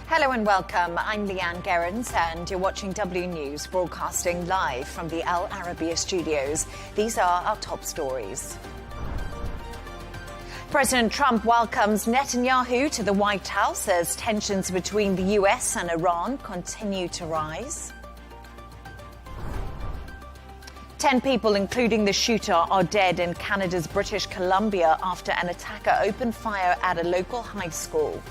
Hello and welcome. I'm Leanne Gerrans and you're watching W News, broadcasting live from the Al Arabiya studios. These are our top stories. President Trump welcomes Netanyahu to the White House as tensions between the US and Iran continue to rise. 10 people, including the shooter, are dead in Canada's British Columbia after an attacker opened fire at a local high school.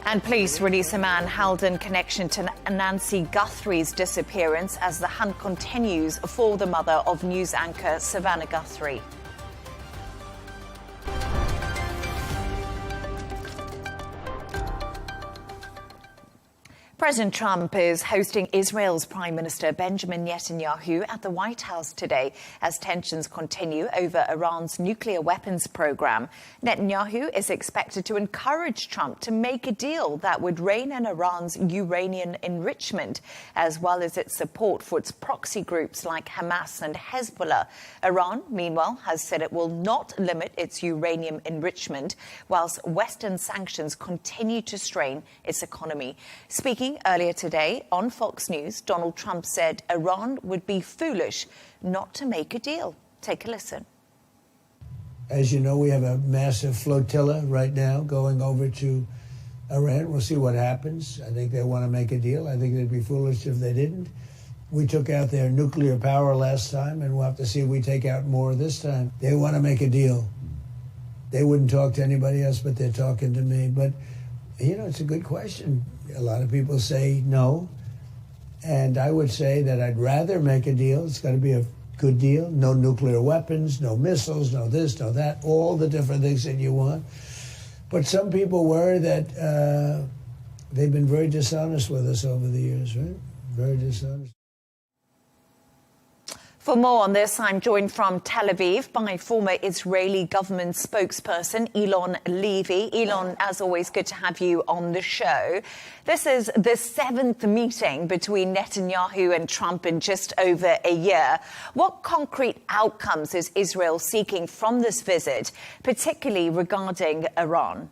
And police release a man held in connection to Nancy Guthrie's disappearance as the hunt continues for the mother of news anchor Savannah Guthrie. President Trump is hosting Israel's Prime Minister Benjamin Netanyahu at the White House today as tensions continue over Iran's nuclear weapons program. Netanyahu is expected to encourage Trump to make a deal that would rein in Iran's uranium enrichment, as well as its support for its proxy groups like Hamas and Hezbollah. Iran, meanwhile, has said it will not limit its uranium enrichment, whilst Western sanctions continue to strain its economy. Speaking earlier today on Fox News, Donald Trump said Iran would be foolish not to make a deal. Take a listen. As you know, we have a massive flotilla right now going over to Iran. We'll see what happens. I think they want to make a deal. I think they'd be foolish if they didn't. We took out their nuclear power last time, and we'll have to see if we take out more this time. They want to make a deal. They wouldn't talk to anybody else, but they're talking to me. But, you know, it's a good question. A lot of people say no, and I would say that I'd rather make a deal. It's got to be a good deal. No nuclear weapons, no missiles, no this, no that, all the different things that you want. But some people worry that they've been very dishonest with us over the years, right? Very dishonest. For more on this, I'm joined from Tel Aviv by former Israeli government spokesperson Eylon Levy. Eylon, as always, good to have you on the show. This is the seventh meeting between Netanyahu and Trump in just over a year. What concrete outcomes is Israel seeking from this visit, particularly regarding Iran?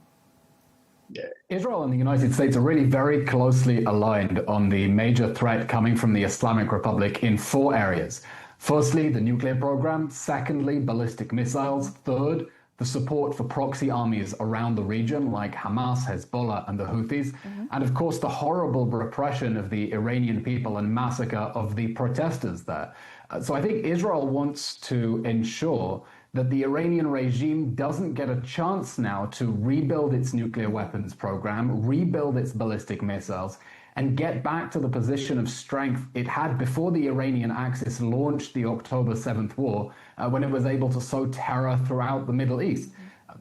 Israel and the United States are really very closely aligned on the major threat coming from the Islamic Republic in four areas. Firstly, the nuclear program. Secondly, ballistic missiles. Third, the support for proxy armies around the region like Hamas, Hezbollah, and the Houthis. And of course, the horrible repression of the Iranian people and massacre of the protesters there. So I think Israel wants to ensure that the Iranian regime doesn't get a chance now to rebuild its nuclear weapons program, rebuild its ballistic missiles, and get back to the position of strength it had before the Iranian Axis launched the October 7th war, when it was able to sow terror throughout the Middle East.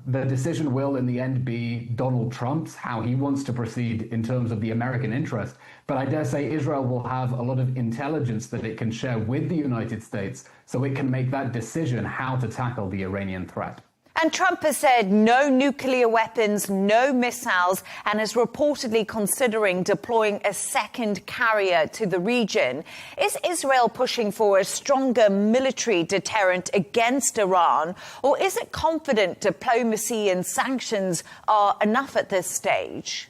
The decision will, in the end, be Donald Trump's, how he wants to proceed in terms of the American interest. But I dare say Israel will have a lot of intelligence that it can share with the United States so it can make that decision how to tackle the Iranian threat. And Trump has said no nuclear weapons, no missiles, and is reportedly considering deploying a second carrier to the region. Is Israel pushing for a stronger military deterrent against Iran, or is it confident diplomacy and sanctions are enough at this stage?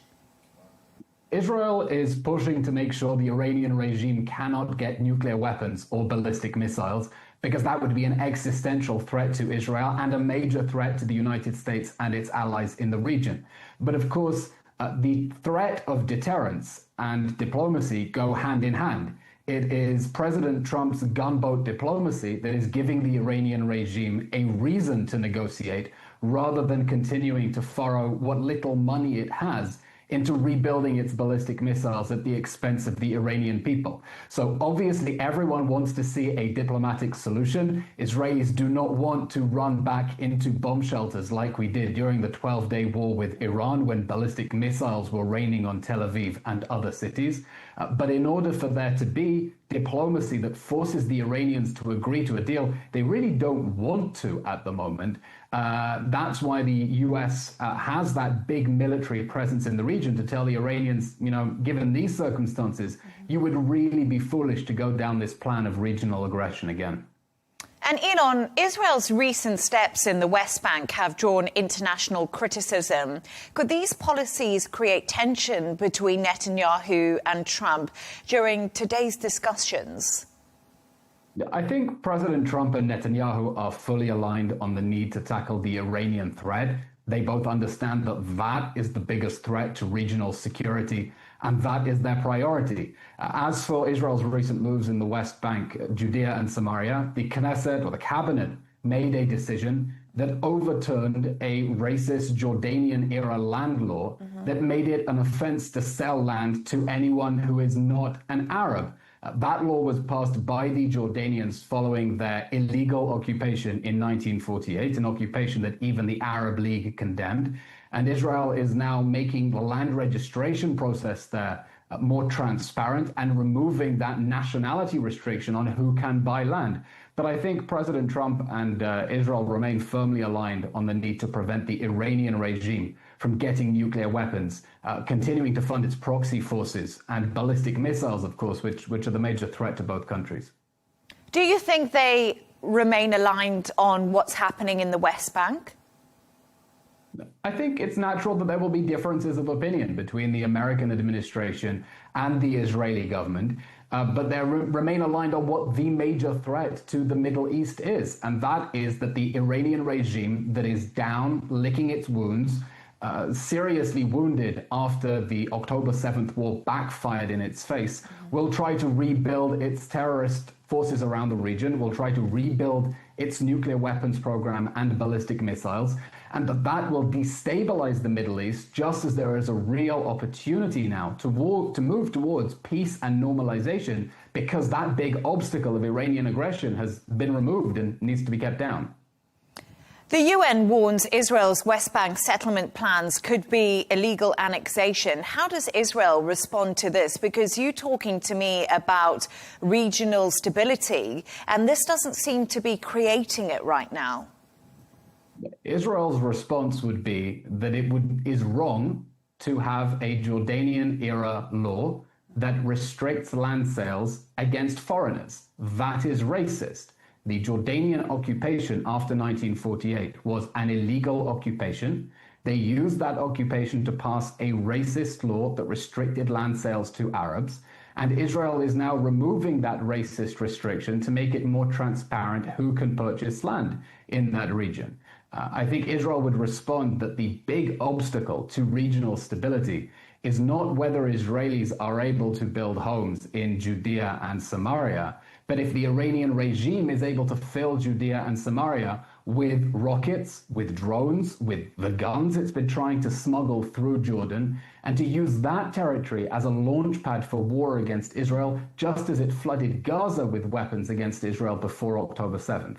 Israel is pushing to make sure the Iranian regime cannot get nuclear weapons or ballistic missiles, because that would be an existential threat to Israel and a major threat to the United States and its allies in the region. But of course, the threat of deterrence and diplomacy go hand in hand. It is President Trump's gunboat diplomacy that is giving the Iranian regime a reason to negotiate rather than continuing to furrow what little money it has into rebuilding its ballistic missiles at the expense of the Iranian people. So obviously everyone wants to see a diplomatic solution. Israelis do not want to run back into bomb shelters like we did during the 12-day war with Iran when ballistic missiles were raining on Tel Aviv and other cities. But in order for there to be diplomacy that forces the Iranians to agree to a deal, they really don't want to at the moment. That's why the US has that big military presence in the region to tell the Iranians, you know, given these circumstances, you would really be foolish to go down this plan of regional aggression again. And Elon, Israel's recent steps in the West Bank have drawn international criticism. Could these policies create tension between Netanyahu and Trump during today's discussions? I think President Trump and Netanyahu are fully aligned on the need to tackle the Iranian threat. They both understand that that is the biggest threat to regional security, and that is their priority. As for Israel's recent moves in the West Bank, Judea and Samaria, the Knesset, or the cabinet, made a decision that overturned a racist Jordanian-era land law that made it an offense to sell land to anyone who is not an Arab. That law was passed by the Jordanians following their illegal occupation in 1948, an occupation that even the Arab League condemned. And Israel is now making the land registration process there more transparent and removing that nationality restriction on who can buy land. But I think President Trump and Israel remain firmly aligned on the need to prevent the Iranian regime from getting nuclear weapons, continuing to fund its proxy forces and ballistic missiles, of course, which are the major threat to both countries. Do you think they remain aligned on what's happening in the West Bank? I think it's natural that there will be differences of opinion between the American administration and the Israeli government, but they remain aligned on what the major threat to the Middle East is, and that is that the Iranian regime that is down, licking its wounds, seriously wounded after the October 7th war backfired in its face, will try to rebuild its terrorist forces around the region, will try to rebuild its nuclear weapons program and ballistic missiles, and that will destabilize the Middle East, just as there is a real opportunity now to move towards peace and normalization, because that big obstacle of Iranian aggression has been removed and needs to be kept down. The UN warns Israel's West Bank settlement plans could be illegal annexation. How does Israel respond to this? Because you're talking to me about regional stability, and this doesn't seem to be creating it right now. Israel's response would be that it is wrong to have a Jordanian-era law that restricts land sales against foreigners. That is racist. The Jordanian occupation after 1948 was an illegal occupation. They used that occupation to pass a racist law that restricted land sales to Arabs. And Israel is now removing that racist restriction to make it more transparent who can purchase land in that region. I think Israel would respond that the big obstacle to regional stability is not whether Israelis are able to build homes in Judea and Samaria, but if the Iranian regime is able to fill Judea and Samaria with rockets, with drones, with the guns it's been trying to smuggle through Jordan, and to use that territory as a launch pad for war against Israel, just as it flooded Gaza with weapons against Israel before October 7th.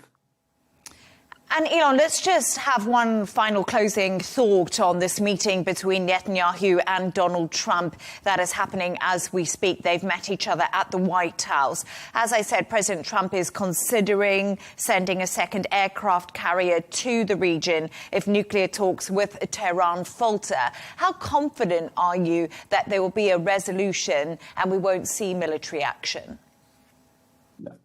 And Elon, let's just have one final closing thought on this meeting between Netanyahu and Donald Trump that is happening as we speak. They've met each other at the White House. As I said, President Trump is considering sending a second aircraft carrier to the region if nuclear talks with Tehran falter. How confident are you that there will be a resolution and we won't see military action?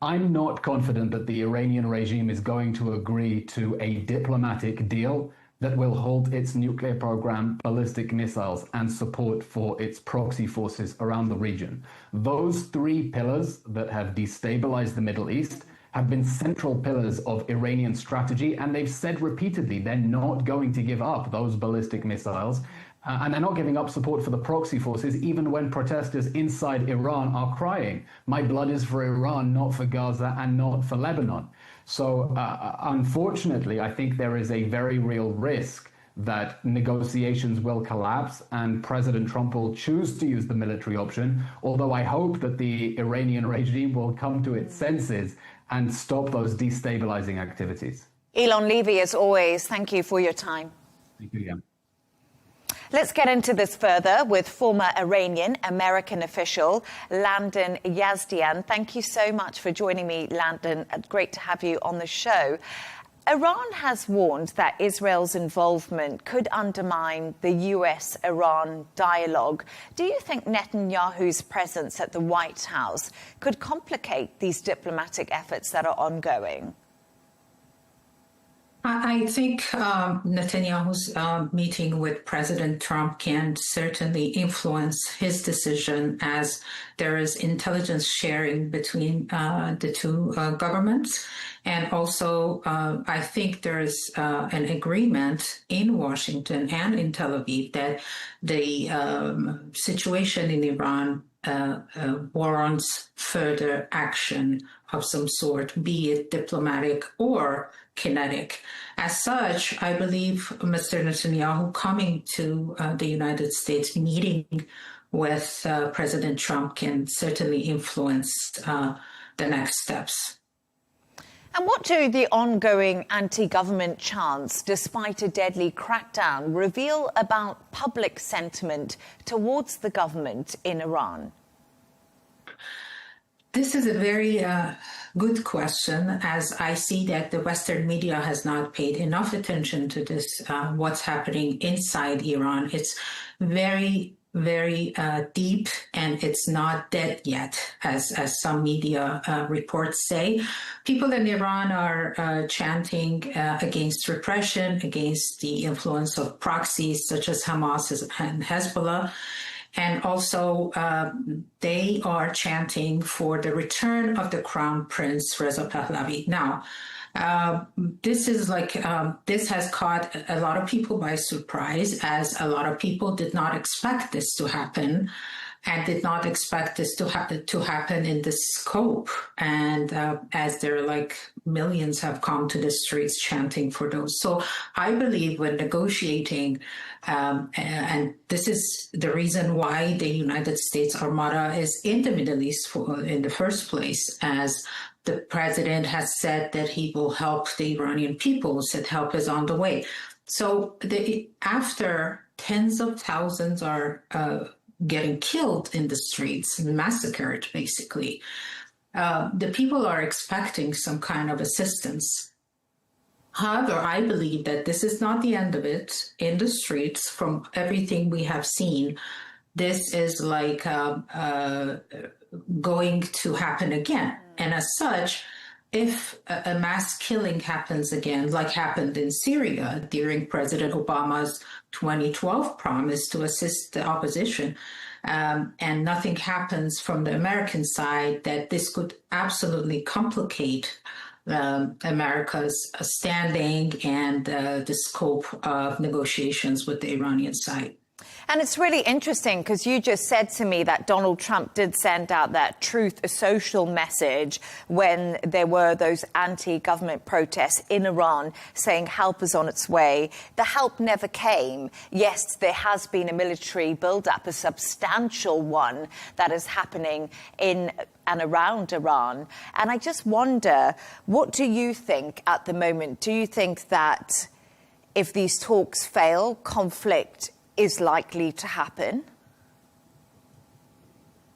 I'm not confident that the Iranian regime is going to agree to a diplomatic deal that will halt its nuclear program, ballistic missiles, and support for its proxy forces around the region. Those three pillars that have destabilized the Middle East have been central pillars of Iranian strategy, and they've said repeatedly they're not going to give up those ballistic missiles. And they're not giving up support for the proxy forces, even when protesters inside Iran are crying, "My blood is for Iran, not for Gaza and not for Lebanon." So unfortunately, I think there is a very real risk that negotiations will collapse and President Trump will choose to use the military option, although I hope that the Iranian regime will come to its senses and stop those destabilizing activities. Elon Levy, as always, thank you for your time. Thank you, Jan. Let's get into this further with former Iranian-American official Landon Yazdian. Thank you so much for joining me, Landon. Great to have you on the show. Iran has warned that Israel's involvement could undermine the US-Iran dialogue. Do you think Netanyahu's presence at the White House could complicate these diplomatic efforts that are ongoing? I think Netanyahu's meeting with President Trump can certainly influence his decision, as there is intelligence sharing between the two governments. And also, I think there's an agreement in Washington and in Tel Aviv that the situation in Iran warrants further action of some sort, be it diplomatic or kinetic. As such, I believe Mr. Netanyahu coming to the United States, meeting with President Trump, can certainly influence the next steps. And what do the ongoing anti-government chants, despite a deadly crackdown, reveal about public sentiment towards the government in Iran? This is a very good question, as I see that the Western media has not paid enough attention to this, what's happening inside Iran. It's very, very deep, and it's not dead yet, as some media reports say. People in Iran are chanting against repression, against the influence of proxies such as Hamas and Hezbollah. And also, they are chanting for the return of the Crown Prince Reza Pahlavi. Now, this has caught a lot of people by surprise, as a lot of people did not expect this to happen, and did not expect this to happen in this scope. And as there are millions have come to the streets chanting for those. So I believe when negotiating, and this is the reason why the United States Armada is in the Middle East in the first place, as the president has said that he will help the Iranian people, said help is on the way. So after tens of thousands are getting killed in the streets, massacred basically, the people are expecting some kind of assistance. However, I believe that this is not the end of it. In the streets, from everything we have seen, this is going to happen again. And as such, if a mass killing happens again, like happened in Syria during President Obama's 2012 promise to assist the opposition, and nothing happens from the American side, that this could absolutely complicate America's standing and the scope of negotiations with the Iranian side. And it's really interesting because you just said to me that Donald Trump did send out that Truth Social message when there were those anti-government protests in Iran saying help is on its way. The help never came. Yes, there has been a military build-up, a substantial one that is happening in and around Iran. And I just wonder, what do you think at the moment? Do you think that if these talks fail, conflict is likely to happen?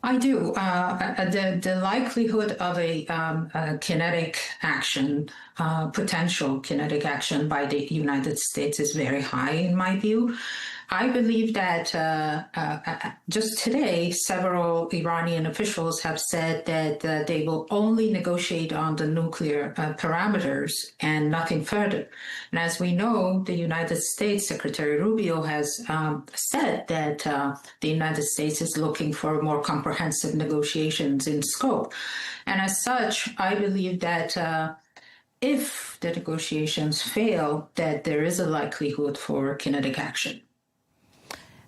I do. The likelihood of a kinetic action, potential kinetic action by the United States is very high in my view. I believe that just today, several Iranian officials have said that they will only negotiate on the nuclear parameters and nothing further. And as we know, the United States Secretary Rubio has said that the United States is looking for more comprehensive negotiations in scope. And as such, I believe that if the negotiations fail, that there is a likelihood for kinetic action.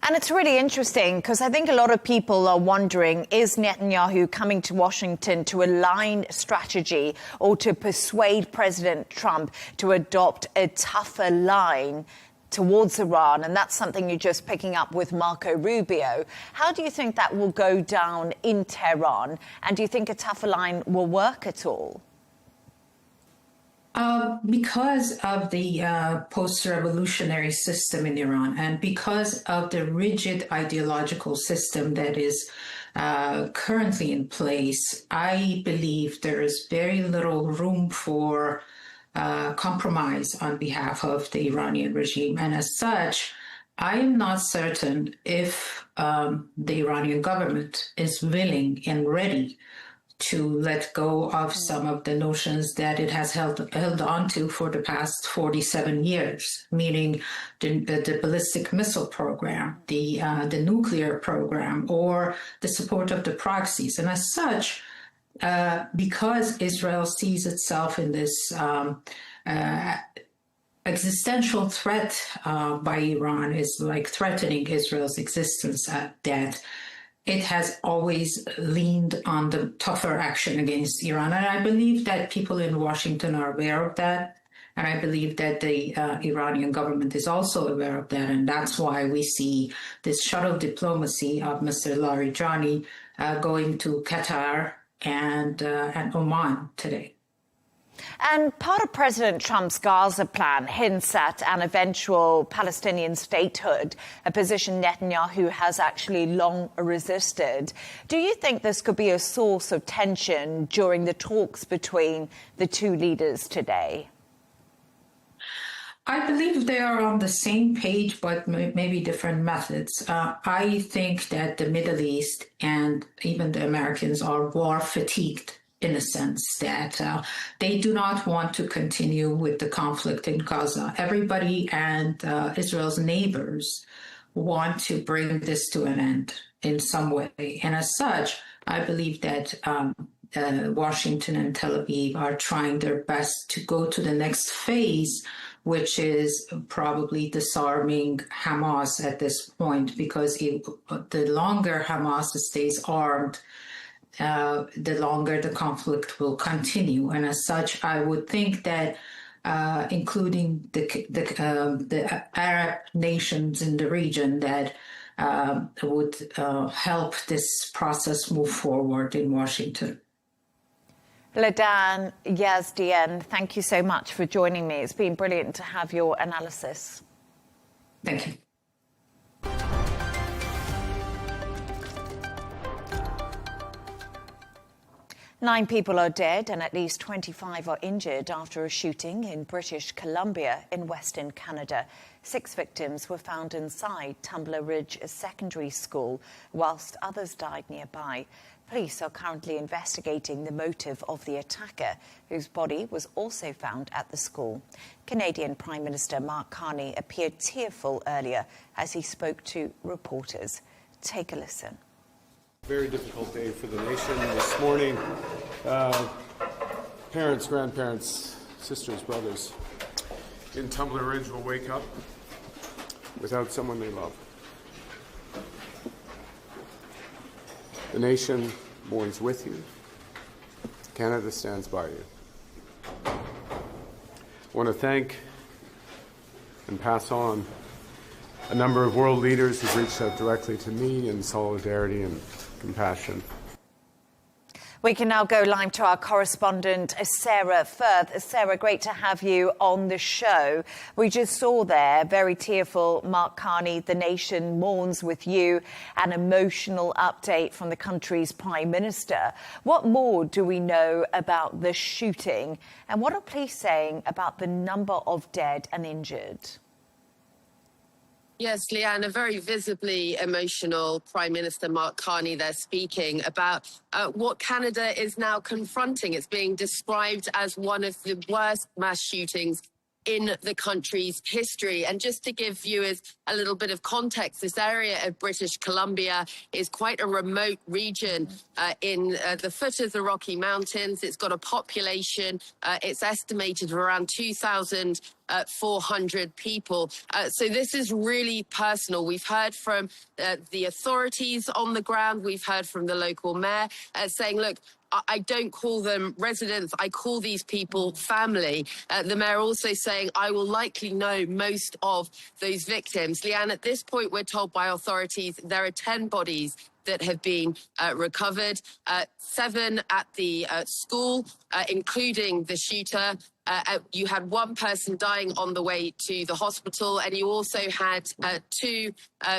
And it's really interesting because I think a lot of people are wondering, is Netanyahu coming to Washington to align strategy or to persuade President Trump to adopt a tougher line towards Iran? And that's something you're just picking up with Marco Rubio. How do you think that will go down in Tehran? And do you think a tougher line will work at all? Because of the post-revolutionary system in Iran, and because of the rigid ideological system that is currently in place, I believe there is very little room for compromise on behalf of the Iranian regime. And as such, I am not certain if the Iranian government is willing and ready to let go of some of the notions that it has held on to for the past 47 years, meaning the ballistic missile program, the nuclear program, or the support of the proxies. And as such, because Israel sees itself in this existential threat by Iran, is like threatening Israel's existence, that it has always leaned on the tougher action against Iran. And I believe that people in Washington are aware of that. And I believe that the Iranian government is also aware of that. And that's why we see this shuttle diplomacy of Mr. Larijani going to Qatar and Oman today. And part of President Trump's Gaza plan hints at an eventual Palestinian statehood, a position Netanyahu has actually long resisted. Do you think this could be a source of tension during the talks between the two leaders today? I believe they are on the same page, but maybe different methods. I think that the Middle East and even the Americans are war fatigued, in a sense that they do not want to continue with the conflict in Gaza. Everybody and Israel's neighbors want to bring this to an end in some way. And as such, I believe that Washington and Tel Aviv are trying their best to go to the next phase, which is probably disarming Hamas at this point, because the longer Hamas stays armed, the longer the conflict will continue. And as such, I would think that including the Arab nations in the region that would help this process move forward in Washington. Ladan Yazdian, thank you so much for joining me. It's been brilliant to have your analysis. Thank you. Nine people are dead and at least 25 are injured after a shooting in British Columbia in Western Canada. 6 victims were found inside Tumbler Ridge Secondary School, whilst others died nearby. Police are currently investigating the motive of the attacker, whose body was also found at the school. Canadian Prime Minister Mark Carney appeared tearful earlier as he spoke to reporters. Take a listen. Very difficult day for the nation this morning. Parents, grandparents, sisters, brothers in Tumbler Ridge will wake up without someone they love. The nation mourns with you. Canada stands by you. I want to thank and pass on a number of world leaders who've reached out directly to me in solidarity and compassion. We can now go live to our correspondent, Sarah Firth. Sarah, great to have you on the show. We just saw there, very tearful, Mark Carney, the nation mourns with you, an emotional update from the country's Prime Minister. What more do we know about the shooting? And what are police saying about the number of dead and injured? Yes, Leanne, a very visibly emotional Prime Minister Mark Carney there speaking about what Canada is now confronting. It's being described as one of the worst mass shootings in the country's history. And just to give viewers a little bit of context, this area of British Columbia is quite a remote region in the foot of the Rocky Mountains. It's got a population, it's estimated around 2,400 people. So this is really personal. We've heard from the authorities on the ground. We've heard from the local mayor saying, look, I don't call them residents, I call these people family. The mayor also saying, I will likely know most of those victims. Leanne, at this point, we're told by authorities there are 10 bodies that have been recovered, 7 at the school, including the shooter. You had 1 person dying on the way to the hospital, and you also had 2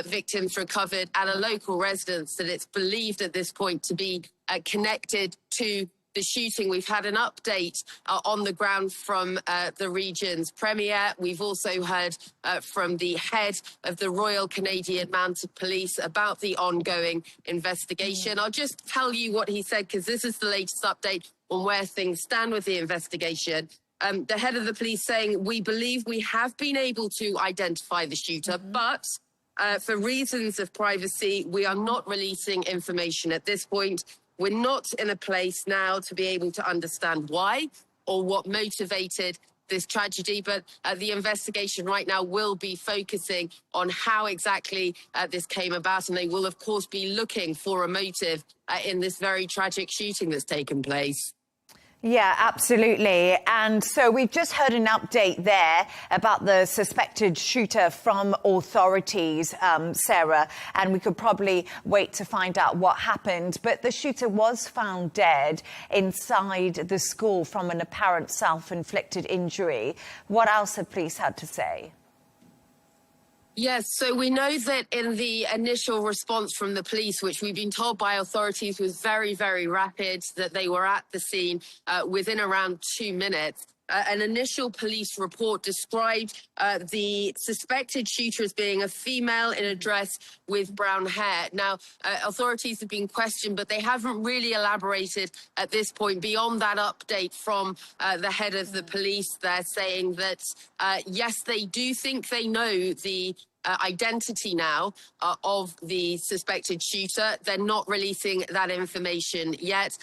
victims recovered at a local residence that it's believed at this point to be connected to the shooting. We've had an update on the ground from the region's premier. We've also heard from the head of the Royal Canadian Mounted Police about the ongoing investigation. I'll just tell you what he said, because this is the latest update on where things stand with the investigation. The head of the police saying, "We believe we have been able to identify the shooter, but for reasons of privacy, we are not releasing information at this point. We're not in a place now to be able to understand why or what motivated this tragedy, but the investigation right now will be focusing on how exactly this came about, and they will, of course, be looking for a motive in this very tragic shooting that's taken place." Yeah, absolutely. And so we've just heard an update there about the suspected shooter from authorities, Sarah, and we could probably wait to find out what happened. But the shooter was found dead inside the school from an apparent self-inflicted injury. What else have police had to say? Yes, so we know that in the initial response from the police, which we've been told by authorities was very, very rapid, that they were at the scene within around 2 minutes. An initial police report described the suspected shooter as being a female in a dress with brown hair. Now, authorities have been questioned, but they haven't really elaborated at this point beyond that update from the head of the police. They're saying that, yes, they do think they know the identity now of the suspected shooter. They're not releasing that information yet.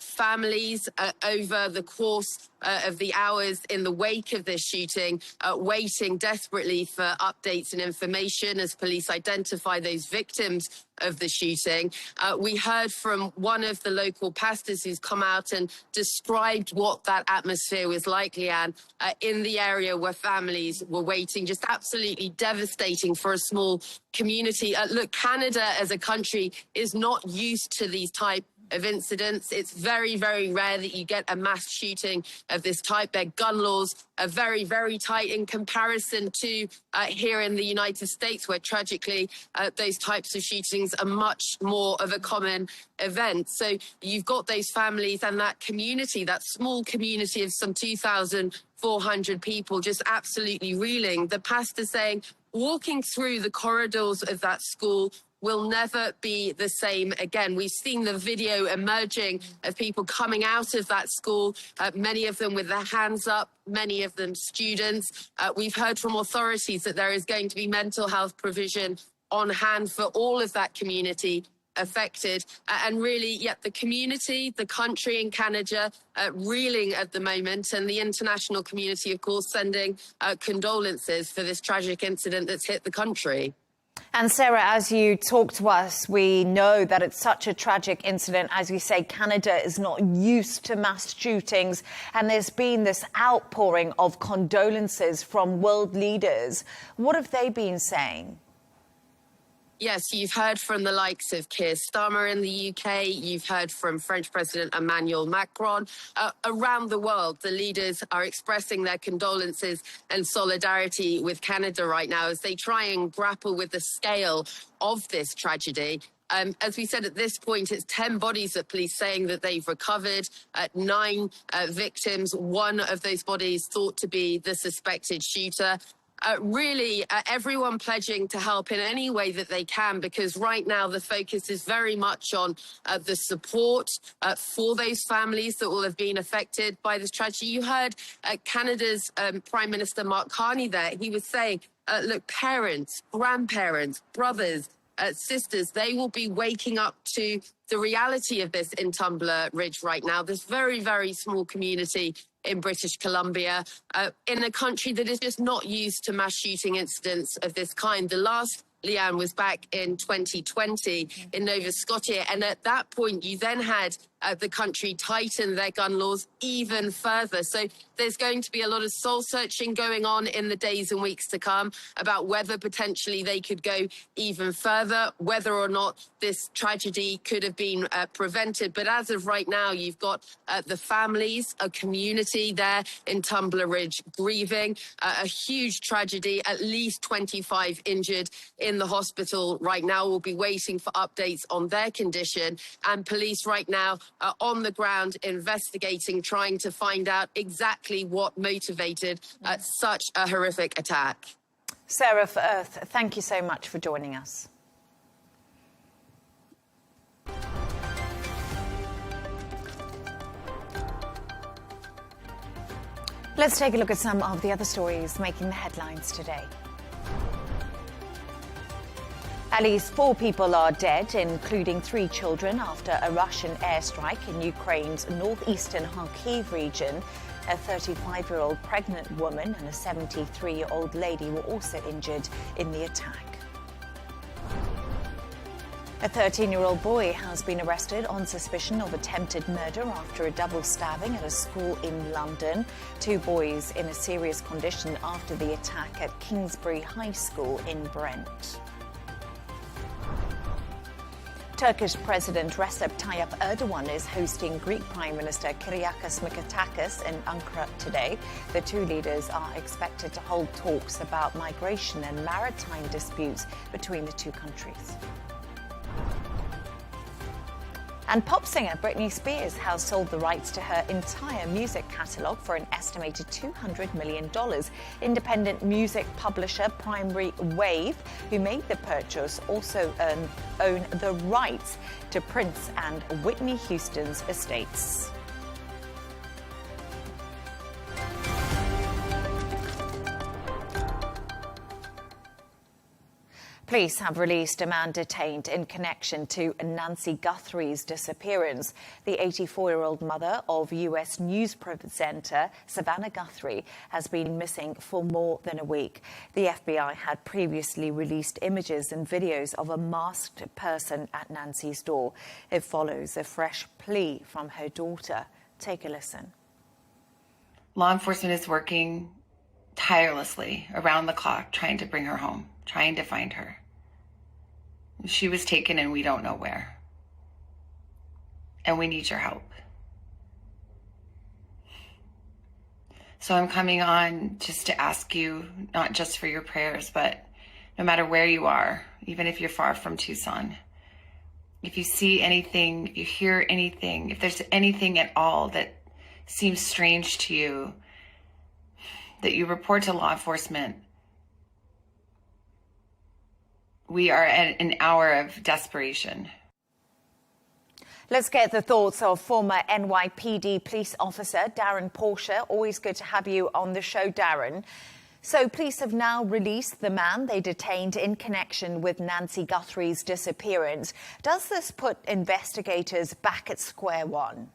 Families over the course of the hours in the wake of this shooting, waiting desperately for updates and information as police identify those victims of the shooting. We heard from one of the local pastors who's come out and described what that atmosphere was like, Leanne, in the area where families were waiting. Just absolutely devastating for a small community. Look, Canada as a country is not used to these type of incidents. It's very, very rare that you get a mass shooting of this type. Their gun laws are very, very tight in comparison to here in the United States, where tragically those types of shootings are much more of a common event. So you've got those families and that community, that small community of some 2,400 people just absolutely reeling. The pastor saying, walking through the corridors of that school will never be the same again. We've seen the video emerging of people coming out of that school, many of them with their hands up, many of them students. We've heard from authorities that there is going to be mental health provision on hand for all of that community affected. And really, yet the community, the country in Canada, reeling at the moment, and the international community, of course, sending condolences for this tragic incident that's hit the country. And Sarah, as you talk to us, we know that it's such a tragic incident. As you say, Canada is not used to mass shootings, and there's been this outpouring of condolences from world leaders. What have they been saying? Yes, you've heard from the likes of Keir Starmer in the UK. You've heard from French President Emmanuel Macron. Around the world, the leaders are expressing their condolences and solidarity with Canada right now as they try and grapple with the scale of this tragedy. As we said, at this point, it's 10 bodies that police saying that they've recovered, 9 victims. One of those bodies thought to be the suspected shooter. Really, everyone pledging to help in any way that they can, because right now the focus is very much on the support for those families that will have been affected by this tragedy. You heard Canada's Prime Minister Mark Carney there. He was saying, look, parents, grandparents, brothers, sisters, they will be waking up to the reality of this in Tumbler Ridge right now, this very, very small community in British Columbia, in a country that is just not used to mass shooting incidents of this kind. The last, Leanne, was back in 2020 in Nova Scotia, and at that point you then had the country tighten their gun laws even further. So there's going to be a lot of soul searching going on in the days and weeks to come about whether potentially they could go even further, whether or not this tragedy could have been prevented. But as of right now, you've got the families, a community there in Tumbler Ridge grieving, a huge tragedy, at least 25 injured in the hospital right now. We'll be waiting for updates on their condition, and police right now on the ground investigating, trying to find out exactly what motivated such a horrific attack. Sarah Firth, thank you so much for joining us. Let's take a look at some of the other stories making the headlines today. At least 4 people are dead, including 3 children, after a Russian airstrike in Ukraine's northeastern Kharkiv region. A 35-year-old pregnant woman and a 73-year-old lady were also injured in the attack. A 13-year-old boy has been arrested on suspicion of attempted murder after a double stabbing at a school in London. 2 boys in a serious condition after the attack at Kingsbury High School in Brent. Turkish President Recep Tayyip Erdogan is hosting Greek Prime Minister Kyriakos Mitsotakis in Ankara today. The 2 leaders are expected to hold talks about migration and maritime disputes between the 2 countries. And pop singer Britney Spears has sold the rights to her entire music catalogue for an estimated $200 million. Independent music publisher Primary Wave, who made the purchase, also own the rights to Prince and Whitney Houston's estates. Police have released a man detained in connection to Nancy Guthrie's disappearance. The 84-year-old mother of US news presenter Savannah Guthrie has been missing for more than a week. The FBI had previously released images and videos of a masked person at Nancy's door. It follows a fresh plea from her daughter. Take a listen. Law enforcement is working tirelessly around the clock trying to bring her home, trying to find her. She was taken and we don't know where. And we need your help. So I'm coming on just to ask you, not just for your prayers, but no matter where you are, even if you're far from Tucson, if you see anything, if you hear anything, if there's anything at all that seems strange to you, that you report to law enforcement. We are at an hour of desperation. Let's get the thoughts of former NYPD police officer Darren Porcher. Always good to have you on the show, Darren. So police have now released the man they detained in connection with Nancy Guthrie's disappearance. Does this put investigators back at square one?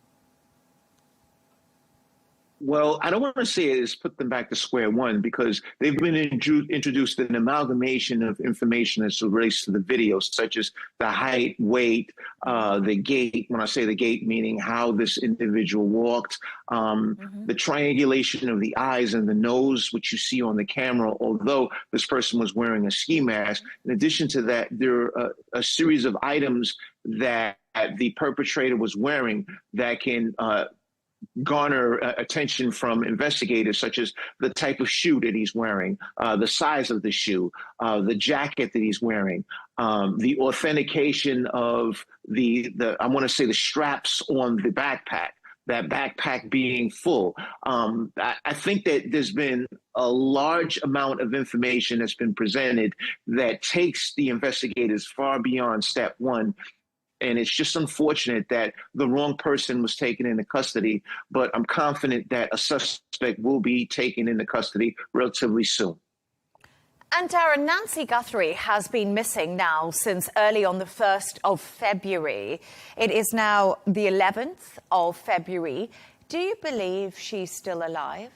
Well, I don't want to say it's put them back to square one because they've been introduced an amalgamation of information as it relates to the video, such as the height, weight, the gait. When I say the gait, meaning how this individual walked, the triangulation of the eyes and the nose, which you see on the camera, although this person was wearing a ski mask. In addition to that, there are a series of items that the perpetrator was wearing that can garner attention from investigators, such as the type of shoe that he's wearing, the size of the shoe, the jacket that he's wearing, the authentication of I want to say the straps on the backpack, that backpack being full. I think that there's been a large amount of information that's been presented that takes the investigators far beyond step one. And it's just unfortunate that the wrong person was taken into custody, but I'm confident that a suspect will be taken into custody relatively soon. And Darren, Nancy Guthrie has been missing now since early on the 1st of February. It is now the 11th of February. Do you believe she's still alive?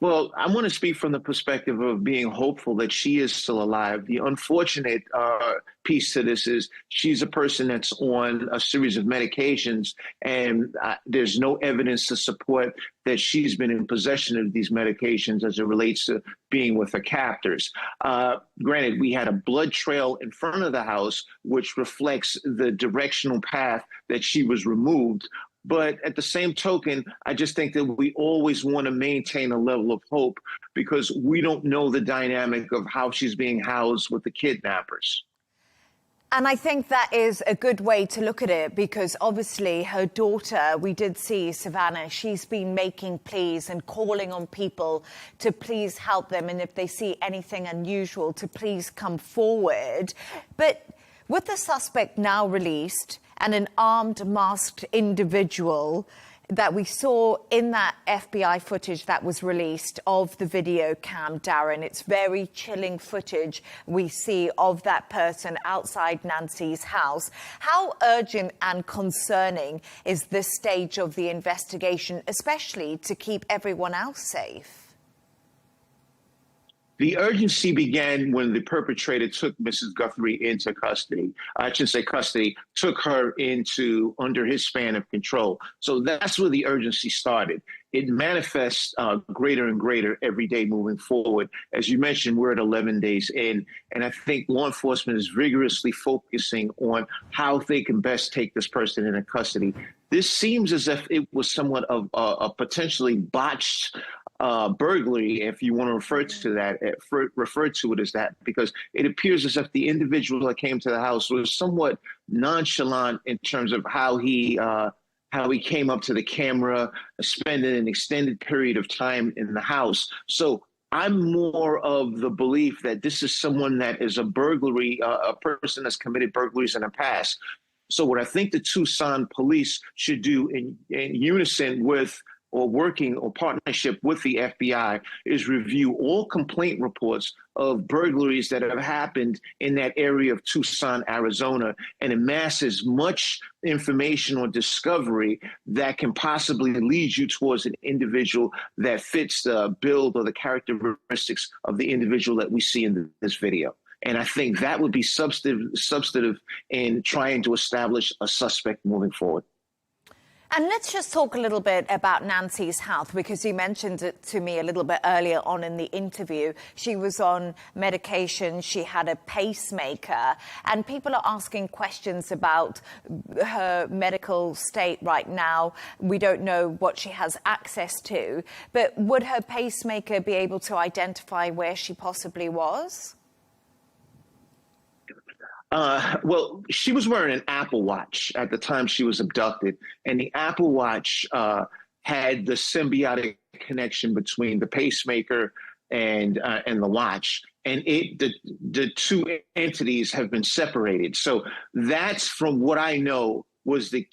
Well, I want to speak from the perspective of being hopeful that she is still alive. The unfortunate piece to this is she's a person that's on a series of medications, and there's no evidence to support that she's been in possession of these medications as it relates to being with her captors. Granted, we had a blood trail in front of the house, which reflects the directional path that she was removed. But at the same token, I just think that we always want to maintain a level of hope because we don't know the dynamic of how she's being housed with the kidnappers. And I think that is a good way to look at it, because obviously her daughter, we did see Savannah, she's been making pleas and calling on people to please help them, and if they see anything unusual, to please come forward. But with the suspect now released and an armed, masked individual that we saw in that FBI footage that was released of the video cam, Darren, it's very chilling footage we see of that person outside Nancy's house. How urgent and concerning is this stage of the investigation, especially to keep everyone else safe? The urgency began when the perpetrator took Mrs. Guthrie into custody. I should say custody, took her under his span of control. So that's where the urgency started. It manifests greater and greater every day moving forward. As you mentioned, we're at 11 days in, and I think law enforcement is vigorously focusing on how they can best take this person into custody. This seems as if it was somewhat of a potentially botched burglary, if you want to refer to it as that, because it appears as if the individual that came to the house was somewhat nonchalant in terms of how he came up to the camera, spending an extended period of time in the house. So I'm more of the belief that this is someone that is a person that's committed burglaries in the past. So what I think the Tucson police should do in unison with or working or partnership with the FBI is review all complaint reports of burglaries that have happened in that area of Tucson, Arizona, and amass as much information or discovery that can possibly lead you towards an individual that fits the build or the characteristics of the individual that we see in this video. And I think that would be substantive in trying to establish a suspect moving forward. And let's just talk a little bit about Nancy's health, because you mentioned it to me a little bit earlier on in the interview. She was on medication, she had a pacemaker, and people are asking questions about her medical state right now. We don't know what she has access to, but would her pacemaker be able to identify where she possibly was? Well, she was wearing an Apple Watch at the time she was abducted, and the Apple Watch had the symbiotic connection between the pacemaker and the watch, and the two entities have been separated. So that's, from what I know, was the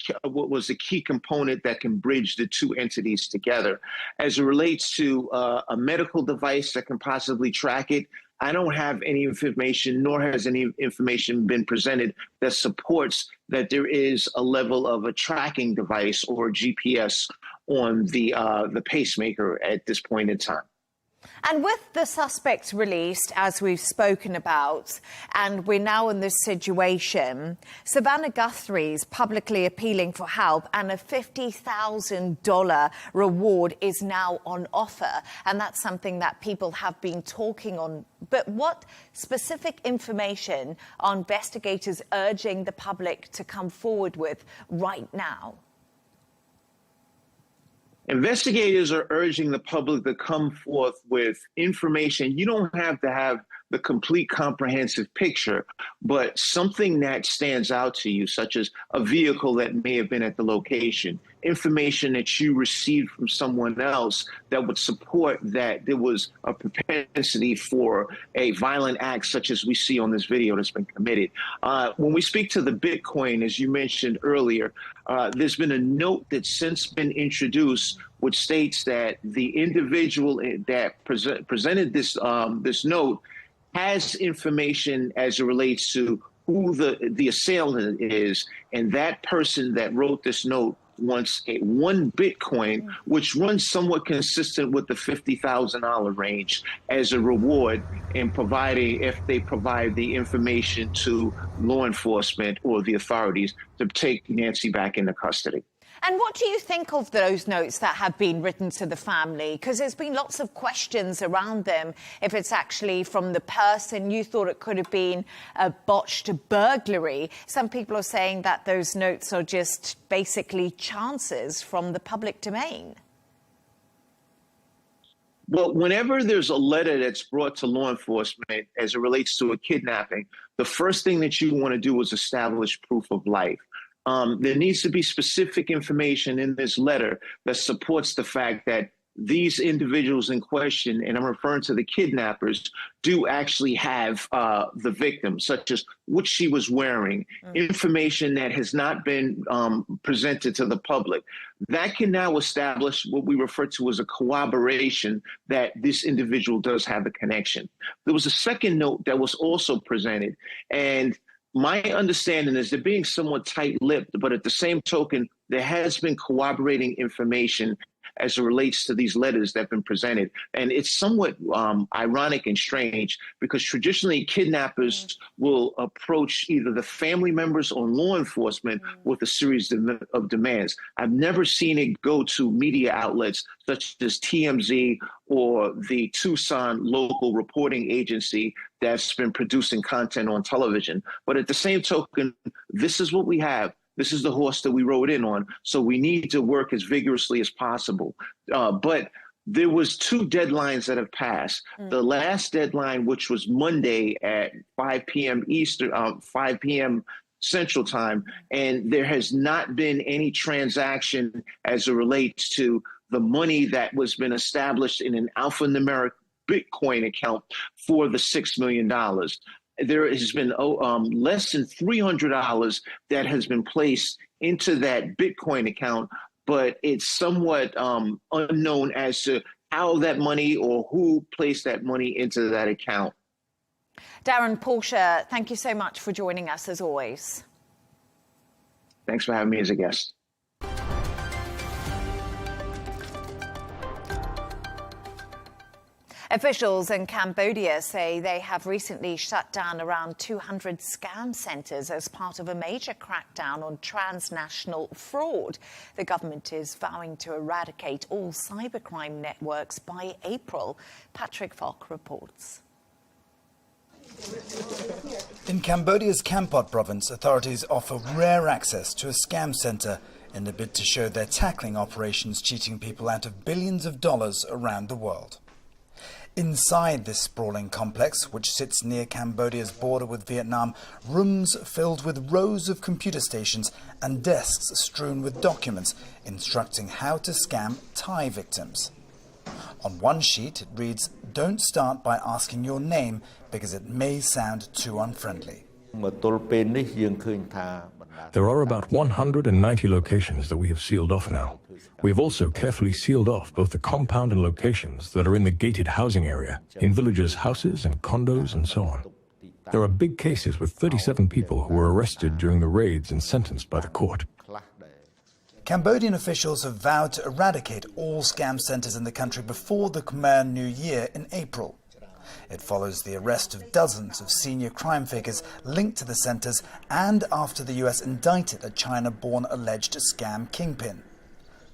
key component that can bridge the two entities together. As it relates to a medical device that can possibly track it, I don't have any information, nor has any information been presented that supports that there is a level of a tracking device or GPS on the pacemaker at this point in time. And with the suspects released, as we've spoken about, and we're now in this situation, Savannah Guthrie's publicly appealing for help, and a $50,000 reward is now on offer. And that's something that people have been talking on. But what specific information are investigators urging the public to come forward with right now? Investigators are urging the public to come forth with information. You don't have to have the complete comprehensive picture, but something that stands out to you, such as a vehicle that may have been at the location, information that you received from someone else that would support that there was a propensity for a violent act such as we see on this video that's been committed. When we speak to the Bitcoin, as you mentioned earlier, there's been a note that's since been introduced which states that the individual that presented this note has information as it relates to who the assailant is, and that person that wrote this note wants one Bitcoin, which runs somewhat consistent with the $50,000 range as a reward in providing, if they provide the information to law enforcement or the authorities to take Nancy back into custody. And what do you think of those notes that have been written to the family? Because there's been lots of questions around them. If it's actually from the person, you thought it could have been a botched burglary. Some people are saying that those notes are just basically chances from the public domain. Well, whenever there's a letter that's brought to law enforcement as it relates to a kidnapping, the first thing that you want to do is establish proof of life. There needs to be specific information in this letter that supports the fact that these individuals in question, and I'm referring to the kidnappers, do actually have the victim, such as what she was wearing, information that has not been presented to the public. That can now establish what we refer to as a corroboration that this individual does have a connection. There was a second note that was also presented, and my understanding is they're being somewhat tight-lipped, but at the same token, there has been corroborating information as it relates to these letters that have been presented. And it's somewhat ironic and strange because traditionally kidnappers will approach either the family members or law enforcement with a series of demands. I've never seen it go to media outlets such as TMZ or the Tucson local reporting agency that's been producing content on television. But at the same token, this is what we have. This is the horse that we rode in on. So we need to work as vigorously as possible. But there was 2 deadlines that have passed. The last deadline, which was Monday at 5 p.m. Eastern, 5 p.m. Central Time, and there has not been any transaction as it relates to the money that was been established in an alphanumeric Bitcoin account for the $6 million. There has been less than $300 that has been placed into that Bitcoin account, but it's somewhat unknown as to how that money or who placed that money into that account. Darren Porcher, thank you so much for joining us as always. Thanks for having me as a guest. Officials in Cambodia say they have recently shut down around 200 scam centres as part of a major crackdown on transnational fraud. The government is vowing to eradicate all cybercrime networks by April. Patrick Falk reports. In Cambodia's Kampot province, authorities offer rare access to a scam centre in a bid to show they're tackling operations cheating people out of billions of dollars around the world. Inside this sprawling complex, which sits near Cambodia's border with Vietnam, rooms filled with rows of computer stations and desks strewn with documents instructing how to scam Thai victims. On one sheet it reads, "Don't start by asking your name because it may sound too unfriendly." There are about 190 locations that we have sealed off now. We have also carefully sealed off both the compound and locations that are in the gated housing area, in villagers' houses and condos and so on. There are big cases with 37 people who were arrested during the raids and sentenced by the court. Cambodian officials have vowed to eradicate all scam centres in the country before the Khmer New Year in April. It follows the arrest of dozens of senior crime figures linked to the centres and after the US indicted a China-born alleged scam kingpin.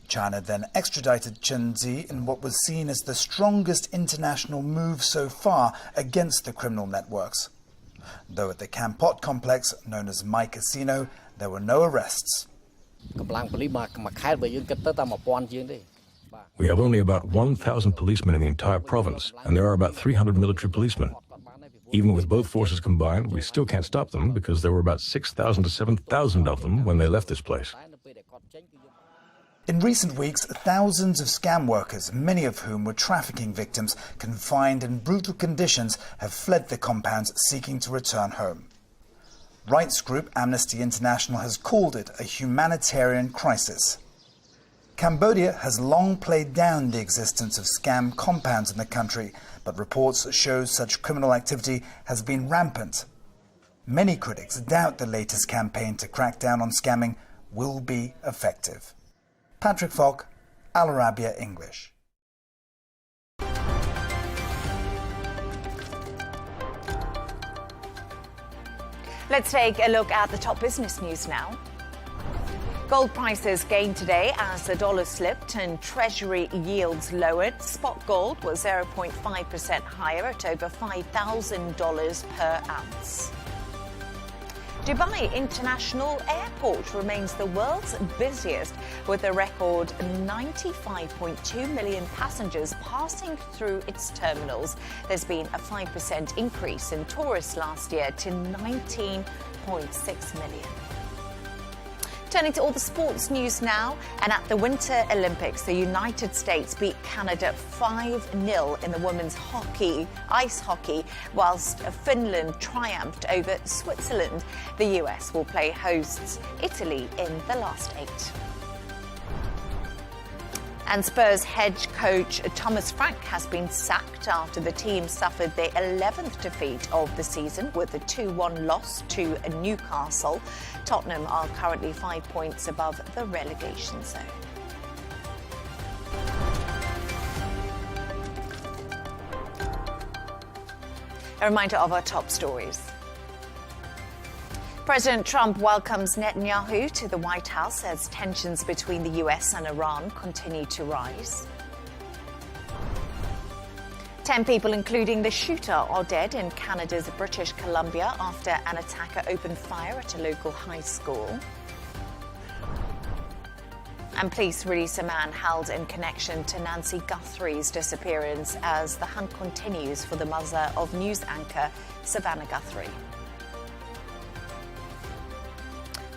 China then extradited Chen Zi in what was seen as the strongest international move so far against the criminal networks. Though at the Kampot complex, known as My Casino, there were no arrests. We have only about 1,000 policemen in the entire province, and there are about 300 military policemen. Even with both forces combined, we still can't stop them because there were about 6,000 to 7,000 of them when they left this place. In recent weeks, thousands of scam workers, many of whom were trafficking victims, confined in brutal conditions, have fled the compounds seeking to return home. Rights group Amnesty International has called it a humanitarian crisis. Cambodia has long played down the existence of scam compounds in the country, but reports show such criminal activity has been rampant. Many critics doubt the latest campaign to crack down on scamming will be effective. Patrick Falk, Al Arabiya English. Let's take a look at the top business news now. Gold prices gained today as the dollar slipped and Treasury yields lowered. Spot gold was 0.5% higher at over $5,000 per ounce. Dubai International Airport remains the world's busiest, with a record 95.2 million passengers passing through its terminals. There's been a 5% increase in tourists last year to 19.6 million. Turning to all the sports news now, and at the Winter Olympics, the United States beat Canada 5-0 in the women's ice hockey, whilst Finland triumphed over Switzerland. The US will play hosts Italy in the last 8. And Spurs head coach Thomas Frank has been sacked after the team suffered their 11th defeat of the season with a 2-1 loss to Newcastle. Tottenham are currently 5 points above the relegation zone. A reminder of our top stories. President Trump welcomes Netanyahu to the White House as tensions between the US and Iran continue to rise. 10 people, including the shooter, are dead in Canada's British Columbia after an attacker opened fire at a local high school. And police release a man held in connection to Nancy Guthrie's disappearance as the hunt continues for the mother of news anchor Savannah Guthrie.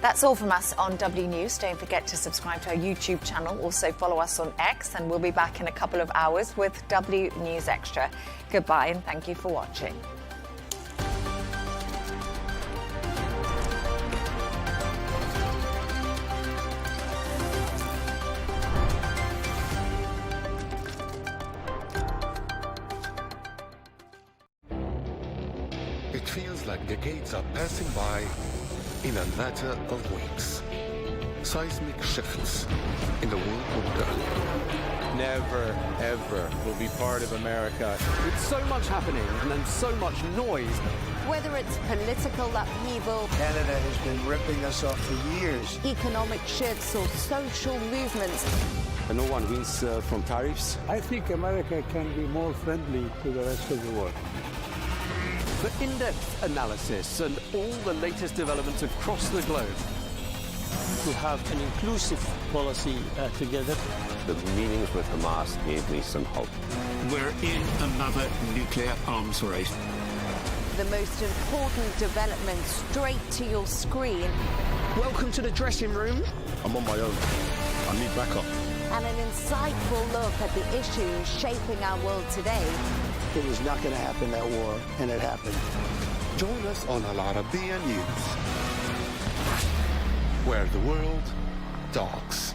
That's all from us on W News. Don't forget to subscribe to our YouTube channel. Also follow us on X, and we'll be back in a couple of hours with W News Extra. Goodbye, and thank you for watching. It feels like decades are passing by in a matter of weeks. Seismic shifts in the world order. Never, ever will be part of America. With so much happening and so much noise. Whether it's political upheaval, Canada has been ripping us off for years. Economic shifts or social movements. And no one wins from tariffs. I think America can be more friendly to the rest of the world. For in-depth analysis and all the latest developments across the globe. To have an inclusive policy together. The meetings with Hamas gave me some hope. We're in another nuclear arms race. The most important development straight to your screen. Welcome to the dressing room. I'm on my own. I need backup. And an insightful look at the issues shaping our world today. It was not going to happen, that war, and it happened. Join us on Al Arabiya News, where the world talks.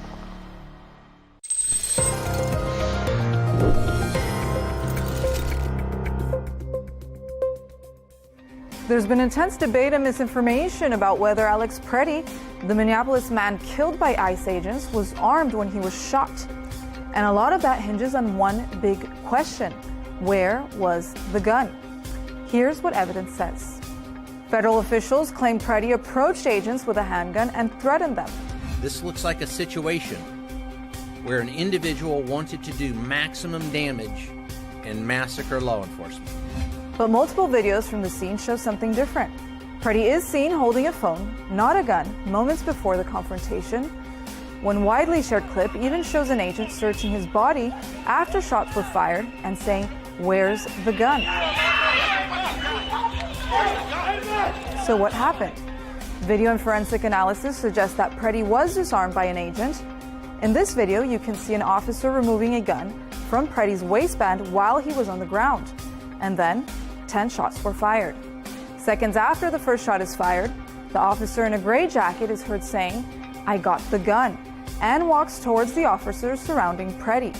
There's been intense debate and misinformation about whether Alex Preddy, the Minneapolis man killed by ICE agents, was armed when he was shot. And a lot of that hinges on one big question. Where was the gun? Here's what evidence says. Federal officials claim Preddy approached agents with a handgun and threatened them. This looks like a situation where an individual wanted to do maximum damage and massacre law enforcement. But multiple videos from the scene show something different. Preddy is seen holding a phone, not a gun, moments before the confrontation. One widely shared clip even shows an agent searching his body after shots were fired and saying, "Where's the gun?" So what happened? Video and forensic analysis suggests that Preddy was disarmed by an agent. In this video, you can see an officer removing a gun from Preddy's waistband while he was on the ground. And then 10 shots were fired. Seconds after the first shot is fired, the officer in a gray jacket is heard saying, "I got the gun," and walks towards the officers surrounding Preddy.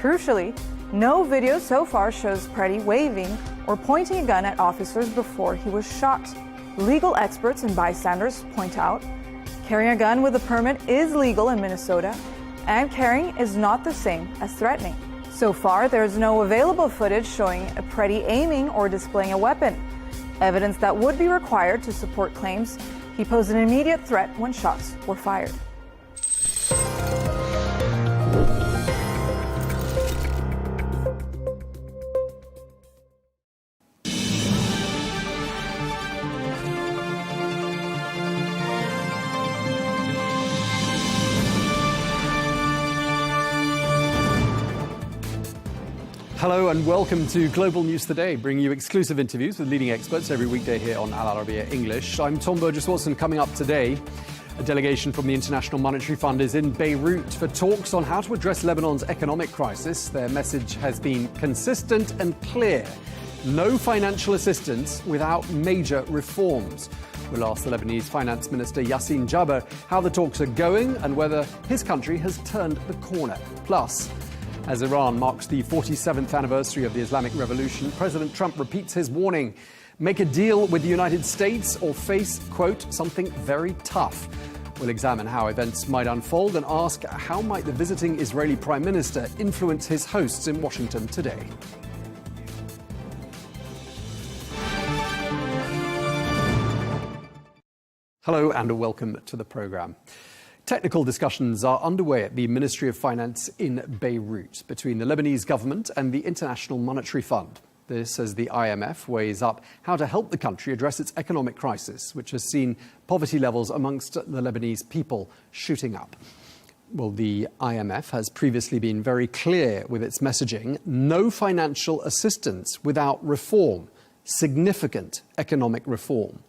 Crucially, no video so far shows Preddy waving or pointing a gun at officers before he was shot. Legal experts and bystanders point out, carrying a gun with a permit is legal in Minnesota, and carrying is not the same as threatening. So far, there is no available footage showing Preddy aiming or displaying a weapon, evidence that would be required to support claims he posed an immediate threat when shots were fired. Hello and welcome to Global News Today, bringing you exclusive interviews with leading experts every weekday here on Al Arabiya English. I'm Tom Burgess-Watson. Coming up today, a delegation from the International Monetary Fund is in Beirut for talks on how to address Lebanon's economic crisis. Their message has been consistent and clear. No financial assistance without major reforms. We'll ask the Lebanese Finance Minister Yassin Jabr how the talks are going and whether his country has turned the corner. Plus, as Iran marks the 47th anniversary of the Islamic Revolution, President Trump repeats his warning: make a deal with the United States or face, quote, something very tough. We'll examine how events might unfold and ask how might the visiting Israeli Prime Minister influence his hosts in Washington today. Hello and welcome to the programme. Technical discussions are underway at the Ministry of Finance in Beirut between the Lebanese government and the International Monetary Fund. This as the IMF weighs up how to help the country address its economic crisis, which has seen poverty levels amongst the Lebanese people shooting up. Well, the IMF has previously been very clear with its messaging: no financial assistance without reform, significant economic reform.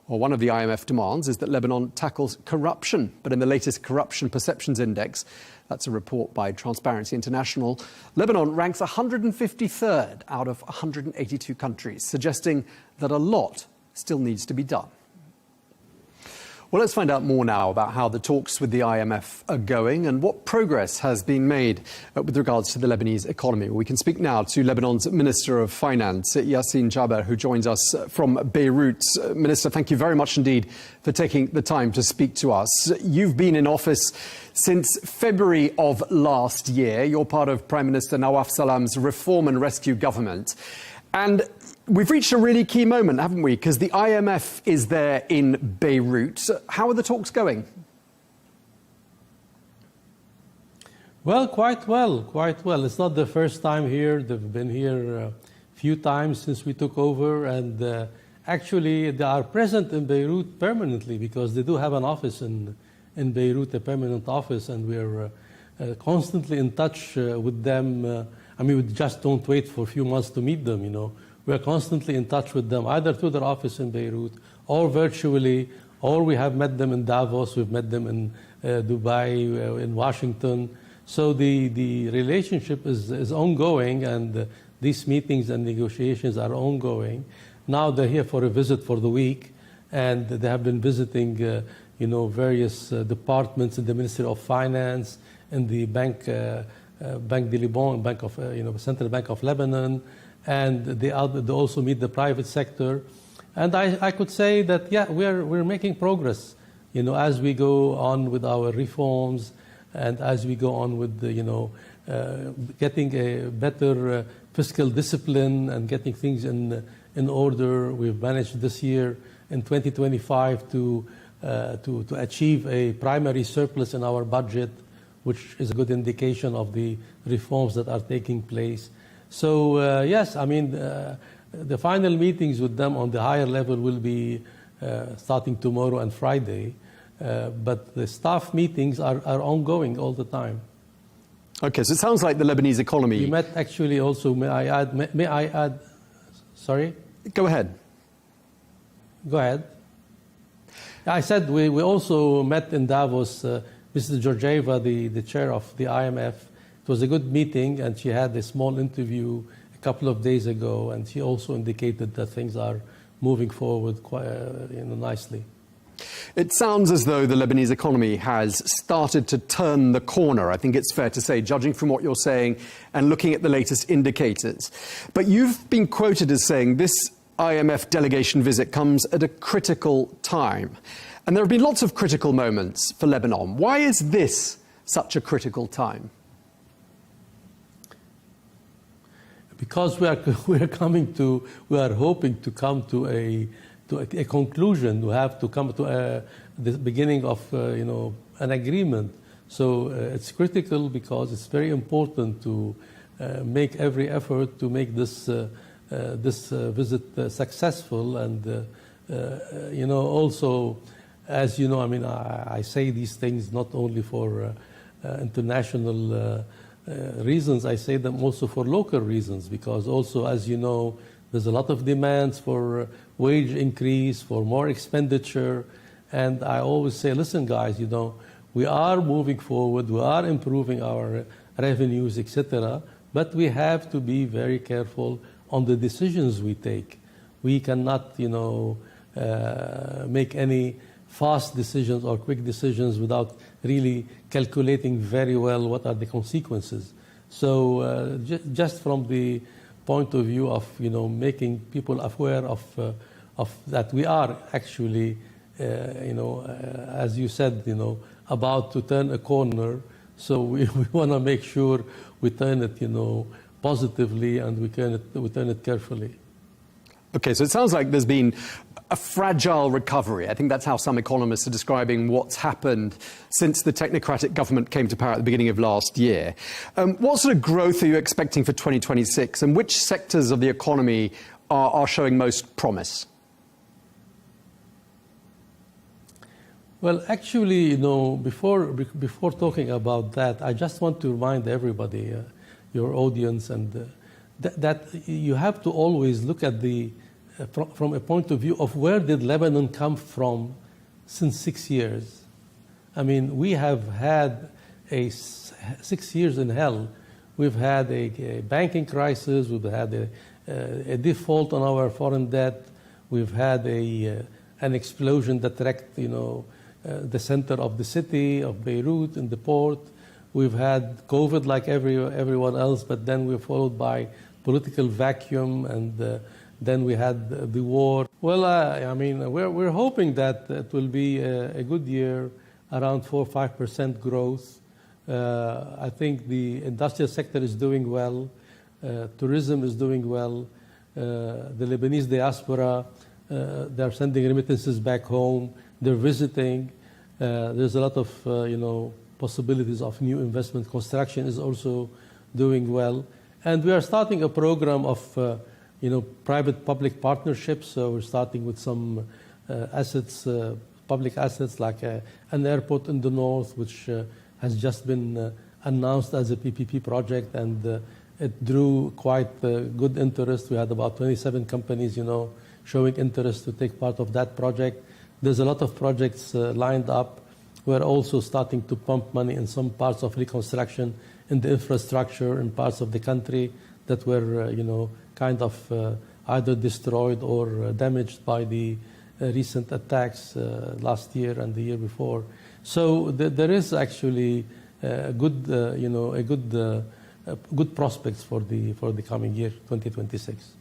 Well, one of the IMF demands is that Lebanon tackles corruption. But in the latest Corruption Perceptions Index, that's a report by Transparency International, Lebanon ranks 153rd out of 182 countries, suggesting that a lot still needs to be done. Well, let's find out more now about how the talks with the IMF are going and what progress has been made with regards to the Lebanese economy. We can speak now to Lebanon's Minister of Finance, Yassin Jabr, who joins us from Beirut. Minister, thank you very much indeed for taking the time to speak to us. You've been in office since February of last year. You're part of Prime Minister Nawaf Salam's Reform and Rescue government. And we've reached a really key moment, haven't we? Because the IMF is there in Beirut. How are the talks going? Well, quite well, quite well. It's not the first time here. They've been here a few times since we took over. And actually, they are present in Beirut permanently because they do have an office in Beirut, a permanent office. And we're constantly in touch with them. I mean, we just don't wait for a few months to meet them, you know. We're constantly in touch with them, either through their office in Beirut or virtually, or we have met them in Davos, we've met them in Dubai, in Washington. So the relationship is ongoing, and these meetings and negotiations are ongoing. Now they're here for a visit for the week, and they have been visiting, various departments in the Ministry of Finance, in the Banque de Liban, Central Bank of Lebanon, and they also meet the private sector. And I could say that, yeah, we're making progress, as we go on with our reforms and as we go on with, getting a better fiscal discipline and getting things in order. We've managed this year in 2025 to achieve a primary surplus in our budget, which is a good indication of the reforms that are taking place. So, yes, I mean, the final meetings with them on the higher level will be starting tomorrow and Friday. But the staff meetings are ongoing all the time. OK, so it sounds like the Lebanese economy... We met actually also, may I add, sorry? Go ahead. Go ahead. I said we also met in Davos, Mrs. Georgieva, the chair of the IMF. It was a good meeting, and she had a small interview a couple of days ago, and she also indicated that things are moving forward quite nicely. It sounds as though the Lebanese economy has started to turn the corner, I think it's fair to say, judging from what you're saying and looking at the latest indicators. But you've been quoted as saying this IMF delegation visit comes at a critical time. And there have been lots of critical moments for Lebanon. Why is this such a critical time? Because we are hoping to come to a conclusion. We have to come to the beginning of an agreement. So it's critical because it's very important to make every effort to make this visit successful. And also, as you know, I mean, I say these things not only for international reasons, I say them also for local reasons, because also, as you know, there's a lot of demands for wage increase, for more expenditure. And I always say, listen, guys, you know, we are moving forward, we are improving our revenues, etc. But we have to be very careful on the decisions we take. We cannot, you know, make any fast decisions or quick decisions without really calculating very well what are the consequences. So just from the point of view of, you know, making people aware of that we are actually, you know, as you said, you know, about to turn a corner. So we want to make sure we turn it, you know, positively, and we turn it carefully. Okay, so it sounds like there's been a fragile recovery. I think that's how some economists are describing what's happened since the technocratic government came to power at the beginning of last year. What sort of growth are you expecting for 2026, and which sectors of the economy are showing most promise? Well, actually, you know, before talking about that, I just want to remind everybody, your audience, and that you have to always look at the from a point of view of where did Lebanon come from since 6 years. I mean, we have had 6 years in hell. We've had a banking crisis. We've had a default on our foreign debt. We've had an explosion that wrecked, you know, the center of the city of Beirut in the port. We've had COVID like everyone else, but then we're followed by political vacuum, and then we had the war. Well, I mean, we're hoping that it will be a good year, around 4 or 5% growth. I think the industrial sector is doing well. Tourism is doing well. The Lebanese diaspora, they're sending remittances back home. They're visiting. There's a lot of, you know, possibilities of new investment. Construction is also doing well. And we are starting a program of, you know, private-public partnerships. So we're starting with some assets, public assets, like an airport in the north, which has just been announced as a PPP project, and it drew quite good interest. We had about 27 companies, you know, showing interest to take part of that project. There's a lot of projects lined up. We're also starting to pump money in some parts of reconstruction in the infrastructure in parts of the country that were, you know, kind of either destroyed or damaged by the recent attacks last year and the year before. So there is actually good, you know, good prospects for the coming year, 2026.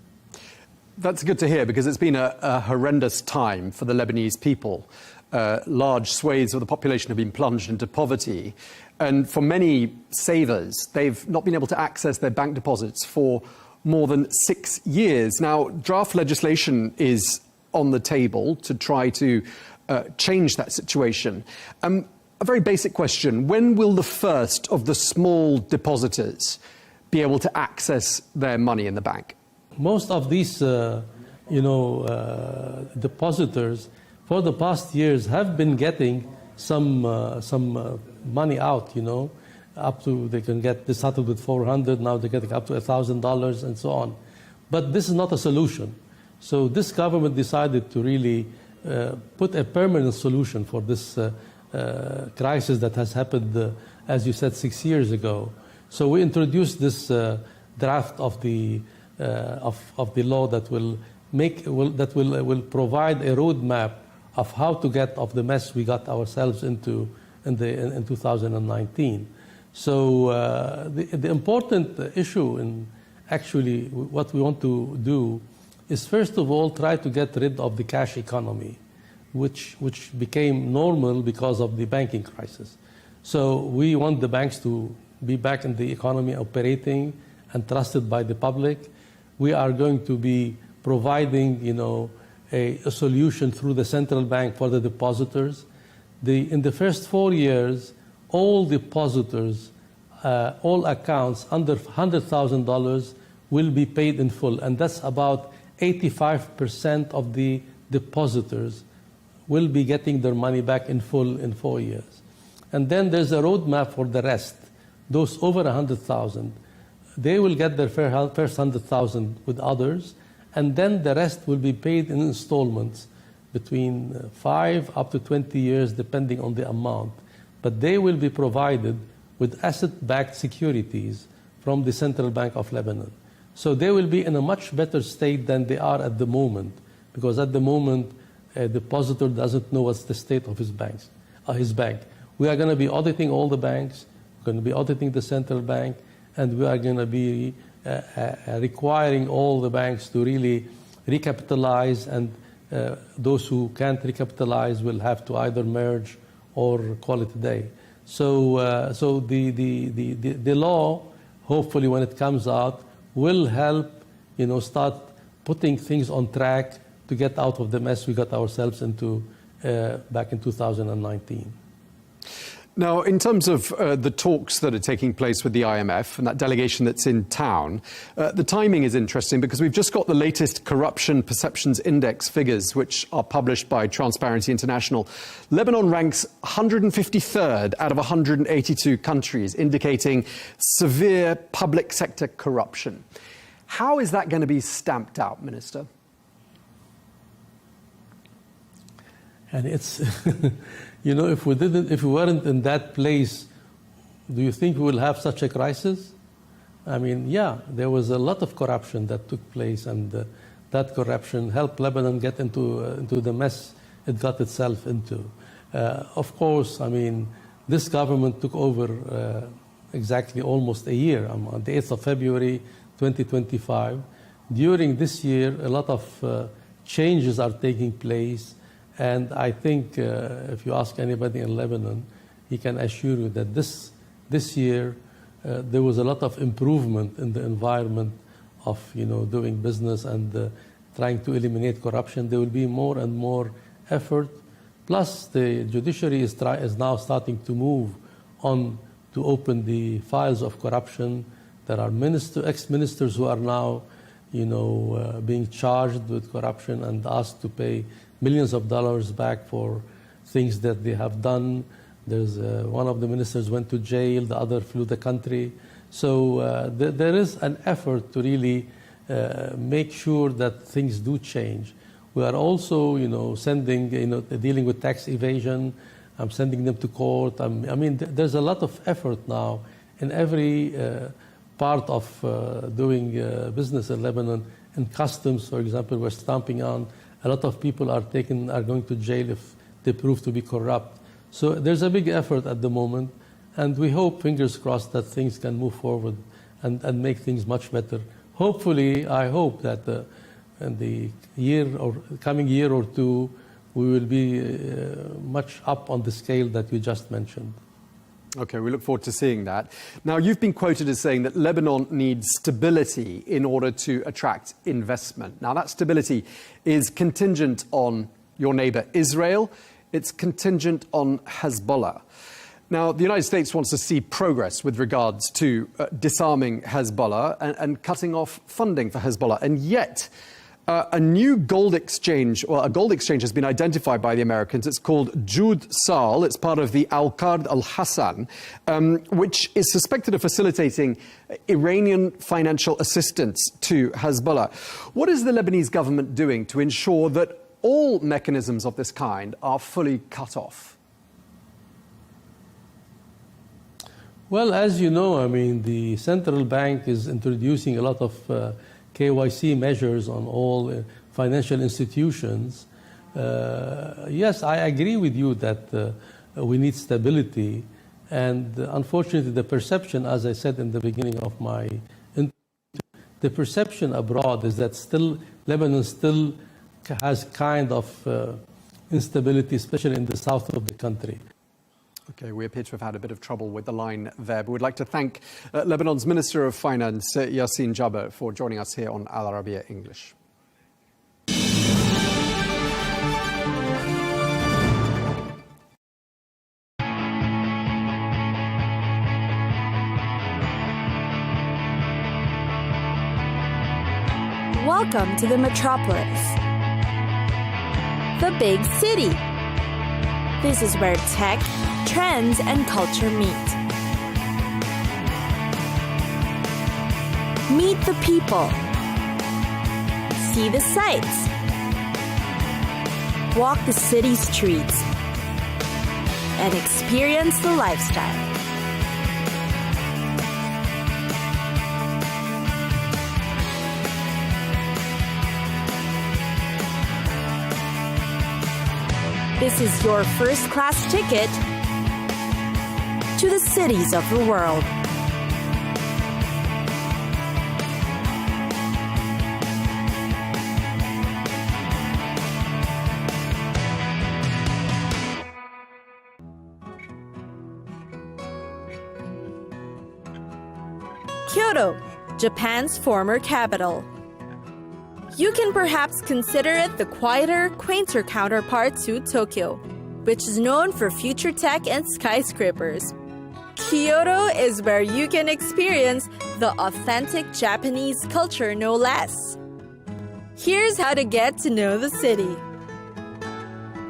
That's good to hear, because it's been a horrendous time for the Lebanese people. Large swathes of the population have been plunged into poverty. And for many savers, they've not been able to access their bank deposits for more than 6 years. Now, draft legislation is on the table to try to change that situation. A very basic question: when will the first of the small depositors be able to access their money in the bank? Most of these, you know, depositors for the past years have been getting some money out, you know, up to, they can get, they started with $400, now they're getting up to $1,000 and so on. But this is not a solution. So this government decided to really put a permanent solution for this crisis that has happened, as you said, 6 years ago. So we introduced this draft of the law that will provide a roadmap of how to get off the mess we got ourselves into in 2019. So the important issue in actually what we want to do is, first of all, try to get rid of the cash economy, which became normal because of the banking crisis. So we want the banks to be back in the economy, operating and trusted by the public. We are going to be providing, you know, a solution through the central bank for the depositors. In the first 4 years, all depositors, all accounts under $100,000 will be paid in full, and that's about 85% of the depositors will be getting their money back in full in 4 years. And then there's a roadmap for the rest. those over 100,000, they will get their first 100,000 with others, and then the rest will be paid in installments between 5 up to 20 years, depending on the amount. But they will be provided with asset-backed securities from the Central Bank of Lebanon. So they will be in a much better state than they are at the moment, because at the moment, a depositor doesn't know what's the state of his bank. We are going to be auditing all the banks, we're going to be auditing the central bank, and we are going to be requiring all the banks to really recapitalize, and those who can't recapitalize will have to either merge or call it a day. So the law, hopefully when it comes out, will help, start putting things on track to get out of the mess we got ourselves into back in 2019. Now, in terms of the talks that are taking place with the IMF and that delegation that's in town, the timing is interesting because we've just got the latest Corruption Perceptions Index figures, which are published by Transparency International. Lebanon ranks 153rd out of 182 countries, indicating severe public sector corruption. How is that going to be stamped out, Minister? And it's, if we weren't in that place, do you think we will have such a crisis? I mean, yeah, there was a lot of corruption that took place, and that corruption helped Lebanon get into the mess it got itself into. Of course, I mean, this government took over exactly almost a year, on the 8th of February, 2025. During this year, a lot of changes are taking place. And I think if you ask anybody in Lebanon, he can assure you that this year there was a lot of improvement in the environment of doing business and trying to eliminate corruption. There will be more and more effort. Plus, the judiciary is now starting to move on to open the files of corruption. There are ex-ministers who are now being charged with corruption and asked to pay millions of dollars back for things that they have done. There's one of the ministers went to jail, the other flew the country. So there is an effort to really make sure that things do change. We are also, sending, dealing with tax evasion. I'm sending them to court. I mean, there's a lot of effort now in every part of doing business in Lebanon. In customs, for example, we're stamping on. A lot of people are going to jail if they prove to be corrupt. So there's a big effort at the moment, and we hope, fingers crossed, that things can move forward and make things much better. Hopefully, I hope that in the coming year or two, we will be much up on the scale that you just mentioned. Okay, we look forward to seeing that. Now, you've been quoted as saying that Lebanon needs stability in order to attract investment. Now, that stability is contingent on your neighbor Israel. It's contingent on Hezbollah. Now, the United States wants to see progress with regards to disarming Hezbollah and cutting off funding for Hezbollah. And yet, a new gold exchange, a gold exchange has been identified by the Americans. It's called Jud Sal. It's part of the Al-Qard Al-Hassan, which is suspected of facilitating Iranian financial assistance to Hezbollah. What is the Lebanese government doing to ensure that all mechanisms of this kind are fully cut off? Well, as you know, I mean, the central bank is introducing a lot of KYC measures on all financial institutions. Yes, I agree with you that we need stability. And unfortunately, the perception, as I said in the beginning of my interview, the perception abroad is that Lebanon still has kind of instability, especially in the south of the country. Okay, we appear to have had a bit of trouble with the line there, but we'd like to thank Lebanon's Minister of Finance, Yassin Jaber, for joining us here on Al Arabiya English. Welcome to the metropolis, the big city. This is where tech, trends, and culture meet. Meet the people. See the sights. Walk the city streets. And experience the lifestyle. This is your first-class ticket to the cities of the world. Kyoto, Japan's former capital. You can perhaps consider it the quieter, quainter counterpart to Tokyo, which is known for future tech and skyscrapers. Kyoto is where you can experience the authentic Japanese culture, no less. Here's how to get to know the city.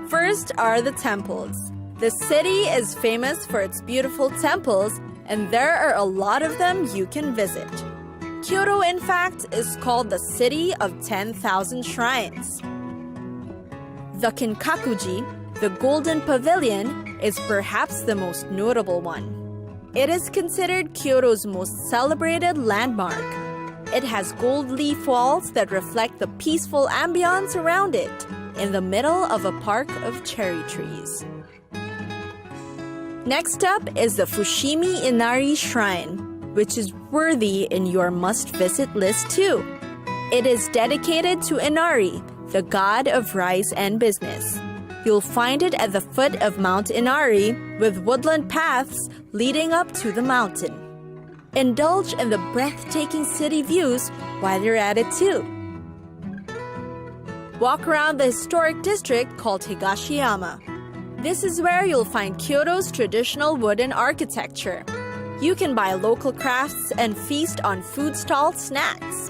First are the temples. The city is famous for its beautiful temples, and there are a lot of them you can visit. Kyoto, in fact, is called the City of 10,000 Shrines. The Kinkakuji, the Golden Pavilion, is perhaps the most notable one. It is considered Kyoto's most celebrated landmark. It has gold leaf walls that reflect the peaceful ambience around it, in the middle of a park of cherry trees. Next up is the Fushimi Inari Shrine, which is worthy in your must-visit list too. It is dedicated to Inari, the god of rice and business. You'll find it at the foot of Mount Inari, with woodland paths leading up to the mountain. Indulge in the breathtaking city views while you're at it too. Walk around the historic district called Higashiyama. This is where you'll find Kyoto's traditional wooden architecture. You can buy local crafts and feast on food-stall snacks.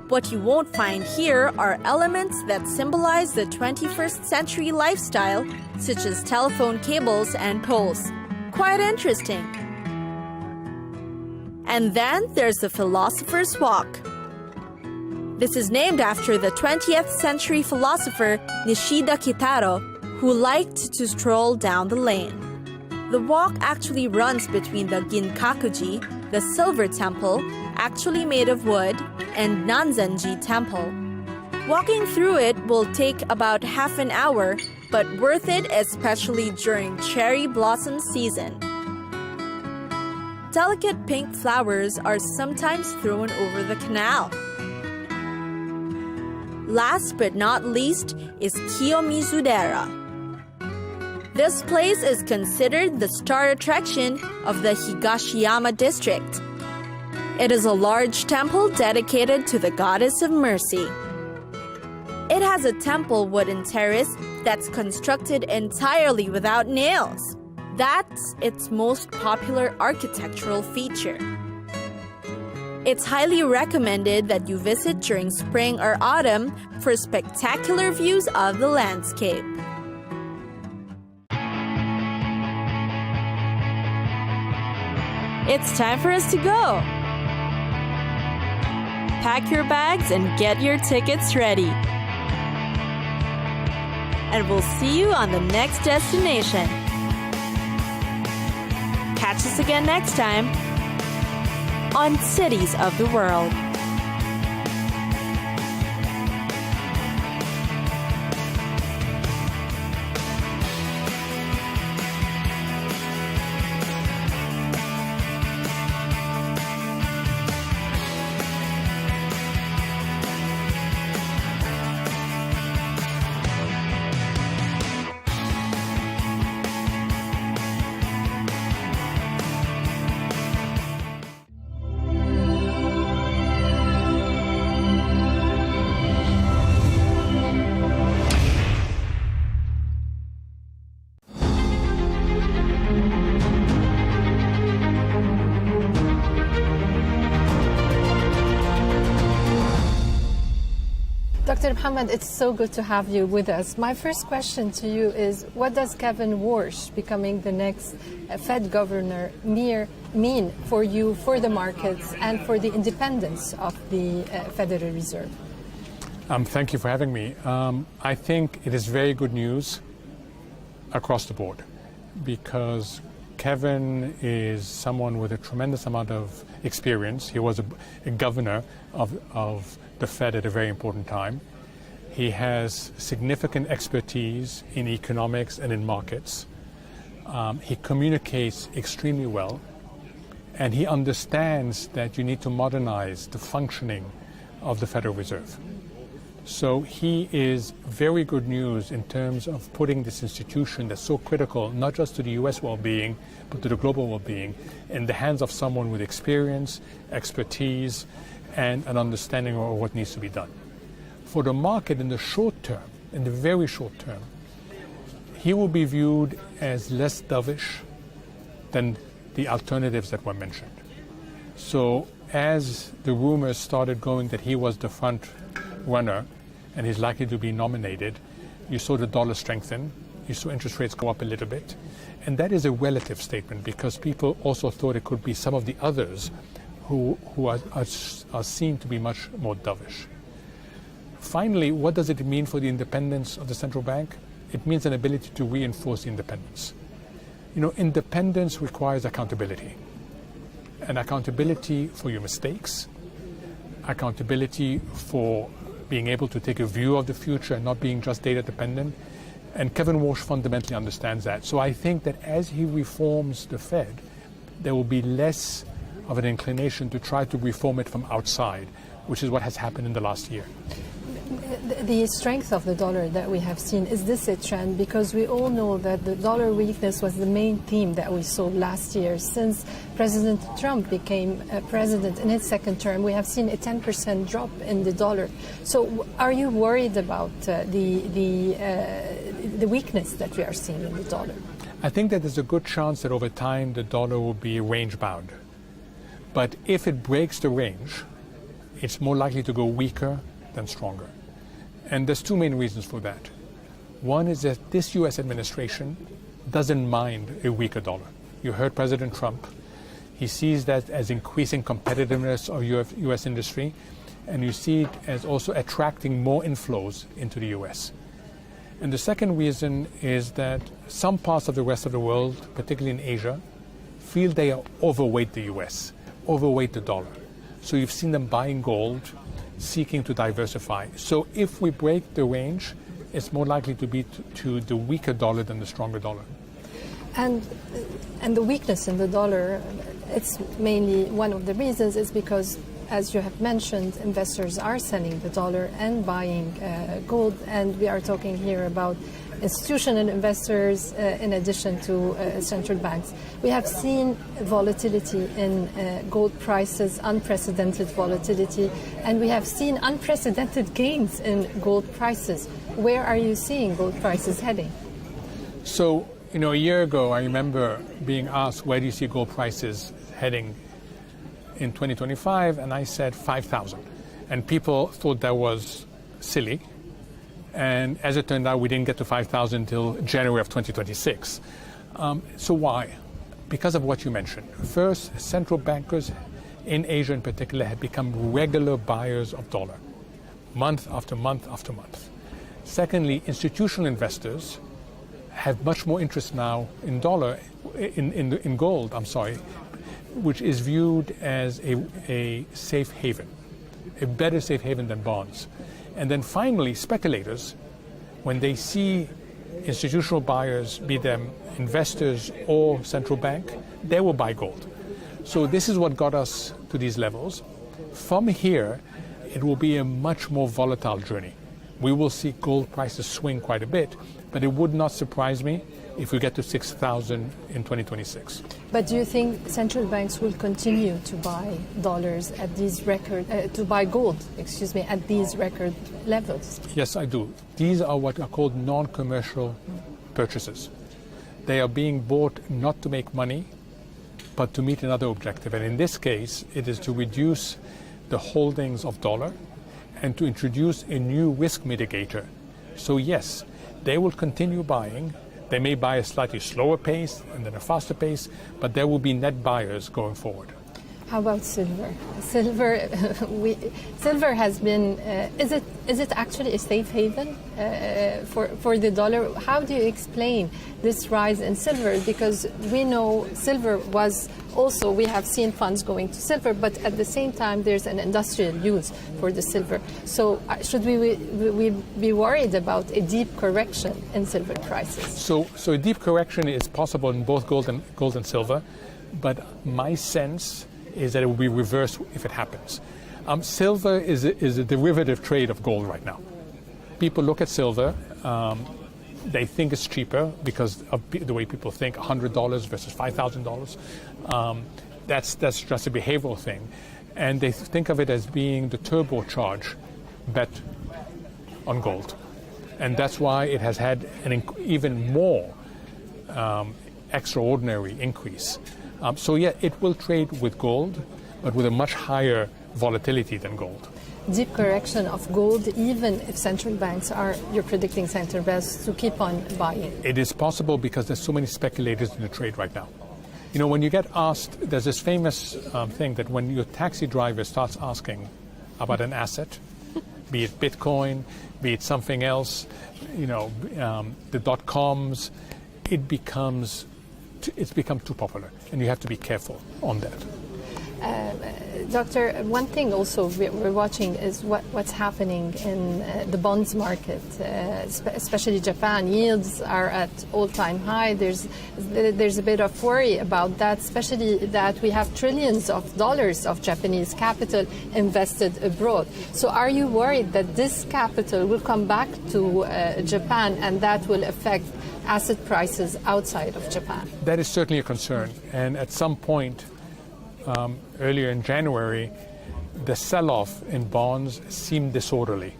What you won't find here are elements that symbolize the 21st century lifestyle, such as telephone cables and poles. Quite interesting. And then there's the Philosopher's Walk. This is named after the 20th century philosopher Nishida Kitaro, who liked to stroll down the lane. The walk actually runs between the Ginkakuji, the Silver Temple, actually made of wood, and Nanzenji Temple. Walking through it will take about half an hour, but worth it especially during cherry blossom season. Delicate pink flowers are sometimes thrown over the canal. Last but not least is Kiyomizu-dera. This place is considered the star attraction of the Higashiyama district. It is a large temple dedicated to the goddess of mercy. It has a temple wooden terrace that's constructed entirely without nails. That's its most popular architectural feature. It's highly recommended that you visit during spring or autumn for spectacular views of the landscape. It's time for us to go. Pack your bags and get your tickets ready. And we'll see you on the next destination. Catch us again next time on Cities of the World. Dr. Mohammed, it's so good to have you with us. My first question to you is, what does Kevin Warsh becoming the next Fed governor mean for you, for the markets, and for the independence of the Federal Reserve? Thank you for having me. I think it is very good news across the board, because Kevin is someone with a tremendous amount of experience. He was a governor of the Fed at a very important time. He has significant expertise in economics and in markets. He communicates extremely well, and he understands that you need to modernize the functioning of the Federal Reserve. So he is very good news in terms of putting this institution that's so critical, not just to the US well-being, but to the global well-being, in the hands of someone with experience, expertise, and an understanding of what needs to be done. For the market in the short term, in the very short term, he will be viewed as less dovish than the alternatives that were mentioned. So as the rumors started going that he was the front runner and he's likely to be nominated, you saw the dollar strengthen, you saw interest rates go up a little bit. And that is a relative statement, because people also thought it could be some of the others who are seen to be much more dovish. Finally, what does it mean for the independence of the central bank? It means an ability to reinforce the independence. You know, independence requires accountability. And accountability for your mistakes, accountability for being able to take a view of the future and not being just data dependent. And Kevin Warsh fundamentally understands that. So I think that as he reforms the Fed, there will be less of an inclination to try to reform it from outside, which is what has happened in the last year. The strength of the dollar that we have seen, is this a trend? Because we all know that the dollar weakness was the main theme that we saw last year. Since President Trump became president in his second term, we have seen a 10% drop in the dollar. So are you worried about the weakness that we are seeing in the dollar? I think that there's a good chance that over time the dollar will be range bound. But if it breaks the range, it's more likely to go weaker than stronger. And there's two main reasons for that. One is that this US administration doesn't mind a weaker dollar. You heard President Trump. He sees that as increasing competitiveness of US industry, and you see it as also attracting more inflows into the US. And the second reason is that some parts of the rest of the world, particularly in Asia, feel they are overweight the US, overweight the dollar. So you've seen them buying gold, seeking to diversify. So if we break the range, it's more likely to be to the weaker dollar than the stronger dollar. And the weakness in the dollar, it's mainly one of the reasons is because, as you have mentioned, investors are selling the dollar and buying gold. And we are talking here about institutional investors in addition to central banks. We have seen volatility in gold prices, unprecedented volatility, and we have seen unprecedented gains in gold prices. Where are you seeing gold prices heading? So, you know, a year ago, I remember being asked, where do you see gold prices heading in 2025? And I said 5,000. And people thought that was silly. And as it turned out, we didn't get to 5,000 until January of 2026. So why? Because of what you mentioned. First, central bankers in Asia in particular have become regular buyers of dollar, month after month after month. Secondly, institutional investors have much more interest now in dollar, in gold, which is viewed as a safe haven, a better safe haven than bonds. And then finally, speculators, when they see institutional buyers, be them investors or central bank, they will buy gold. So this is what got us to these levels. From here, it will be a much more volatile journey. We will see gold prices swing quite a bit, but it would not surprise me if we get to 6,000 in 2026. But do you think central banks will continue to buy dollars at these to buy gold, at these record levels? Yes, I do. These are what are called non-commercial purchases. They are being bought not to make money, but to meet another objective. And in this case, it is to reduce the holdings of dollar and to introduce a new risk mitigator. So yes, they will continue buying. They may buy a slightly slower pace and then a faster pace, but there will be net buyers going forward. How about silver? Silver has been. Is it actually a safe haven for the dollar? How do you explain this rise in silver? Because we know silver was also, we have seen funds going to silver, but at the same time there's an industrial use for the silver. So should we be worried about a deep correction in silver prices? So a deep correction is possible in both gold and silver, but my sense is that it will be reversed if it happens. Silver is a derivative trade of gold right now. People look at silver, they think it's cheaper because of the way people think, $100 versus $5,000. That's just a behavioral thing. And they think of it as being the turbocharge bet on gold. And that's why it has had an even more extraordinary increase. So yeah, it will trade with gold, but with a much higher volatility than gold. Deep correction of gold, even if central banks are, you're predicting central banks to keep on buying? It is possible because there's so many speculators in the trade right now. You know, when you get asked, there's this famous thing that when your taxi driver starts asking about an asset, be it Bitcoin, be it something else, you know, the .coms, it's become too popular, and you have to be careful on that. Doctor, one thing also we're watching is what's happening in the bonds market, especially Japan. Yields are at all-time high. There's a bit of worry about that, especially that we have trillions of dollars of Japanese capital invested abroad. So are you worried that this capital will come back to Japan and that will affect asset prices outside of Japan? That is certainly a concern. And at some point, earlier in January, the sell-off in bonds seemed disorderly.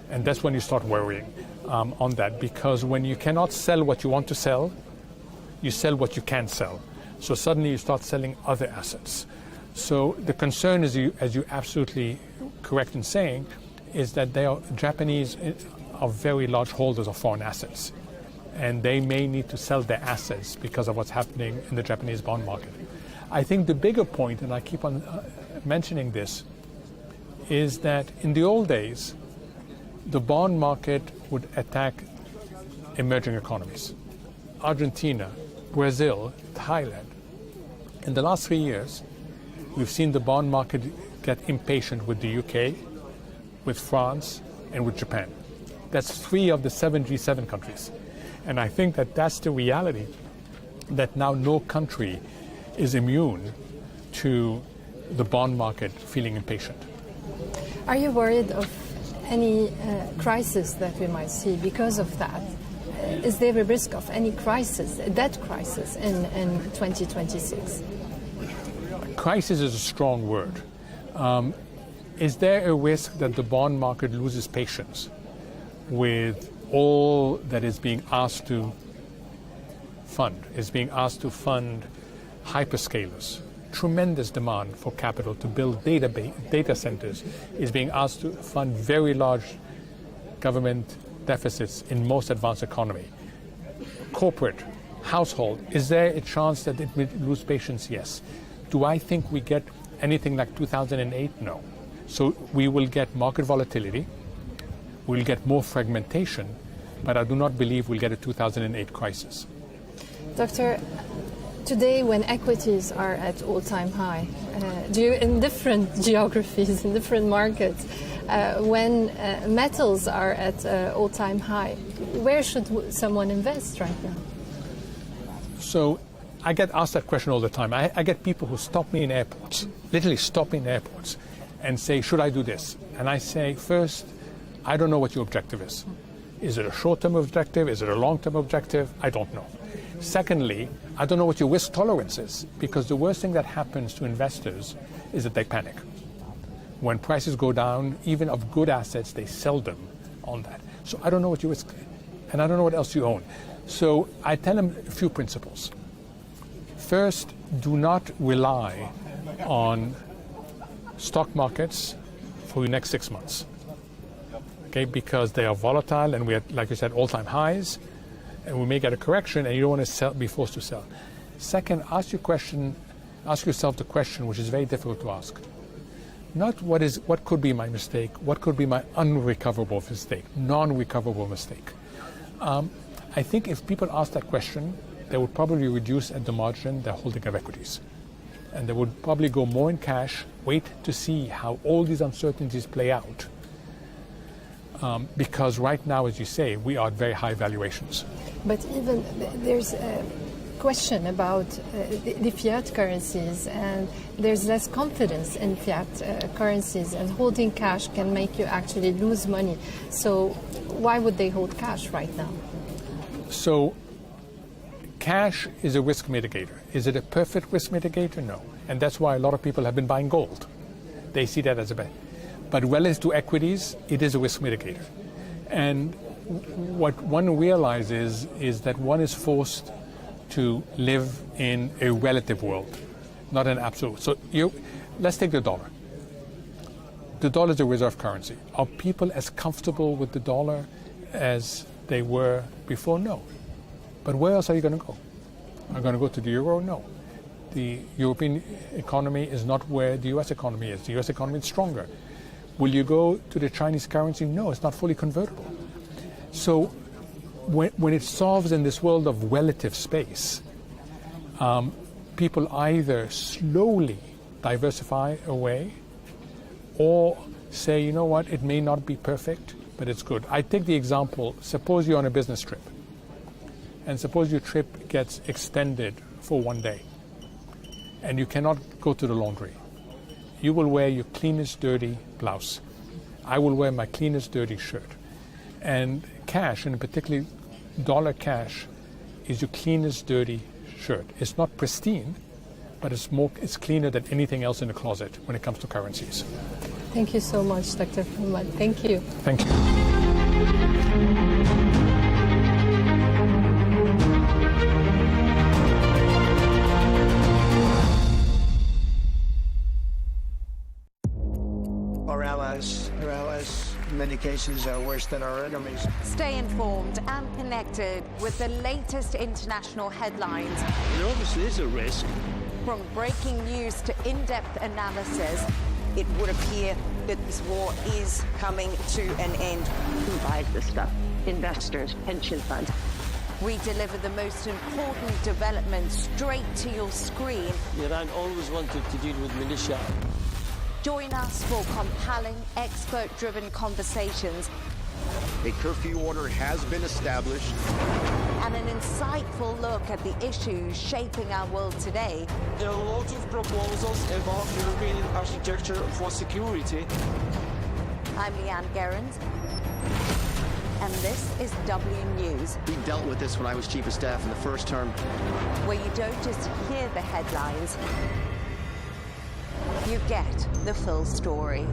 And that's when you start worrying on that, because when you cannot sell what you want to sell, you sell what you can sell. So suddenly you start selling other assets. So the concern is, as you're absolutely correct in saying, is that Japanese are very large holders of foreign assets. And they may need to sell their assets because of what's happening in the Japanese bond market. I think the bigger point, and I keep on mentioning this, is that in the old days, the bond market would attack emerging economies. Argentina, Brazil, Thailand. In the last 3 years, we've seen the bond market get impatient with the UK, with France, and with Japan. That's 3 of the 7 G7 countries. And I think that that's the reality, that now no country is immune to the bond market feeling impatient. Are you worried of any crisis that we might see because of that? Is there a risk of any crisis, a debt crisis in 2026? Crisis is a strong word. Is there a risk that the bond market loses patience with all that is being asked to fund, hyperscalers, tremendous demand for capital to build data centers, is being asked to fund very large government deficits in most advanced economy. Corporate, household, is there a chance that it will lose patience? Yes. Do I think we get anything like 2008? No. So we will get market volatility, we'll get more fragmentation, but I do not believe we'll get a 2008 crisis. Doctor, today when equities are at all-time high, in different geographies, in different markets, when metals are at all-time high, where should someone invest right now? So I get asked that question all the time. I get people who stop me in airports, literally stop me in airports, and say, should I do this? And I say, first, I don't know what your objective is. Is it a short-term objective? Is it a long-term objective? I don't know. Secondly, I don't know what your risk tolerance is, because the worst thing that happens to investors is that they panic. When prices go down, even of good assets, they sell them on that. So I don't know what your risk, and I don't know what else you own. So I tell them a few principles. First, do not rely on stock markets for the next 6 months. okay, because they are volatile and we are, like you said, all-time highs, and we may get a correction and you don't want to be forced to sell. Second, ask yourself the question, which is very difficult to ask. Not what could be my mistake, what could be my unrecoverable mistake, non-recoverable mistake. I think if people ask that question, they would probably reduce at the margin their holding of equities. And they would probably go more in cash, wait to see how all these uncertainties play out. Because right now, as you say, we are at very high valuations. But even there's a question about the fiat currencies, and there's less confidence in fiat currencies, and holding cash can make you actually lose money. So why would they hold cash right now? So cash is a risk mitigator. Is it a perfect risk mitigator? No. And that's why a lot of people have been buying gold. They see that as a bet. But relative to equities, it is a risk mitigator. And what one realizes is that one is forced to live in a relative world, not an absolute. So let's take the dollar. The dollar is a reserve currency. Are people as comfortable with the dollar as they were before? No. But where else are you going to go? Are you going to go to the euro? No. The European economy is not where the US economy is. The US economy is stronger. Will you go to the Chinese currency? No, it's not fully convertible. So when it solves in this world of relative space, people either slowly diversify away or say, you know what, it may not be perfect, but it's good. I take the example, suppose you're on a business trip, and suppose your trip gets extended for one day, and you cannot go to the laundry. You will wear your cleanest dirty blouse. I will wear my cleanest dirty shirt. And cash, and particularly dollar cash, is your cleanest dirty shirt. It's not pristine, but it's cleaner than anything else in the closet when it comes to currencies. Thank you so much, Dr. Fuhrman. Thank you. Thank you. Our allies, in many cases, are worse than our enemies. Stay informed and connected with the latest international headlines. There obviously is a risk. From breaking news to in-depth analysis, it would appear that this war is coming to an end. Who buys this stuff? Investors, pension funds. we deliver the most important developments straight to your screen. Iran always wanted to deal with militia. Join us for compelling, expert-driven conversations. A curfew order has been established. And an insightful look at the issues shaping our world today. There are a lot of proposals about European architecture for security. I'm Leanne Gerrans, and this is W News. We dealt with this when I was Chief of Staff in the first term. Where you don't just hear the headlines, you get the full story.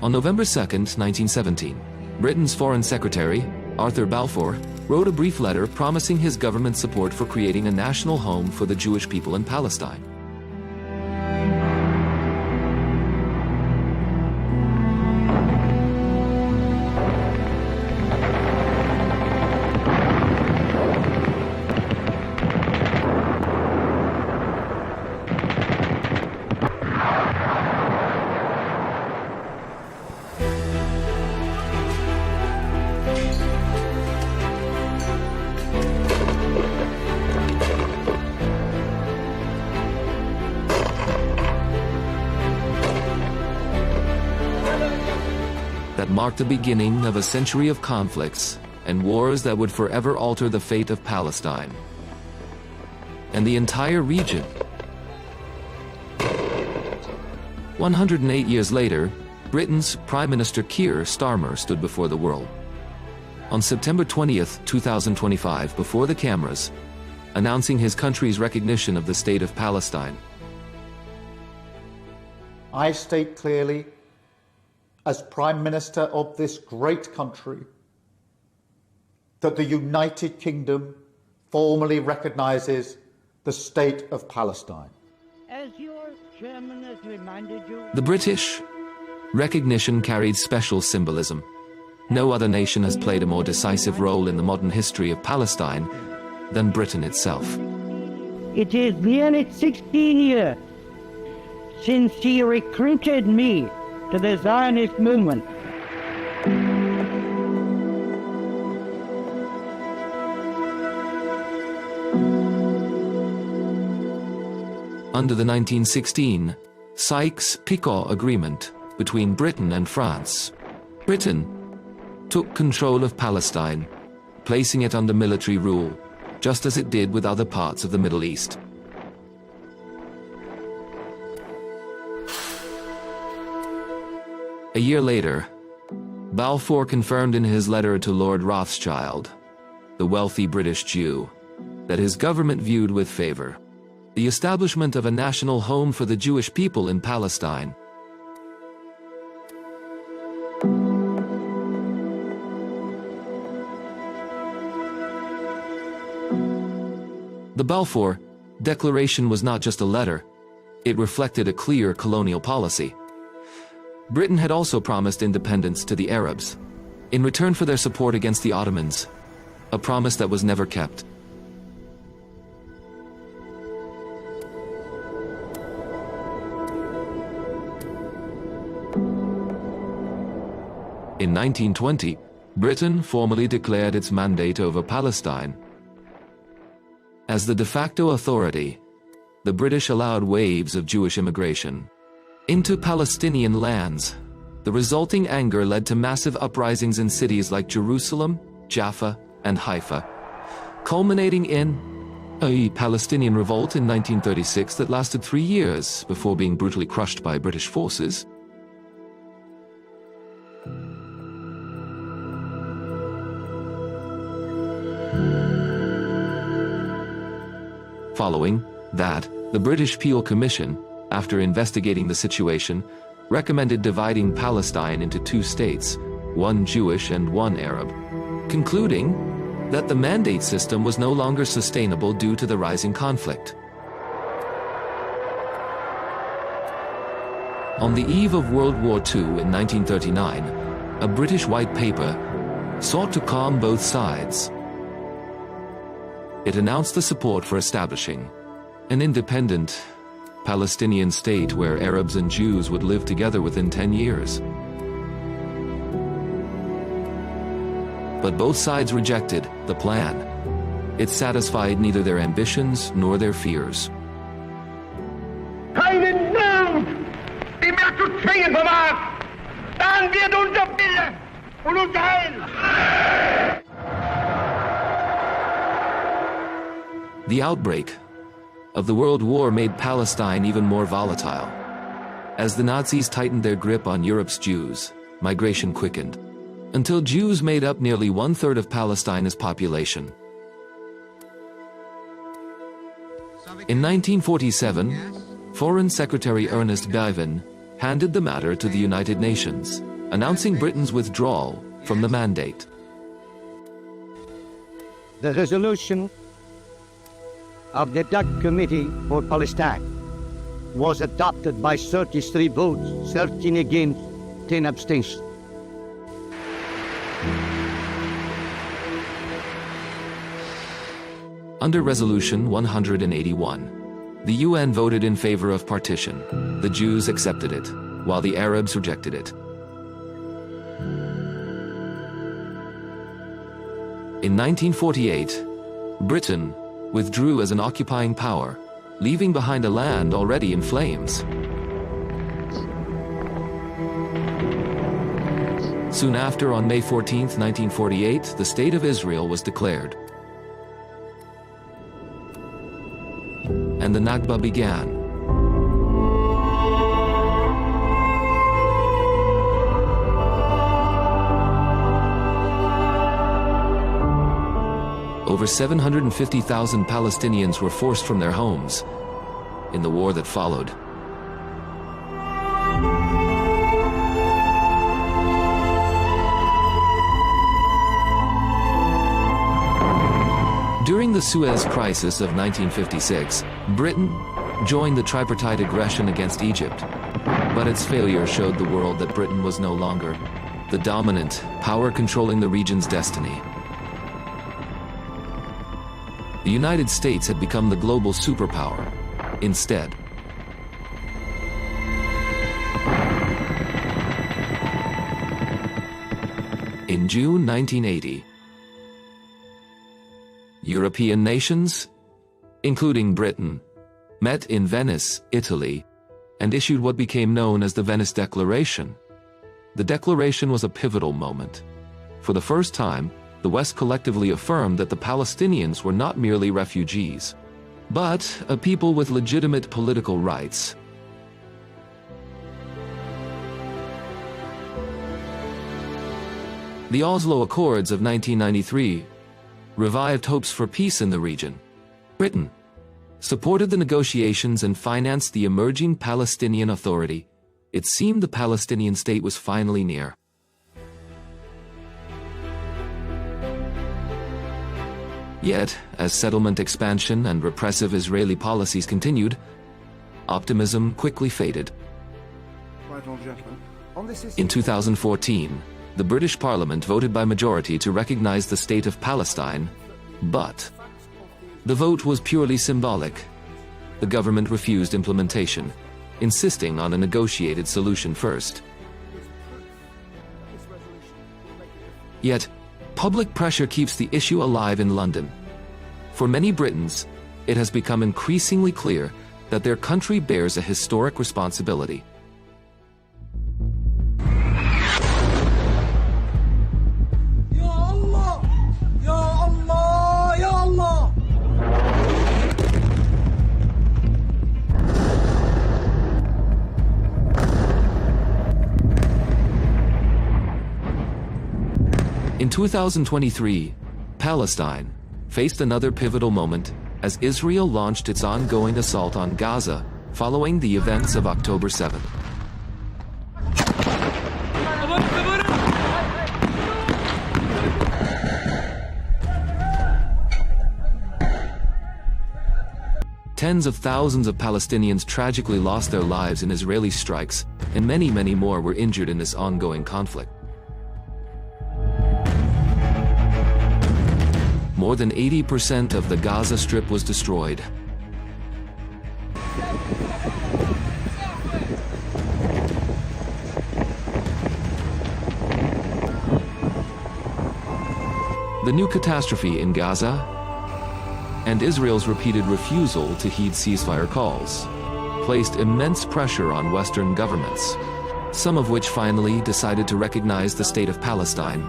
On November 2nd, 1917, Britain's Foreign Secretary, Arthur Balfour, wrote a brief letter promising his government's support for creating a national home for the Jewish people in Palestine. That marked the beginning of a century of conflicts and wars that would forever alter the fate of Palestine and the entire region. 108 years later, Britain's Prime Minister Keir Starmer stood before the world. On September 20th, 2025, before the cameras, announcing his country's recognition of the state of Palestine. I state clearly, as Prime Minister of this great country, that the United Kingdom formally recognises the State of Palestine. As your chairman has reminded you... The British recognition carried special symbolism. No other nation has played a more decisive role in the modern history of Palestine than Britain itself. It is nearly 16 years since he recruited me to the Zionist movement. Under the 1916 Sykes-Picot Agreement between Britain and France, Britain took control of Palestine, placing it under military rule, just as it did with other parts of the Middle East. A year later, Balfour confirmed in his letter to Lord Rothschild, the wealthy British Jew, that his government viewed with favor the establishment of a national home for the Jewish people in Palestine. The Balfour Declaration was not just a letter, it reflected a clear colonial policy. Britain had also promised independence to the Arabs, in return for their support against the Ottomans, a promise that was never kept. In 1920, Britain formally declared its mandate over Palestine. As the de facto authority, the British allowed waves of Jewish immigration into Palestinian lands. The resulting anger led to massive uprisings in cities like Jerusalem, Jaffa, and Haifa, culminating in a Palestinian revolt in 1936 that lasted 3 years before being brutally crushed by British forces. Following that, the British Peel Commission, after investigating the situation, recommended dividing Palestine into 2 states, one Jewish and one Arab, concluding that the mandate system was no longer sustainable due to the rising conflict. On the eve of World War II in 1939, a British white paper sought to calm both sides. It announced the support for establishing an independent Palestinian state where Arabs and Jews would live together within 10 years. But both sides rejected the plan. It satisfied neither their ambitions nor their fears. Keinen Mut, die mehr zu zwingen vermag, dann wird unser Wille und unser Heil. The outbreak of the World War made Palestine even more volatile. As the Nazis tightened their grip on Europe's Jews, migration quickened, until Jews made up nearly 1/3 of Palestine's population. In 1947, Foreign Secretary Ernest Bevin handed the matter to the United Nations, announcing Britain's withdrawal from the mandate. The resolution of the DAC Committee for Palestine was adopted by 33 votes, 13 against, 10 abstentions. Under Resolution 181, the UN voted in favor of partition. The Jews accepted it, while the Arabs rejected it. In 1948, Britain withdrew as an occupying power, leaving behind a land already in flames. Soon after, on May 14, 1948, the State of Israel was declared. And the Nakba began. Over 750,000 Palestinians were forced from their homes in the war that followed. During the Suez Crisis of 1956, Britain joined the tripartite aggression against Egypt, but its failure showed the world that Britain was no longer the dominant power controlling the region's destiny. The United States had become the global superpower instead. In June 1980, European nations, including Britain, met in Venice, Italy, and issued what became known as the Venice Declaration. The declaration was a pivotal moment. For the first time, the West collectively affirmed that the Palestinians were not merely refugees, but a people with legitimate political rights. The Oslo Accords of 1993 revived hopes for peace in the region. Britain supported the negotiations and financed the emerging Palestinian Authority. It seemed the Palestinian state was finally near. Yet, as settlement expansion and repressive Israeli policies continued, optimism quickly faded. In 2014, the British Parliament voted by majority to recognize the State of Palestine, but the vote was purely symbolic. The government refused implementation, insisting on a negotiated solution first. Yet, public pressure keeps the issue alive in London. For many Britons, it has become increasingly clear that their country bears a historic responsibility. In 2023, Palestine faced another pivotal moment as Israel launched its ongoing assault on Gaza following the events of October 7th. Tens of thousands of Palestinians tragically lost their lives in Israeli strikes, and many, many more were injured in this ongoing conflict. More than 80% of the Gaza Strip was destroyed. The new catastrophe in Gaza and Israel's repeated refusal to heed ceasefire calls placed immense pressure on Western governments, some of which finally decided to recognize the State of Palestine.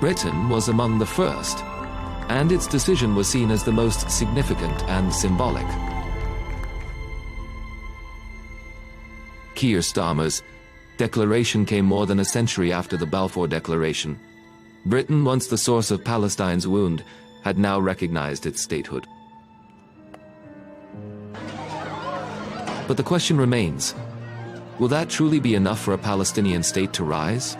Britain was among the first, and its decision was seen as the most significant and symbolic. Keir Starmer's declaration came more than a century after the Balfour Declaration. Britain, once the source of Palestine's wound, had now recognized its statehood. But the question remains, will that truly be enough for a Palestinian state to rise?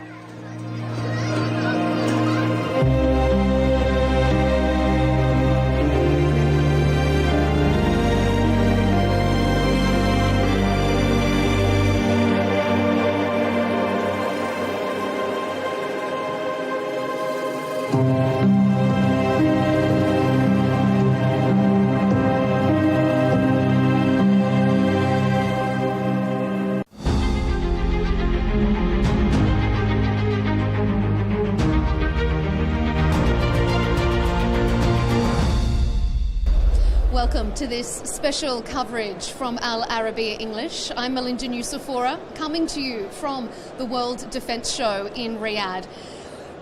Welcome to this special coverage from Al Arabiya English. I'm Melinda Nusafora, coming to you from the World Defence Show in Riyadh.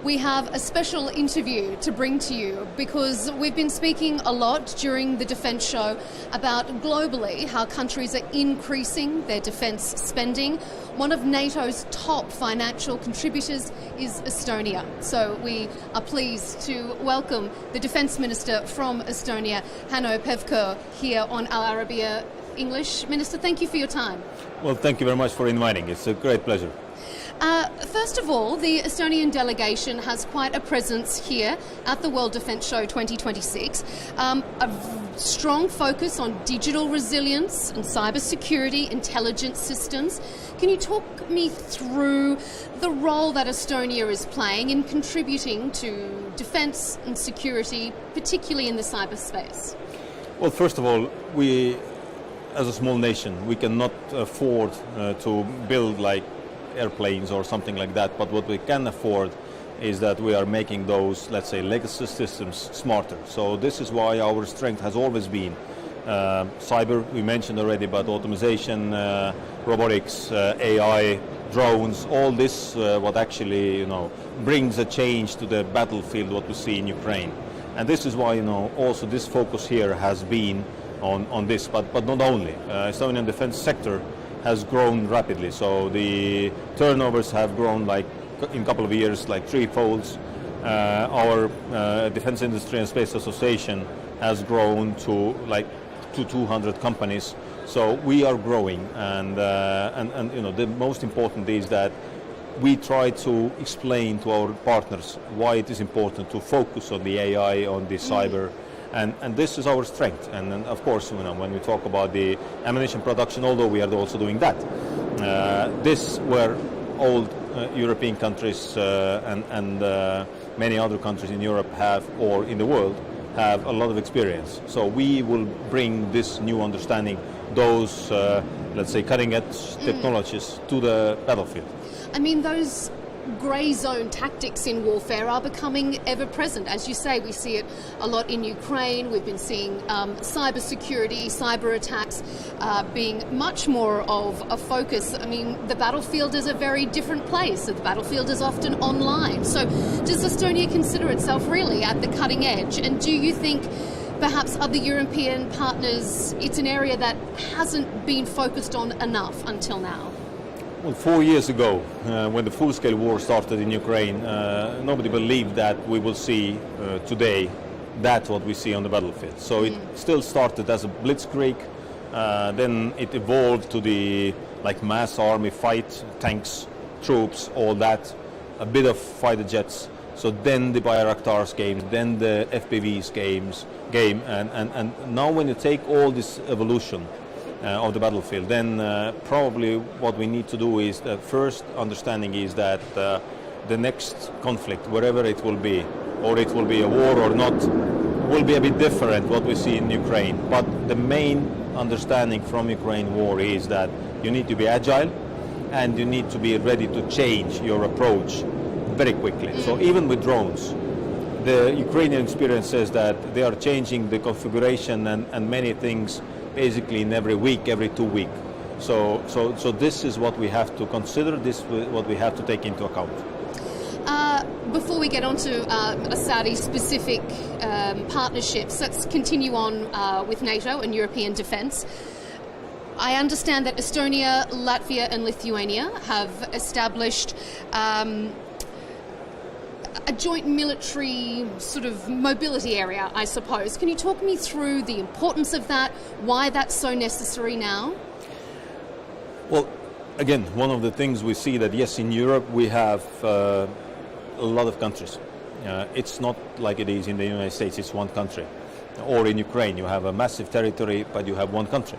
we have a special interview to bring to you because we've been speaking a lot during the Defence Show about globally how countries are increasing their defence spending. One of NATO's top financial contributors is Estonia. So we are pleased to welcome the Defence Minister from Estonia, Hanno Pevkur, here on Al Arabiya English. Minister, thank you for your time. Well, thank you very much for inviting. It's a great pleasure. First of all, the Estonian delegation has quite a presence here at the World Defence Show 2026. A strong focus on digital resilience and cybersecurity, intelligence systems. Can you talk me through the role that Estonia is playing in contributing to defence and security, particularly in the cyberspace? Well, first of all, we, as a small nation, we cannot afford to build like airplanes or something like that, but what we can afford is that we are making those, let's say, legacy systems smarter. So this is why our strength has always been cyber, we mentioned already, but automation, robotics, AI, drones, all this what actually, brings a change to the battlefield, what we see in Ukraine. And this is why, also this focus here has been on this, but not only. Estonian defense sector has grown rapidly, so the turnovers have grown like in a couple of years like threefolds. Our Defense Industry and Space Association has grown to 200 companies. So we are growing, and the most important is that we try to explain to our partners why it is important to focus on the AI, on the cyber. And this is our strength. And then, of course, when we talk about the ammunition production, although we are also doing that, this where old European countries and many other countries in Europe have, or in the world, have a lot of experience. So we will bring this new understanding, those, let's say, cutting-edge technologies to the battlefield. I mean, those grey zone tactics in warfare are becoming ever present. As you say, we see it a lot in Ukraine. We've been seeing cyber security, cyber attacks being much more of a focus. I mean, the battlefield is a very different place. The battlefield is often online. So does Estonia consider itself really at the cutting edge? And do you think perhaps other European partners, it's an area that hasn't been focused on enough until now? Well, 4 years ago, when the full-scale war started in Ukraine, nobody believed that we will see today what we see on the battlefield. So it still started as a blitzkrieg, then it evolved to the mass army fight, tanks, troops, all that, a bit of fighter jets. So then the Bayraktars came, then the FPVs came, and now when you take all this evolution of the battlefield, then probably what we need to do is the first understanding is that the next conflict, wherever it will be, or it will be a war or not, will be a bit different what we see in Ukraine. But the main understanding from Ukraine war is that you need to be agile and you need to be ready to change your approach very quickly. So even with drones, the Ukrainian experience says that they are changing the configuration and many things basically in every week, every 2 weeks. So this is what we have to consider, this what we have to take into account. Before we get on to a Saudi-specific partnerships, let's continue on with NATO and European defence. I understand that Estonia, Latvia and Lithuania have established a joint military sort of mobility area, I suppose. Can you talk me through the importance of that, why that's so necessary now? Well, again, one of the things we see that, yes, in Europe we have a lot of countries. It's not like it is in the United States, it's one country. Or in Ukraine, you have a massive territory, but you have one country.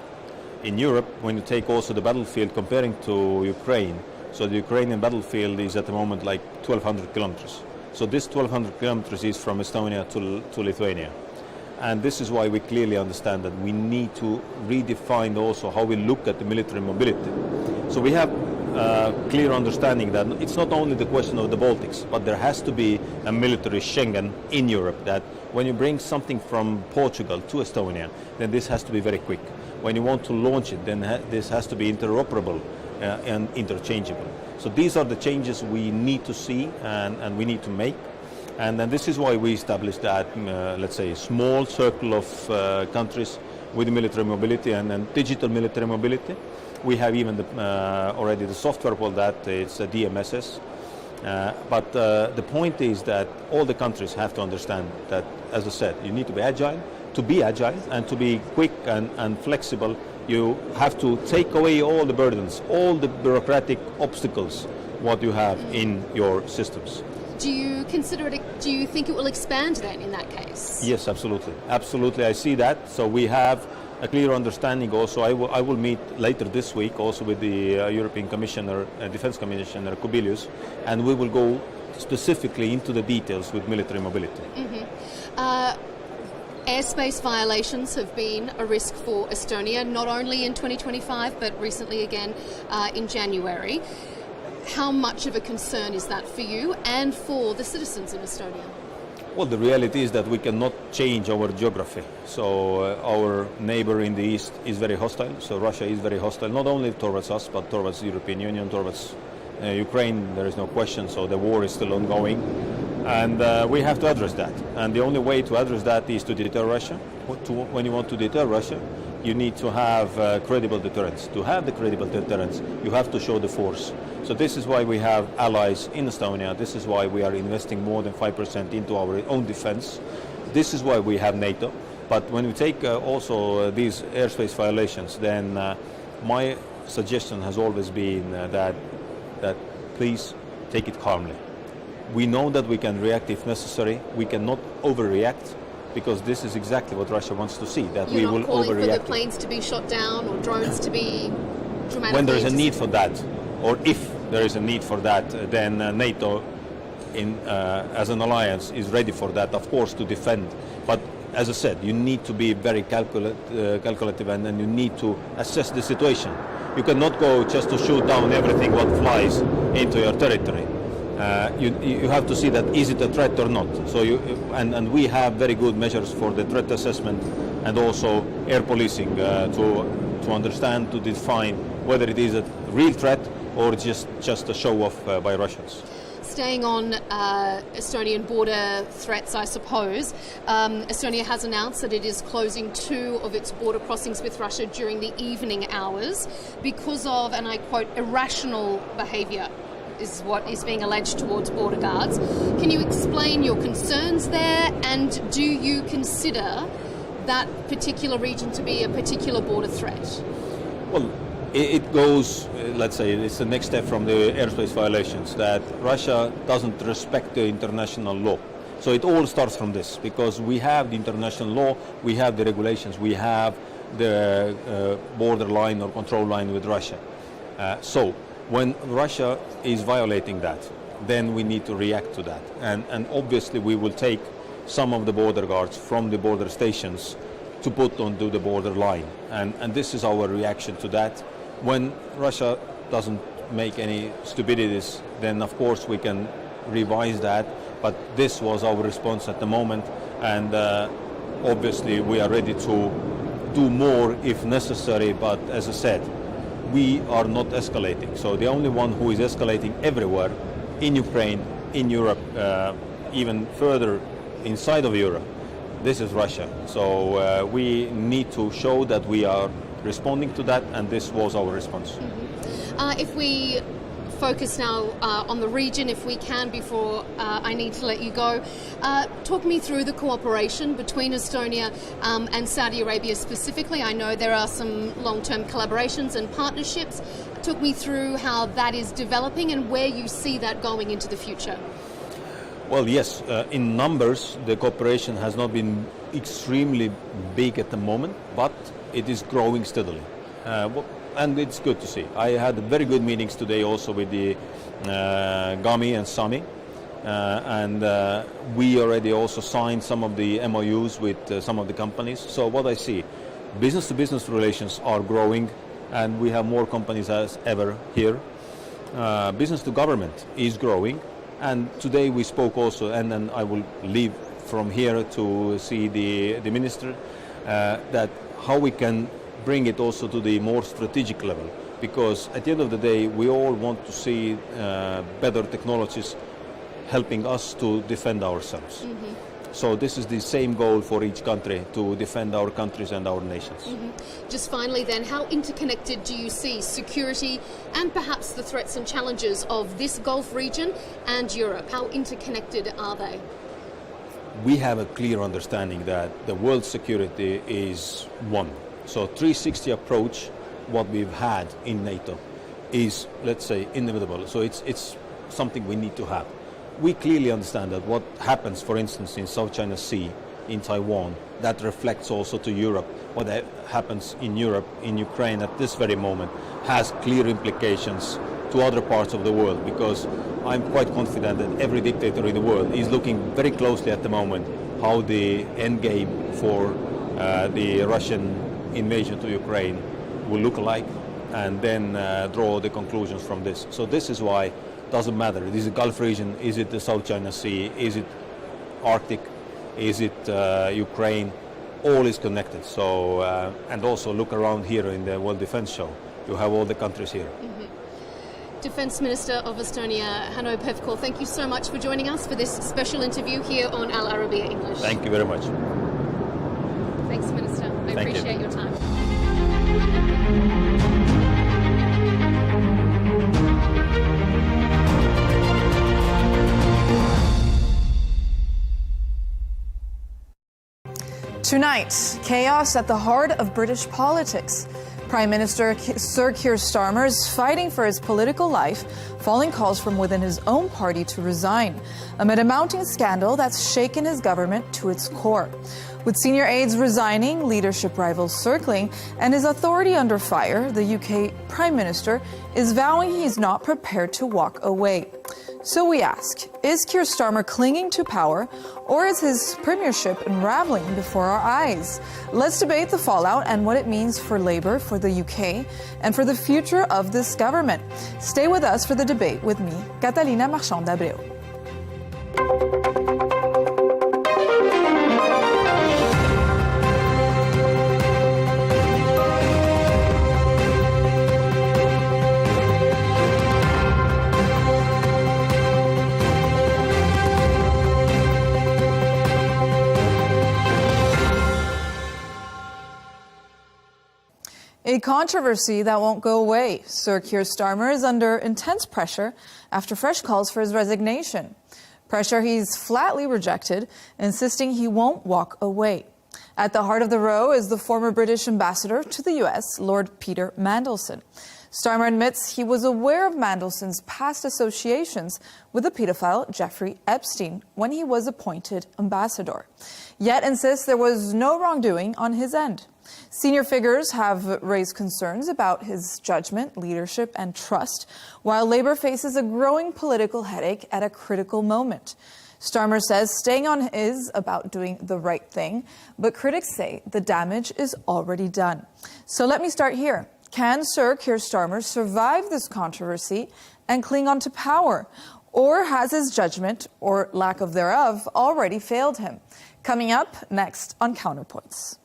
In Europe, when you take also the battlefield comparing to Ukraine, so the Ukrainian battlefield is at the moment like 1,200 kilometers. So this 1,200 kilometers is from Estonia to Lithuania. And this is why we clearly understand that we need to redefine also how we look at the military mobility. So we have a clear understanding that it's not only the question of the Baltics, but there has to be a military Schengen in Europe, that when you bring something from Portugal to Estonia, then this has to be very quick. When you want to launch it, then this has to be interoperable and interchangeable. So these are the changes we need to see and we need to make. And then this is why we established that, let's say, small circle of countries with military mobility and digital military mobility. We have even already the software for that, it's a DMSS. But the point is that all the countries have to understand that, as I said, you need to be agile. To be agile and to be quick and flexible, you have to take away all the burdens, all the bureaucratic obstacles what you have in your systems. Do you consider it, do you think it will expand then in that case? Yes, absolutely. Absolutely, I see that. So we have a clear understanding also. I will meet later this week also with the European Commissioner, Defense Commissioner Kubilius, and we will go specifically into the details with military mobility. Airspace violations have been a risk for Estonia, not only in 2025, but recently again in January. How much of a concern is that for you and for the citizens in Estonia? Well, the reality is that we cannot change our geography. So our neighbor in the east is very hostile. So Russia is very hostile, not only towards us, but towards the European Union, towards Ukraine. There is no question. So the war is still ongoing. And we have to address that. And the only way to address that is to deter Russia. When you want to deter Russia, you need to have credible deterrence. To have the credible deterrence, you have to show the force. So this is why we have allies in Estonia. This is why we are investing more than 5% into our own defense. This is why we have NATO. But when we take also these airspace violations, then my suggestion has always been that please take it calmly. We know that we can react if necessary. We cannot overreact, because this is exactly what Russia wants to see, that we will overreact. You're not calling for the planes to be shot down or drones to be dramatically... When there is a need for that, or if there is a need for that, then NATO as an alliance is ready for that, of course, to defend. But as I said, you need to be very calculative and you need to assess the situation. You cannot go just to shoot down everything what flies into your territory. You have to see that is it a threat or not. So and we have very good measures for the threat assessment and also air policing to understand, to define whether it is a real threat or just a show-off by Russians. Staying on Estonian border threats, I suppose, Estonia has announced that it is closing 2 of its border crossings with Russia during the evening hours because of, and I quote, irrational behaviour, is what is being alleged towards border guards. Can you explain your concerns there, and do you consider that particular region to be a particular border threat? Well, it goes, let's say, it's the next step from the airspace violations, that Russia doesn't respect the international law. So it all starts from this, because we have the international law, we have the regulations, we have the border line or control line with Russia. So when Russia is violating that, then we need to react to that. And obviously we will take some of the border guards from the border stations to put onto the border line. And this is our reaction to that. When Russia doesn't make any stupidities, then of course we can revise that. But this was our response at the moment. And obviously we are ready to do more if necessary. But as I said, we are not escalating. So the only one who is escalating everywhere, in Ukraine, in Europe, even further inside of Europe, this is Russia. So we need to show that we are responding to that, and this was our response. If we focus now on the region, if we can, before I need to let you go, talk me through the cooperation between Estonia and Saudi Arabia specifically. I know there are some long-term collaborations and partnerships. Talk me through how that is developing and where you see that going into the future. Well, yes, in numbers, the cooperation has not been extremely big at the moment, but it is growing steadily. And it's good to see. I had very good meetings today also with the GAMI and SAMI. And we already also signed some of the MOUs with some of the companies. So what I see, business-to-business relations are growing, and we have more companies as ever here. Business-to-government is growing. And today we spoke also, and then I will leave from here to see the minister, that how we can bring it also to the more strategic level. because at the end of the day, we all want to see better technologies helping us to defend ourselves. So this is the same goal for each country, to defend our countries and our nations. Just finally then, how interconnected do you see security and perhaps the threats and challenges of this Gulf region and Europe? How interconnected are they? We have a clear understanding that the world security is one. So 360 approach, what we've had in NATO, is, let's say, inevitable. So it's something we need to have. We clearly understand that what happens, for instance, in South China Sea, in Taiwan, that reflects also to Europe. What happens in Europe, in Ukraine at this very moment, has clear implications to other parts of the world, because I'm quite confident that every dictator in the world is looking very closely at the moment how the end game for the Russian invasion to Ukraine will look like, and then draw the conclusions from this. So this is why it doesn't matter. Is it the Gulf region? Is it the South China Sea? Is it Arctic? Is it Ukraine? All is connected. So and also look around here in the World Defense Show. You have all the countries here. Defence Minister of Estonia, Hanno Pevkur, thank you so much for joining us for this special interview here on Al Arabiya English. Thank you very much. Thanks, Minister. I appreciate your time. Tonight, chaos at the heart of British politics. Prime Minister Sir Keir Starmer is fighting for his political life, following calls from within his own party to resign, amid a mounting scandal that's shaken his government to its core. With senior aides resigning, leadership rivals circling, and his authority under fire, the UK Prime Minister is vowing he's not prepared to walk away. So we ask, is Keir Starmer clinging to power, or is his premiership unraveling before our eyes? Let's debate the fallout and what it means for Labour, for the UK, and for the future of this government. Stay with us for the debate with me, Catalina Marchand d'Abreu. A controversy that won't go away. Sir Keir Starmer is under intense pressure after fresh calls for his resignation. Pressure he's flatly rejected, insisting he won't walk away. At the heart of the row is the former British ambassador to the US, Lord Peter Mandelson. Starmer admits he was aware of Mandelson's past associations with the paedophile Jeffrey Epstein when he was appointed ambassador, yet insists there was no wrongdoing on his end. Senior figures have raised concerns about his judgment, leadership, and trust, while Labour faces a growing political headache at a critical moment. Starmer says staying on is about doing the right thing, but critics say the damage is already done. So let me start here. Can Sir Keir Starmer survive this controversy and cling on to power? Or has his judgment, or lack of thereof, already failed him? Coming up next on Counterpoints.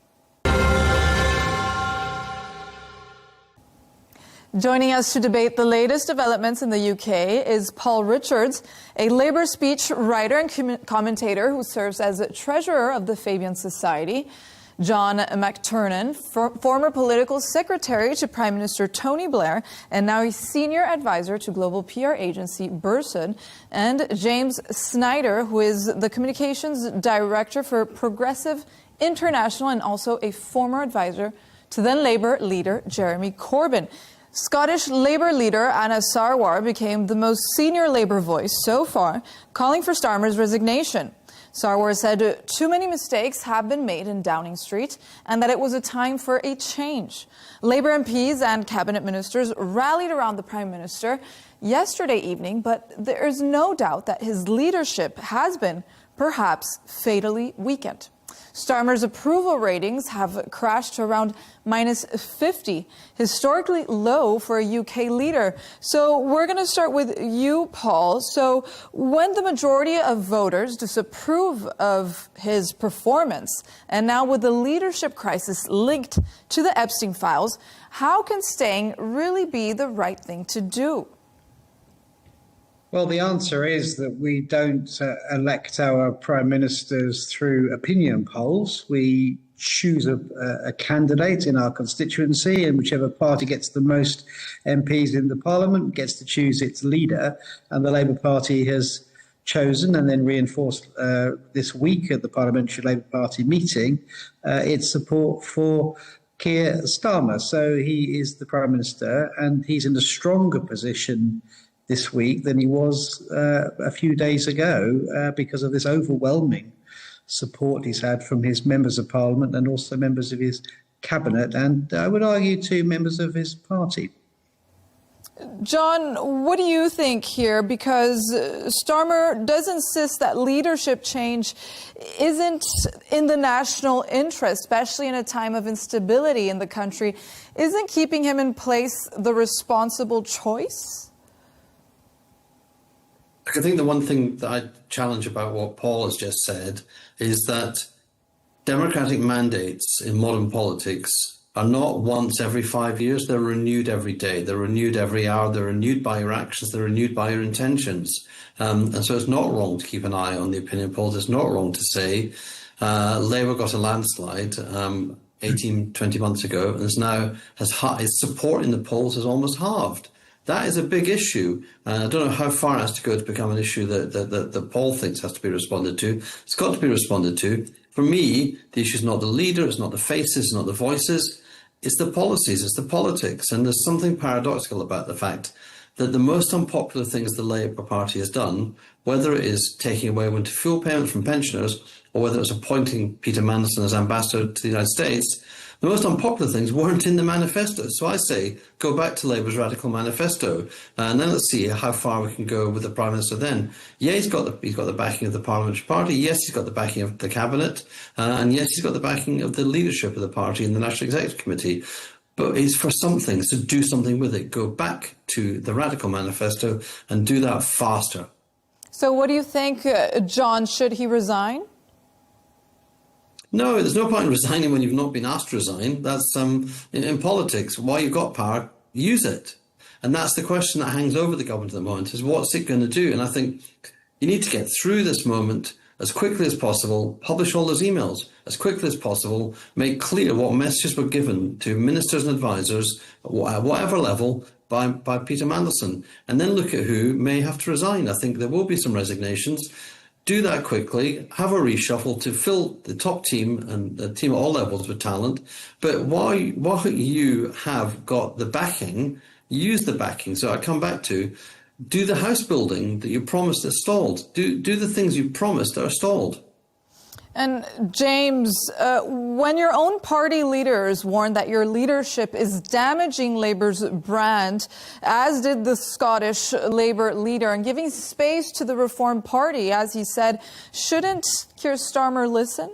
Joining us to debate the latest developments in the UK is Paul Richards, a Labour speech writer and commentator who serves as treasurer of the Fabian Society. John McTernan, former political secretary to Prime Minister Tony Blair, and now a senior advisor to global PR agency Burson. And James Snyder, who is the communications director for Progressive International and also a former advisor to then Labour leader Jeremy Corbyn. Scottish Labour leader Anna Sarwar became the most senior Labour voice so far, calling for Starmer's resignation. Sarwar said too many mistakes have been made in Downing Street and that it was a time for a change. Labour MPs and cabinet ministers rallied around the Prime Minister yesterday evening, but there is no doubt that his leadership has been perhaps fatally weakened. Starmer's approval ratings have crashed to around -50, historically low for a UK leader. So we're going to start with you, Paul. So when the majority of voters disapprove of his performance, and now with the leadership crisis linked to the Epstein files, how can staying really be the right thing to do? Well, the answer is that we don't elect our prime ministers through opinion polls. We choose a candidate in our constituency, and whichever party gets the most MPs in the parliament gets to choose its leader. And the Labour Party has chosen and then reinforced this week at the Parliamentary Labour Party meeting its support for Keir Starmer. So he is the Prime Minister, and he's in a stronger position this week than he was a few days ago because of this overwhelming support he's had from his members of Parliament and also members of his cabinet, and I would argue too members of his party. John, what do you think here? Because Starmer does insist that leadership change isn't in the national interest, especially in a time of instability in the country. Isn't keeping him in place the responsible choice? I think the one thing that I challenge about what Paul has just said is that democratic mandates in modern politics are not once every 5 years. They're renewed every day. They're renewed every hour. They're renewed by your actions. They're renewed by your intentions. And so it's not wrong to keep an eye on the opinion polls. It's not wrong to say Labour got a landslide 18, 20 months ago, and its support in the polls has almost halved. That is a big issue. I don't know how far it has to go to become an issue that Paul thinks has to be responded to. It's got to be responded to. For me, the issue is not the leader, it's not the faces, it's not the voices, it's the policies, it's the politics. And there's something paradoxical about the fact that the most unpopular things the Labour Party has done, whether it is taking away winter fuel payments from pensioners or whether it's appointing Peter Mandelson as ambassador to the United States, the most unpopular things weren't in the manifesto. So I say, go back to Labour's Radical Manifesto, and then let's see how far we can go with the Prime Minister then. Yeah, he's got the backing of the Parliamentary Party. Yes, he's got the backing of the Cabinet. And yes, he's got the backing of the leadership of the party and the National Executive Committee. But it's for some things to do something with it. Go back to the Radical Manifesto and do that faster. So what do you think, John? Should he resign? No, there's no point in resigning when you've not been asked to resign. That's in politics. While you've got power, use it. And that's the question that hangs over the government at the moment, is what's it going to do? And I think you need to get through this moment as quickly as possible, publish all those emails as quickly as possible, make clear what messages were given to ministers and advisors at whatever level by Peter Mandelson, and then look at who may have to resign. I think there will be some resignations. Do that quickly, have a reshuffle to fill the top team and the team at all levels with talent. But while you have got the backing, use the backing. So I come back to, do the house building that you promised that's stalled. Do the things you promised that are stalled. And James, when your own party leaders warned that your leadership is damaging Labour's brand, as did the Scottish Labour leader, and giving space to the Reform Party, as he said, shouldn't Keir Starmer listen?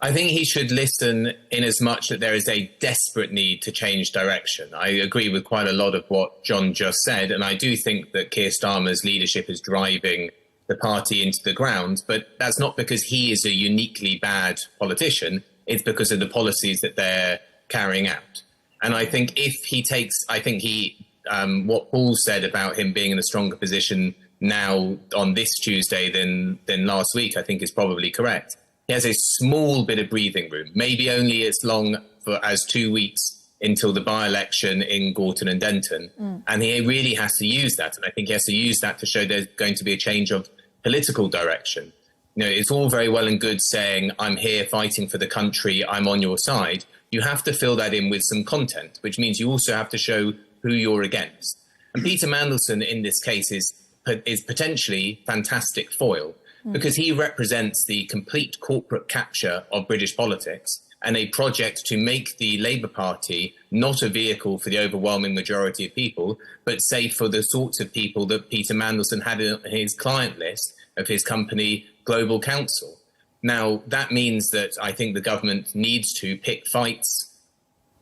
I think he should listen in as much that there is a desperate need to change direction. I agree with quite a lot of what John just said, and I do think that Keir Starmer's leadership is driving the party into the ground, but that's not because he is a uniquely bad politician. It's because of the policies that they're carrying out. And I think if he takes, what Paul said about him being in a stronger position now on this Tuesday than last week, I think is probably correct. He has a small bit of breathing room, maybe only as long as 2 weeks until the by-election in Gorton and Denton. And he really has to use that. And I think he has to use that to show there's going to be a change of political direction. You know, it's all very well and good saying, I'm here fighting for the country, I'm on your side. You have to fill that in with some content, which means you also have to show who you're against. And Peter Mandelson, in this case, is potentially fantastic foil, because he represents the complete corporate capture of British politics. and a project to make the Labour Party not a vehicle for the overwhelming majority of people, but say for the sorts of people that Peter Mandelson had in his client list of his company, Global Counsel. Now, that means that I think the government needs to pick fights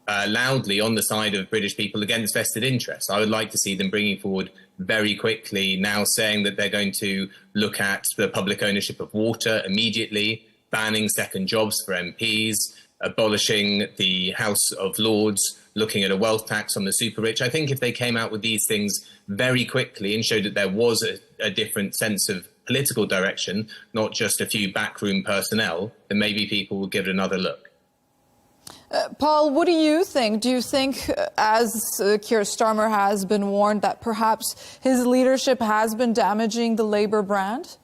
loudly on the side of British people against vested interests. I would like to see them bringing forward very quickly now saying that they're going to look at the public ownership of water immediately, banning second jobs for MPs, abolishing the House of Lords, looking at a wealth tax on the super rich. I think if they came out with these things very quickly and showed that there was a different sense of political direction, not just a few backroom personnel, then maybe people will give it another look. Paul, what do you think? Do you think, as Keir Starmer has been warned, that perhaps his leadership has been damaging the Labour brand?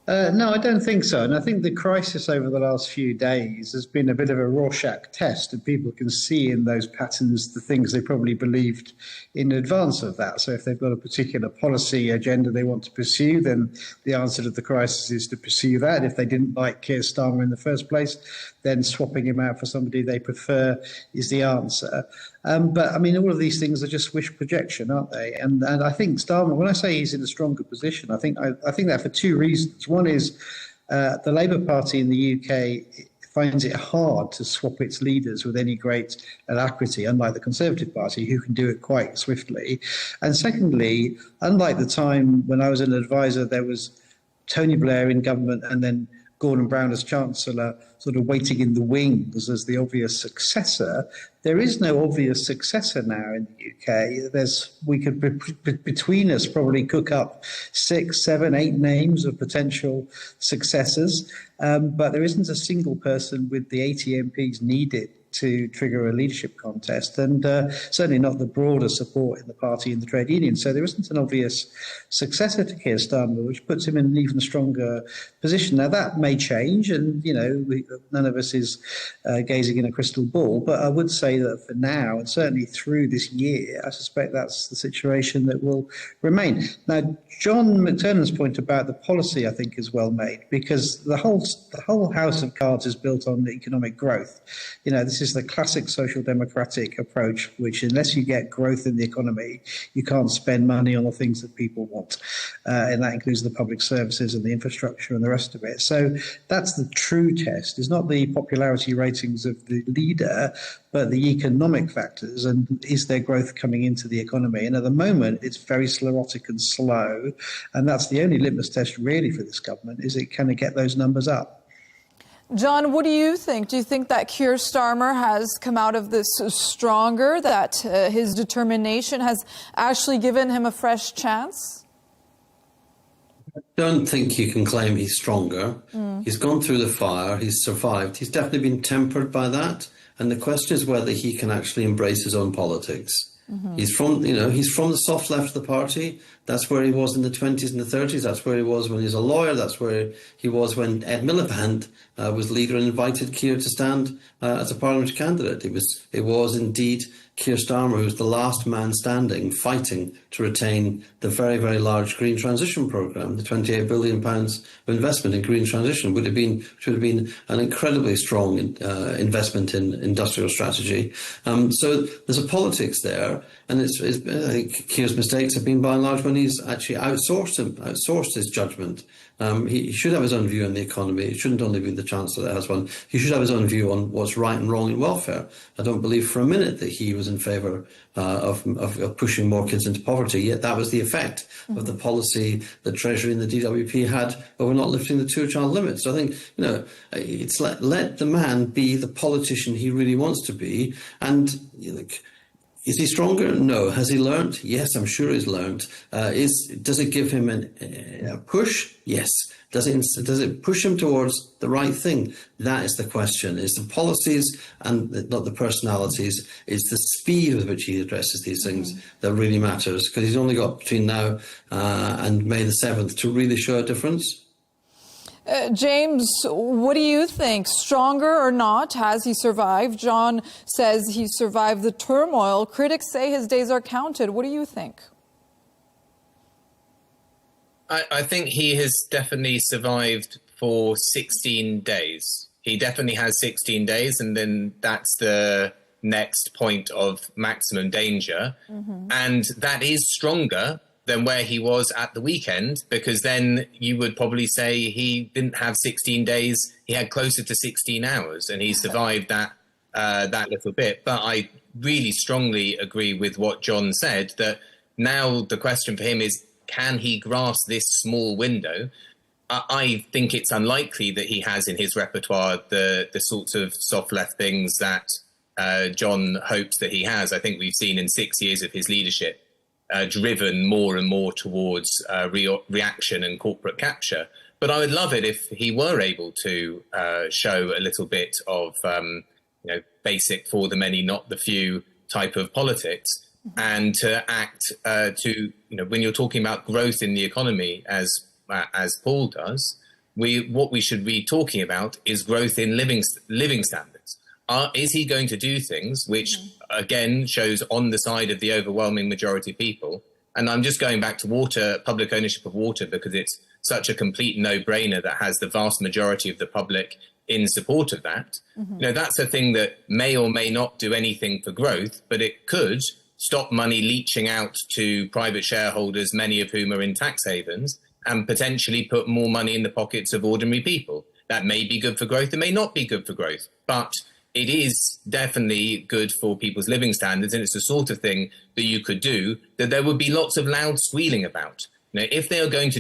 No, I don't think so. And I think the crisis over the last few days has been a bit of a Rorschach test, and people can see in those patterns the things they probably believed in advance of that. So if they've got a particular policy agenda they want to pursue, then the answer to the crisis is to pursue that. If they didn't like Keir Starmer in the first place, then swapping him out for somebody they prefer is the answer. But I mean, all of these things are just wish projection, aren't they? And I think Starmer, when I say he's in a stronger position, I think that for two reasons. One is the Labour Party in the UK finds it hard to swap its leaders with any great alacrity, unlike the Conservative Party, who can do it quite swiftly. And secondly, unlike the time when I was an advisor, there was Tony Blair in government and then Gordon Brown as Chancellor, sort of waiting in the wings as the obvious successor. There is no obvious successor now in the UK. We could, between us, probably cook up 6, 7, 8 names of potential successors, but there isn't a single person with the 80 MPs needed to trigger a leadership contest, and certainly not the broader support in the party and the trade union. So there isn't an obvious successor to Keir Starmer, which puts him in an even stronger position. Now, that may change, and, you know, none of us is gazing in a crystal ball, but I would say that for now, and certainly through this year, I suspect that's the situation that will remain. Now, John McTernan's point about the policy, I think, is well made, because the whole house of cards is built on economic growth. You know, this is the classic social democratic approach, which unless you get growth in the economy, you can't spend money on the things that people want. And that includes the public services and the infrastructure and the rest of it. So that's the true test. It's not the popularity ratings of the leader, but the economic factors, and is there growth coming into the economy? And at the moment, it's very sclerotic and slow. And that's the only litmus test really for this government, is can it get those numbers up? John, what do you think? Do you think that Keir Starmer has come out of this stronger, that his determination has actually given him a fresh chance? I don't think you can claim he's stronger. He's gone through the fire, he's survived. He's definitely been tempered by that. And the question is whether he can actually embrace his own politics. He's from the soft left of the party. That's where he was in the 20s and the 30s. That's where he was when he was a lawyer. That's where he was when Ed Miliband was leader and invited Keir to stand as a parliamentary candidate. It was indeed Keir Starmer who was the last man standing, fighting to retain the very, very large green transition programme. The £28 billion of investment in green transition should have been an incredibly strong investment in industrial strategy. So there's a politics there, and I think Keir's mistakes have been by and large when he's actually outsourced his judgment. He should have his own view on the economy. It shouldn't only be the Chancellor that has one. He should have his own view on what's right and wrong in welfare. I don't believe for a minute that he was in favour of pushing more kids into poverty, yet that was the effect of the policy that Treasury and the DWP had over not lifting the 2-child limit. So I think, it's let the man be the politician he really wants to be, and is he stronger? No. Has he learnt? Yes, I'm sure he's learnt. Does it give him a push? Yes. Does it push him towards the right thing? That is the question. It's the policies and not the personalities. It's the speed with which he addresses these things that really matters, because he's only got between now and May the 7th to really show a difference. James, what do you think? Stronger or not? Has he survived? John says he survived the turmoil. Critics say his days are counted. What do you think? I think he has definitely survived for 16 days. He definitely has 16 days, and then that's the next point of maximum danger. And that is stronger than where he was at the weekend, because then you would probably say he didn't have 16 days, he had closer to 16 hours, and he survived that little bit. But I really strongly agree with what John said, that now the question for him is, can he grasp this small window? I think it's unlikely that he has in his repertoire the sorts of soft left things that John hopes that he has. I think we've seen in 6 years of his leadership driven more and more towards reaction and corporate capture. But I would love it if he were able to show a little bit of basic for the many, not the few type of politics, and to act when you're talking about growth in the economy, as Paul does, what we should be talking about is growth in living standards. Is he going to do things which, again, shows on the side of the overwhelming majority of people? And I'm just going back to public ownership of water, because it's such a complete no-brainer that has the vast majority of the public in support of that. That's a thing that may or may not do anything for growth, but it could stop money leaching out to private shareholders, many of whom are in tax havens, and potentially put more money in the pockets of ordinary people. That may be good for growth, it may not be good for growth, but it is definitely good for people's living standards, and it's the sort of thing that you could do that there would be lots of loud squealing about. If they're going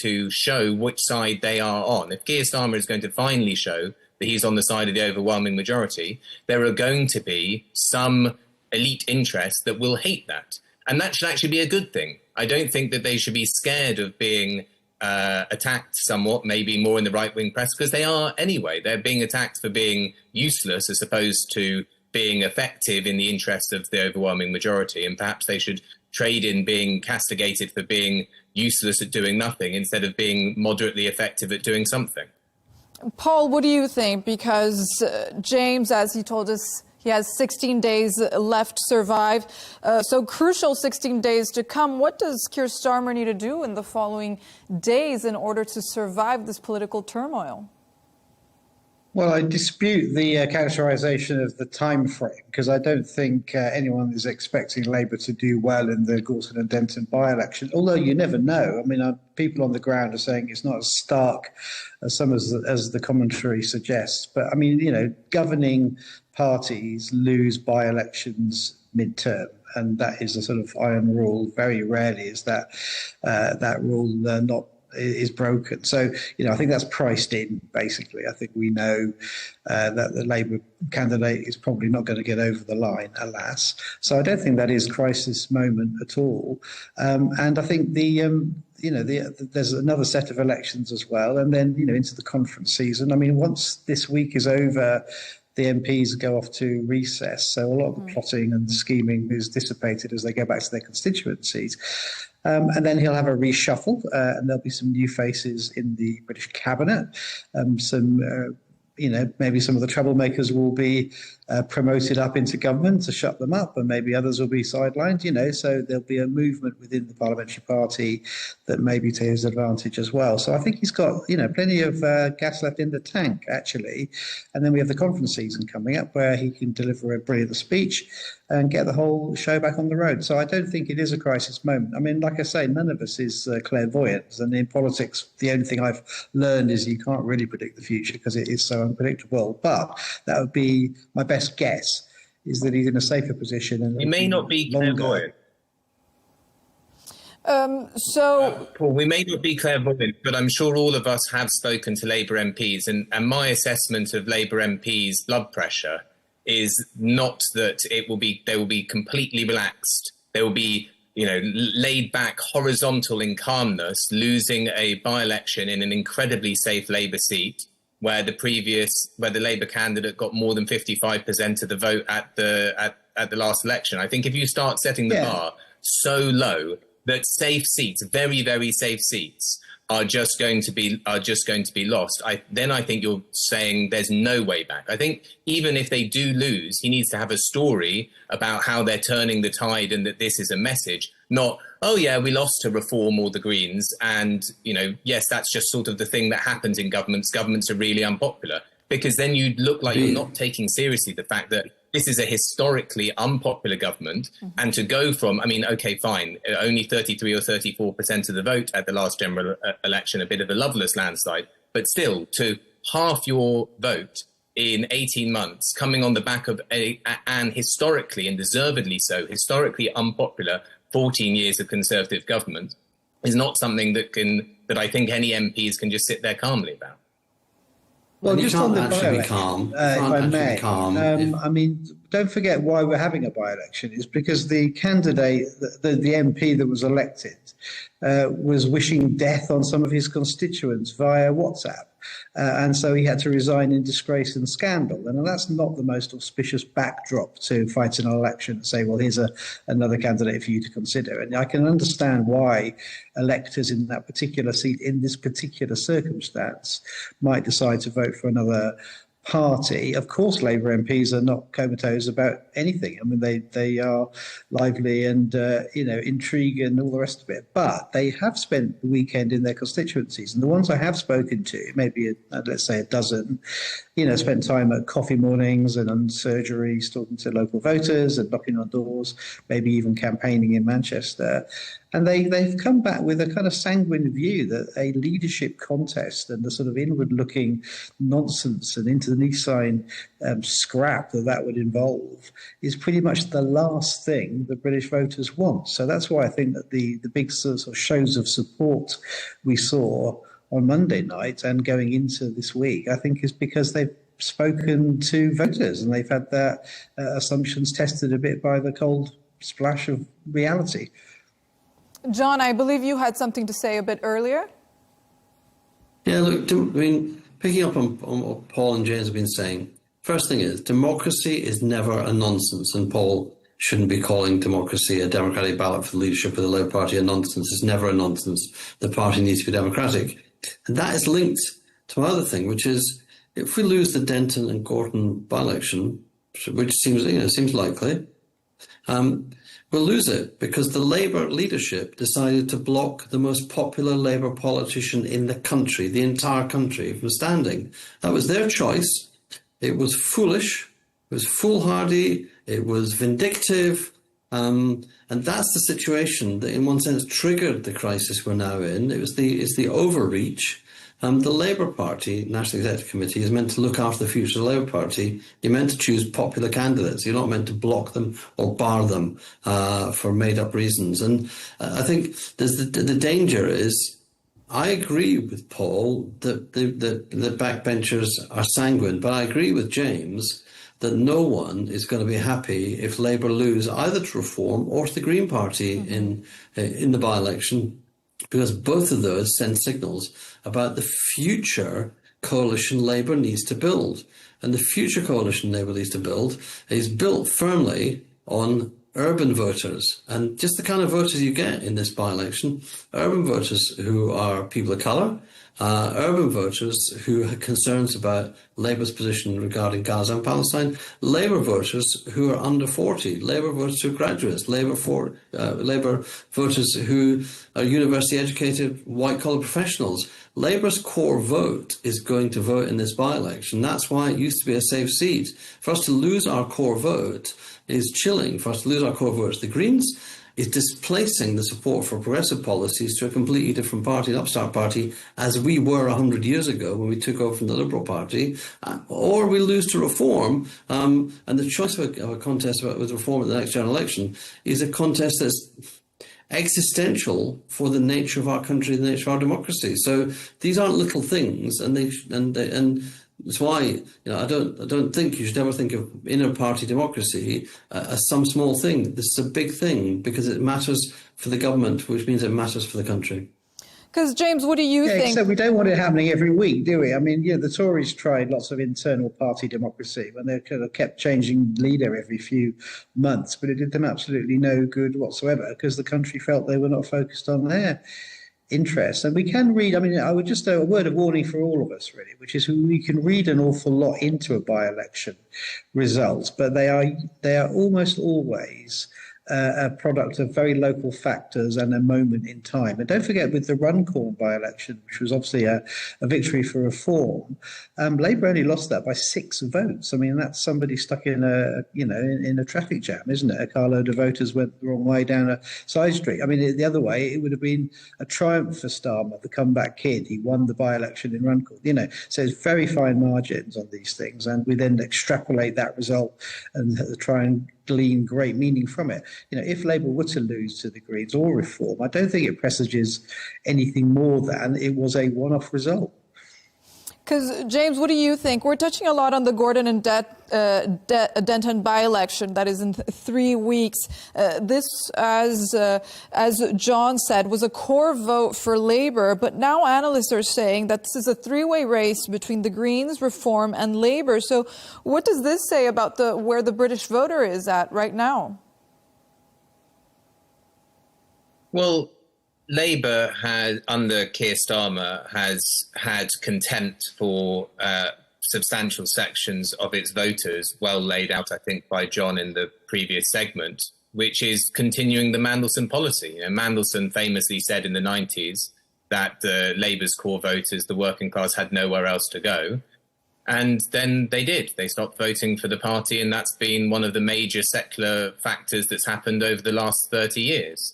to show which side they are on, if Keir Starmer is going to finally show that he's on the side of the overwhelming majority, there are going to be some elite interests that will hate that. And that should actually be a good thing. I don't think that they should be scared of being attacked somewhat, maybe more in the right-wing press, because they are anyway. They're being attacked for being useless as opposed to being effective in the interest of the overwhelming majority. And perhaps they should trade in being castigated for being useless at doing nothing instead of being moderately effective at doing something. Paul, what do you think? Because James, as he told us, he has 16 days left to survive. So crucial 16 days to come. What does Keir Starmer need to do in the following days in order to survive this political turmoil? Well, I dispute the characterisation of the time frame, because I don't think anyone is expecting Labour to do well in the Gorton and Denton by-election, although you never know. I mean, people on the ground are saying it's not as stark as as the commentary suggests. But, I mean, governing parties lose by-elections mid-term, and that is a sort of iron rule. Very rarely is that rule is broken. So, I think that's priced in, basically. I think we know that the Labour candidate is probably not going to get over the line, alas. So I don't think that is crisis moment at all. And I think there's another set of elections as well. And then, into the conference season. I mean, once this week is over, the MPs go off to recess. So a lot of the plotting and the scheming is dissipated as they go back to their constituencies. And then he'll have a reshuffle, and there'll be some new faces in the British cabinet. Maybe some of the troublemakers will be promoted up into government to shut them up, and maybe others will be sidelined, so there'll be a movement within the parliamentary party that may be to his advantage as well. So I think he's got, plenty of gas left in the tank, actually. And then we have the conference season coming up where he can deliver a brilliant speech and get the whole show back on the road. So I don't think it is a crisis moment. I mean, like I say, none of us is clairvoyant. And in politics, the only thing I've learned is you can't really predict the future because it is so unpredictable. But that would be my best guess, is that he's in a safer position. And he may not be clairvoyant. Paul, we may not be clairvoyant, but I'm sure all of us have spoken to Labour MPs, and my assessment of Labour MPs' blood pressure is not that they will be completely relaxed. They will be, laid back, horizontal in calmness, losing a by-election in an incredibly safe Labour seat, where the Labour candidate got more than 55% of the vote at the last election. I think if you start setting the bar so low that safe seats, very, very safe seats, are just going to be lost, then I think you're saying there's no way back. I think even if they do lose, he needs to have a story about how they're turning the tide and that this is a message, not, oh yeah, we lost to Reform or the Greens. And, yes, that's just sort of the thing that happens in governments. Governments are really unpopular, because then you look like you're not taking seriously the fact that this is a historically unpopular government. And to go from, okay, fine, only 33 or 34% of the vote at the last general election, a bit of a Loveless landslide, but still to half your vote in 18 months, coming on the back of an historically, and deservedly so, historically unpopular 14 years of Conservative government, is not something that I think any MPs can just sit there calmly about. Well, just on the by-election, calm. if I may, don't forget why we're having a by-election is because the candidate, the MP that was elected, was wishing death on some of his constituents via WhatsApp. And so he had to resign in disgrace and scandal. And that's not the most auspicious backdrop to fight an election and say, well, here's another candidate for you to consider. And I can understand why electors in that particular seat, in this particular circumstance, might decide to vote for another party. Of course, Labour MPs are not comatose about anything. They are lively and intrigue and all the rest of it. But they have spent the weekend in their constituencies, and the ones I have spoken to, maybe let's say a dozen, spent time at coffee mornings and on surgeries, talking to local voters and knocking on doors, maybe even campaigning in Manchester. And they've come back with a kind of sanguine view that a leadership contest and the sort of inward-looking nonsense and internecine scrap that would involve is pretty much the last thing the British voters want. So that's why I think that the big sort of shows of support we saw on Monday night and going into this week, I think is because they've spoken to voters and they've had their assumptions tested a bit by the cold splash of reality. John, I believe you had something to say a bit earlier. Yeah, look, picking up on what Paul and James have been saying, first thing is, democracy is never a nonsense, and Paul shouldn't be calling democracy, a democratic ballot for the leadership of the Labour Party, a nonsense. It's never a nonsense. The party needs to be democratic. And that is linked to my other thing, which is, if we lose the Denton and Gorton by-election, which seems likely, we'll lose it because the Labour leadership decided to block the most popular Labour politician in the country, the entire country, from standing. That was their choice. It was foolish. It was foolhardy. It was vindictive. And that's the situation that, in one sense, triggered the crisis we're now in. It's the overreach. The Labour Party, National Executive Committee, is meant to look after the future of the Labour Party. You're meant to choose popular candidates. You're not meant to block them or bar them for made-up reasons. And I think the danger is, I agree with Paul that the backbenchers are sanguine, but I agree with James that no one is going to be happy if Labour lose either to Reform or to the Green Party in the by-election, because both of those send signals about the future coalition Labour needs to build. And the future coalition Labour needs to build is built firmly on urban voters, and just the kind of voters you get in this by-election: urban voters who are people of colour, urban voters who have concerns about Labour's position regarding Gaza and Palestine, Labour voters who are under 40, Labour voters who are graduates, Labour voters who are university educated white-collar professionals. Labour's core vote is going to vote in this by-election. That's why it used to be a safe seat. For us to lose our core vote is chilling. For us to lose our core vote to the Greens is displacing the support for progressive policies to a completely different party, an upstart party, as we were 100 years ago when we took over from the Liberal Party, or we lose to Reform. And the choice of a contest with Reform at the next general election is a contest that's existential for the nature of our country, the nature of our democracy. So these aren't little things, and that's why I don't think you should ever think of inner party democracy as some small thing. This is a big thing because it matters for the government, which means it matters for the country. Because, James, what do you think? So we don't want it happening every week, do we? I mean, the Tories tried lots of internal party democracy when they kind of kept changing leader every few months, but it did them absolutely no good whatsoever because the country felt they were not focused on their interests. And we can read, I would just a word of warning for all of us, really, which is we can read an awful lot into a by-election result, but they are almost always a product of very local factors and a moment in time. And don't forget, with the Runcorn by-election, which was obviously a victory for reform, Labour only lost that by 6 votes. I mean, that's somebody stuck in in a traffic jam, isn't it? A carload of voters went the wrong way down a side street. I mean, the other way, it would have been a triumph for Starmer, the comeback kid. He won the by-election in Runcorn. So it's very fine margins on these things, and we then extrapolate that result and try and glean great meaning from it. If Labour were to lose to the Greens or Reform, I don't think it presages anything more than it was a one-off result. Because, James, what do you think? We're touching a lot on the Gordon and Denton by-election that is in 3 weeks. This, as John said, was a core vote for Labour, but now analysts are saying that this is a three-way race between the Greens, Reform and Labour. So what does this say about where the British voter is at right now? Well, Labour under Keir Starmer, has had contempt for substantial sections of its voters, well laid out, I think, by John in the previous segment, which is continuing the Mandelson policy. Mandelson famously said in the 90s that Labour's core voters, the working class, had nowhere else to go. And then they did. They stopped voting for the party, and that's been one of the major secular factors that's happened over the last 30 years.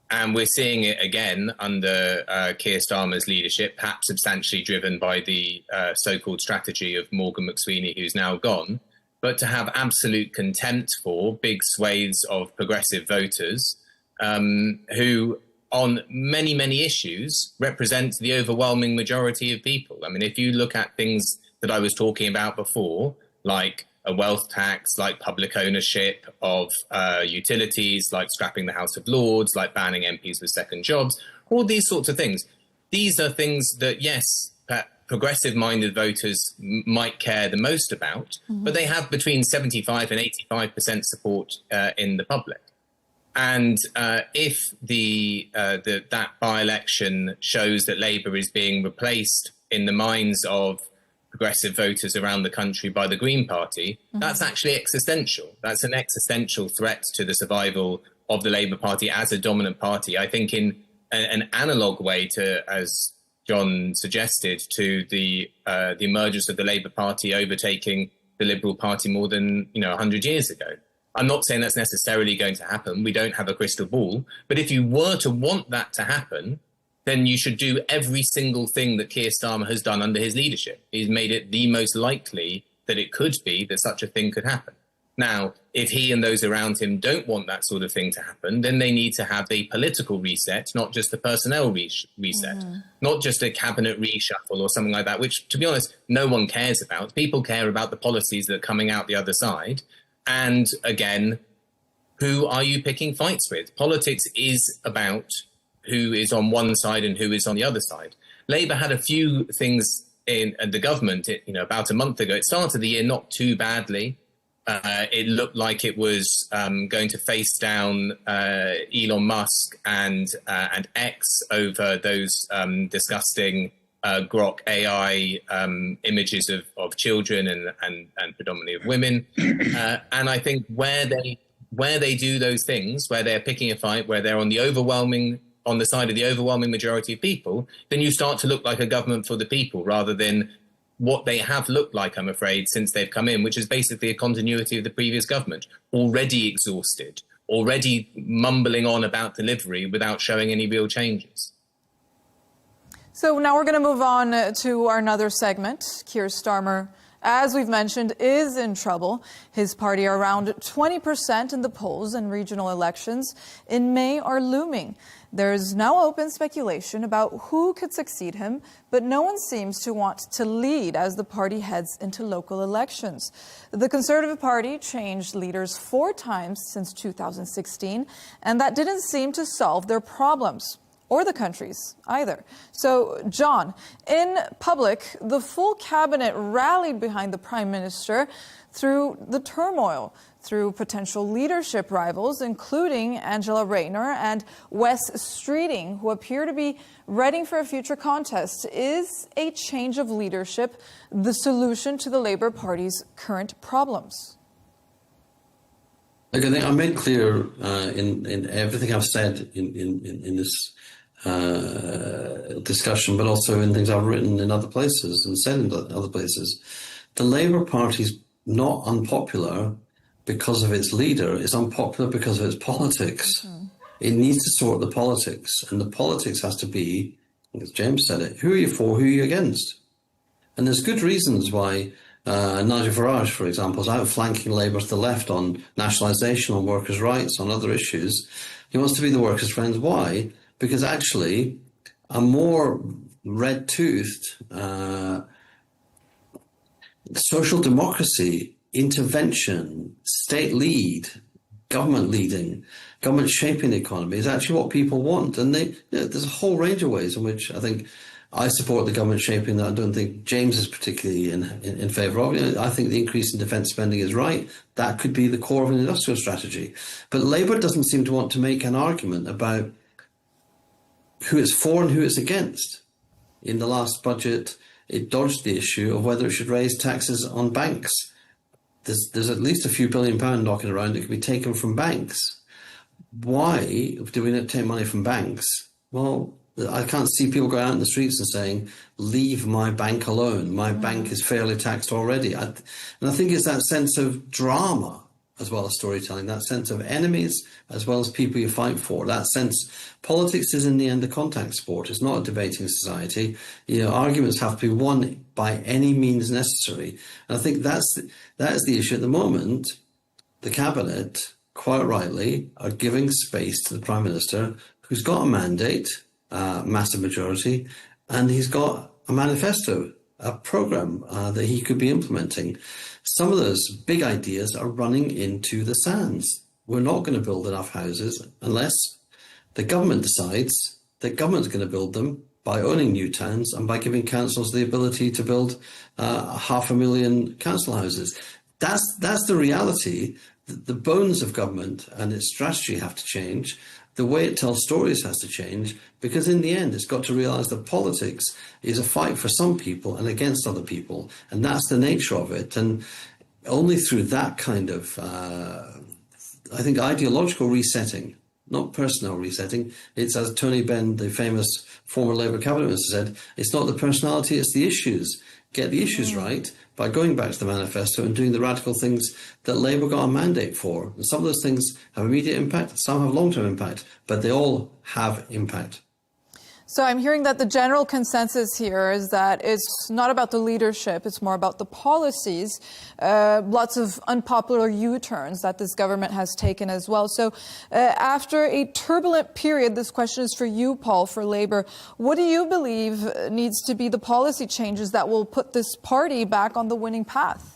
And we're seeing it again under Keir Starmer's leadership, perhaps substantially driven by the so-called strategy of Morgan McSweeney, who's now gone. But to have absolute contempt for big swathes of progressive voters who, on many, many issues, represent the overwhelming majority of people. I mean, if you look at things that I was talking about before, like a wealth tax, like public ownership of utilities, like scrapping the House of Lords, like banning MPs with second jobs, all these sorts of things. These are things that, yes, progressive-minded voters might care the most about, but they have between 75 and 85% support in the public. And if that by-election shows that Labour is being replaced in the minds of progressive voters around the country by the Green Party, that's actually existential. That's an existential threat to the survival of the Labour Party as a dominant party. I think in an analogue way to, as John suggested, to the emergence of the Labour Party overtaking the Liberal Party more than 100 years ago. I'm not saying that's necessarily going to happen. We don't have a crystal ball. But if you were to want that to happen, then you should do every single thing that Keir Starmer has done under his leadership. He's made it the most likely that it could be that such a thing could happen. Now, if he and those around him don't want that sort of thing to happen, then they need to have the political reset, not just the personnel reset, not just a cabinet reshuffle or something like that, which, to be honest, no one cares about. People care about the policies that are coming out the other side. And again, who are you picking fights with? Politics is about who is on one side and who is on the other side. Labour had a few things in the government, about a month ago. It started the year not too badly. It looked like it was going to face down Elon Musk and X over those disgusting Grok AI images of children and predominantly of women. And I think where they do those things, where they're picking a fight, where they're on the side of the overwhelming majority of people, then you start to look like a government for the people rather than what they have looked like, I'm afraid, since they've come in, which is basically a continuity of the previous government, already exhausted, already mumbling on about delivery without showing any real changes. So now we're going to move on to our another segment. Keir Starmer, as we've mentioned, is in trouble. His party are around 20% in the polls, and regional elections in May are looming. There's now open speculation about who could succeed him, but no one seems to want to lead as the party heads into local elections. The Conservative Party changed leaders 4 times since 2016, and that didn't seem to solve their problems. Or the country's either. So, John, in public, the full cabinet rallied behind the Prime Minister through the turmoil, through potential leadership rivals, including Angela Rayner and Wes Streeting, who appear to be readying for a future contest. Is a change of leadership the solution to the Labour Party's current problems? Look, I think I made clear in everything I've said in this discussion, but also in things I've written in other places and said in other places. The Labour Party's not unpopular because of its leader. It's unpopular because of its politics. Mm-hmm. It needs to sort the politics, and the politics has to be, as James said it, who are you for, who are you against? And there's good reasons why Nigel Farage, for example, is outflanking Labour to the left on nationalisation, on workers' rights, on other issues. He wants to be the workers' friend. Why? Because actually, a more red-toothed social democracy, intervention, state lead, government leading, government shaping the economy is actually what people want. And there's a whole range of ways in which I think I support the government shaping that I don't think James is particularly in favour of. I think the increase in defence spending is right. That could be the core of an industrial strategy. But Labour doesn't seem to want to make an argument about who it's for and who it's against. In the last budget, it dodged the issue of whether it should raise taxes on banks. There's at least a few £1 billion knocking around that could be taken from banks. Why do we not take money from banks? Well, I can't see people going out in the streets and saying, leave my bank alone. My bank is fairly taxed already. And I think it's that sense of drama as well as storytelling, that sense of enemies as well as people you fight for, that sense. Politics is in the end a contact sport. It's not a debating society. Arguments have to be won by any means necessary. And I think that is the issue at the moment. The Cabinet, quite rightly, are giving space to the Prime Minister, who's got a mandate, massive majority, and he's got a manifesto, a programme that he could be implementing. Some of those big ideas are running into the sands. We're not going to build enough houses unless the government decides that government's going to build them by owning new towns and by giving councils the ability to build 500,000 council houses. That's the reality. The bones of government and its strategy have to change. The way it tells stories has to change, because in the end, it's got to realise that politics is a fight for some people and against other people. And that's the nature of it. And only through that kind of, I think, ideological resetting, not personnel resetting. It's, as Tony Benn, the famous former Labour cabinet minister, said, it's not the personality, it's the issues. Get the issues right by going back to the manifesto and doing the radical things that Labour got a mandate for. And some of those things have immediate impact, some have long-term impact, but they all have impact. So I'm hearing that the general consensus here is that it's not about the leadership, it's more about the policies. Lots of unpopular U-turns that this government has taken as well. So after a turbulent period, this question is for you, Paul, for Labour. What do you believe needs to be the policy changes that will put this party back on the winning path?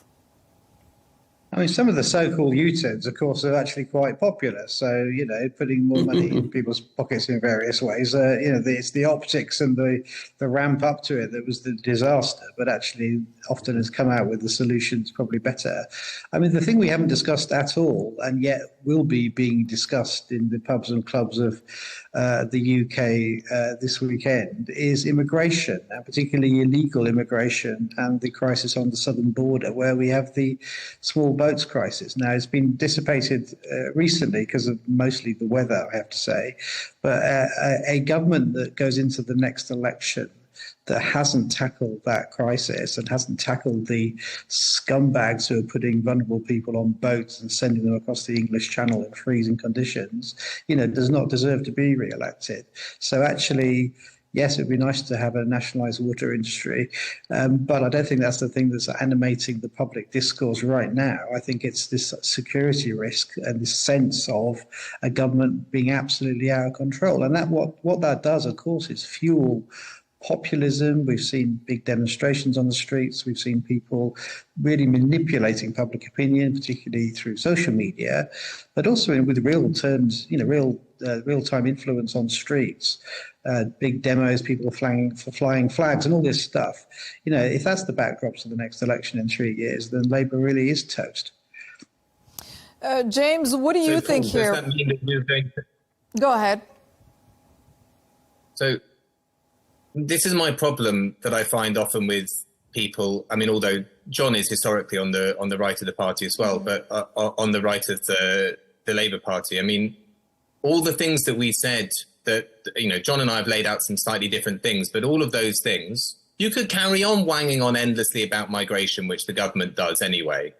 I mean, some of the so-called U-turns, of course, are actually quite popular. So, putting more money in people's pockets in various ways. It's the optics and the ramp up to it that was the disaster, but actually often has come out with the solutions probably better. I mean, the thing we haven't discussed at all, and yet will be being discussed in the pubs and clubs of the UK this weekend, is immigration, and particularly illegal immigration, and the crisis on the southern border, where we have the small boats crisis. Now, it's been dissipated recently because of mostly the weather, I have to say, but a government that goes into the next election that hasn't tackled that crisis and hasn't tackled the scumbags who are putting vulnerable people on boats and sending them across the English Channel in freezing conditions, does not deserve to be re-elected. So actually, yes, it would be nice to have a nationalised water industry, but I don't think that's the thing that's animating the public discourse right now. I think it's this security risk and this sense of a government being absolutely out of control. And that what that does, of course, is fuel populism. We've seen big demonstrations on the streets. We've seen people really manipulating public opinion, particularly through social media, but also with real terms, real-time influence on streets, big demos, people flying flags and all this stuff. If that's the backdrop to the next election in 3 years, then Labour really is toast. James, what do you think here? Does that mean that you're going to... Go ahead. So this is my problem that I find often with people, I mean, although John is historically on the right of the party as well, but on the right of the Labour Party, I mean, all the things that we said that, you know, John and I have laid out some slightly different things, but all of those things, you could carry on wanging on endlessly about migration, which the government does anyway.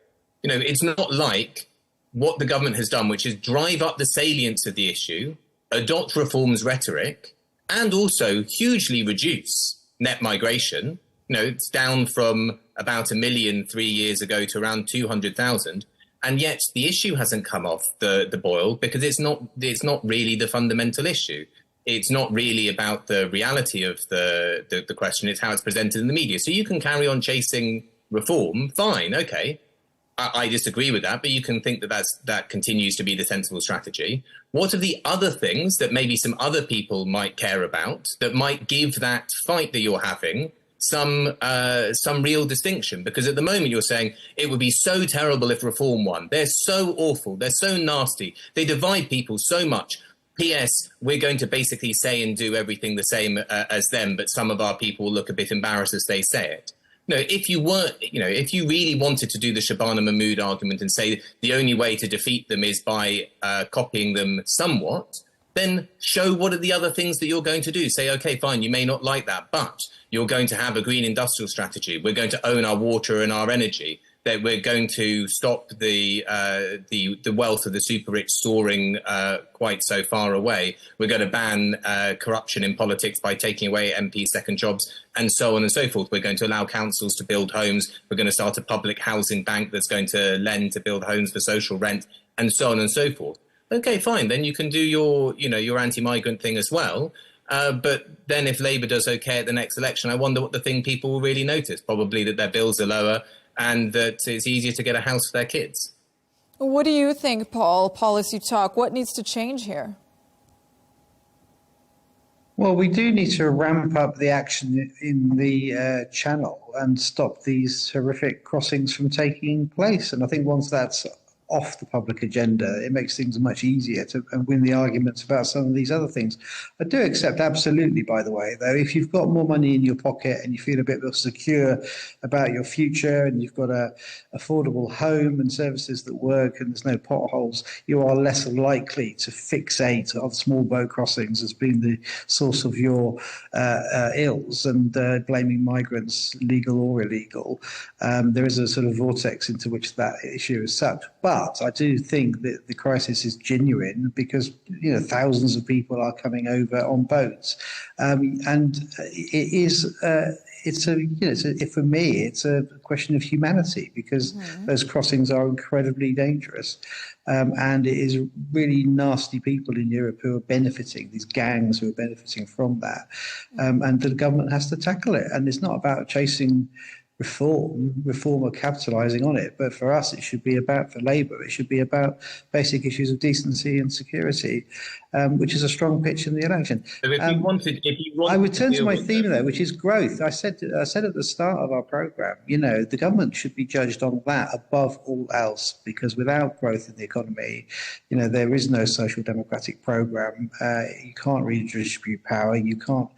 You know, it's not like what the government has done, which is drive up the salience of the issue, adopt reforms rhetoric, and also hugely reduce net migration. You know, it's down from about 1 million 3 years ago to around 200,000. And yet the issue hasn't come off the boil because it's not really the fundamental issue. It's not really about the reality of the question. It's how it's presented in the media. So you can carry on chasing reform. Fine. OK, I disagree with that. But you can think that continues to be the sensible strategy. What are the other things that maybe some other people might care about that might give that fight that you're having some real distinction? Because at the moment you're saying it would be so terrible if reform won. They're so awful. They're so nasty. They divide people so much. P.S. We're going to basically say and do everything the same as them, but some of our people will look a bit embarrassed as they say it. No, if you really wanted to do the Shabana Mahmood argument and say the only way to defeat them is by copying them somewhat, then show what are the other things that you're going to do. Say, OK, fine, you may not like that, but you're going to have a green industrial strategy. We're going to own our water and our energy. That we're going to stop the wealth of the super rich soaring quite so far away. We're going to ban corruption in politics by taking away MP second jobs and so on and so forth. We're going to allow councils to build homes. We're going to start a public housing bank that's going to lend to build homes for social rent and so on and so forth. OK, fine. Then you can do your anti-migrant thing as well. But then if Labour does OK at the next election, I wonder what the thing people will really notice. Probably that their bills are lower and that it's easier to get a house for their kids. What do you think, Paul? Policy talk. What needs to change here? Well, we do need to ramp up the action in the channel and stop these horrific crossings from taking place. And I think once that's off the public agenda, it makes things much easier to win the arguments about some of these other things. I do accept absolutely, by the way, though, if you've got more money in your pocket and you feel a bit more secure about your future and you've got a affordable home and services that work and there's no potholes, you are less likely to fixate on small boat crossings as being the source of your ills and blaming migrants, legal or illegal. There is a sort of vortex into which that issue is sucked. But I do think that the crisis is genuine because thousands of people are coming over on boats, and it is. For me, it's a question of humanity because those crossings are incredibly dangerous, and it is really nasty people in Europe who are benefiting. These gangs who are benefiting from that, and the government has to tackle it. And it's not about chasing reform or capitalising on it, but for us it should be about, for Labour, it should be about basic issues of decency and security, which is a strong pitch in the election. So if you wanted I would turn to my theme though, which is growth. I said at the start of our programme, the government should be judged on that above all else, because without growth in the economy, there is no social democratic programme. You can't redistribute power. You can't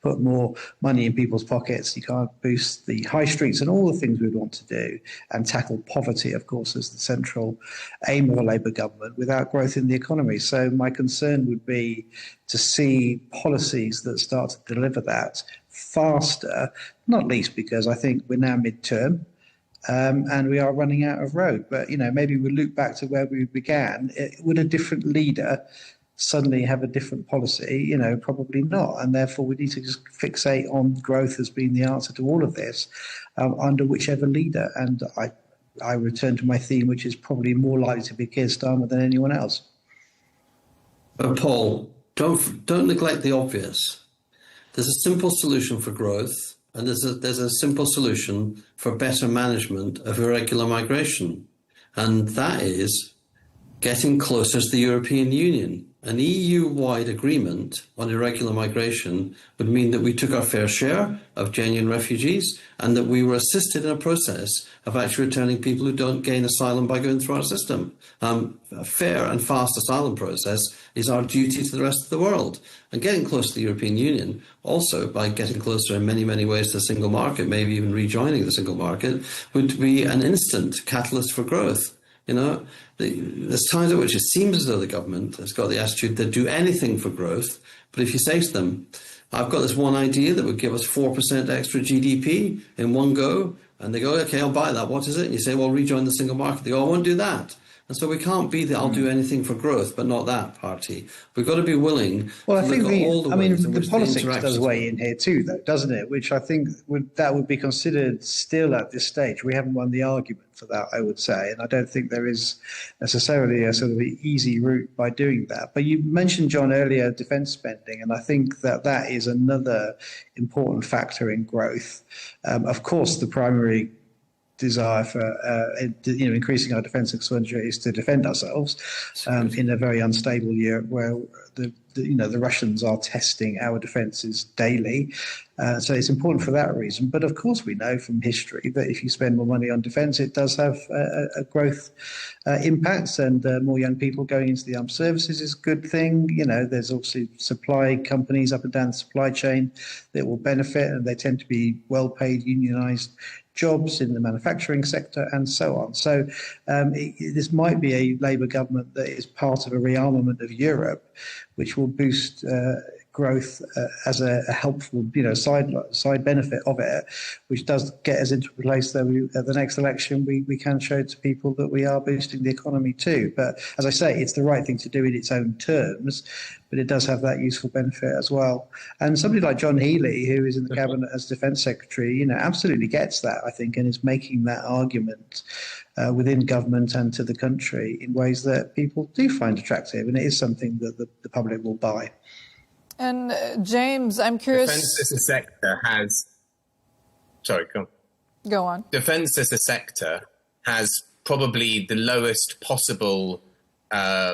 put more money in people's pockets. You can't boost the high streets and all the things we want to do, and tackle poverty, of course, as the central aim of a Labour government without growth in the economy. So my concern would be to see policies that start to deliver that faster, not least because I think we're now midterm. And we are running out of road. But, maybe we look back to where we began. Would a different leader suddenly have a different policy? Probably not. And therefore, we need to just fixate on growth as being the answer to all of this under whichever leader. And I return to my theme, which is probably more likely to be Keir Starmer than anyone else. But Paul, don't neglect the obvious. There's a simple solution for growth, and there's a simple solution for better management of irregular migration, and that is getting closer to the European Union. An EU-wide agreement on irregular migration would mean that we took our fair share of genuine refugees and that we were assisted in a process of actually returning people who don't gain asylum by going through our system. A fair and fast asylum process is our duty to the rest of the world. And getting close to the European Union, also by getting closer in many, many ways to the single market, maybe even rejoining the single market, would be an instant catalyst for growth. You know, there's times at which it seems as though the government has got the attitude to do anything for growth. But if you say to them, I've got this one idea that would give us 4% extra GDP in one go, and they go, okay, I'll buy that. What is it? And you say, well, rejoin the single market. They go, I won't do that. And so we can't be the I'll do anything for growth, but not that party. We've got to be willing to look at all the ways in which the politics does weigh in here too, though, doesn't it? Which I think would be considered still at this stage. We haven't won the argument for that, I would say, and I don't think there is necessarily a sort of easy route by doing that. But you mentioned, John, earlier defence spending, and I think that is another important factor in growth. Of course, the primary desire for increasing our defence expenditure is to defend ourselves in a very unstable year where the Russians are testing our defences daily. So it's important for that reason. But of course, we know from history that if you spend more money on defence, it does have a growth impact, and more young people going into the armed services is a good thing. You know, there's obviously supply companies up and down the supply chain that will benefit, and they tend to be well-paid, unionised jobs in the manufacturing sector and so on. So this might be a Labour government that is part of a rearmament of Europe, which will boost growth as a helpful, side benefit of it, which does get us into a place that at the next election we can show to people that we are boosting the economy too. But as I say, it's the right thing to do in its own terms, but it does have that useful benefit as well. And somebody like John Healey, who is in the cabinet as Defence Secretary, absolutely gets that, I think, and is making that argument within government and to the country in ways that people do find attractive, and it is something that the public will buy. And James, I'm curious. Defence as a sector has. Sorry, go on. Go on. Defence as a sector has probably the lowest possible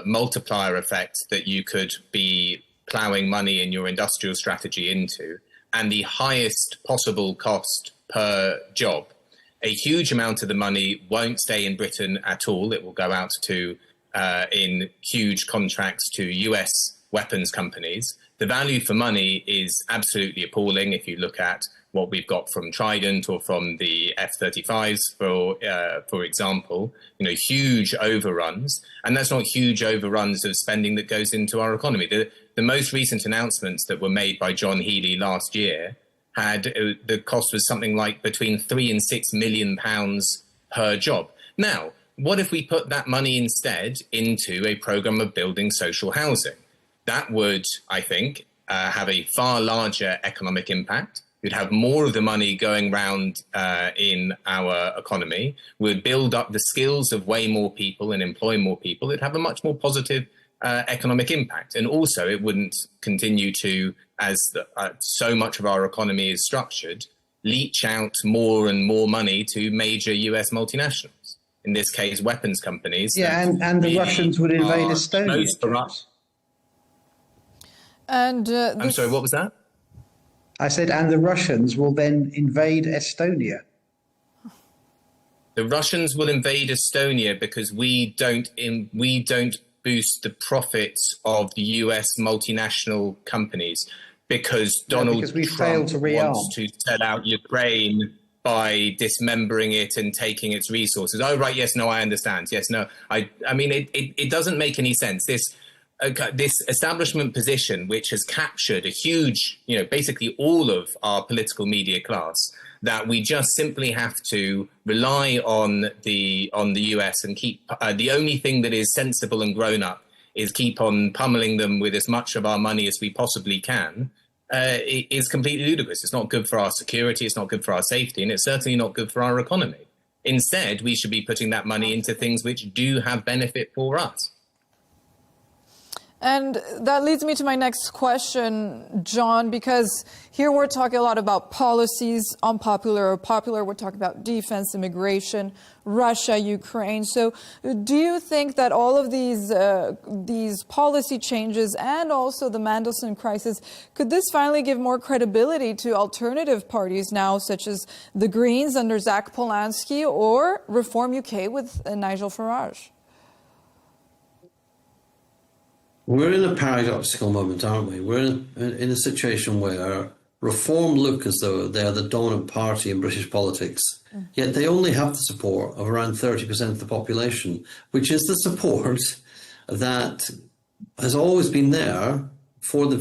multiplier effect that you could be ploughing money in your industrial strategy into, and the highest possible cost per job. A huge amount of the money won't stay in Britain at all. It will go out to in huge contracts to US weapons companies. The value for money is absolutely appalling if you look at what we've got from Trident or from the F-35s, for example, huge overruns. And that's not huge overruns of spending that goes into our economy. The most recent announcements that were made by John Healey last year had the cost was something like between £3 and £6 million per job. Now, what if we put that money instead into a programme of building social housing? That would, I think, have a far larger economic impact. You'd have more of the money going round in our economy. We'd build up the skills of way more people and employ more people. It'd have a much more positive economic impact. And also, it wouldn't continue to, as so much of our economy is structured, leach out more and more money to major US multinationals. In this case, weapons companies. Yeah, and the Russians would invade Estonia. And I'm sorry, what was that? I said, and the Russians will then invade Estonia. The Russians will invade Estonia because we don't boost the profits of the US multinational companies because Donald Trump wants to sell out Ukraine by dismembering it and taking its resources. Oh, right, yes, no, I understand. Yes, no, I mean, it doesn't make any sense. This establishment position, which has captured a huge, basically all of our political media class, that we just simply have to rely on the US and keep the only thing that is sensible and grown up is keep on pummeling them with as much of our money as we possibly can, is completely ludicrous. It's not good for our security, it's not good for our safety, and it's certainly not good for our economy. Instead, we should be putting that money into things which do have benefit for us. And that leads me to my next question, John, because here we're talking a lot about policies, unpopular or popular. We're talking about defense, immigration, Russia, Ukraine. So do you think that all of these policy changes and also the Mandelson crisis, could this finally give more credibility to alternative parties now, such as the Greens under Zach Polanski or Reform UK with Nigel Farage? We're in a paradoxical moment, aren't we? We're in a situation where Reform look as though they're the dominant party in British politics, yet they only have the support of around 30% of the population, which is the support that has always been there for the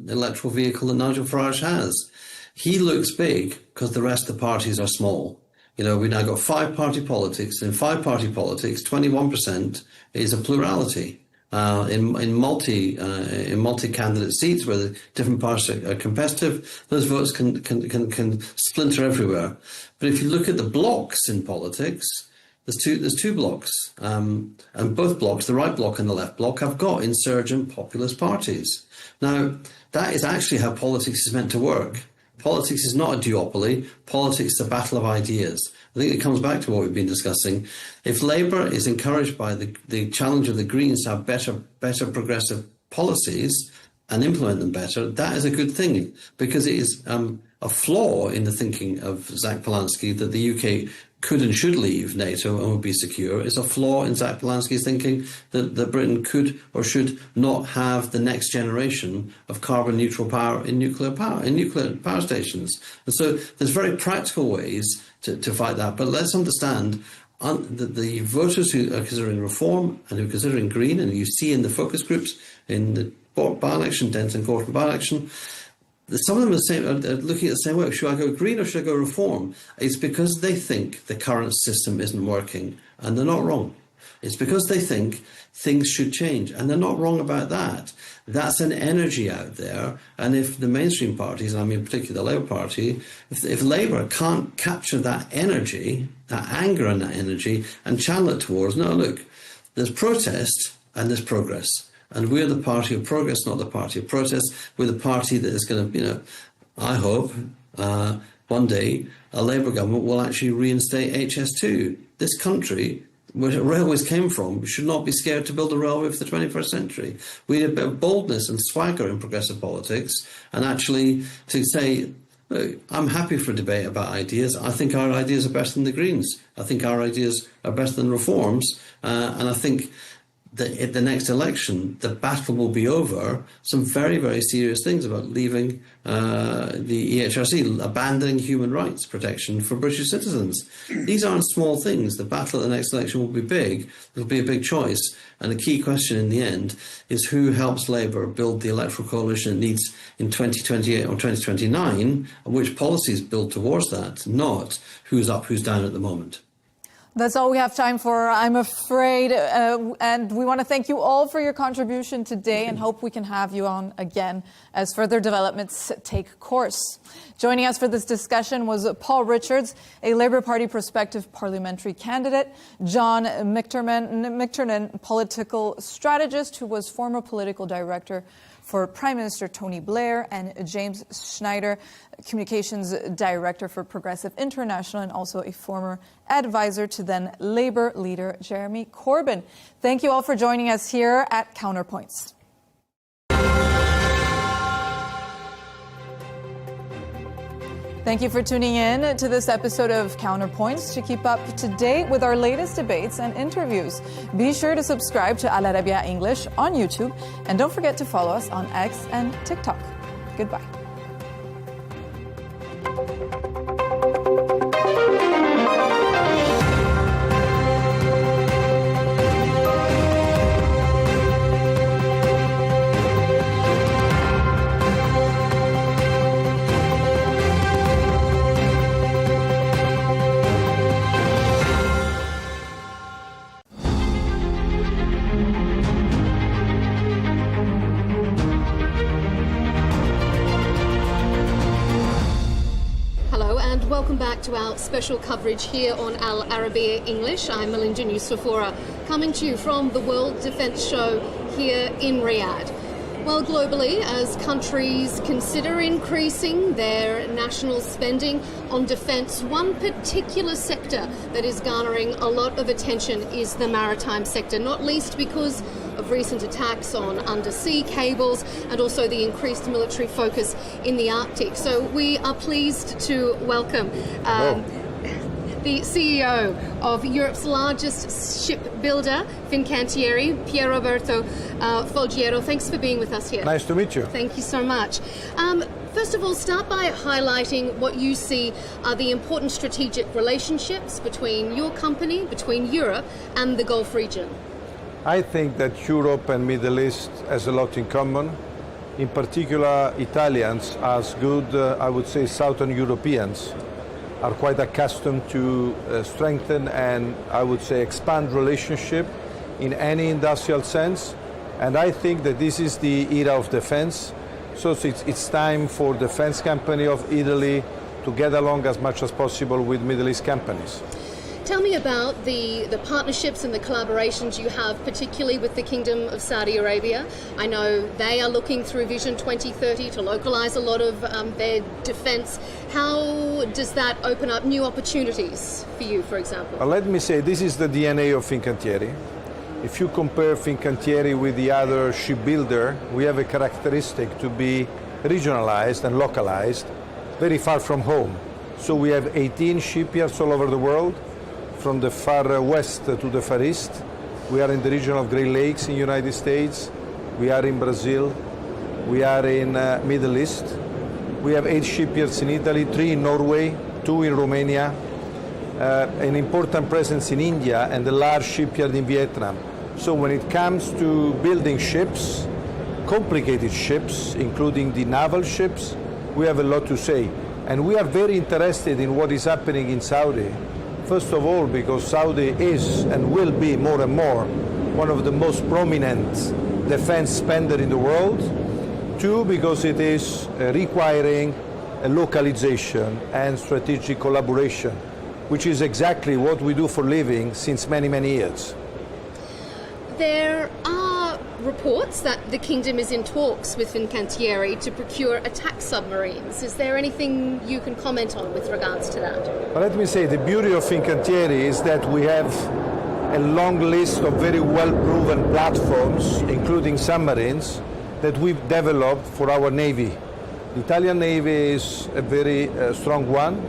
electoral vehicle that Nigel Farage has. He looks big because the rest of the parties are small. You know, we've now got five-party politics. In five-party politics, 21% is a plurality. In multi-candidate seats where the different parties are competitive, those votes can splinter everywhere. But if you look at the blocks in politics, there's two blocks, and both blocks, the right bloc and the left bloc, have got insurgent populist parties. Now, that is actually how politics is meant to work. Politics is not a duopoly. Politics is a battle of ideas. I think it comes back to what we've been discussing. If Labour is encouraged by the challenge of the Greens to have better progressive policies and implement them better, that is a good thing, because it is a flaw in the thinking of Zach Polanski that the UK could and should leave NATO and would be secure. It's a flaw in Zach Polanski's thinking that Britain could or should not have the next generation of carbon neutral power in nuclear power stations. And so there's very practical ways to fight that. But let's understand that the voters who are considering Reform and who are considering Green, and you see in the focus groups in the by-election, Denton Gorton by-election, some of them are looking at the same way. Should I go Green or should I go Reform? It's because they think the current system isn't working, and they're not wrong. It's because they think things should change, and they're not wrong about that. That's an energy out there, and if the mainstream parties, and I mean particularly the Labour Party, if Labour can't capture that energy, that anger and that energy, and channel it towards, no, look, there's protest and there's progress. And we're the party of progress, not the party of protest. We're the party that is going to, I hope, one day a Labour government will actually reinstate HS2. This country, where railways came from, should not be scared to build a railway for the 21st century. We need a bit of boldness and swagger in progressive politics, and actually to say, look, I'm happy for a debate about ideas. I think our ideas are better than the Greens. I think our ideas are better than Reform's. And I think that at the next election, the battle will be over some very, very serious things about leaving the EHRC, abandoning human rights protection for British citizens. These aren't small things. The battle at the next election will be big. It'll be a big choice. And the key question in the end is who helps Labour build the electoral coalition it needs in 2028 or 2029, and which policies build towards that, not who's up, who's down at the moment. That's all we have time for, I'm afraid. And we want to thank you all for your contribution today and hope we can have you on again as further developments take course. Joining us for this discussion was Paul Richards, a Labour Party prospective parliamentary candidate, John McTernan, political strategist who was former political director for Prime Minister Tony Blair, and James Schneider, Communications Director for Progressive International and also a former advisor to then Labour leader Jeremy Corbyn. Thank you all for joining us here at Counterpoints. Thank you for tuning in to this episode of Counterpoints. To keep up to date with our latest debates and interviews, be sure to subscribe to Al Arabiya English on YouTube, and don't forget to follow us on X and TikTok. Goodbye. Welcome back to our special coverage here on Al Arabiya English. I'm Melinda Nusfafora, coming to you from the World Defence Show here in Riyadh. Well, globally, as countries consider increasing their national spending on defence, one particular sector that is garnering a lot of attention is the maritime sector, not least because of recent attacks on undersea cables and also the increased military focus in the Arctic. So we are pleased to welcome the CEO of Europe's largest shipbuilder, Fincantieri, Pierroberto Folgiero. Thanks for being with us here. Nice to meet you. Thank you so much. First of all, start by highlighting what you see are the important strategic relationships between your company, between Europe and the Gulf region. I think that Europe and Middle East has a lot in common. In particular, Italians, as good, I would say, Southern Europeans, are quite accustomed to strengthen and, I would say, expand relationship in any industrial sense. And I think that this is the era of defense. So it's time for defense company of Italy to get along as much as possible with Middle East companies. Tell me about the partnerships and the collaborations you have, particularly with the Kingdom of Saudi Arabia. I know they are looking through Vision 2030 to localise a lot of their defence. How does that open up new opportunities for you, for example? Let me say, this is the DNA of Fincantieri. If you compare Fincantieri with the other shipbuilder, we have a characteristic to be regionalized and localized, very far from home. So we have 18 shipyards all over the world, from the far west to the far east. We are in the region of Great Lakes in the United States. We are in Brazil. We are in Middle East. We have 8 shipyards in Italy, 3 in Norway, 2 in Romania, an important presence in India, and a large shipyard in Vietnam. So when it comes to building ships, complicated ships, including the naval ships, we have a lot to say. And we are very interested in what is happening in Saudi. First of all, because Saudi is and will be more and more one of the most prominent defense spender in the world. 2, because it is requiring a localization and strategic collaboration, which is exactly what we do for a living since many, many years. There are reports that the Kingdom is in talks with Fincantieri to procure attack submarines. Is there anything you can comment on with regards to that? Well, let me say, the beauty of Fincantieri is that we have a long list of very well-proven platforms, including submarines, that we've developed for our Navy. The Italian Navy is a very strong one.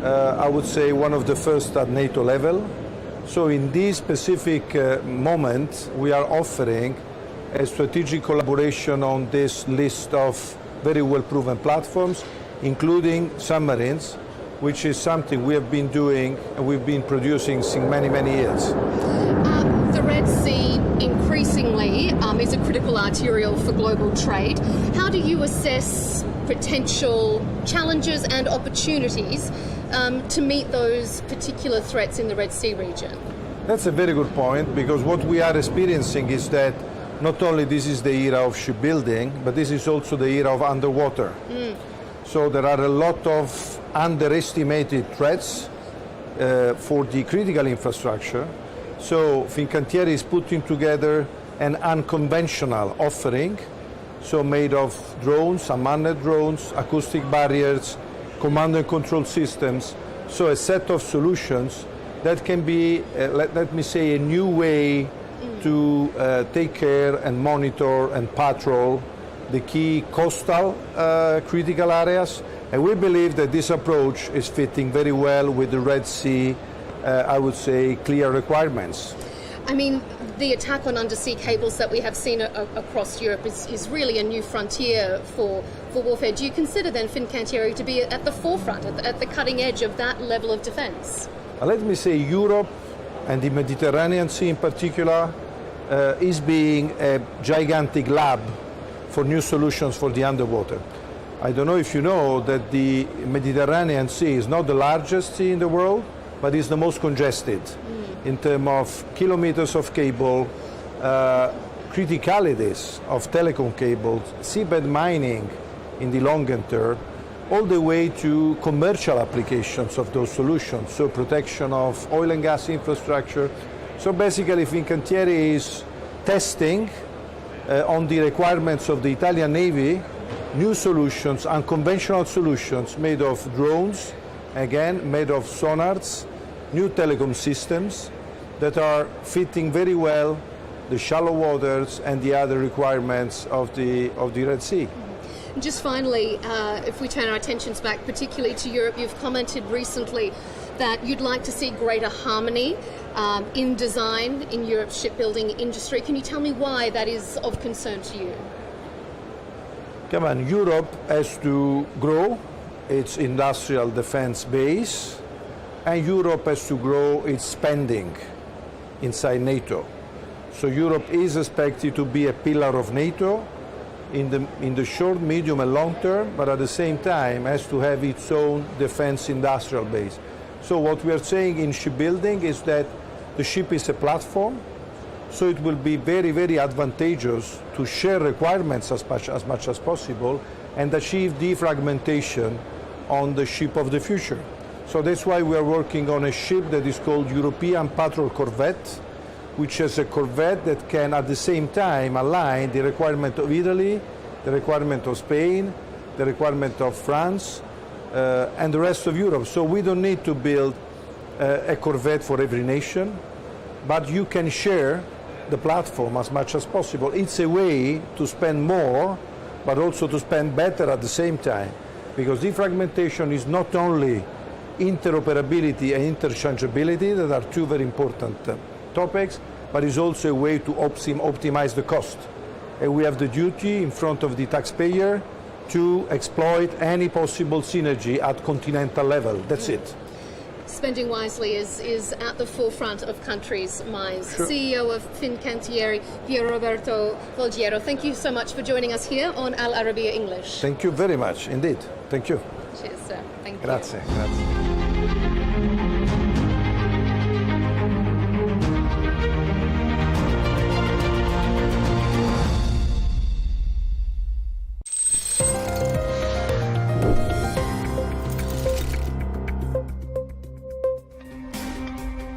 I would say one of the first at NATO level. So in this specific moment, we are offering a strategic collaboration on this list of very well-proven platforms, including submarines, which is something we have been doing and we've been producing since many, many years. The Red Sea increasingly is a critical arterial for global trade. How do you assess potential challenges and opportunities to meet those particular threats in the Red Sea region? That's a very good point, because what we are experiencing is that not only this is the era of shipbuilding, but this is also the era of underwater. So there are a lot of underestimated threats for the critical infrastructure. So Fincantieri is putting together an unconventional offering, so made of drones, unmanned drones, acoustic barriers, command and control systems, so a set of solutions that can be, let me say, a new way to take care and monitor and patrol the key coastal critical areas. And we believe that this approach is fitting very well with the Red Sea, I would say, clear requirements. I mean, the attack on undersea cables that we have seen across Europe is really a new frontier for warfare. Do you consider then Fincantieri to be at the forefront, at the cutting edge of that level of defence? Let me say, Europe and the Mediterranean Sea in particular is being a gigantic lab for new solutions for the underwater. I don't know if you know that the Mediterranean Sea is not the largest sea in the world, but is the most congested in terms of kilometers of cable, criticalities of telecom cables, seabed mining in the longer term, all the way to commercial applications of those solutions, so protection of oil and gas infrastructure. So basically Fincantieri is testing on the requirements of the Italian Navy, new solutions, unconventional solutions made of drones, again, made of sonars, new telecom systems that are fitting very well the shallow waters and the other requirements of the Red Sea. Just finally, if we turn our attentions back particularly to Europe, you've commented recently that you'd like to see greater harmony in design in Europe's shipbuilding industry. Can you tell me why that is of concern to you? Come on, Europe has to grow its industrial defense base, and Europe has to grow its spending inside NATO. So Europe is expected to be a pillar of NATO in the short, medium and long term, but at the same time has to have its own defense industrial base. So what we are saying in shipbuilding is that the ship is a platform, so it will be very, very advantageous to share requirements as much as possible and achieve defragmentation on the ship of the future. So that's why we are working on a ship that is called European Patrol Corvette, which is a corvette that can at the same time align the requirement of Italy, the requirement of Spain, the requirement of France, and the rest of Europe. So we don't need to build a corvette for every nation, but you can share the platform as much as possible. It's a way to spend more, but also to spend better at the same time, because defragmentation is not only interoperability and interchangeability, that are two very important topics, but is also a way to optimize the cost. And we have the duty in front of the taxpayer to exploit any possible synergy at continental level. That's it. Spending wisely is at the forefront of countries' minds. Sure. CEO of Fincantieri, Pier Roberto Folgiero, thank you so much for joining us here on Al Arabiya English. Thank you very much indeed. Thank you. Cheers, sir. Thank you. Grazie. Grazie.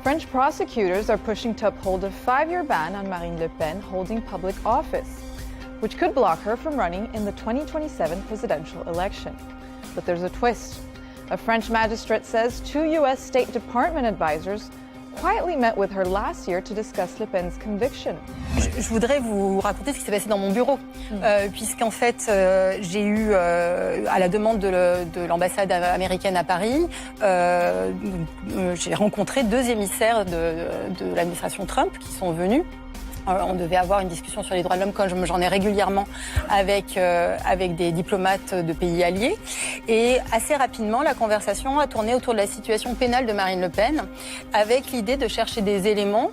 French prosecutors are pushing to uphold a 5-year ban on Marine Le Pen holding public office, which could block her from running in the 2027 presidential election. But there's a twist. A French magistrate says 2 U.S. State Department advisors quietly met with her last year to discuss Le Pen's conviction. Je voudrais vous raconter ce qui s'est passé dans mon bureau, puisqu'en fait, j'ai eu, à la demande de l'ambassade américaine à Paris, j'ai rencontré 2 émissaires de l'administration Trump qui sont venus. On devait avoir une discussion sur les droits de l'homme, comme j'en ai régulièrement avec des diplomates de pays alliés. Et assez rapidement, la conversation a tourné autour de la situation pénale de Marine Le Pen, avec l'idée de chercher des éléments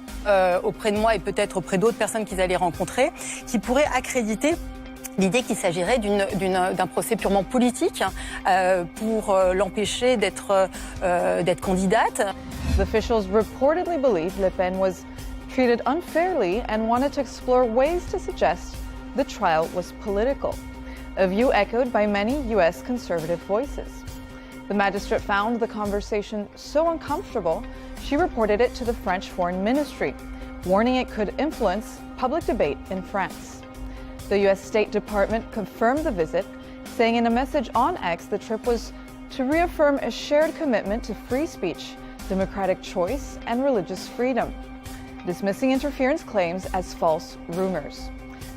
auprès de moi et peut-être auprès d'autres personnes qu'ils allaient rencontrer, qui pourraient accréditer l'idée qu'il s'agirait d'un procès purement politique pour l'empêcher d'être candidate. The officials reportedly believe Le Pen was treated unfairly and wanted to explore ways to suggest the trial was political, a view echoed by many U.S. conservative voices. The magistrate found the conversation so uncomfortable, she reported it to the French Foreign Ministry, warning it could influence public debate in France. The U.S. State Department confirmed the visit, saying in a message on X the trip was to reaffirm a shared commitment to free speech, democratic choice, and religious freedom, dismissing interference claims as false rumors.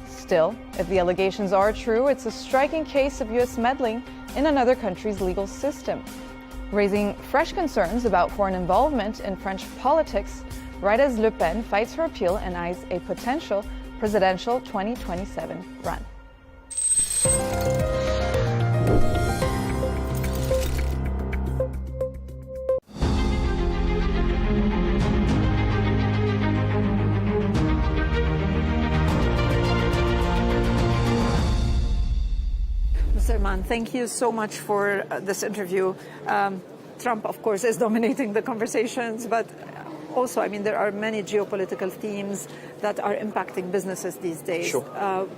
Still, if the allegations are true, it's a striking case of U.S. meddling in another country's legal system, raising fresh concerns about foreign involvement in French politics right as Le Pen fights her appeal and eyes a potential presidential 2027 run. Salman, thank you so much for this interview. Trump, of course, is dominating the conversations, but also, I mean, there are many geopolitical themes that are impacting businesses these days. Sure.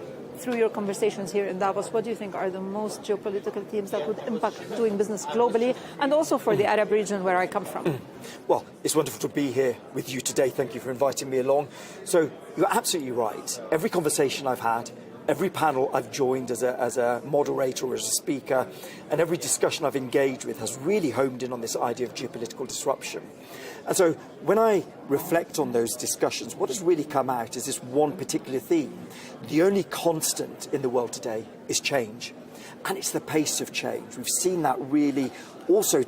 through your conversations here in Davos, what do you think are the most geopolitical themes that would impact doing business globally and also for the Arab region where I come from? Well, it's wonderful to be here with you today. Thank you for inviting me along. So you're absolutely right. Every conversation I've had, every panel I've joined as a moderator or as a speaker, and every discussion I've engaged with has really homed in on this idea of geopolitical disruption. And so when I reflect on those discussions, what has really come out is this one particular theme. The only constant in the world today is change. And it's the pace of change. We've seen that really also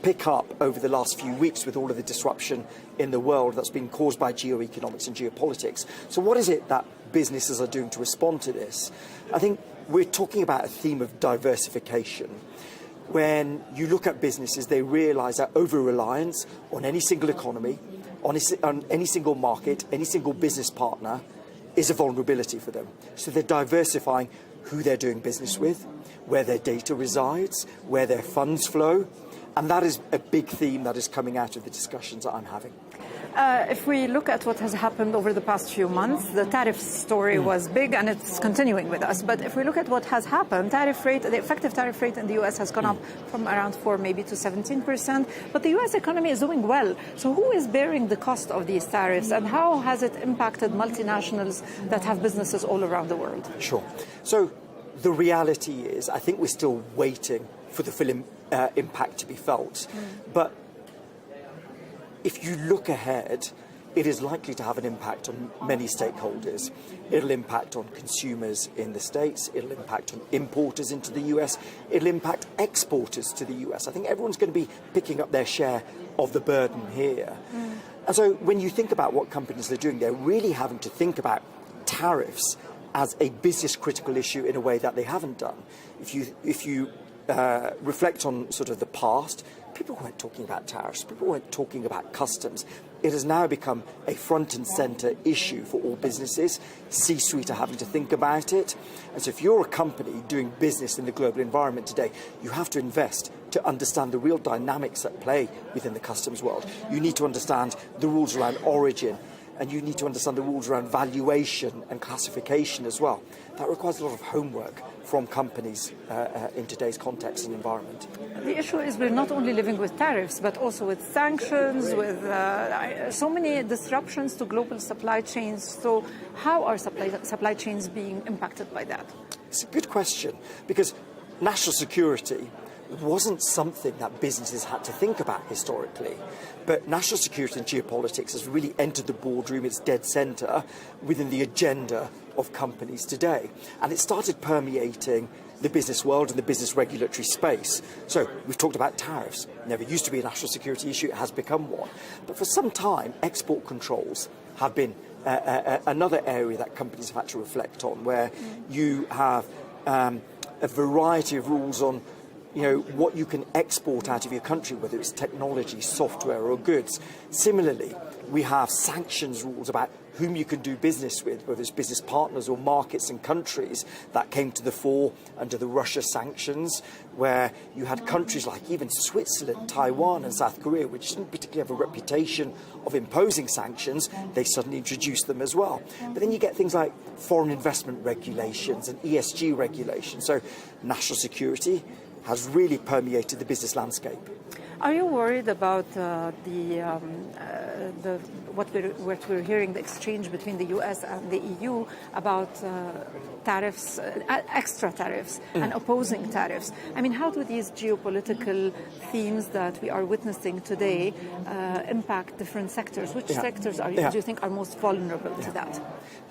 pick up over the last few weeks with all of the disruption in the world that's been caused by geoeconomics and geopolitics. So what is it that businesses are doing to respond to this? I think we're talking about a theme of diversification. When you look at businesses, they realise that over-reliance on any single economy, on any single market, any single business partner is a vulnerability for them. So they're diversifying who they're doing business with, where their data resides, where their funds flow. And that is a big theme that is coming out of the discussions that I'm having. If we look at what has happened over the past few months, the tariff story was big and it's continuing with us. But if we look at what has happened, the effective tariff rate in the US has gone up from around 4% maybe to 17%. But the US economy is doing well. So who is bearing the cost of these tariffs and how has it impacted multinationals that have businesses all around the world? Sure. So the reality is, I think we're still waiting for the full impact to be felt. But if you look ahead, it is likely to have an impact on many stakeholders. It'll impact on consumers in the States, it'll impact on importers into the US, it'll impact exporters to the US. I think everyone's going to be picking up their share of the burden here. And so when you think about what companies are doing, they're really having to think about tariffs as a business critical issue in a way that they haven't done. If you reflect on sort of the past, people weren't talking about tariffs, people weren't talking about customs. It has now become a front and centre issue for all businesses. C-suite are having to think about it. And so if you're a company doing business in the global environment today, you have to invest to understand the real dynamics at play within the customs world. You need to understand the rules around origin, and you need to understand the rules around valuation and classification as well. That requires a lot of homework from companies in today's context and environment. The issue is we're not only living with tariffs, but also with sanctions, with so many disruptions to global supply chains. So how are supply chains being impacted by that? It's a good question, because national security wasn't something that businesses had to think about historically. But national security and geopolitics has really entered the boardroom, it's dead centre within the agenda of companies today. And it started permeating the business world and the business regulatory space. So we've talked about tariffs. Never used to be a national security issue, it has become one. But for some time, export controls have been another area that companies have had to reflect on, where you have a variety of rules on what you can export out of your country, whether it's technology, software or goods. Similarly, we have sanctions rules about whom you can do business with, whether it's business partners or markets and countries. That came to the fore under the Russia sanctions, where you had countries like even Switzerland, Taiwan and South Korea, which didn't particularly have a reputation of imposing sanctions, they suddenly introduced them as well. But then you get things like foreign investment regulations and ESG regulations. So national security has really permeated the business landscape. Are you worried about what we're hearing, the exchange between the US and the EU about tariffs, extra tariffs and opposing tariffs? I mean, how do these geopolitical themes that we are witnessing today impact different sectors? Which sectors do you think are most vulnerable to that?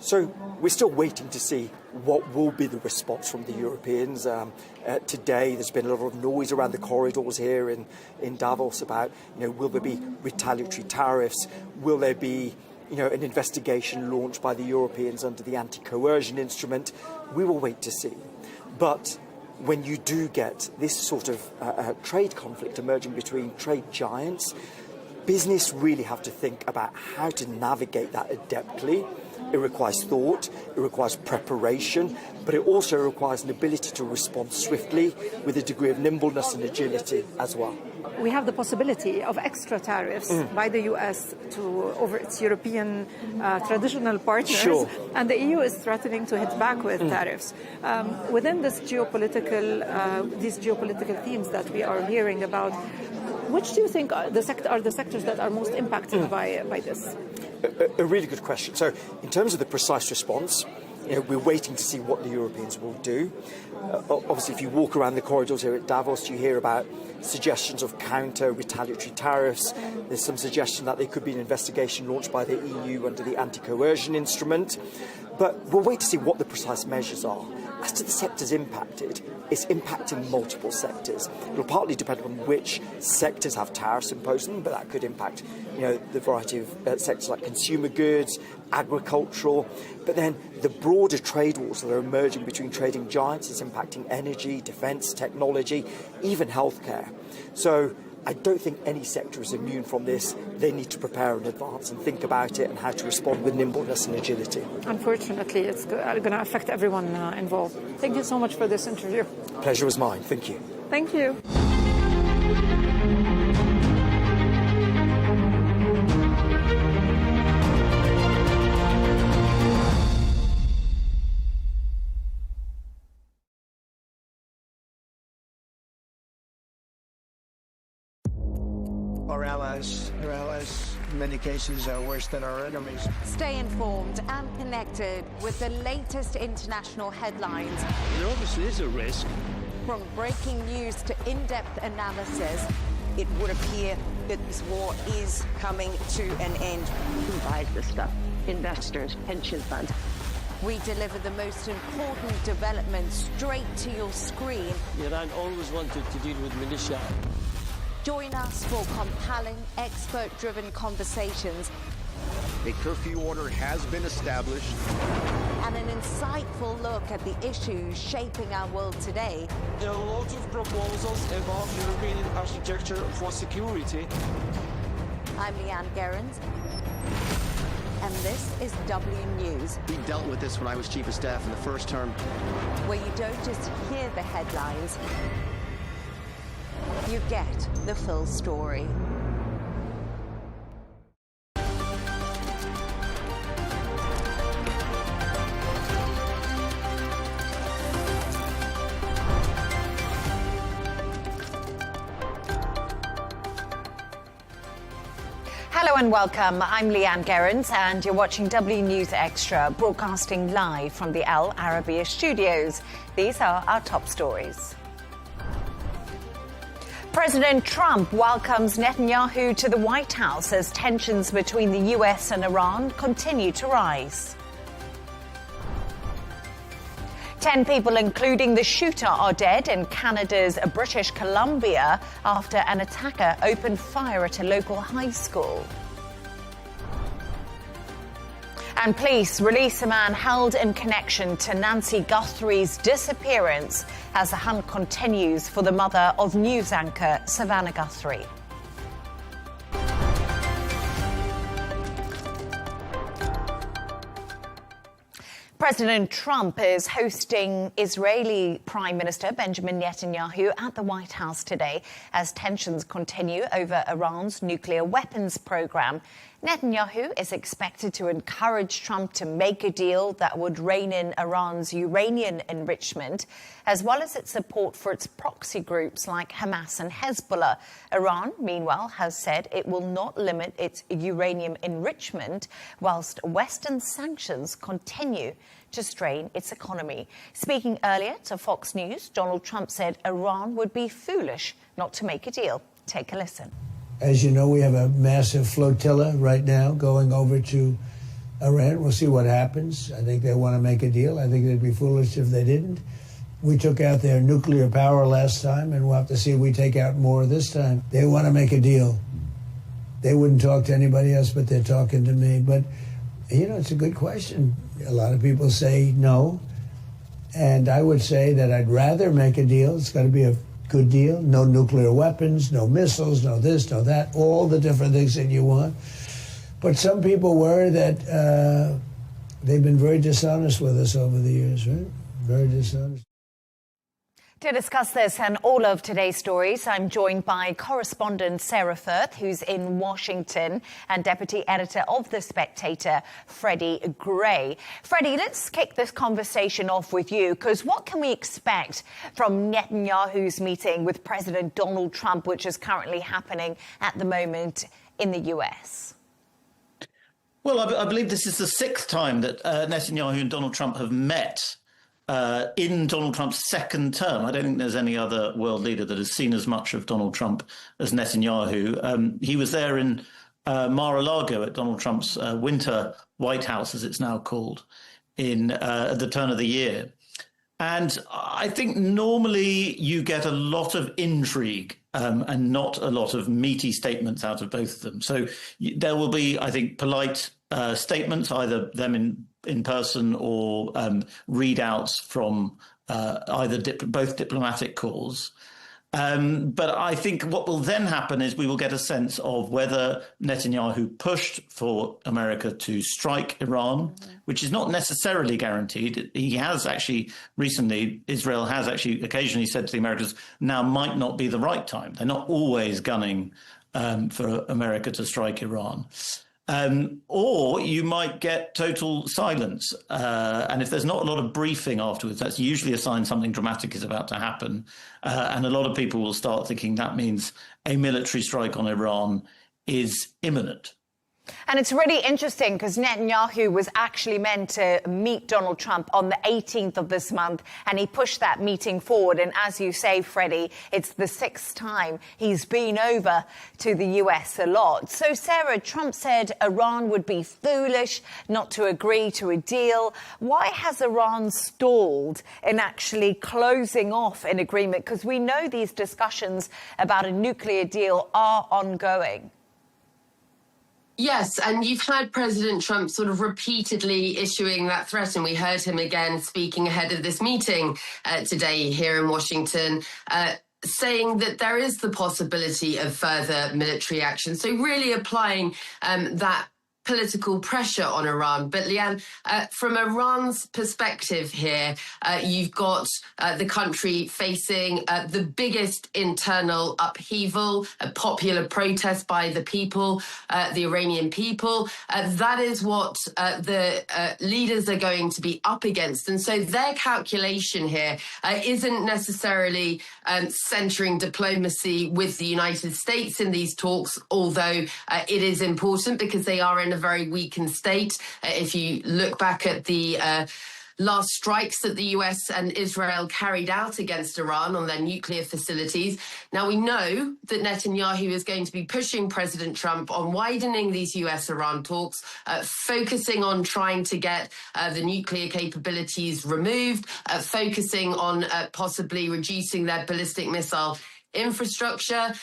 So we're still waiting to see what will be the response from the Europeans. Today there's been a lot of noise around the corridors here in Davos about, will there be retaliatory tariffs? Will there be, an investigation launched by the Europeans under the anti-coercion instrument? We will wait to see. But when you do get this sort of trade conflict emerging between trade giants, business really have to think about how to navigate that adeptly It requires thought, it requires preparation, but it also requires an ability to respond swiftly with a degree of nimbleness and agility as well. We have the possibility of extra tariffs by the US over its European traditional partners, Sure. and the EU is threatening to hit back with tariffs. Within these geopolitical themes that we are hearing about, which do you think are the sectors that are most impacted by this? A really good question. So, in terms of the precise response, we're waiting to see what the Europeans will do. Obviously, if you walk around the corridors here at Davos, you hear about suggestions of counter-retaliatory tariffs. There's some suggestion that there could be an investigation launched by the EU under the anti-coercion instrument. But we'll wait to see what the precise measures are. As to the sectors impacted, it's impacting multiple sectors. It'll partly depend on which sectors have tariffs imposed on them, but that could impact, the variety of sectors like consumer goods, agricultural. But then the broader trade wars that are emerging between trading giants is impacting energy, defence, technology, even healthcare. So I don't think any sector is immune from this. They need to prepare in advance and think about it and how to respond with nimbleness and agility. Unfortunately, it's going to affect everyone involved. Thank you so much for this interview. Pleasure was mine. Thank you. Thank you. Our allies, in many cases, are worse than our enemies. Stay informed and connected with the latest international headlines. There obviously is a risk. From breaking news to in-depth analysis, it would appear that this war is coming to an end. Who buys this stuff? Investors, pension funds. We deliver the most important developments straight to your screen. Iran always wanted to deal with militia. Join us for compelling, expert-driven conversations. A curfew order has been established. And an insightful look at the issues shaping our world today. There are lots of proposals about European architecture for security. I'm Leanne Gerrans, and this is W News. We dealt with this when I was Chief of Staff in the first term. Where you don't just hear the headlines, you get the full story. Hello and welcome. I'm Leanne Gerrans and you're watching W News Extra, broadcasting live from the Al Arabiya studios. These are our top stories. President Trump welcomes Netanyahu to the White House as tensions between the US and Iran continue to rise. 10 people, including the shooter, are dead in Canada's British Columbia after an attacker opened fire at a local high school. And police release a man held in connection to Nancy Guthrie's disappearance as the hunt continues for the mother of news anchor Savannah Guthrie. President Trump is hosting Israeli Prime Minister Benjamin Netanyahu at the White House today as tensions continue over Iran's nuclear weapons program. Netanyahu is expected to encourage Trump to make a deal that would rein in Iran's uranium enrichment, as well as its support for its proxy groups like Hamas and Hezbollah. Iran, meanwhile, has said it will not limit its uranium enrichment, whilst Western sanctions continue to strain its economy. Speaking earlier to Fox News, Donald Trump said Iran would be foolish not to make a deal. Take a listen. As you know, we have a massive flotilla right now going over to Iran. We'll see what happens. I think they want to make a deal. I think they'd be foolish if they didn't. We took out their nuclear power last time, and we'll have to see if we take out more this time. They want to make a deal. They wouldn't talk to anybody else, but they're talking to me. But, you know, it's a good question. A lot of people say no. And I would say that I'd rather make a deal. It's got to be a good deal. No nuclear weapons, no missiles, no this, no that, all the different things that you want. But some people worry that They've been very dishonest with us over the years, right? Very dishonest. To discuss this and all of today's stories, I'm joined by correspondent Sarah Firth, who's in Washington, and deputy editor of The Spectator, Freddie Gray. Freddie, let's kick this conversation off with you, because what can we expect from Netanyahu's meeting with President Donald Trump, which is currently happening at the moment in the US? Well, I believe this is the sixth time that Netanyahu and Donald Trump have met in Donald Trump's second term. I don't think there's any other world leader that has seen as much of Donald Trump as Netanyahu. He was there in Mar-a-Lago at Donald Trump's winter White House, as it's now called, at the turn of the year. And I think normally you get a lot of intrigue and not a lot of meaty statements out of both of them. So there will be, I think, polite statements, either them in person or readouts from both diplomatic calls. But I think what will then happen is we will get a sense of whether Netanyahu pushed for America to strike Iran, which is not necessarily guaranteed. He has actually recently, Israel has actually occasionally said to the Americans, now might not be the right time. They're not always gunning for America to strike Iran. Or you might get total silence. And if there's not a lot of briefing afterwards, that's usually a sign something dramatic is about to happen. And a lot of people will start thinking that means a military strike on Iran is imminent. And it's really interesting because Netanyahu was actually meant to meet Donald Trump on the 18th of this month, and he pushed that meeting forward. And as you say, Freddie, it's the sixth time he's been over to the US a lot. So, Sarah, Trump said Iran would be foolish not to agree to a deal. Why has Iran stalled in actually closing off an agreement? Because we know these discussions about a nuclear deal are ongoing. Yes, and you've heard President Trump sort of repeatedly issuing that threat, and we heard him again speaking ahead of this meeting today here in Washington, saying that there is the possibility of further military action. So really applying that political pressure on Iran. But Leanne, from Iran's perspective here, you've got the country facing the biggest internal upheaval, a popular protest by the people, the Iranian people. That is what the leaders are going to be up against. And so their calculation here isn't necessarily centering diplomacy with the United States in these talks, although it is important because they are in a very weakened state. If you look back at the last strikes that the US and Israel carried out against Iran on their nuclear facilities. Now, we know that Netanyahu is going to be pushing President Trump on widening these US-Iran talks, focusing on trying to get the nuclear capabilities removed, focusing on possibly reducing their ballistic missile infrastructure.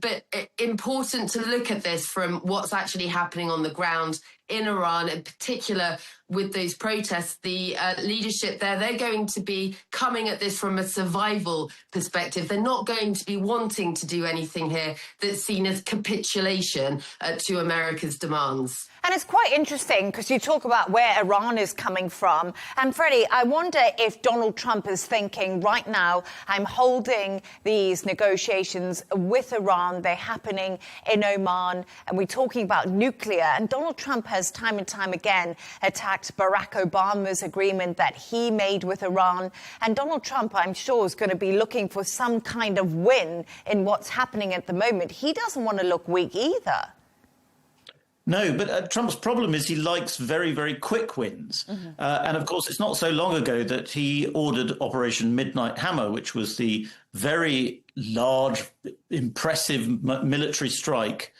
But important to look at this from what's actually happening on the ground in Iran, in particular with those protests. The leadership there, they're going to be coming at this from a survival perspective. They're not going to be wanting to do anything here that's seen as capitulation to America's demands. And it's quite interesting because you talk about where Iran is coming from. And Freddie, I wonder if Donald Trump is thinking right now, I'm holding these negotiations with Iran. They're happening in Oman. And we're talking about nuclear. And Donald Trump has time and time again attacked Barack Obama's agreement that he made with Iran. And Donald Trump, I'm sure, is going to be looking for some kind of win in what's happening at the moment. He doesn't want to look weak either. No, but Trump's problem is he likes very, very quick wins. Mm-hmm. And of course, it's not so long ago that he ordered Operation Midnight Hammer, which was the very large, impressive military strike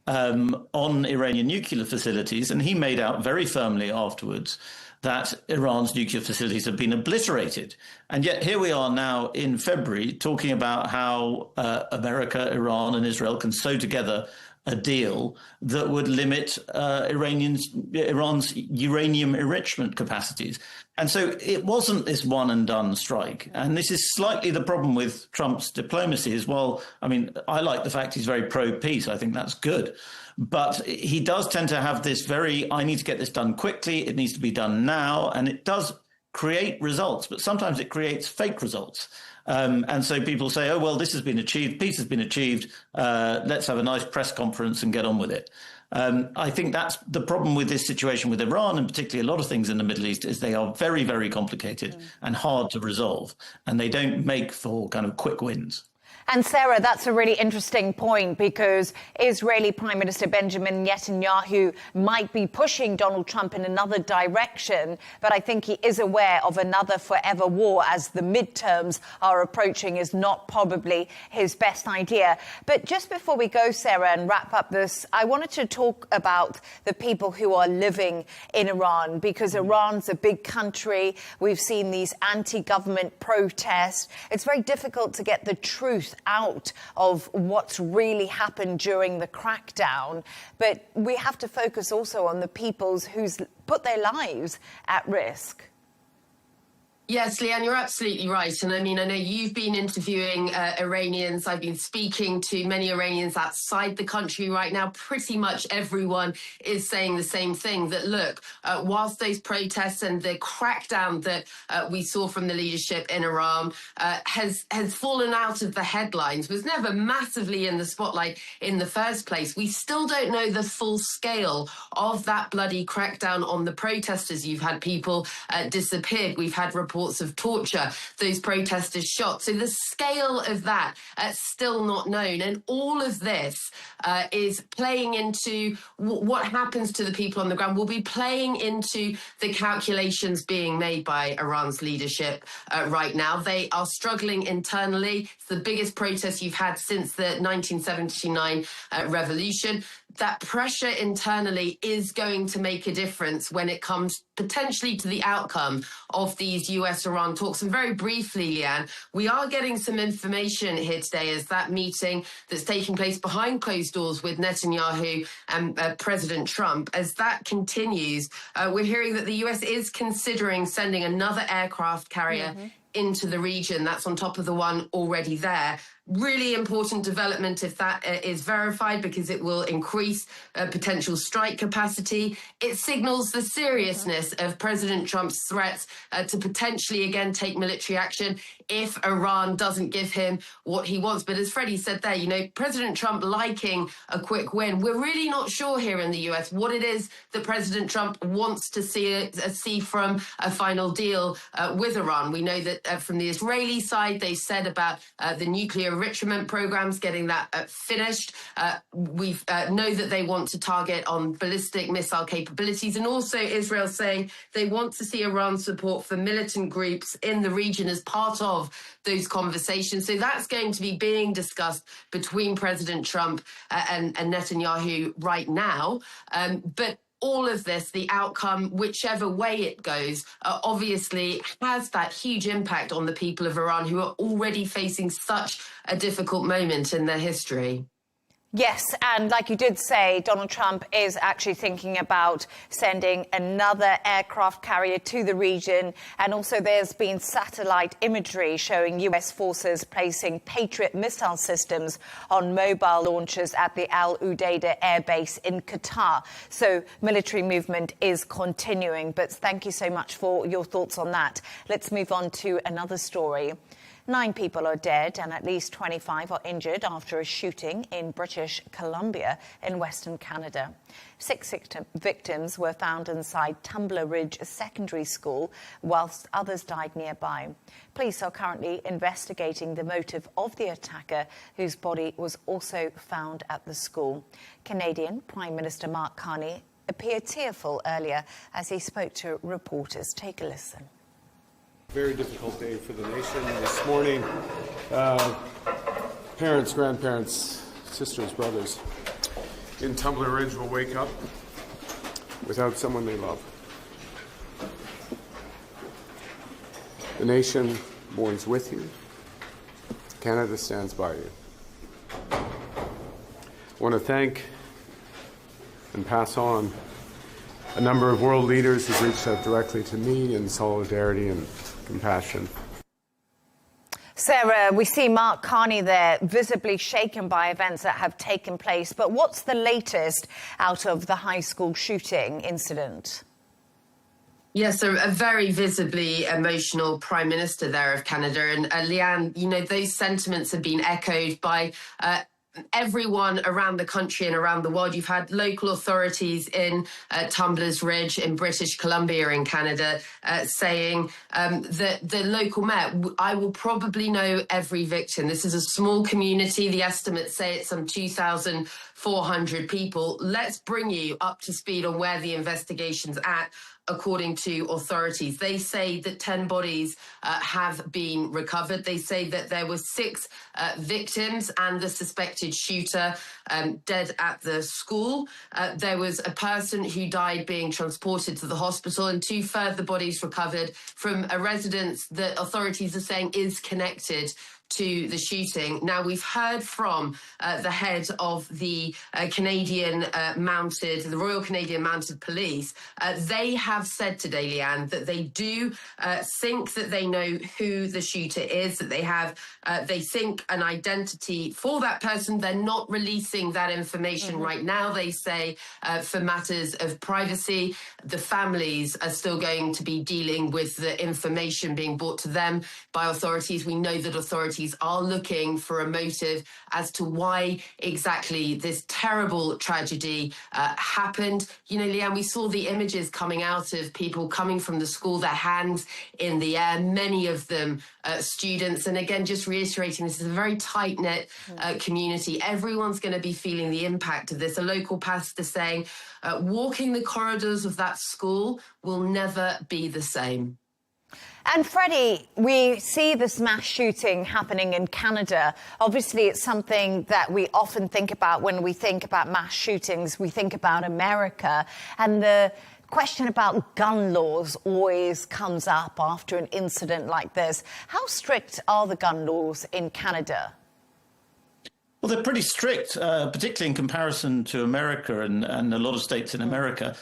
on Iranian nuclear facilities. And he made out very firmly afterwards that Iran's nuclear facilities have been obliterated. And yet here we are now in February talking about how America, Iran and Israel can sew together a deal that would limit Iran's uranium enrichment capacities. And so it wasn't this one and done strike. And this is slightly the problem with Trump's diplomacy as well. I mean, I like the fact he's very pro-peace. I think that's good. But he does tend to have this I need to get this done quickly. It needs to be done now. And it does create results, but sometimes it creates fake results. And so people say, oh, well, this has been achieved. Peace has been achieved. Let's have a nice press conference and get on with it. I think that's the problem with this situation with Iran, and particularly a lot of things in the Middle East, is they are very, very complicated and hard to resolve. And they don't make for kind of quick wins. And Sarah, that's a really interesting point, because Israeli Prime Minister Benjamin Netanyahu might be pushing Donald Trump in another direction, but I think he is aware of another forever war as the midterms are approaching is not probably his best idea. But just before we go, Sarah, and wrap up this, I wanted to talk about the people who are living in Iran, because Iran's a big country. We've seen these anti-government protests. It's very difficult to get the truth out of what's really happened during the crackdown. But we have to focus also on the peoples who's put their lives at risk. Yes, Leanne, you're absolutely right. And I mean, I know you've been interviewing Iranians. I've been speaking to many Iranians outside the country right now. Pretty much everyone is saying the same thing, that, look, whilst those protests and the crackdown that we saw from the leadership in Iran has fallen out of the headlines, was never massively in the spotlight in the first place, we still don't know the full scale of that bloody crackdown on the protesters. You've had people disappeared. We've had reports of torture, those protesters shot. So the scale of that still not known. And all of this is playing into what happens to the people on the ground, will be playing into the calculations being made by Iran's leadership right now. They are struggling internally. It's the biggest protest you've had since the 1979 revolution. That pressure internally is going to make a difference when it comes potentially to the outcome of these US-Iran talks. And very briefly, Leanne, we are getting some information here today as that meeting that's taking place behind closed doors with Netanyahu and President Trump, as that continues, we're hearing that the US is considering sending another aircraft carrier into the region. That's on top of the one already there. Really important development if that is verified, because it will increase potential strike capacity. It signals the seriousness of President Trump's threats to potentially again take military action if Iran doesn't give him what he wants. But as Freddie said there, you know, President Trump liking a quick win. We're really not sure here in the US what it is that President Trump wants to see from a final deal with Iran. We know that from the Israeli side, they said about the nuclear enrichment programs, getting that finished. We know that they want to target on ballistic missile capabilities, and also Israel saying they want to see Iran's support for militant groups in the region as part of those conversations. So that's going to be being discussed between President Trump and Netanyahu right now. But all of this, the outcome, whichever way it goes, obviously has that huge impact on the people of Iran, who are already facing such a difficult moment in their history. Yes, and like you did say, Donald Trump is actually thinking about sending another aircraft carrier to the region. And also there's been satellite imagery showing US forces placing Patriot missile systems on mobile launchers at the Al Udeida air base in Qatar. So military movement is continuing. But thank you so much for your thoughts on that. Let's move on to another story. 9 people are dead and at least 25 are injured after a shooting in British Columbia in Western Canada. 6 victims were found inside Tumbler Ridge Secondary School, whilst others died nearby. Police are currently investigating the motive of the attacker, whose body was also found at the school. Canadian Prime Minister Mark Carney appeared tearful earlier as he spoke to reporters. Take a listen. Very difficult day for the nation. This morning, parents, grandparents, sisters, brothers in Tumbler Ridge will wake up without someone they love. The nation mourns with you. Canada stands by you. I want to thank and pass on a number of world leaders who've reached out directly to me in solidarity and compassion. Sarah, we see Mark Carney there, visibly shaken by events that have taken place. But what's the latest out of the high school shooting incident? Yes, a very visibly emotional Prime Minister there of Canada. And Leanne, you know, those sentiments have been echoed by everyone around the country and around the world. You've had local authorities in Tumblers Ridge in British Columbia in Canada saying that the local mayor, I will probably know every victim. This is a small community. The estimates say it's some 2,400 people. Let's bring you up to speed on where the investigation's at. According to authorities, they say that 10 bodies have been recovered. They say that there were 6 victims and the suspected shooter dead at the school. There was a person who died being transported to the hospital, and 2 further bodies recovered from a residence that authorities are saying is connected to the shooting. Now, we've heard from the head of the the Royal Canadian Mounted Police. They have said today, Leanne, that they do think that they know who the shooter is, that they think an identity for that person. They're not releasing that information right now. They say for matters of privacy, the families are still going to be dealing with the information being brought to them by authorities. We know that authorities are looking for a motive as to why exactly this terrible tragedy happened. You know, Leanne, we saw the images coming out of people coming from the school, their hands in the air, many of them students. And again, just reiterating, this is a very tight-knit community. Everyone's going to be feeling the impact of this. A local pastor saying, walking the corridors of that school will never be the same. And Freddie, we see this mass shooting happening in Canada. Obviously, it's something that we often think about when we think about mass shootings. We think about America. And the question about gun laws always comes up after an incident like this. How strict are the gun laws in Canada? Well, they're pretty strict, particularly in comparison to America and a lot of states in America.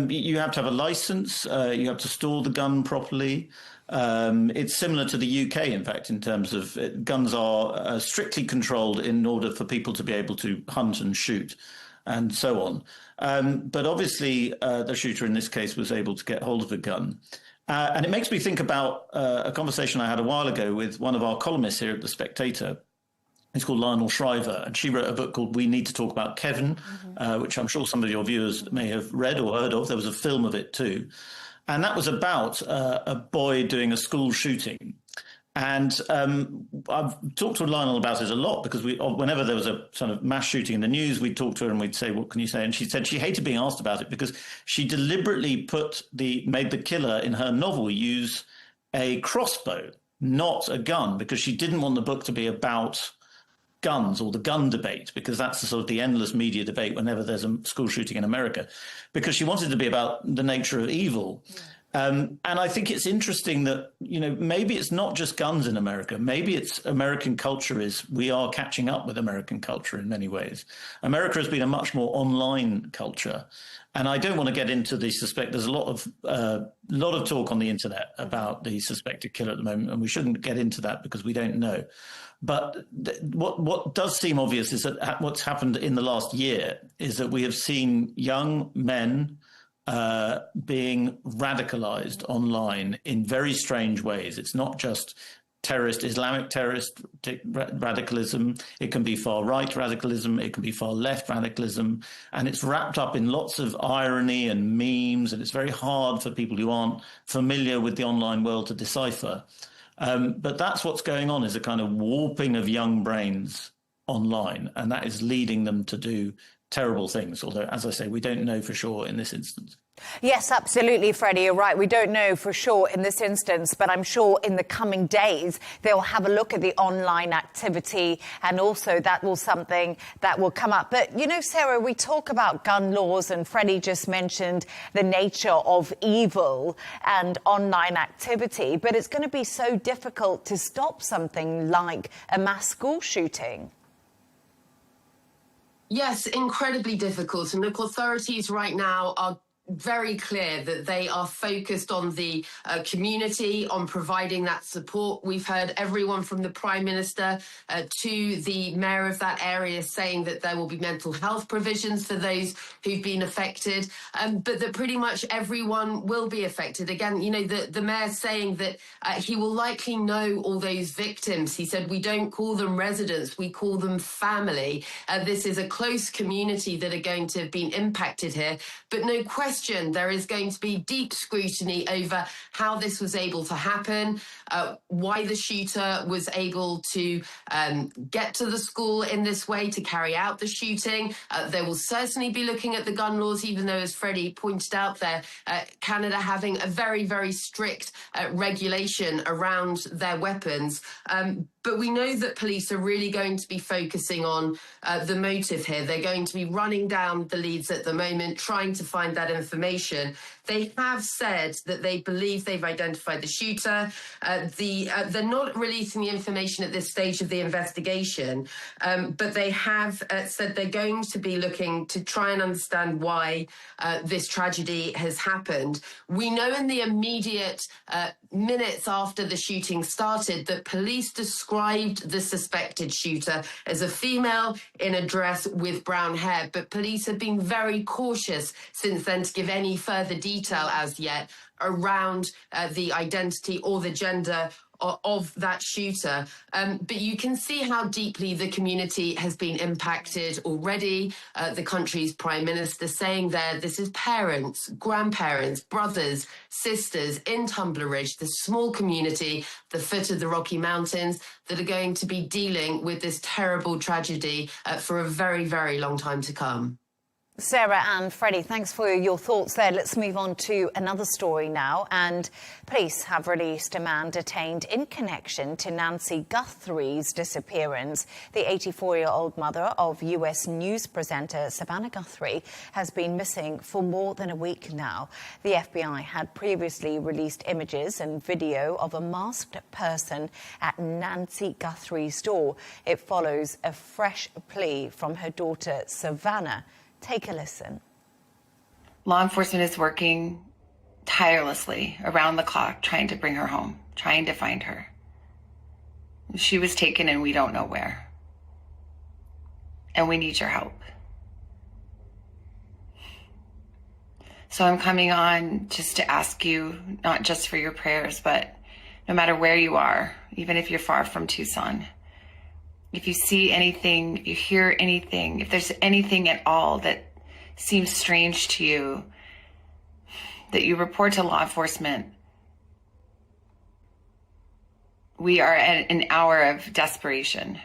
You have to have a license. You have to store the gun properly. It's similar to the UK, in fact, in terms of guns are strictly controlled in order for people to be able to hunt and shoot and so on. But obviously, the shooter in this case was able to get hold of a gun. And it makes me think about a conversation I had a while ago with one of our columnists here at The Spectator. It's called Lionel Shriver, and she wrote a book called We Need to Talk About Kevin, which I'm sure some of your viewers may have read or heard of. There was a film of it too. And that was about a boy doing a school shooting. And I've talked to Lionel about it a lot because whenever there was a sort of mass shooting in the news, we'd talk to her and we'd say, what can you say? And she said she hated being asked about it because she deliberately made the killer in her novel use a crossbow, not a gun, because she didn't want the book to be about guns or the gun debate, because that's the sort of the endless media debate whenever there's a school shooting in America, because she wanted to be about the nature of evil. And I think it's interesting that, you know, maybe it's not just guns in America. Maybe it's American culture we are catching up with American culture in many ways. America has been a much more online culture. And I don't want to get into the suspect. There's a lot of talk on the internet about the suspected killer at the moment, and we shouldn't get into that because we don't know. But what does seem obvious is that what's happened in the last year is that we have seen young men being radicalized online in very strange ways. It's not just Islamic terrorist radicalism. It can be far-right radicalism. It can be far-left radicalism. And it's wrapped up in lots of irony and memes. And it's very hard for people who aren't familiar with the online world to decipher. But that's what's going on, is a kind of warping of young brains online. And that is leading them to do terrible things. Although, as I say, we don't know for sure in this instance. Yes, absolutely, Freddie, you're right. We don't know for sure in this instance, but I'm sure in the coming days they'll have a look at the online activity, and also that will something that will come up. But, you know, Sarah, we talk about gun laws, and Freddie just mentioned the nature of evil and online activity, but it's going to be so difficult to stop something like a mass school shooting. Yes, incredibly difficult. And look, authorities right now are very clear that they are focused on the community, on providing that support. We've heard everyone from the Prime Minister to the Mayor of that area saying that there will be mental health provisions for those who've been affected, but that pretty much everyone will be affected. Again, you know, the Mayor saying that he will likely know all those victims. He said, we don't call them residents, we call them family. This is a close community that are going to have been impacted here, but no question there is going to be deep scrutiny over how this was able to happen, why the shooter was able to get to the school in this way, to carry out the shooting. They will certainly be looking at the gun laws, even though, as Freddie pointed out there, Canada having a very, very strict regulation around their weapons. But we know that police are really going to be focusing on the motive here. They're going to be running down the leads at the moment, trying to find that information. They have said that they believe they've identified the shooter. They're not releasing the information at this stage of the investigation, but they have said they're going to be looking to try and understand why this tragedy has happened. We know in the immediate minutes after the shooting started that police described the suspected shooter as a female in a dress with brown hair, but police have been very cautious since then to give any further detail as yet around the identity or the gender of that shooter. But you can see how deeply the community has been impacted already. The country's Prime Minister saying there, this is parents, grandparents, brothers, sisters in Tumbler Ridge, the small community, the foot of the Rocky Mountains, that are going to be dealing with this terrible tragedy for a very, very long time to come. Sarah and Freddie, thanks for your thoughts there. Let's move on to another story now. And police have released a man detained in connection to Nancy Guthrie's disappearance. The 84-year-old mother of US news presenter Savannah Guthrie has been missing for more than a week now. The FBI had previously released images and video of a masked person at Nancy Guthrie's door. It follows a fresh plea from her daughter Savannah. Take a listen. Law enforcement is working tirelessly around the clock trying to bring her home, trying to find her. She was taken and we don't know where. And we need your help. So I'm coming on just to ask you, not just for your prayers, but no matter where you are, even if you're far from Tucson, if you see anything, if you hear anything, if there's anything at all that seems strange to you, that you report to law enforcement. We are at an hour of desperation.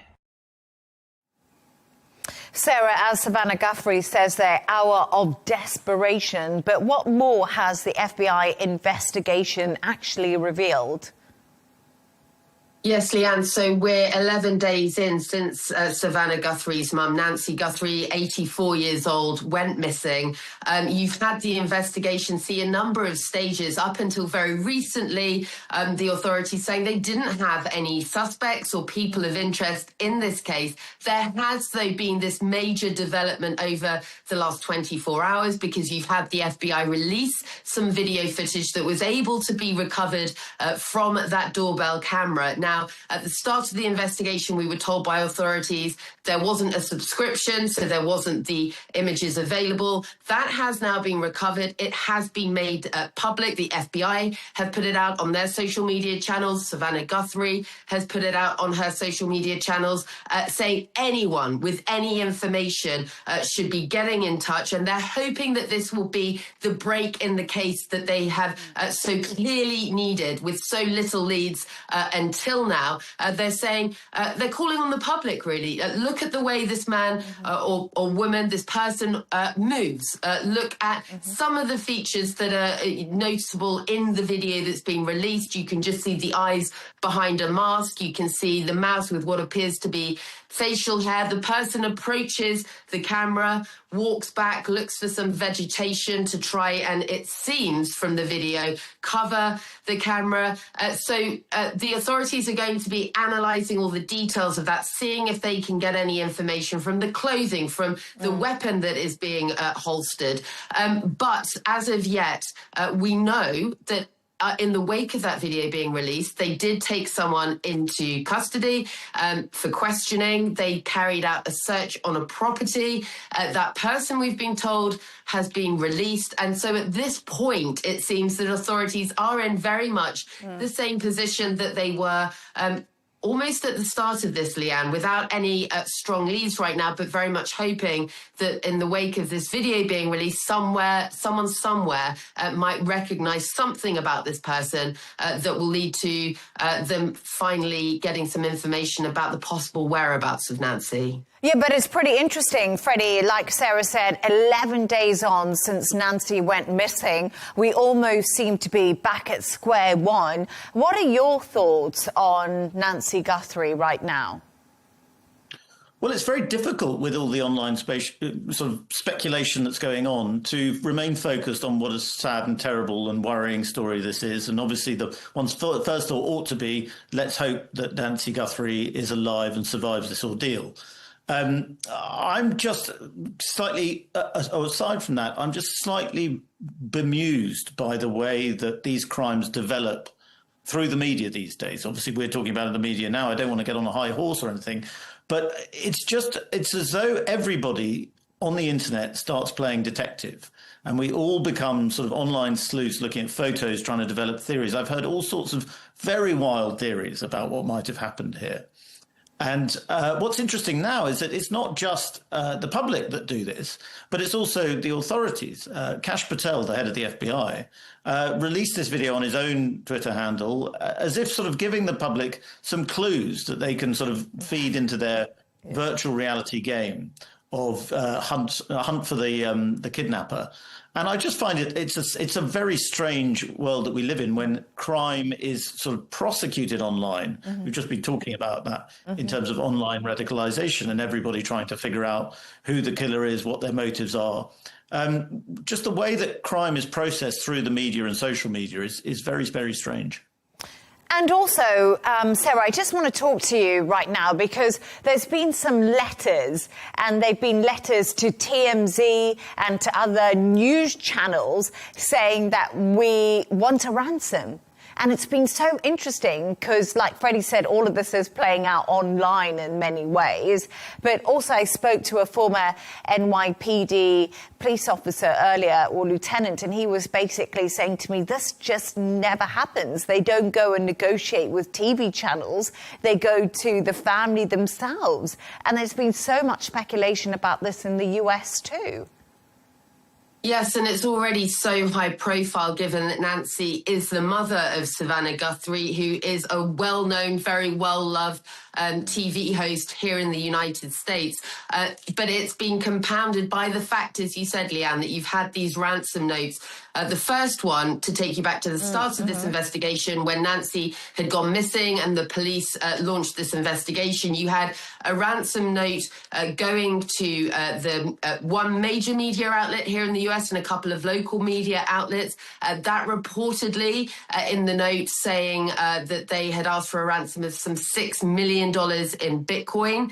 Sarah, as Savannah Guthrie says, their hour of desperation. But what more has the FBI investigation actually revealed? Yes, Leanne, so we're 11 days in since Savannah Guthrie's mum, Nancy Guthrie, 84 years old, went missing. You've had the investigation see a number of stages. Up until very recently, the authorities saying they didn't have any suspects or people of interest in this case. There has, though, been this major development over the last 24 hours because you've had the FBI release some video footage that was able to be recovered from that doorbell camera. Now, at the start of the investigation, we were told by authorities there wasn't a subscription, so there wasn't the images available. That has now been recovered. It has been made public. The FBI have put it out on their social media channels. Savannah Guthrie has put it out on her social media channels, saying anyone with any information should be getting in touch. And they're hoping that this will be the break in the case that they have so clearly needed with so little leads until now. They're saying they're calling on the public, really. Look at the way this man or woman, this person moves. Look at some of the features that are noticeable in the video that's been released. You can just see the eyes behind a mask. You can see the mouth with what appears to be facial hair. The person approaches the camera, walks back, looks for some vegetation to try and, it seems from the video, cover the camera. So the authorities are going to be analysing all the details of that, seeing if they can get any information from the clothing, from the weapon that is being holstered. But as of yet, we know that in the wake of that video being released, they did take someone into custody for questioning. They carried out a search on a property. That person, we've been told, has been released. And so at this point, it seems that authorities are in very much the same position that they were almost at the start of this, Leanne, without any strong leads right now, but very much hoping that in the wake of this video being released, someone somewhere might recognise something about this person that will lead to them finally getting some information about the possible whereabouts of Nancy. Yeah, but it's pretty interesting, Freddie. Like Sarah said, 11 days on since Nancy went missing, we almost seem to be back at square one. What are your thoughts on Nancy Guthrie right now? Well, it's very difficult with all the online sort of speculation that's going on to remain focused on what a sad and terrible and worrying story this is. And obviously, one's first thought ought to be, let's hope that Nancy Guthrie is alive and survives this ordeal. I'm just slightly, aside from that, I'm just slightly bemused by the way that these crimes develop through the media these days. Obviously, we're talking about the media now. I don't want to get on a high horse or anything, but it's as though everybody on the internet starts playing detective and we all become sort of online sleuths looking at photos, trying to develop theories. I've heard all sorts of very wild theories about what might have happened here. And what's interesting now is that it's not just the public that do this, but it's also the authorities. Kash Patel, the head of the FBI, released this video on his own Twitter handle as if sort of giving the public some clues that they can sort of feed into their virtual reality game of hunt for the kidnapper. And I just find it's a very strange world that we live in when crime is sort of prosecuted online. Mm-hmm. We've just been talking about that in terms of online radicalization and everybody trying to figure out who the killer is, what their motives are. Just the way that crime is processed through the media and social media is very, very strange. And also, Sarah, I just want to talk to you right now because there's been some letters, and they've been letters to TMZ and to other news channels saying that we want a ransom. And it's been so interesting because, like Freddie said, all of this is playing out online in many ways. But also I spoke to a former NYPD police officer earlier, or lieutenant, and he was basically saying to me, this just never happens. They don't go and negotiate with TV channels. They go to the family themselves. And there's been so much speculation about this in the US too. Yes, and it's already so high profile given that Nancy is the mother of Savannah Guthrie, who is a well-known, very well-loved TV host here in the United States. But it's been compounded by the fact, as you said, Leanne, that you've had these ransom notes. The first one, to take you back to the start of this investigation, when Nancy had gone missing and the police launched this investigation, you had a ransom note going to the one major media outlet here in the US and a couple of local media outlets. That reportedly in the note saying that they had asked for a ransom of some $6 million in Bitcoin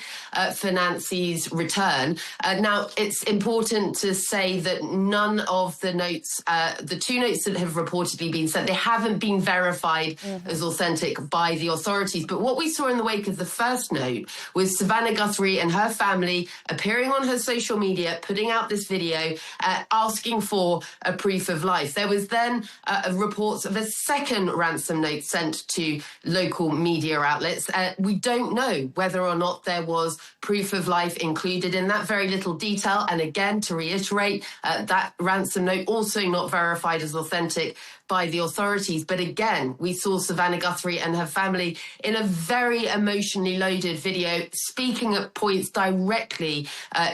for Nancy's return. Now, it's important to say that none of the notes, the two notes that have reportedly been sent, they haven't been verified as authentic by the authorities. But what we saw in the wake of the first note was Savannah Guthrie and her family appearing on her social media, putting out this video, asking for a proof of life. There was then reports of a second ransom note sent to local media outlets. We don't know whether or not there was proof of life included in that, very little detail. And again, to reiterate, that ransom note also not very verified as authentic by the authorities. But again, we saw Savannah Guthrie and her family in a very emotionally loaded video speaking at points directly,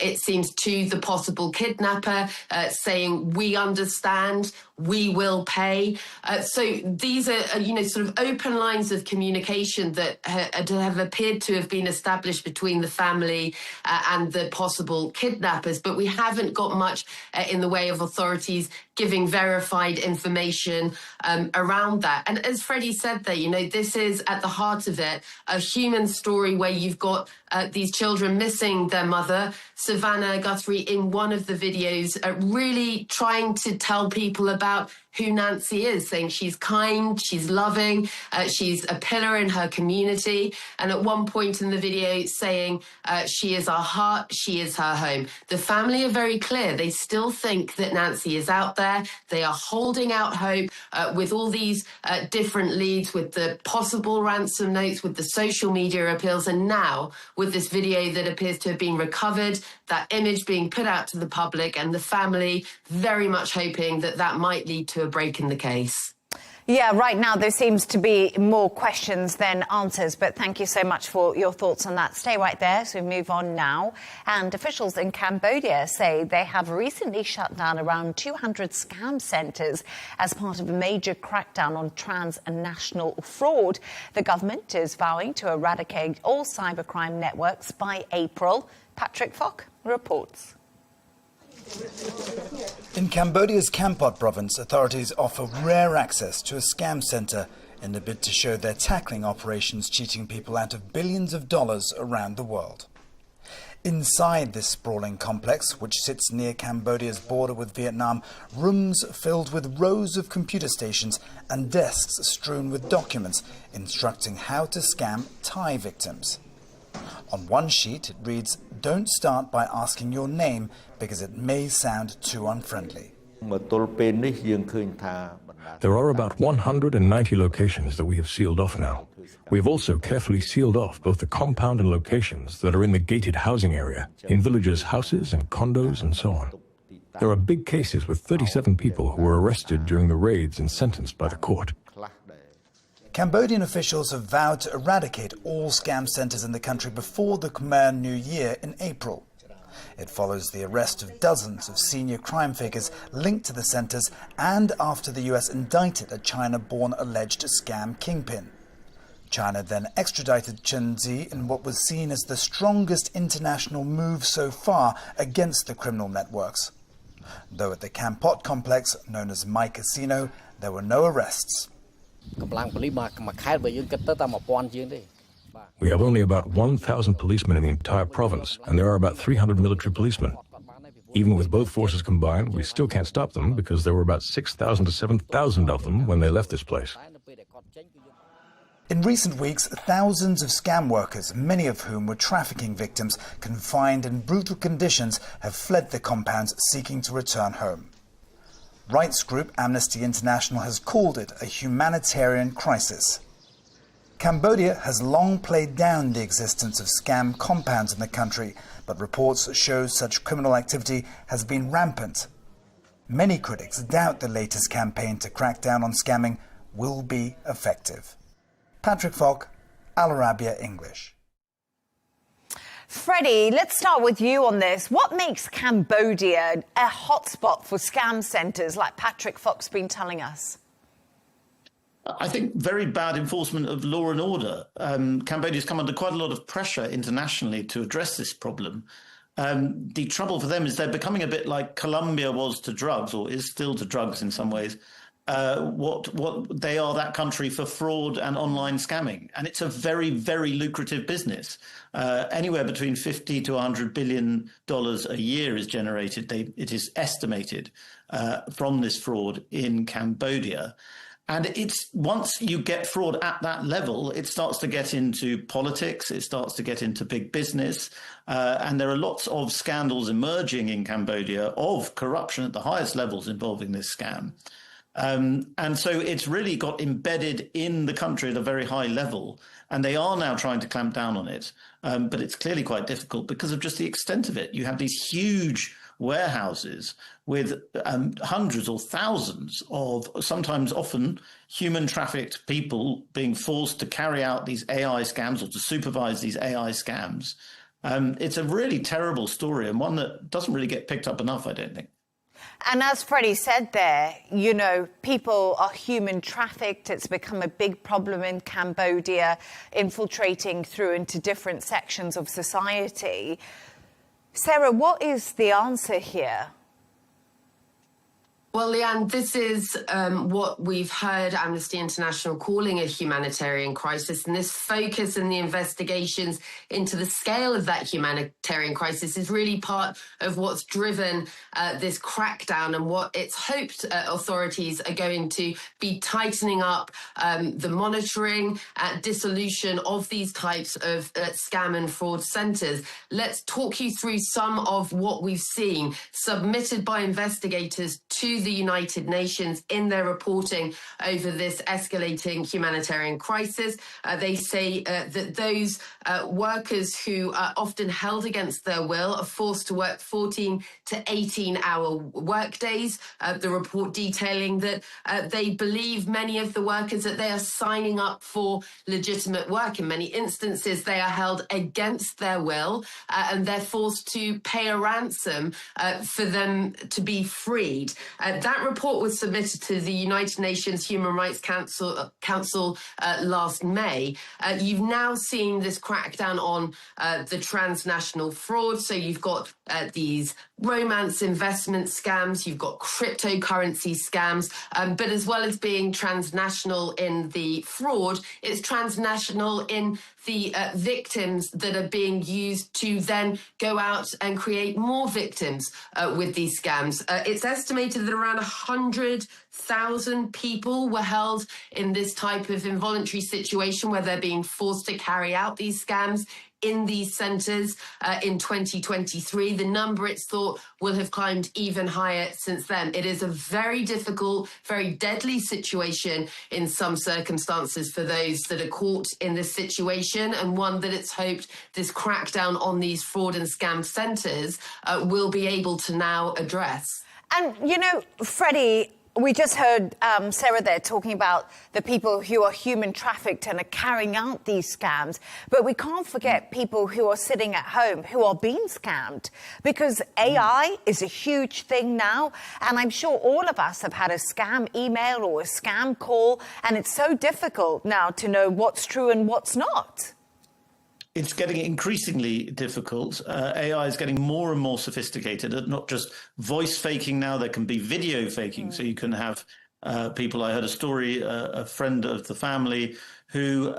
it seems, to the possible kidnapper, saying, we understand, we will pay. So these are, you know, sort of open lines of communication that have appeared to have been established between the family and the possible kidnappers. But we haven't got much in the way of authorities giving verified information around that. And as Freddie said there, you know, this is at the heart of it, a human story where you've got these children missing their mother. Savannah Guthrie, in one of the videos, really trying to tell people about who Nancy is, saying she's kind, she's loving, she's a pillar in her community. And at one point in the video saying she is our heart, she is her home. The family are very clear. They still think that Nancy is out there. They are holding out hope with all these different leads, with the possible ransom notes, with the social media appeals, and now with this video that appears to have been recovered, that image being put out to the public, and the family very much hoping that that might lead to a break in the case. Yeah, right now there seems to be more questions than answers, but thank you so much for your thoughts on that. Stay right there, so we move on now. And officials in Cambodia say they have recently shut down around 200 scam centres as part of a major crackdown on transnational fraud. The government is vowing to eradicate all cybercrime networks by April. Patrick Fock reports. In Cambodia's Kampot province, authorities offer rare access to a scam centre in a bid to show they're tackling operations cheating people out of billions of dollars around the world. Inside this sprawling complex, which sits near Cambodia's border with Vietnam, rooms filled with rows of computer stations and desks strewn with documents instructing how to scam Thai victims. On one sheet, it reads, "Don't start by asking your name because it may sound too unfriendly." There are about 190 locations that we have sealed off now. We have also carefully sealed off both the compound and locations that are in the gated housing area, in villagers' houses and condos and so on. There are big cases with 37 people who were arrested during the raids and sentenced by the court. Cambodian officials have vowed to eradicate all scam centres in the country before the Khmer New Year in April. It follows the arrest of dozens of senior crime figures linked to the centres and after the US indicted a China-born alleged scam kingpin. China then extradited Chen Zi in what was seen as the strongest international move so far against the criminal networks. Though at the Kampot complex, known as My Casino, there were no arrests. We have only about 1,000 policemen in the entire province, and there are about 300 military policemen. Even with both forces combined, we still can't stop them because there were about 6,000 to 7,000 of them when they left this place. In recent weeks, thousands of scam workers, many of whom were trafficking victims confined in brutal conditions, have fled the compounds seeking to return home. Rights group Amnesty International has called it a humanitarian crisis. Cambodia has long played down the existence of scam compounds in the country, but reports show such criminal activity has been rampant. Many critics doubt the latest campaign to crack down on scamming will be effective. Patrick Fock, Al Arabiya English. Freddie, let's start with you on this. What makes Cambodia a hotspot for scam centres like Patrick Fock's been telling us? I think very bad enforcement of law and order. Cambodia's come under quite a lot of pressure internationally to address this problem. The trouble for them is they're becoming a bit like Colombia was to drugs, or is still to drugs in some ways. What they are that country for fraud and online scamming. And it's a very, very lucrative business. Anywhere between $50 to $100 billion a year is generated, it is estimated, from this fraud in Cambodia. And it's once you get fraud at that level, it starts to get into politics, it starts to get into big business. And there are lots of scandals emerging in Cambodia of corruption at the highest levels involving this scam. And so it's really got embedded in the country at a very high level. And they are now trying to clamp down on it. But it's clearly quite difficult because of just the extent of it. You have these huge warehouses with hundreds or thousands of sometimes often human trafficked people being forced to carry out these AI scams or to supervise these AI scams. It's a really terrible story and one that doesn't really get picked up enough, I don't think. And as Freddie said there, you know, people are human trafficked. It's become a big problem in Cambodia, infiltrating through into different sections of society. Sarah, what is the answer here? Well, Leanne, this is what we've heard Amnesty International calling a humanitarian crisis. And this focus and the investigations into the scale of that humanitarian crisis is really part of what's driven this crackdown and what it's hoped authorities are going to be tightening up the monitoring, dissolution of these types of scam and fraud centres. Let's talk you through some of what we've seen submitted by investigators to the United Nations in their reporting over this escalating humanitarian crisis. They say that those workers who are often held against their will are forced to work 14 to 18-hour work days. The report detailing that they believe many of the workers that they are signing up for legitimate work. In many instances, they are held against their will and they're forced to pay a ransom for them to be freed. That report was submitted to the United Nations Human Rights Council last May. You've now seen this crackdown on the transnational fraud. So you've got these romance investment scams, you've got cryptocurrency scams, but as well as being transnational in the fraud, it's transnational in the victims that are being used to then go out and create more victims with these scams. It's estimated that around 100,000 people were held in this type of involuntary situation where they're being forced to carry out these scams in these centres in 2023. The number, it's thought, will have climbed even higher since then. It is a very difficult, very deadly situation in some circumstances for those that are caught in this situation, and one that it's hoped this crackdown on these fraud and scam centres will be able to now address. And, you know, Freddie, we just heard Sarah there talking about the people who are human trafficked and are carrying out these scams. But we can't forget people who are sitting at home who are being scammed, because AI is a huge thing now. And I'm sure all of us have had a scam email or a scam call. And it's so difficult now to know what's true and what's not. It's getting increasingly difficult. AI is getting more and more sophisticated, not just voice faking now, there can be video faking. So you can have people, I heard a story, a friend of the family who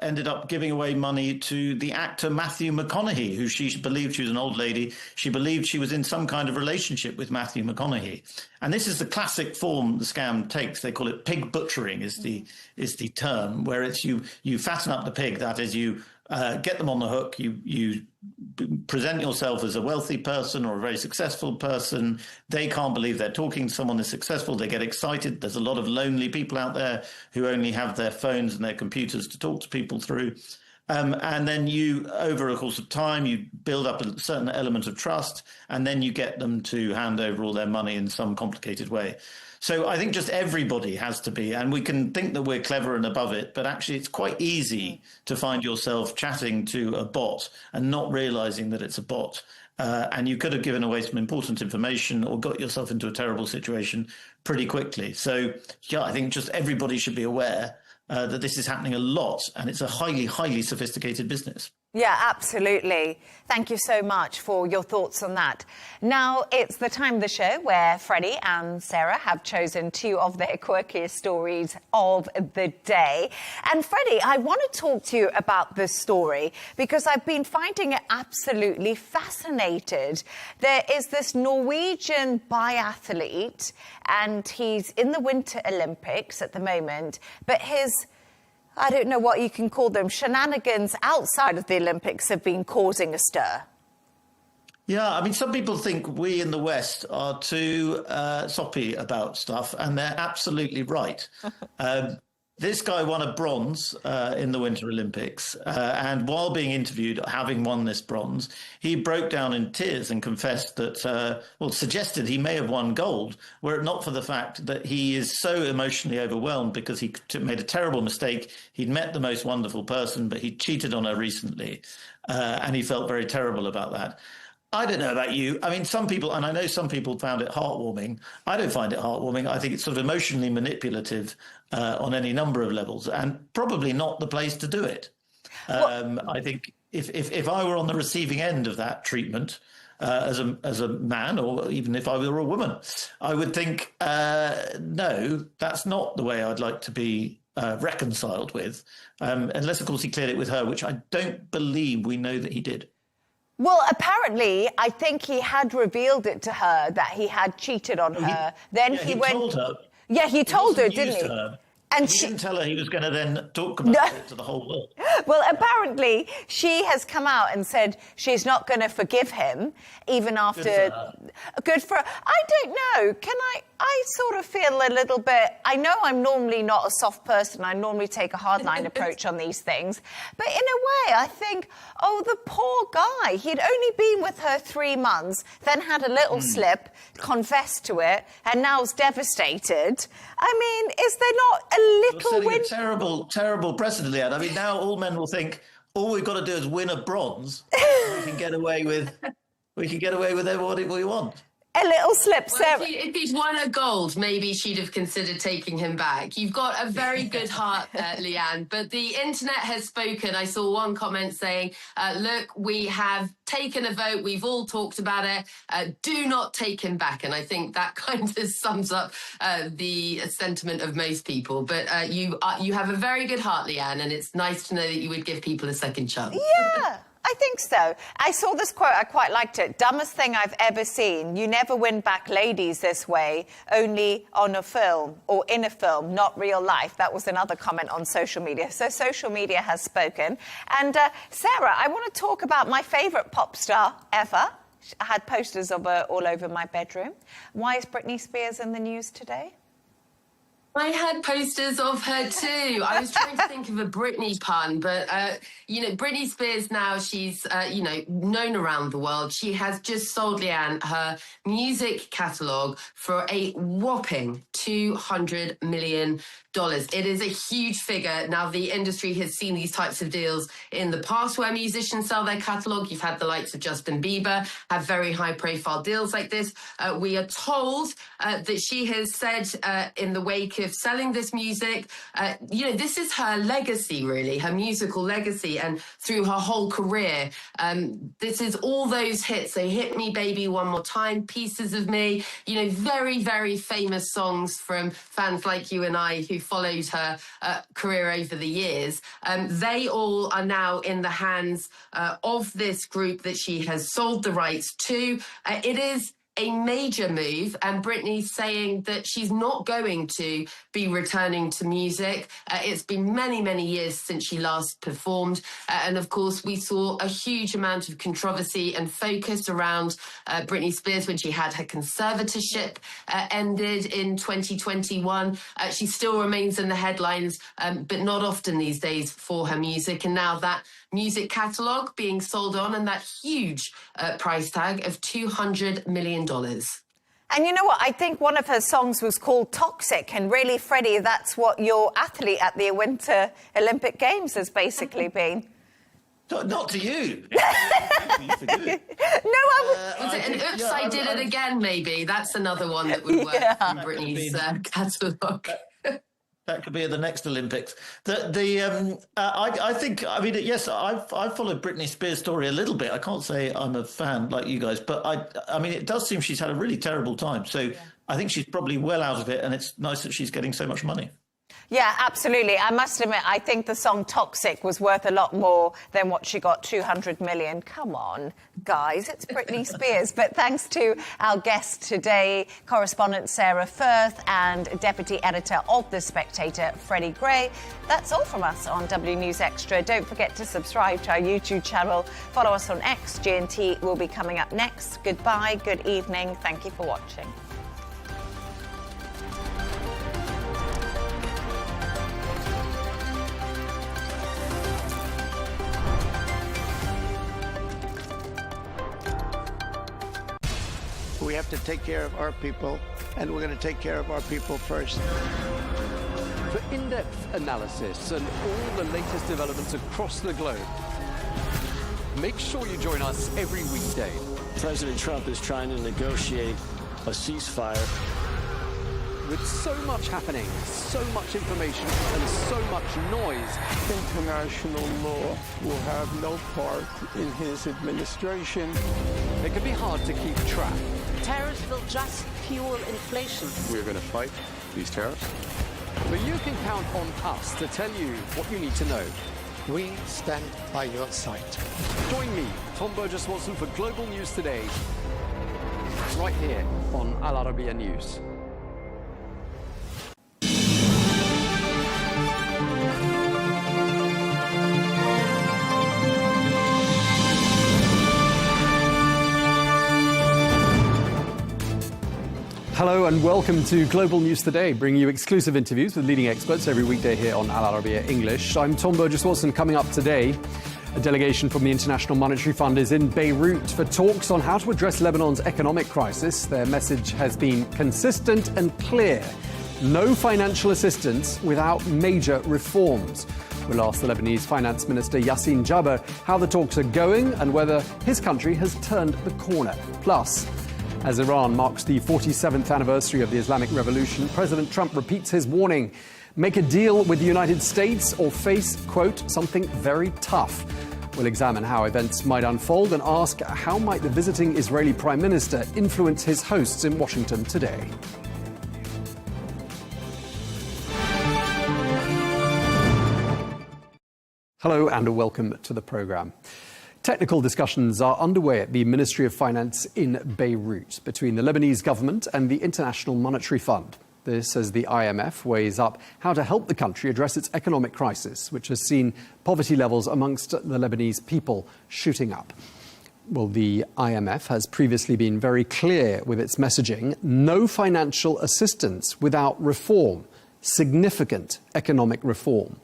ended up giving away money to the actor Matthew McConaughey, who she believed, she was an old lady, she believed she was in some kind of relationship with Matthew McConaughey. And this is the classic form the scam takes. They call it pig butchering is the term, where it's you fatten up the pig, that is you get them on the hook, you present yourself as a wealthy person or a very successful person. They can't believe they're talking to someone that's successful. They get excited. There's a lot of lonely people out there who only have their phones and their computers to talk to people through. And then you, over a course of time, you build up a certain element of trust, and then you get them to hand over all their money in some complicated way. So I think just everybody has to be, and we can think that we're clever and above it, but actually it's quite easy to find yourself chatting to a bot and not realizing that it's a bot. And you could have given away some important information or got yourself into a terrible situation pretty quickly. So, yeah, I think just everybody should be aware that this is happening a lot, and it's a highly, highly sophisticated business. Yeah, absolutely. Thank you so much for your thoughts on that. Now, it's the time of the show where Freddie and Sarah have chosen two of their quirkiest stories of the day. And Freddie, I want to talk to you about this story because I've been finding it absolutely fascinating. There is this Norwegian biathlete, and he's in the Winter Olympics at the moment, but his, I don't know what you can call them, shenanigans outside of the Olympics have been causing a stir. Yeah, I mean, some people think we in the West are too soppy about stuff, and they're absolutely right. This guy won a bronze in the Winter Olympics, and while being interviewed, having won this bronze, he broke down in tears and confessed that, suggested he may have won gold, were it not for the fact that he is so emotionally overwhelmed because he made a terrible mistake. He'd met the most wonderful person, but he cheated on her recently, and he felt very terrible about that. I don't know about you. I mean, some people, and I know some people found it heartwarming. I don't find it heartwarming. I think it's sort of emotionally manipulative on any number of levels, and probably not the place to do it. I think if I were on the receiving end of that treatment as a man, or even if I were a woman, I would think, no, that's not the way I'd like to be reconciled with, unless, of course, he cleared it with her, which I don't believe we know that he did. Well, apparently, I think he had revealed it to her that he had cheated on her. Then he went. Told her. Yeah, he told her, didn't he? And he didn't tell her he was going to then talk about it to the whole world. Well, apparently, she has come out and said she's not going to forgive him, even after. Good for her. I don't know. I sort of feel a little bit. I know I'm normally not a soft person. I normally take a hardline approach on these things. But in a way, I think, oh, the poor guy. He'd only been with her 3 months, then had a little slip, confessed to it, and now is devastated. I mean, is there not a little win? Terrible, terrible precedent, Leanne. I mean, now all men will think all we've got to do is win a bronze. We can get away with everything we want. A little slip, Sarah. If he'd won a gold, maybe she'd have considered taking him back. You've got a very good heart, Leanne, but the internet has spoken. I saw one comment saying, look, we have taken a vote. We've all talked about it. Do not take him back. And I think that kind of sums up the sentiment of most people. But you have a very good heart, Leanne, and it's nice to know that you would give people a second chance. Yeah. I think so. I saw this quote. I quite liked it. Dumbest thing I've ever seen. You never win back ladies this way, only on a film or in a film, not real life. That was another comment on social media. So social media has spoken. And Sarah, I want to talk about my favourite pop star ever. I had posters of her all over my bedroom. Why is Britney Spears in the news today? I had posters of her too. I was trying to think of a Britney pun, but, Britney Spears now, she's, known around the world. She has just sold, Leanne, her music catalogue for a whopping $200 million. It is a huge figure. Now, the industry has seen these types of deals in the past where musicians sell their catalogue. You've had the likes of Justin Bieber have very high-profile deals like this. We are told that she has said in the wake of selling this music, this is her legacy, really, her musical legacy, and through her whole career. This is all those hits. So Hit Me, Baby, One More Time, Pieces of Me, very, very famous songs from fans like you and I who followed her career over the years. They all are now in the hands of this group that she has sold the rights to. It is a major move, and Britney's saying that she's not going to be returning to music. It's been many, many years since she last performed. And of course, we saw a huge amount of controversy and focus around Britney Spears when she had her conservatorship ended in 2021. She still remains in the headlines, but not often these days for her music. And now that music catalogue being sold on, and that huge price tag of $200 million. And you know what? I think one of her songs was called Toxic. And really, Freddie, that's what your athlete at the Winter Olympic Games has basically been. Not to you. No, was it an oops, I did it again, maybe? That's another one that would work from Britney's catalogue. That could be at the next Olympics. I think, yes, I've followed Britney Spears' story a little bit. I can't say I'm a fan like you guys, but it does seem she's had a really terrible time. So I think she's probably well out of it, and it's nice that she's getting so much money. Yeah, absolutely. I must admit, I think the song Toxic was worth a lot more than what she got, 200 million. Come on, guys, it's Britney Spears. But thanks to our guest today, correspondent Sarah Firth and deputy editor of The Spectator, Freddie Gray. That's all from us on W News Extra. Don't forget to subscribe to our YouTube channel. Follow us on X. G&T will be coming up next. Goodbye, good evening. Thank you for watching. We have to take care of our people, and we're going to take care of our people first. For in-depth analysis and all the latest developments across the globe, make sure you join us every weekday. President Trump is trying to negotiate a ceasefire. With so much happening, so much information, and so much noise, International law will have no part in his administration. it can be hard to keep track. Tariffs will just fuel inflation. We're going to fight these tariffs. But you can count on us to tell you what you need to know. We stand by your side. Join me, Tom Burgess-Watson, for Global News Today, right here on Al Arabiya News. Hello and welcome to Global News Today, bringing you exclusive interviews with leading experts every weekday here on Al Arabiya English. I'm Tom Burgess-Watson. Coming up today, a delegation from the International Monetary Fund is in Beirut for talks on how to address Lebanon's economic crisis. Their message has been consistent and clear. No financial assistance without major reforms. We'll ask the Lebanese Finance Minister Yassin Jabr how the talks are going and whether his country has turned the corner. Plus, as Iran marks the 47th anniversary of the Islamic Revolution, President Trump repeats his warning: make a deal with the United States or face, quote, something very tough. We'll examine how events might unfold and ask how might the visiting Israeli Prime Minister influence his hosts in Washington today. Hello and welcome to the programme. Technical discussions are underway at the Ministry of Finance in Beirut between the Lebanese government and the International Monetary Fund. This as the IMF weighs up how to help the country address its economic crisis, which has seen poverty levels amongst the Lebanese people shooting up. Well, the IMF has previously been very clear with its messaging: no financial assistance without reform, significant economic reform.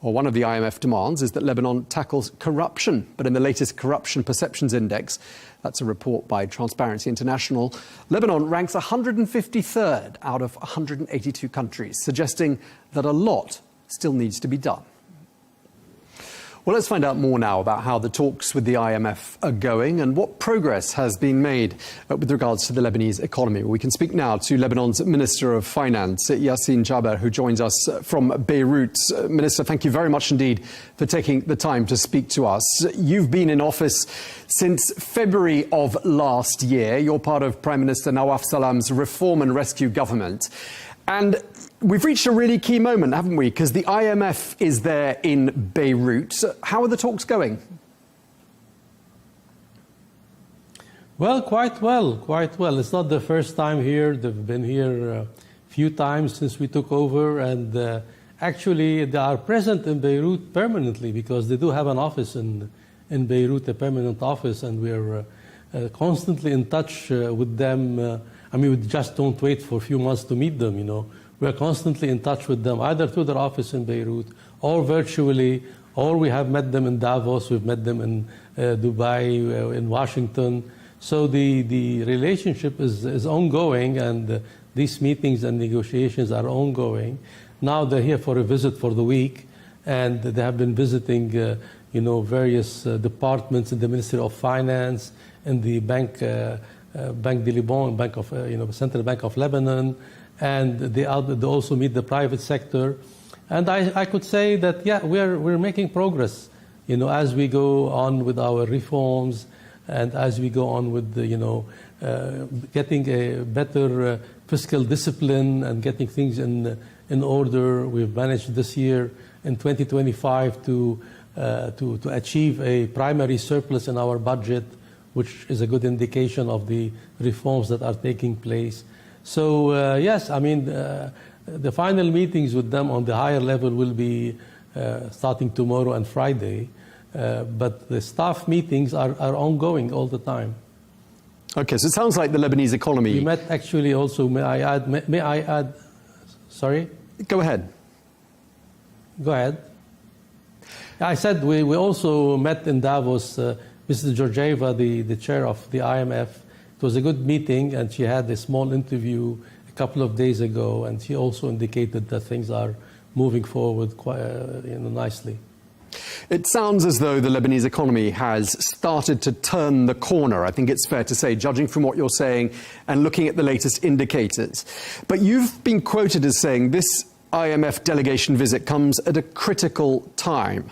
Well, one of the IMF demands is that Lebanon tackles corruption. But in the latest Corruption Perceptions Index, that's a report by Transparency International, Lebanon ranks 153rd out of 182 countries, suggesting that a lot still needs to be done. Well, let's find out more now about how the talks with the IMF are going and what progress has been made with regards to the Lebanese economy. We can speak now to Lebanon's Minister of Finance, Yassin Jabr, who joins us from Beirut. Minister, thank you very much indeed for taking the time to speak to us. You've been in office since February of last year. You're part of Prime Minister Nawaf Salam's Reform and Rescue government. And we've reached a really key moment, haven't we? Because the IMF is there in Beirut. How are the talks going? Well, quite well, quite well. It's not the first time here. They've been here a few times since we took over. And actually, they are present in Beirut permanently because they do have an office in Beirut, a permanent office. And we're constantly in touch with them. I mean, we just don't wait for a few months to meet them, you know. We're constantly in touch with them, either through their office in Beirut or virtually, or we have met them in Davos, we've met them in Dubai, in Washington. So the relationship is ongoing, and these meetings and negotiations are ongoing. Now they're here for a visit for the week, and they have been visiting, various departments in the Ministry of Finance, in the Banque de Liban, Central Bank of Lebanon, and they also meet the private sector. And I could say that, yeah, we're making progress, as we go on with our reforms, and as we go on with the, getting a better fiscal discipline and getting things in order, we've managed this year in 2025 to achieve a primary surplus in our budget, which is a good indication of the reforms that are taking place. So yes, I mean, the final meetings with them on the higher level will be starting tomorrow and Friday, but the staff meetings are ongoing all the time. Okay, so it sounds like the Lebanese economy... We met actually also, may I add, sorry? Go ahead. Go ahead. I said we also met in Davos, Mrs. Georgieva, the chair of the IMF. It was a good meeting, and she had a small interview a couple of days ago, and she also indicated that things are moving forward quite nicely. It sounds as though the Lebanese economy has started to turn the corner, I think it's fair to say, judging from what you're saying and looking at the latest indicators. But you've been quoted as saying this IMF delegation visit comes at a critical time.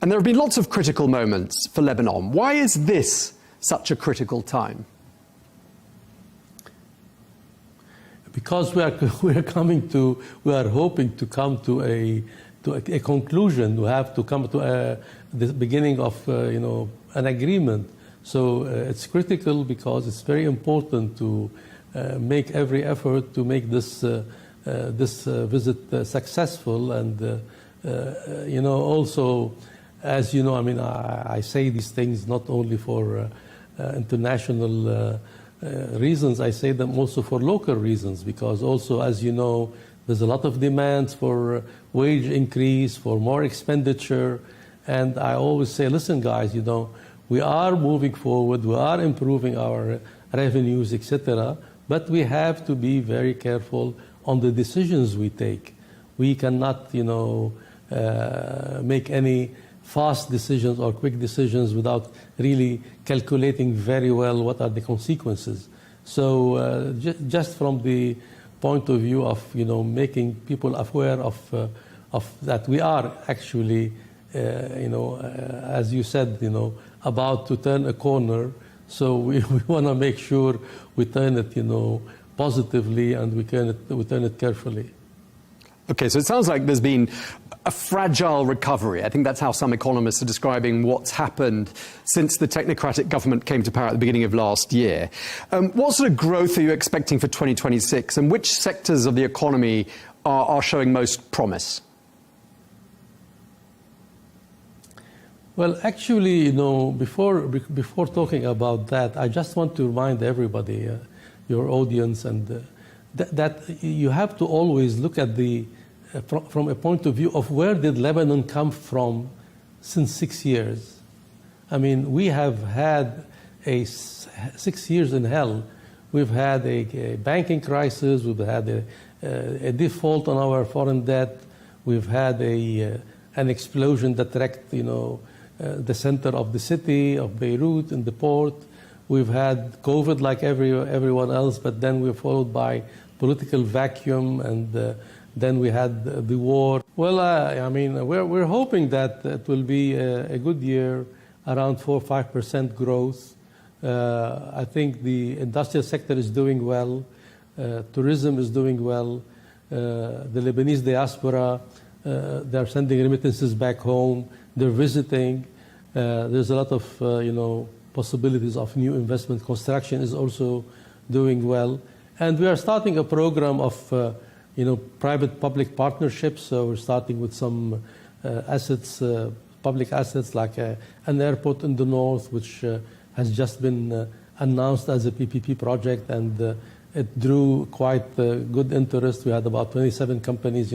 And there have been lots of critical moments for Lebanon. Why is this such a critical time? Because we are hoping to come to a conclusion. We have to come to the beginning of an agreement. So it's critical because it's very important to make every effort to make this visit successful. And also, as you know, I mean, I say these things not only for international reasons, I say them also for local reasons, because also, as you know, there's a lot of demands for wage increase, for more expenditure. And I always say, listen, guys, we are moving forward, we are improving our revenues, etc. But we have to be very careful on the decisions we take. We cannot, make any fast decisions or quick decisions without really calculating very well what are the consequences. So just from the point of view of making people aware of that we are actually as you said about to turn a corner. So we want to make sure we turn it positively, and we turn it carefully. Okay, so it sounds like there's been a fragile recovery. I think that's how some economists are describing what's happened since the technocratic government came to power at the beginning of last year. What sort of growth are you expecting for 2026, and which sectors of the economy are showing most promise? Well, actually, before talking about that, I just want to remind everybody, your audience, and that you have to always look at from a point of view of where did Lebanon come from since 6 years. I mean, we have had 6 years in hell. We've had a banking crisis, we've had a default on our foreign debt, we've had an explosion that wrecked, the center of the city of Beirut and the port. We've had COVID like everyone else, but then we're followed by political vacuum, and then we had the war. Well, I mean, we're hoping that it will be a good year, around 4 or 5% growth. I think the industrial sector is doing well. Tourism is doing well. The Lebanese diaspora, they're sending remittances back home. They're visiting. There's a lot of possibilities of new investment. Construction is also doing well. And we are starting a program of private-public partnerships. So we're starting with some assets, public assets, like an airport in the north, which has just been announced as a PPP project, and it drew quite good interest. We had about 27 companies,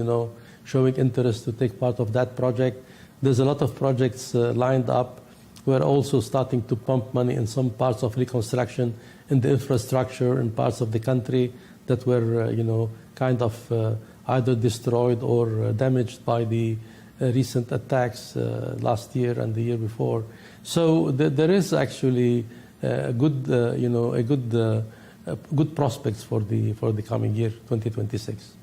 showing interest to take part of that project. There's a lot of projects lined up. We're also starting to pump money in some parts of reconstruction in the infrastructure in parts of the country that were, kind of either destroyed or damaged by the recent attacks last year and the year before. So there is actually good prospects for the coming year, 2026.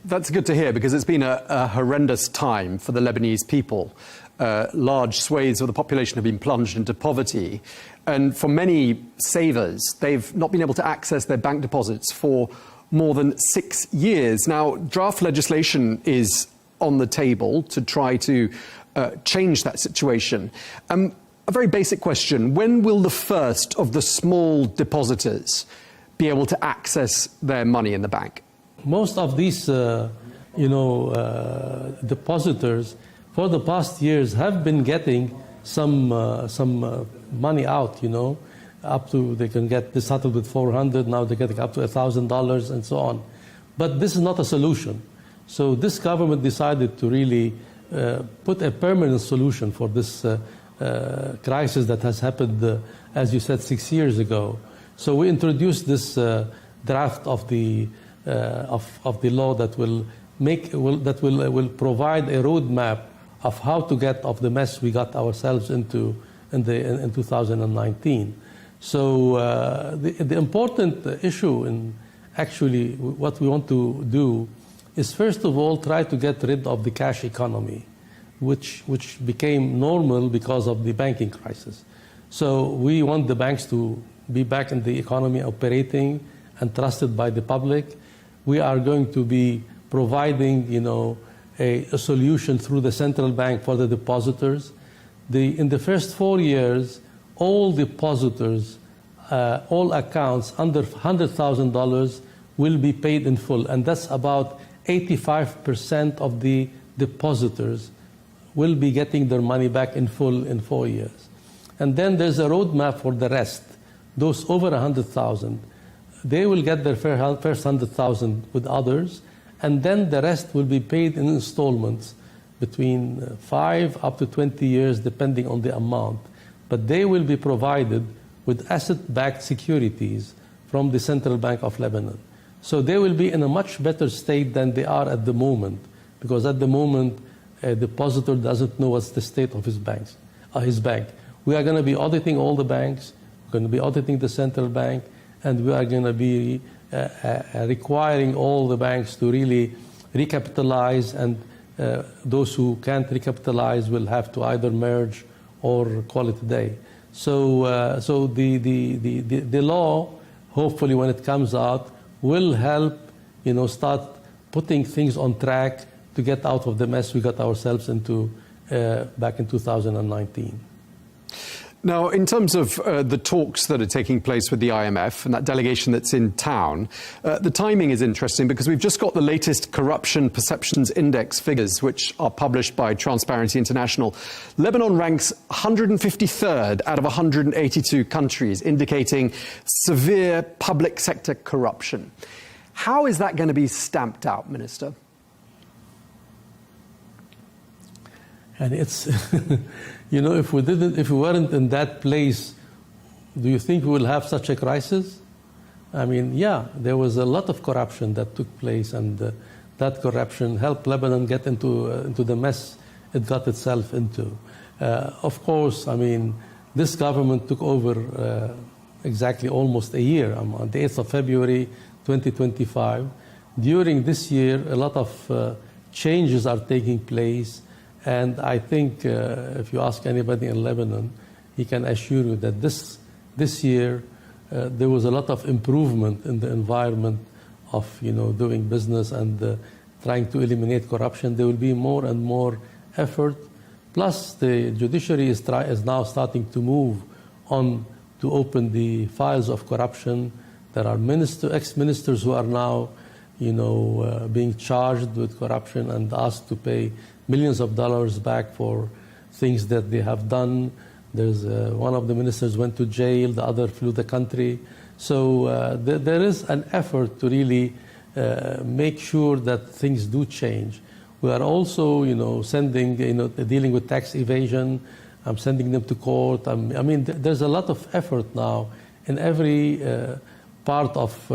That's good to hear, because it's been a horrendous time for the Lebanese people. large swathes of the population have been plunged into poverty. And for many savers, they've not been able to access their bank deposits for more than 6 years. Now, draft legislation is on the table to try to change that situation. A very basic question: when will the first of the small depositors be able to access their money in the bank? Most of these, depositors for the past years have been getting some money out, up to, they can get, they started with $400, now they're getting up to $1,000 and so on. But this is not a solution. So this government decided to really put a permanent solution for this crisis that has happened, as you said, 6 years ago. So we introduced this draft of the law that will provide a roadmap of how to get off the mess we got ourselves into in 2019. So the important issue in actually what we want to do is, first of all, try to get rid of the cash economy, which became normal because of the banking crisis. So we want the banks to be back in the economy, operating and trusted by the public. We are going to be providing, a solution through the central bank for the depositors. In the first 4 years, all depositors, all accounts under $100,000 will be paid in full, and that's about 85% of the depositors will be getting their money back in full in 4 years. And then there's a roadmap for the rest. Those over 100,000, they will get their first 100,000 with others, and then the rest will be paid in installments between 5 up to 20 years, depending on the amount. But they will be provided with asset-backed securities from the Central Bank of Lebanon. So they will be in a much better state than they are at the moment, because at the moment, a depositor doesn't know what's the state of his bank. We are going to be auditing all the banks, we're going to be auditing the central bank, and we are going to be requiring all the banks to really recapitalize, and those who can't recapitalize will have to either merge or call it a day. So the law, hopefully when it comes out, will help, start putting things on track to get out of the mess we got ourselves into back in 2019. Now, in terms of the talks that are taking place with the IMF and that delegation that's in town, the timing is interesting because we've just got the latest Corruption Perceptions Index figures, which are published by Transparency International. Lebanon ranks 153rd out of 182 countries, indicating severe public sector corruption. How is that going to be stamped out, Minister? And it's, if we weren't in that place, do you think we will have such a crisis? I mean, yeah, there was a lot of corruption that took place, and that corruption helped Lebanon get into the mess it got itself into. Of course, I mean, this government took over exactly almost a year, on the 8th of February 2025. During this year, a lot of changes are taking place. And I think if you ask anybody in Lebanon, he can assure you that this year there was a lot of improvement in the environment of doing business and trying to eliminate corruption. There will be more and more effort. Plus, the judiciary is now starting to move on to open the files of corruption. There are ex-ministers who are now being charged with corruption and asked to pay millions of dollars back for things that they have done. There's one of the ministers went to jail, the other flew the country. So there is an effort to really make sure that things do change. We are also, sending, dealing with tax evasion. I'm sending them to court. I mean, there's a lot of effort now in every part of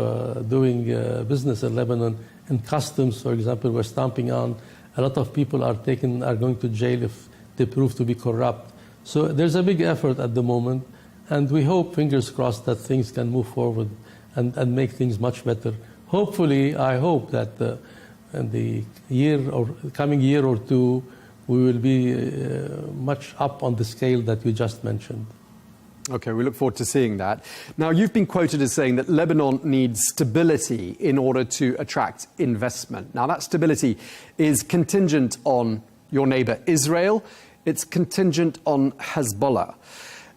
doing business in Lebanon. In customs, for example, we're stamping on. A lot of people are going to jail if they prove to be corrupt. So there's a big effort at the moment, and we hope, fingers crossed, that things can move forward and make things much better. Hopefully, I hope that in the coming year or two, we will be much up on the scale that you just mentioned. Okay, we look forward to seeing that. Now, you've been quoted as saying that Lebanon needs stability in order to attract investment. Now, that stability is contingent on your neighbor Israel. It's contingent on Hezbollah.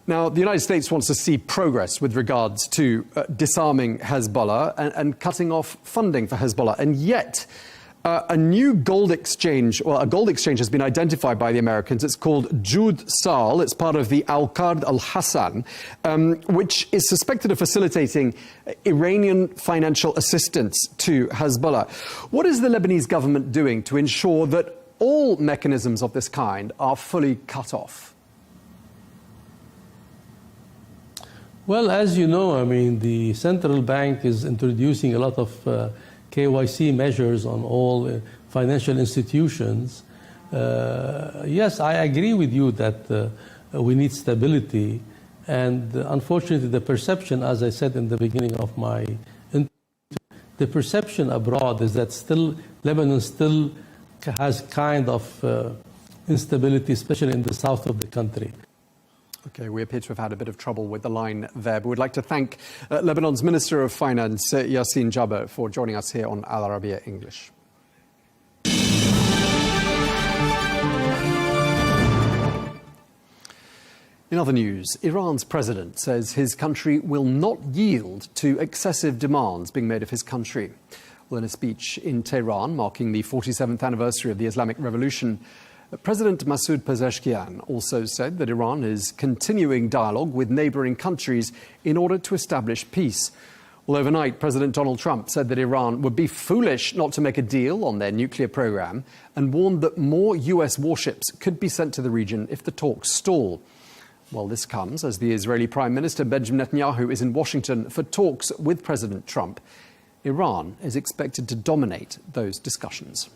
Now, the United States wants to see progress with regards to disarming Hezbollah and cutting off funding for Hezbollah. And yet, a new gold exchange, or a gold exchange has been identified by the Americans. It's called Jud Sal. It's part of the Al-Qard Al-Hassan, which is suspected of facilitating Iranian financial assistance to Hezbollah. What is the Lebanese government doing to ensure that all mechanisms of this kind are fully cut off? Well, as you know, I mean, the central bank is introducing a lot of KYC measures on all financial institutions. Yes, I agree with you that we need stability. And unfortunately, the perception, as I said in the beginning of my interview, the perception abroad is that still Lebanon still has kind of instability, especially in the south of the country. Okay, we appear to have had a bit of trouble with the line there, but we'd like to thank Lebanon's Minister of Finance, Yassin Jabr, for joining us here on Al Arabiya English. In other news, Iran's president says his country will not yield to excessive demands being made of his country. Well, in a speech in Tehran marking the 47th anniversary of the Islamic Revolution, President Masoud Pezeshkian also said that Iran is continuing dialogue with neighboring countries in order to establish peace. Well, overnight, President Donald Trump said that Iran would be foolish not to make a deal on their nuclear program and warned that more US warships could be sent to the region if the talks stall. Well, this comes as the Israeli Prime Minister Benjamin Netanyahu is in Washington for talks with President Trump. Iran is expected to dominate those discussions.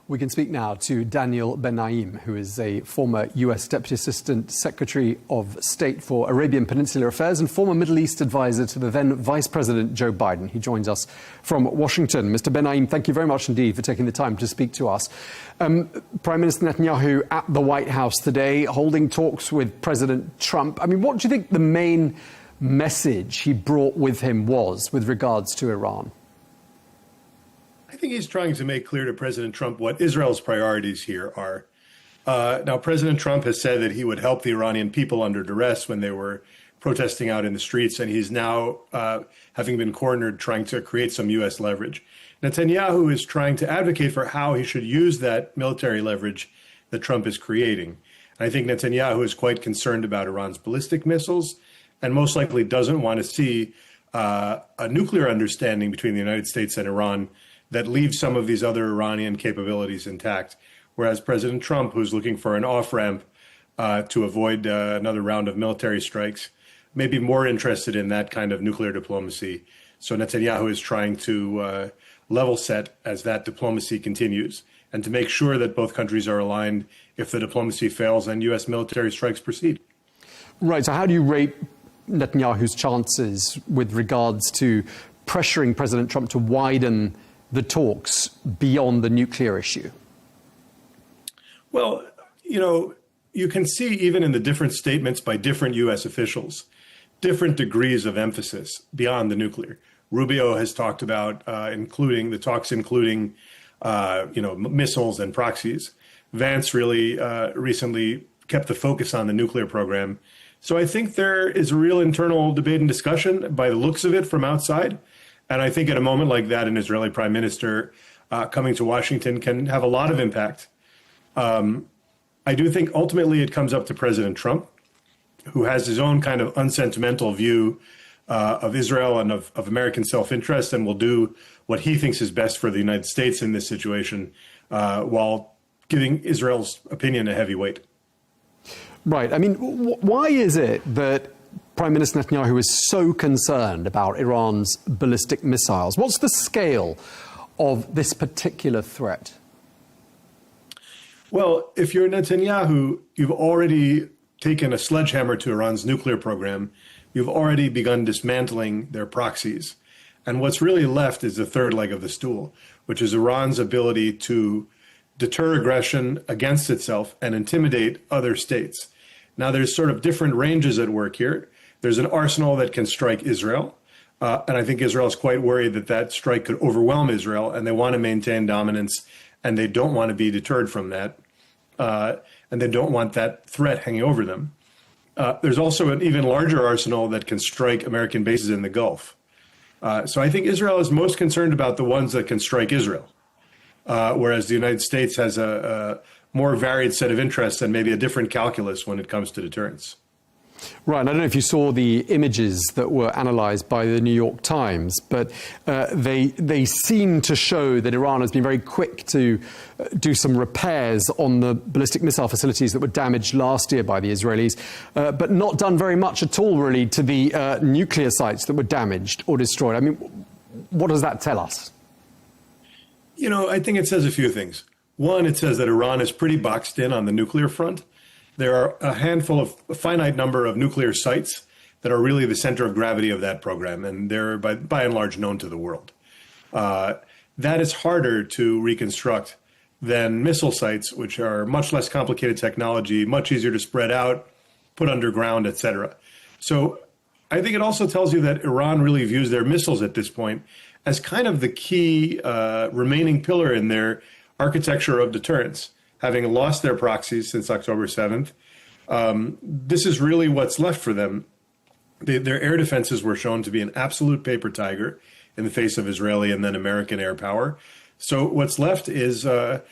We can speak now to Daniel Ben-Naim, who is a former US Deputy Assistant Secretary of State for Arabian Peninsular Affairs and former Middle East advisor to the then Vice President Joe Biden. He joins us from Washington. Mr. Ben-Naim, thank you very much indeed for taking the time to speak to us. Prime Minister Netanyahu at the White House today, holding talks with President Trump. I mean, what do you think the main message he brought with him was with regards to Iran? I think he's trying to make clear to President Trump what Israel's priorities here are. Now, President Trump has said that he would help the Iranian people under duress when they were protesting out in the streets, and he's now, having been cornered, trying to create some U.S. leverage. Netanyahu is trying to advocate for how he should use that military leverage that Trump is creating. And I think Netanyahu is quite concerned about Iran's ballistic missiles and most likely doesn't want to see a nuclear understanding between the United States and Iran that leaves some of these other Iranian capabilities intact. Whereas President Trump, who's looking for an off-ramp to avoid another round of military strikes, may be more interested in that kind of nuclear diplomacy. So Netanyahu is trying to level set as that diplomacy continues and to make sure that both countries are aligned if the diplomacy fails and U.S. military strikes proceed. Right, so how do you rate Netanyahu's chances with regards to pressuring President Trump to widen the talks beyond the nuclear issue? Well, you can see even in the different statements by different U.S. officials, different degrees of emphasis beyond the nuclear. Rubio has talked about including missiles and proxies. Vance really recently kept the focus on the nuclear program. So I think there is a real internal debate and discussion by the looks of it from outside. And I think at a moment like that, an Israeli prime minister coming to Washington can have a lot of impact. I do think ultimately it comes up to President Trump, who has his own kind of unsentimental view of Israel and of American self-interest and will do what he thinks is best for the United States in this situation while giving Israel's opinion a heavy weight. Right. I mean, why is it that Prime Minister Netanyahu is so concerned about Iran's ballistic missiles? What's the scale of this particular threat? Well, if you're Netanyahu, you've already taken a sledgehammer to Iran's nuclear program. You've already begun dismantling their proxies. And what's really left is the third leg of the stool, which is Iran's ability to deter aggression against itself and intimidate other states. Now, there's sort of different ranges at work here. There's an arsenal that can strike Israel. And I think Israel is quite worried that that strike could overwhelm Israel, and they want to maintain dominance, and they don't want to be deterred from that. And they don't want that threat hanging over them. There's also an even larger arsenal that can strike American bases in the Gulf. So I think Israel is most concerned about the ones that can strike Israel, whereas the United States has a more varied set of interests and maybe a different calculus when it comes to deterrence. Right, and I don't know if you saw the images that were analysed by the New York Times, but they seem to show that Iran has been very quick to do some repairs on the ballistic missile facilities that were damaged last year by the Israelis, but not done very much at all, really, to the nuclear sites that were damaged or destroyed. I mean, what does that tell us? You know, I think it says a few things. One, it says that Iran is pretty boxed in on the nuclear front. There are a finite number of nuclear sites that are really the center of gravity of that program, and they're by and large known to the world. That is harder to reconstruct than missile sites, which are much less complicated technology, much easier to spread out, put underground, etc. So I think it also tells you that Iran really views their missiles at this point as kind of the key remaining pillar in their architecture of deterrence. Having lost their proxies since October 7th, this is really what's left for them. Their air defenses were shown to be an absolute paper tiger in the face of Israeli and then American air power. So what's left is a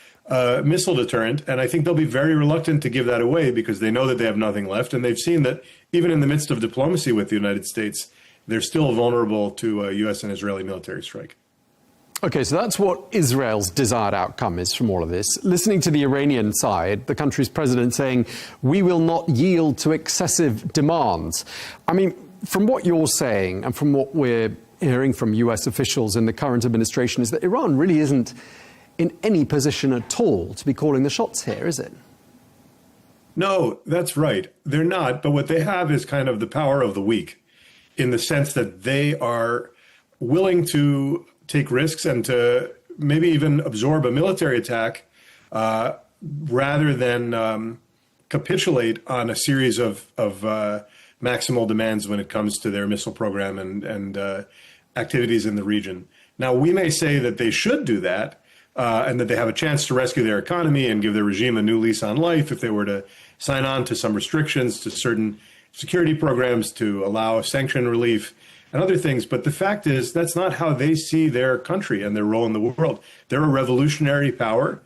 missile deterrent, and I think they'll be very reluctant to give that away because they know that they have nothing left, and they've seen that even in the midst of diplomacy with the United States, they're still vulnerable to a U.S. and Israeli military strike. Okay, so that's what Israel's desired outcome is from all of this. Listening to the Iranian side, the country's president saying, we will not yield to excessive demands. I mean, from what you're saying and from what we're hearing from US officials in the current administration is that Iran really isn't in any position at all to be calling the shots here, is it? No, that's right. They're not. But what they have is kind of the power of the weak in the sense that they are willing to take risks and to maybe even absorb a military attack rather than capitulate on a series of maximal demands when it comes to their missile program and activities in the region. Now, we may say that they should do that and that they have a chance to rescue their economy and give their regime a new lease on life if they were to sign on to some restrictions to certain security programs to allow sanction relief and other things. But the fact is, that's not how they see their country and their role in the world. They're a revolutionary power,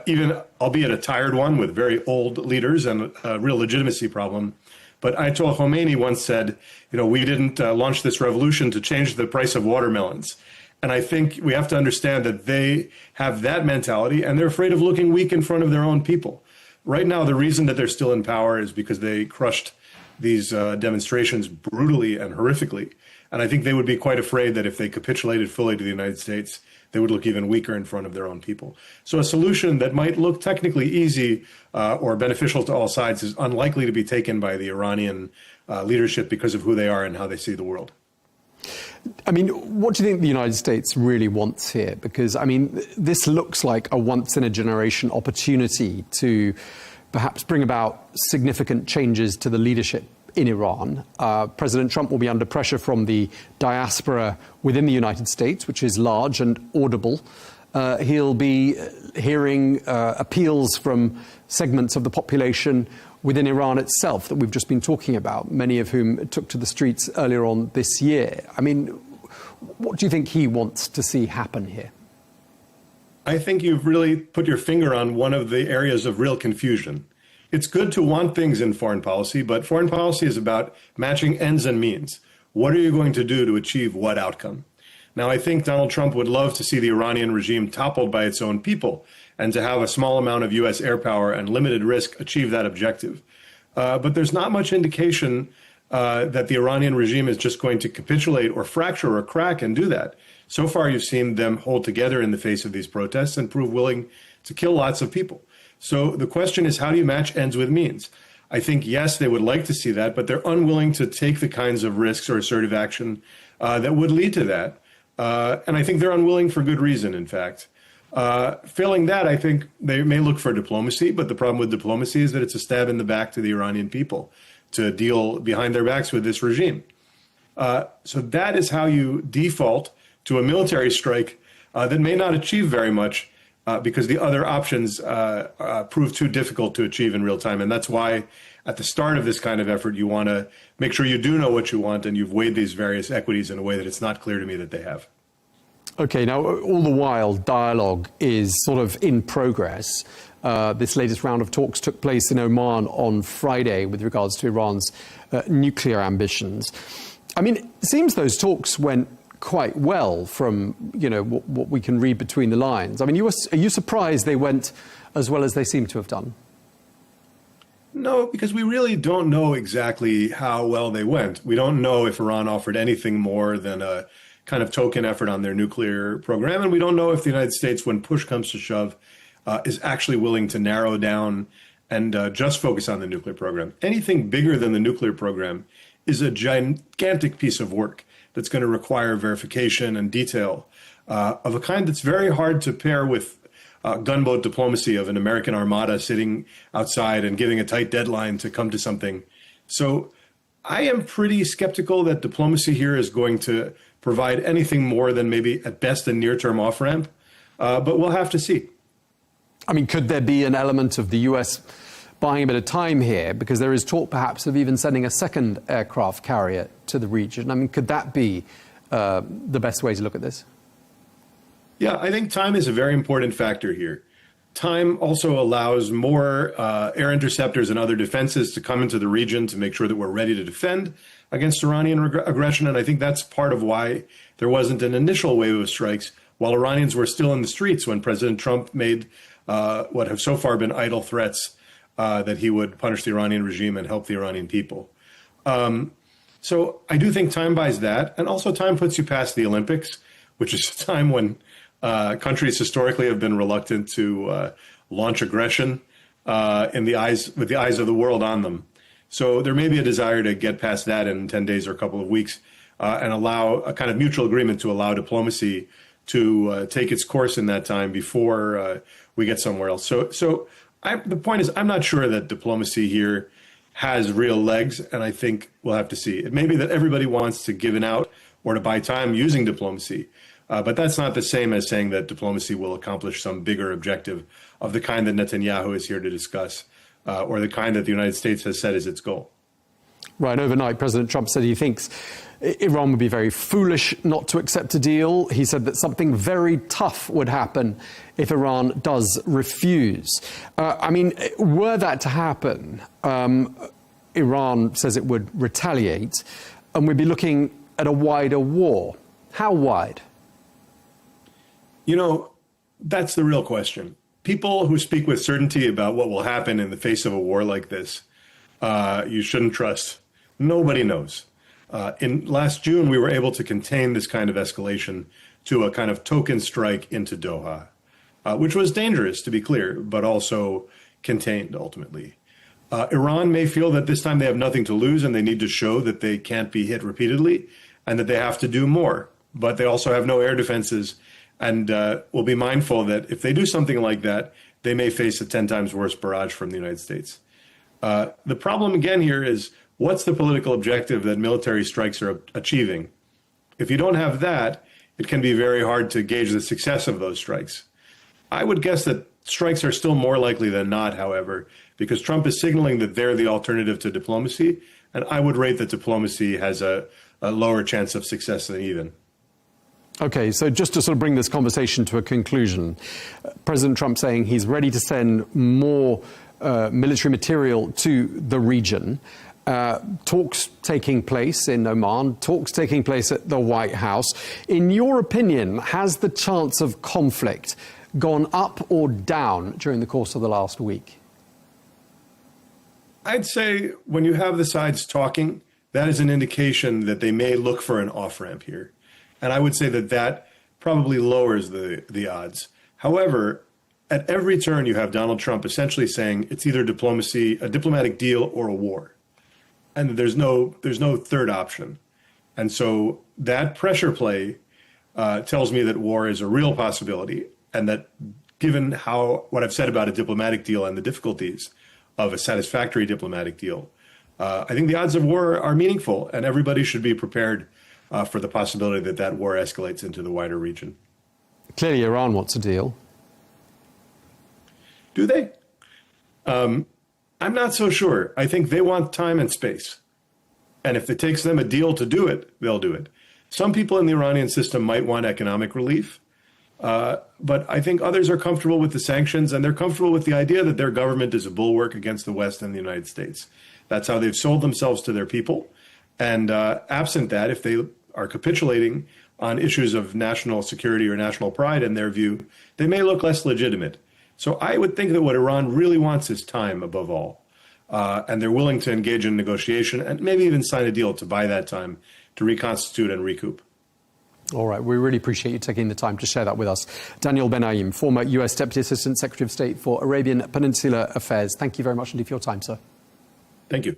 even albeit a tired one with very old leaders and a real legitimacy problem. But Ayatollah Khomeini once said, you know, we didn't launch this revolution to change the price of watermelons. And I think we have to understand that they have that mentality and they're afraid of looking weak in front of their own people. Right now, the reason that they're still in power is because they crushed these demonstrations brutally and horrifically. And I think they would be quite afraid that if they capitulated fully to the United States, they would look even weaker in front of their own people. So a solution that might look technically easy or beneficial to all sides is unlikely to be taken by the Iranian leadership because of who they are and how they see the world. I mean, what do you think the United States really wants here? Because, I mean, this looks like a once-in-a-generation opportunity to perhaps bring about significant changes to the leadership in Iran. President Trump will be under pressure from the diaspora within the United States, which is large and audible. He'll be hearing appeals from segments of the population within Iran itself that we've just been talking about, many of whom took to the streets earlier on this year. I mean, what do you think he wants to see happen here? I think you've really put your finger on one of the areas of real confusion. It's good to want things in foreign policy, but foreign policy is about matching ends and means. What are you going to do to achieve what outcome? Now, I think Donald Trump would love to see the Iranian regime toppled by its own people and to have a small amount of U.S. air power and limited risk achieve that objective. But there's not much indication that the Iranian regime is just going to capitulate or fracture or crack and do that. So far, you've seen them hold together in the face of these protests and prove willing to kill lots of people. So the question is, how do you match ends with means? I think, yes, they would like to see that, but they're unwilling to take the kinds of risks or assertive action that would lead to that. And I think they're unwilling for good reason, in fact. Failing that, I think they may look for diplomacy, but the problem with diplomacy is that it's a stab in the back to the Iranian people to deal behind their backs with this regime. So that is how you default to a military strike that may not achieve very much because the other options prove too difficult to achieve in real time. And that's why at the start of this kind of effort, you want to make sure you do know what you want and you've weighed these various equities in a way that it's not clear to me that they have. Okay, now all the while dialogue is sort of in progress. This latest round of talks took place in Oman on Friday with regards to Iran's nuclear ambitions. I mean, it seems those talks went quite well from, what we can read between the lines. I mean, are you surprised they went as well as they seem to have done? No, because we really don't know exactly how well they went. We don't know if Iran offered anything more than a kind of token effort on their nuclear program. And we don't know if the United States, when push comes to shove, is actually willing to narrow down and just focus on the nuclear program. Anything bigger than the nuclear program is a gigantic piece of work that's going to require verification and detail of a kind that's very hard to pair with gunboat diplomacy of an American armada sitting outside and giving a tight deadline to come to something. So I am pretty skeptical that diplomacy here is going to provide anything more than maybe at best a near-term off-ramp, but we'll have to see. I mean, could there be an element of the US buying a bit of time here? Because there is talk perhaps of even sending a second aircraft carrier to the region. I mean, could that be the best way to look at this? Yeah, I think time is a very important factor here. Time also allows more air interceptors and other defenses to come into the region to make sure that we're ready to defend against Iranian aggression. And I think that's part of why there wasn't an initial wave of strikes while Iranians were still in the streets when President Trump made what have so far been idle threats that he would punish the Iranian regime and help the Iranian people. So I do think time buys that. And also time puts you past the Olympics, which is a time when countries historically have been reluctant to launch aggression with the eyes of the world on them. So there may be a desire to get past that in 10 days or a couple of weeks and allow a kind of mutual agreement to allow diplomacy to take its course in that time before we get somewhere else. So the point is, I'm not sure that diplomacy here has real legs, and I think we'll have to see. It may be that everybody wants to give it out or to buy time using diplomacy, but that's not the same as saying that diplomacy will accomplish some bigger objective of the kind that Netanyahu is here to discuss, or the kind that the United States has set as its goal. Right. Overnight, President Trump said he thinks Iran would be very foolish not to accept a deal. He said that something very tough would happen if Iran does refuse. I mean, were that to happen, Iran says it would retaliate, and we'd be looking at a wider war. How wide? You know, that's the real question. People who speak with certainty about what will happen in the face of a war like this, you shouldn't trust. Nobody knows. In last June, we were able to contain this kind of escalation to a kind of token strike into Doha, which was dangerous, to be clear, but also contained ultimately. Iran may feel that this time they have nothing to lose and they need to show that they can't be hit repeatedly and that they have to do more. But they also have no air defenses and will be mindful that if they do something like that, they may face a 10 times worse barrage from the United States. The problem again here is, what's the political objective that military strikes are achieving? If you don't have that, it can be very hard to gauge the success of those strikes. I would guess that strikes are still more likely than not, however, because Trump is signaling that they're the alternative to diplomacy, and I would rate that diplomacy has a lower chance of success than even. Okay, so just to sort of bring this conversation to a conclusion, President Trump saying he's ready to send more military material to the region. Talks taking place in Oman, talks taking place at the White House. In your opinion, has the chance of conflict gone up or down during the course of the last week? I'd say when you have the sides talking, that is an indication that they may look for an off-ramp here. And I would say that that probably lowers the odds. However, at every turn you have Donald Trump essentially saying it's either diplomacy, a diplomatic deal, or a war. And there's no third option. And so that pressure play tells me that war is a real possibility. and that given what I've said about a diplomatic deal and the difficulties of a satisfactory diplomatic deal, I think the odds of war are meaningful, and everybody should be prepared for the possibility that war escalates into the wider region. Clearly, Iran wants a deal. Do they? I'm not so sure. I think they want time and space. And if it takes them a deal to do it, they'll do it. Some people in the Iranian system might want economic relief, but I think others are comfortable with the sanctions, and they're comfortable with the idea that their government is a bulwark against the West and the United States. That's how they've sold themselves to their people. And absent that, if they are capitulating on issues of national security or national pride in their view, they may look less legitimate. So I would think that what Iran really wants is time above all. And they're willing to engage in negotiation and maybe even sign a deal to buy that time to reconstitute and recoup. All right, we really appreciate you taking the time to share that with us. Daniel Ben-Naim, former US Deputy Assistant Secretary of State for Arabian Peninsula Affairs. Thank you very much indeed for your time, sir. Thank you.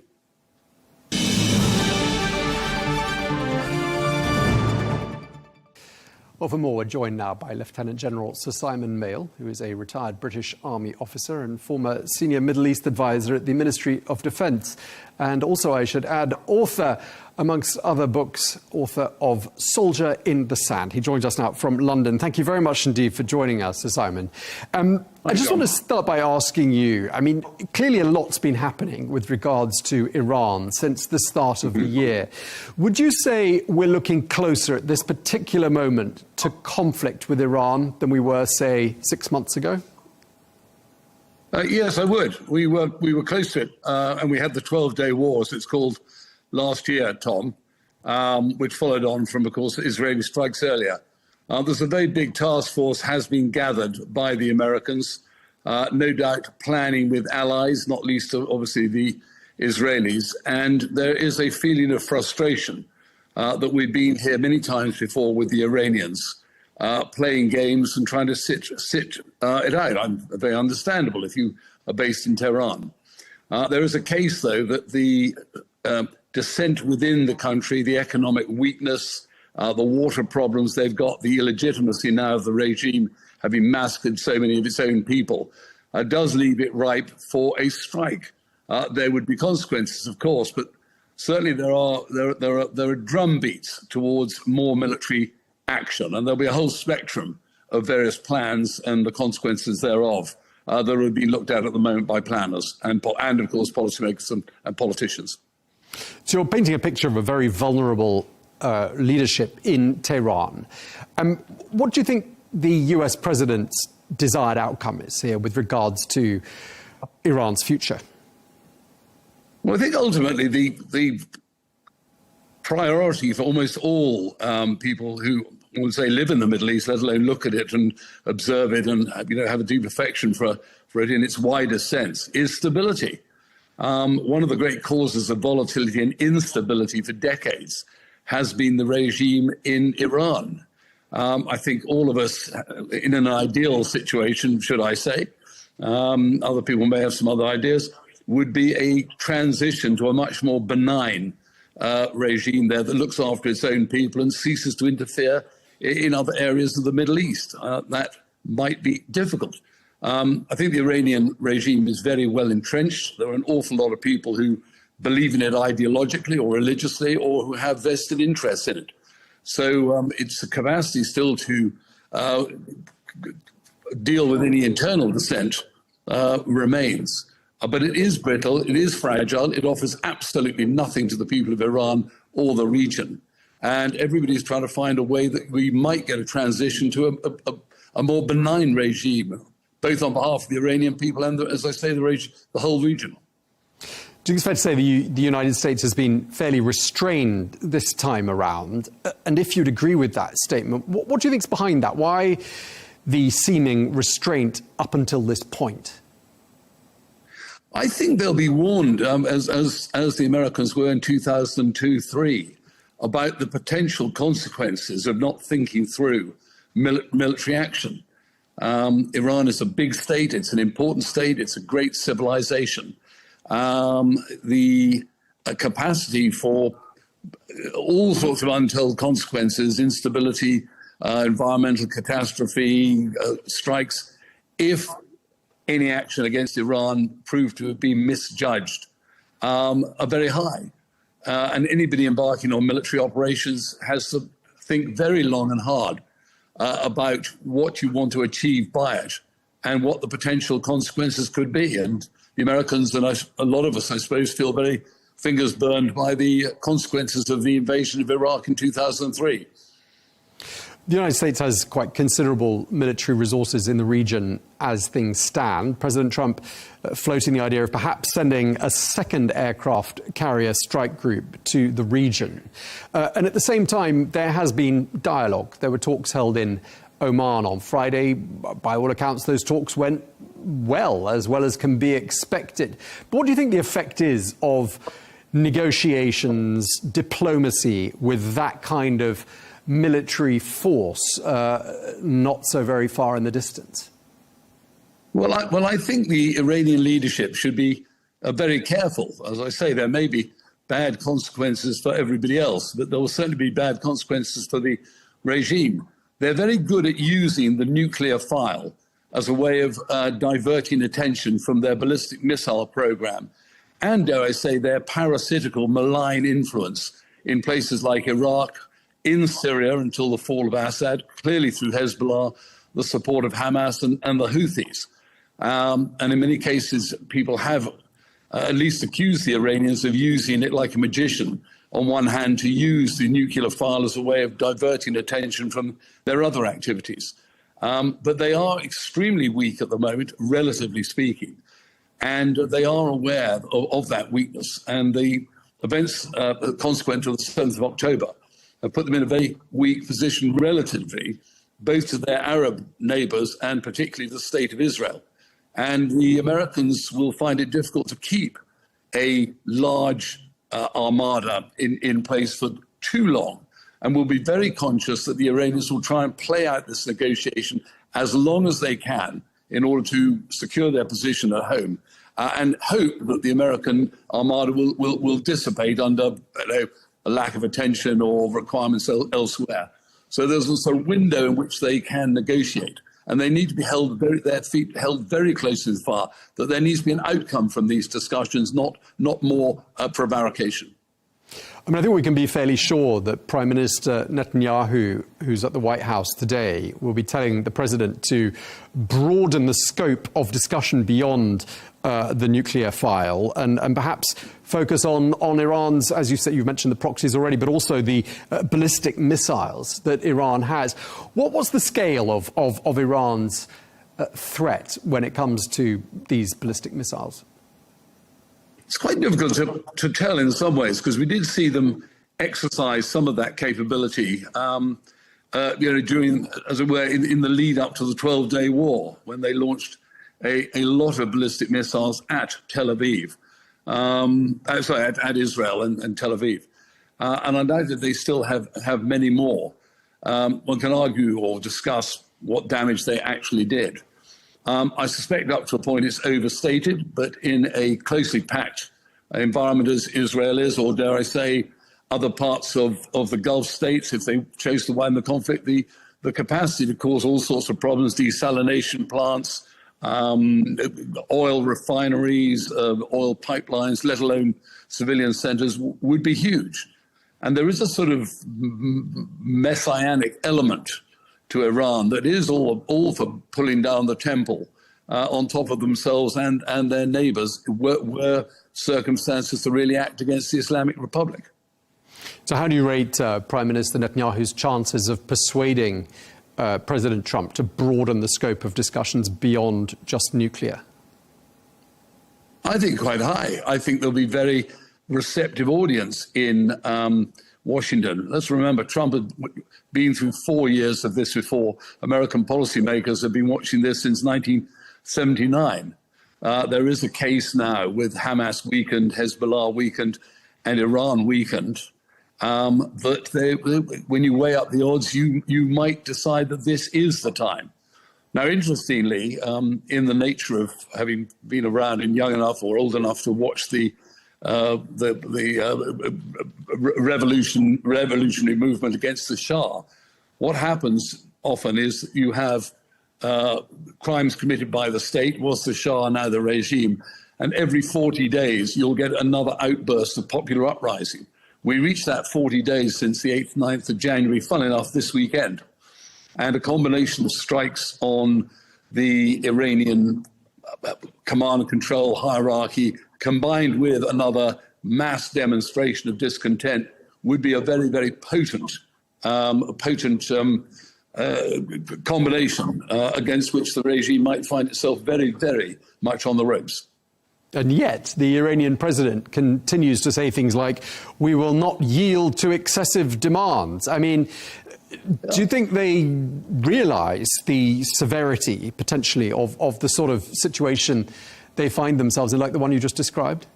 Well, for more, we're joined now by Lieutenant General Sir Simon Mail, who is a retired British Army officer and former senior Middle East advisor at the Ministry of Defence. And also, I should add, author, amongst other books, author of Soldier in the Sand. He joins us now from London. Thank you very much indeed for joining us, Sir Simon. I just want to start by asking you, I mean, clearly a lot's been happening with regards to Iran since the start of the year. Would you say we're looking closer at this particular moment to conflict with Iran than we were, say, 6 months ago? Yes, I would. We were close to it, and we had the 12-day war, as it's called, last year, Tom, which followed on from, of course, Israeli strikes earlier. There's a very big task force has been gathered by the Americans, no doubt planning with allies, not least, obviously, the Israelis. And there is a feeling of frustration that we've been here many times before with the Iranians, playing games and trying to sit it out. Very understandable if you are based in Tehran. There is a case, though, that the dissent within the country, the economic weakness, the water problems they've got, the illegitimacy now of the regime having massacred so many of its own people, does leave it ripe for a strike. There would be consequences, of course, but certainly there are drumbeats towards more military action, and there'll be a whole spectrum of various plans and the consequences thereof that are being looked at the moment by planners and of course, policymakers and politicians. So you're painting a picture of a very vulnerable leadership in Tehran. What do you think the US president's desired outcome is here with regards to Iran's future? Well, I think ultimately the priority for almost all people who would say live in the Middle East, let alone look at it and observe it and have a deep affection for it in its wider sense, is stability. One of the great causes of volatility and instability for decades has been the regime in Iran. I think all of us, in an ideal situation, should I say, other people may have some other ideas, would be a transition to a much more benign regime there that looks after its own people and ceases to interfere in other areas of the Middle East. That might be difficult. I think the Iranian regime is very well entrenched. There are an awful lot of people who believe in it ideologically or religiously or who have vested interests in it. So its capacity still to deal with any internal dissent remains. But it is brittle, it is fragile, it offers absolutely nothing to the people of Iran or the region. And everybody's trying to find a way that we might get a transition to a more benign regime, both on behalf of the Iranian people and, as I say, the whole region. Do you expect to say the United States has been fairly restrained this time around? And if you'd agree with that statement, what do you think's behind that? Why the seeming restraint up until this point? I think they'll be warned, as the Americans were in 2002-03, about the potential consequences of not thinking through military action. Iran is a big state, it's an important state, it's a great civilization. The capacity for all sorts of untold consequences, instability, environmental catastrophe, strikes, if any action against Iran proved to have been misjudged, are very high. And anybody embarking on military operations has to think very long and hard about what you want to achieve by it and what the potential consequences could be. And the Americans, and a lot of us, I suppose, feel very fingers burned by the consequences of the invasion of Iraq in 2003. The United States has quite considerable military resources in the region as things stand. President Trump floating the idea of perhaps sending a second aircraft carrier strike group to the region. And at the same time, there has been dialogue. There were talks held in Oman on Friday. By all accounts, those talks went well as can be expected. But what do you think the effect is of negotiations, diplomacy with that kind of military force not so very far in the distance? Well, I think the Iranian leadership should be very careful. As I say, there may be bad consequences for everybody else, but there will certainly be bad consequences for the regime. They're very good at using the nuclear file as a way of diverting attention from their ballistic missile program and, dare I say, their parasitical, malign influence in places like Iraq, in Syria until the fall of Assad, clearly through Hezbollah, the support of Hamas and the Houthis. And in many cases, people have at least accused the Iranians of using it like a magician, on one hand, to use the nuclear file as a way of diverting attention from their other activities. But they are extremely weak at the moment, relatively speaking. And they are aware of that weakness. And the events consequent to the 7th of October have put them in a very weak position relatively, both to their Arab neighbors and particularly the state of Israel. And the Americans will find it difficult to keep a large armada in place for too long, and will be very conscious that the Iranians will try and play out this negotiation as long as they can in order to secure their position at home, and hope that the American armada will dissipate under a lack of attention or requirements elsewhere. So there's also a window in which they can negotiate, and they need to be their feet held very close to the fire, that there needs to be an outcome from these discussions, not more prevarication. I mean, I think we can be fairly sure that Prime Minister Netanyahu, who's at the White House today, will be telling the president to broaden the scope of discussion beyond the nuclear file and perhaps focus on Iran's, as you said, you've mentioned the proxies already, but also the ballistic missiles that Iran has. What was the scale of Iran's threat when it comes to these ballistic missiles? It's quite difficult to tell in some ways, because we did see them exercise some of that capability, during, as it were, in the lead up to the 12-day war, when they launched a lot of ballistic missiles at Tel Aviv, at Israel and Tel Aviv. And I know that they still have many more. One can argue or discuss what damage they actually did. I suspect up to a point it's overstated, but in a closely packed environment as Israel is, or dare I say, other parts of the Gulf states, if they chose to widen the conflict, the capacity to cause all sorts of problems, desalination plants, oil refineries, oil pipelines, let alone civilian centers, would be huge. And there is a sort of messianic element to Iran that is all for pulling down the temple on top of themselves and their neighbors, were circumstances to really act against the Islamic Republic. So how do you rate Prime Minister Netanyahu's chances of persuading President Trump to broaden the scope of discussions beyond just nuclear? I think quite high. I think there'll be very receptive audience in Washington. Let's remember, Trump had been through 4 years of this before. American policymakers have been watching this since 1979. There is a case now with Hamas weakened, Hezbollah weakened, and Iran weakened, that when you weigh up the odds, you might decide that this is the time. Now, interestingly, in the nature of having been around and young enough or old enough to watch the revolutionary movement against the Shah, what happens often is you have crimes committed by the state, was the Shah, now the regime, and every 40 days you'll get another outburst of popular uprising. We reached that 40 days since the 8th, 9th of January, fun enough, this weekend. And a combination of strikes on the Iranian command and control hierarchy, combined with another mass demonstration of discontent, would be a very, very potent combination against which the regime might find itself very, very much on the ropes. And yet the Iranian president continues to say things like, we will not yield to excessive demands. I mean, do you think they realize the severity, potentially, of the sort of situation they find themselves in, like the one you just described?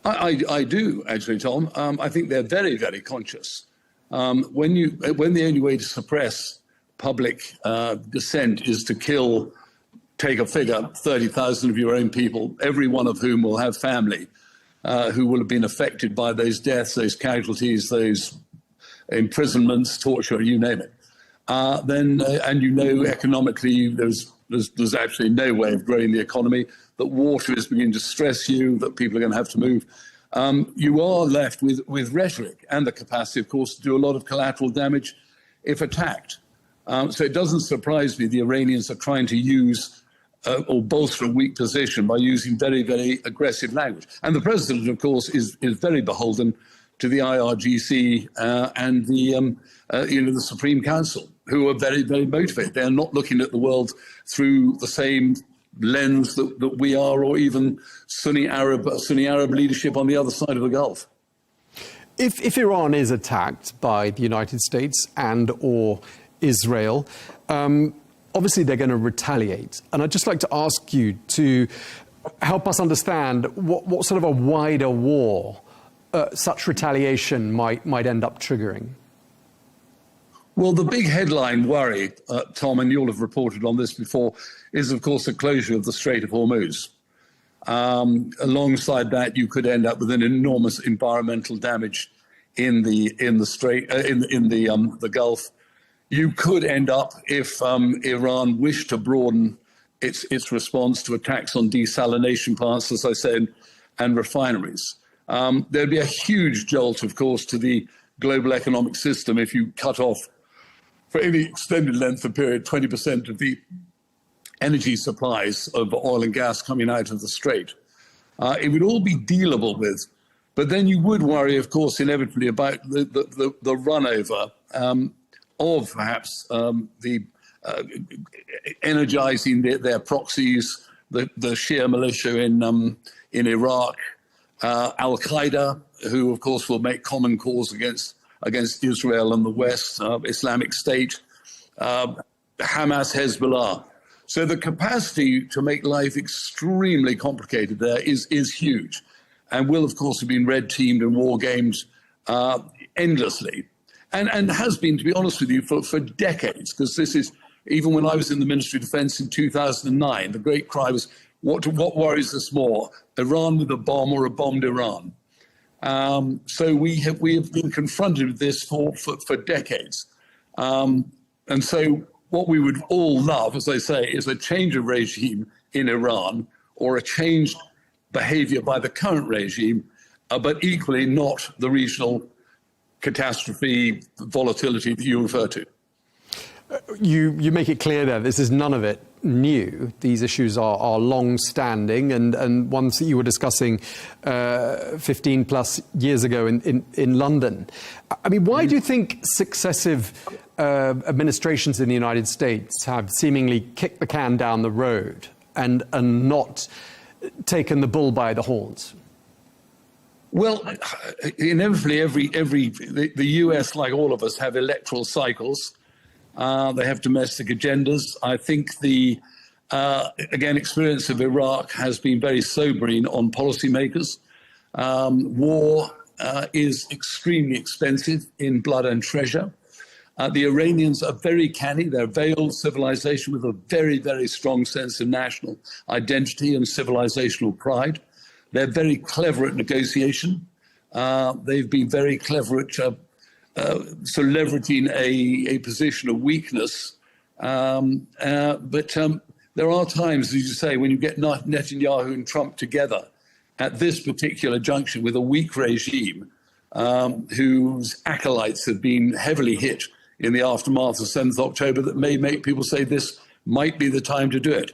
I do, actually, Tom. I think they're very, very conscious. When the only way to suppress public dissent is to kill, take a figure, 30,000 of your own people, every one of whom will have family who will have been affected by those deaths, those casualties, those imprisonments, torture, you name it. And economically, there's actually no way of growing the economy, that water is beginning to stress you, that people are going to have to move. You are left with rhetoric and the capacity, of course, to do a lot of collateral damage if attacked. So it doesn't surprise me the Iranians are trying to use or bolster a weak position by using very, very aggressive language. And the president, of course, is very beholden to the IRGC and the Supreme Council, who are very, very motivated. They're not looking at the world through the same lens that we are, or even Sunni Arab leadership on the other side of the Gulf. If Iran is attacked by the United States and or Israel, obviously they're going to retaliate. And I'd just like to ask you to help us understand what sort of a wider war such retaliation might end up triggering. Well, the big headline worry, Tom, and you'll have reported on this before, is, of course, the closure of the Strait of Hormuz. Alongside that, you could end up with an enormous environmental damage in the Gulf. You could end up, if Iran wished to broaden its response to attacks on desalination plants, as I said, and refineries. There'd be a huge jolt, of course, to the global economic system if you cut off, for any extended length of period, 20% of the energy supplies of oil and gas coming out of the Strait. It would all be dealable with, but then you would worry, of course, inevitably about the runover of perhaps the energizing their proxies, the Shia militia in Iraq, Al-Qaeda, who, of course, will make common cause against Israel and the West, Islamic State, Hamas, Hezbollah. So the capacity to make life extremely complicated there is huge, and will, of course, have been red-teamed and war-gamed endlessly, and has been, to be honest with you, for decades, because this is, even when I was in the Ministry of Defense in 2009, the great cry was, what worries us more, Iran with a bomb or a bombed Iran? So we have been confronted with this for decades. And so what we would all love, as I say, is a change of regime in Iran, or a changed behavior by the current regime, but equally not the regional catastrophe, volatility that you refer to. You make it clear there, this is none of it new. These issues are long-standing and ones that you were discussing 15 plus years ago in London. I mean, why do you think successive administrations in the United States have seemingly kicked the can down the road and not taken the bull by the horns? Well, inevitably, the US, like all of us, have electoral cycles. They have domestic agendas. I think the, experience of Iraq has been very sobering on policymakers. War is extremely expensive in blood and treasure. The Iranians are very canny. They're a veiled civilization with a very, very strong sense of national identity and civilizational pride. They're very clever at negotiation. They've been very clever at sort of leveraging a position of weakness. But there are times, as you say, when you get Netanyahu and Trump together at this particular junction with a weak regime whose acolytes have been heavily hit in the aftermath of 7th October, that may make people say this might be the time to do it.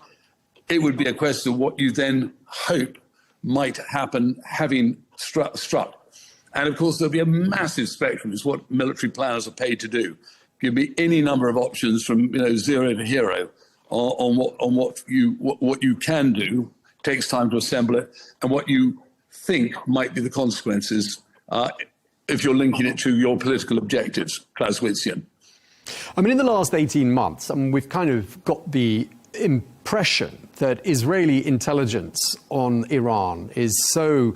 It would be a question of what you then hope might happen having struck. And of course, there'll be a massive spectrum. It's what military planners are paid to do. Give me any number of options from zero to hero on what you can do. It takes time to assemble it, and what you think might be the consequences if you're linking it to your political objectives, Clausewitzian. I mean, in the last 18 months, we've kind of got the impression that Israeli intelligence on Iran is so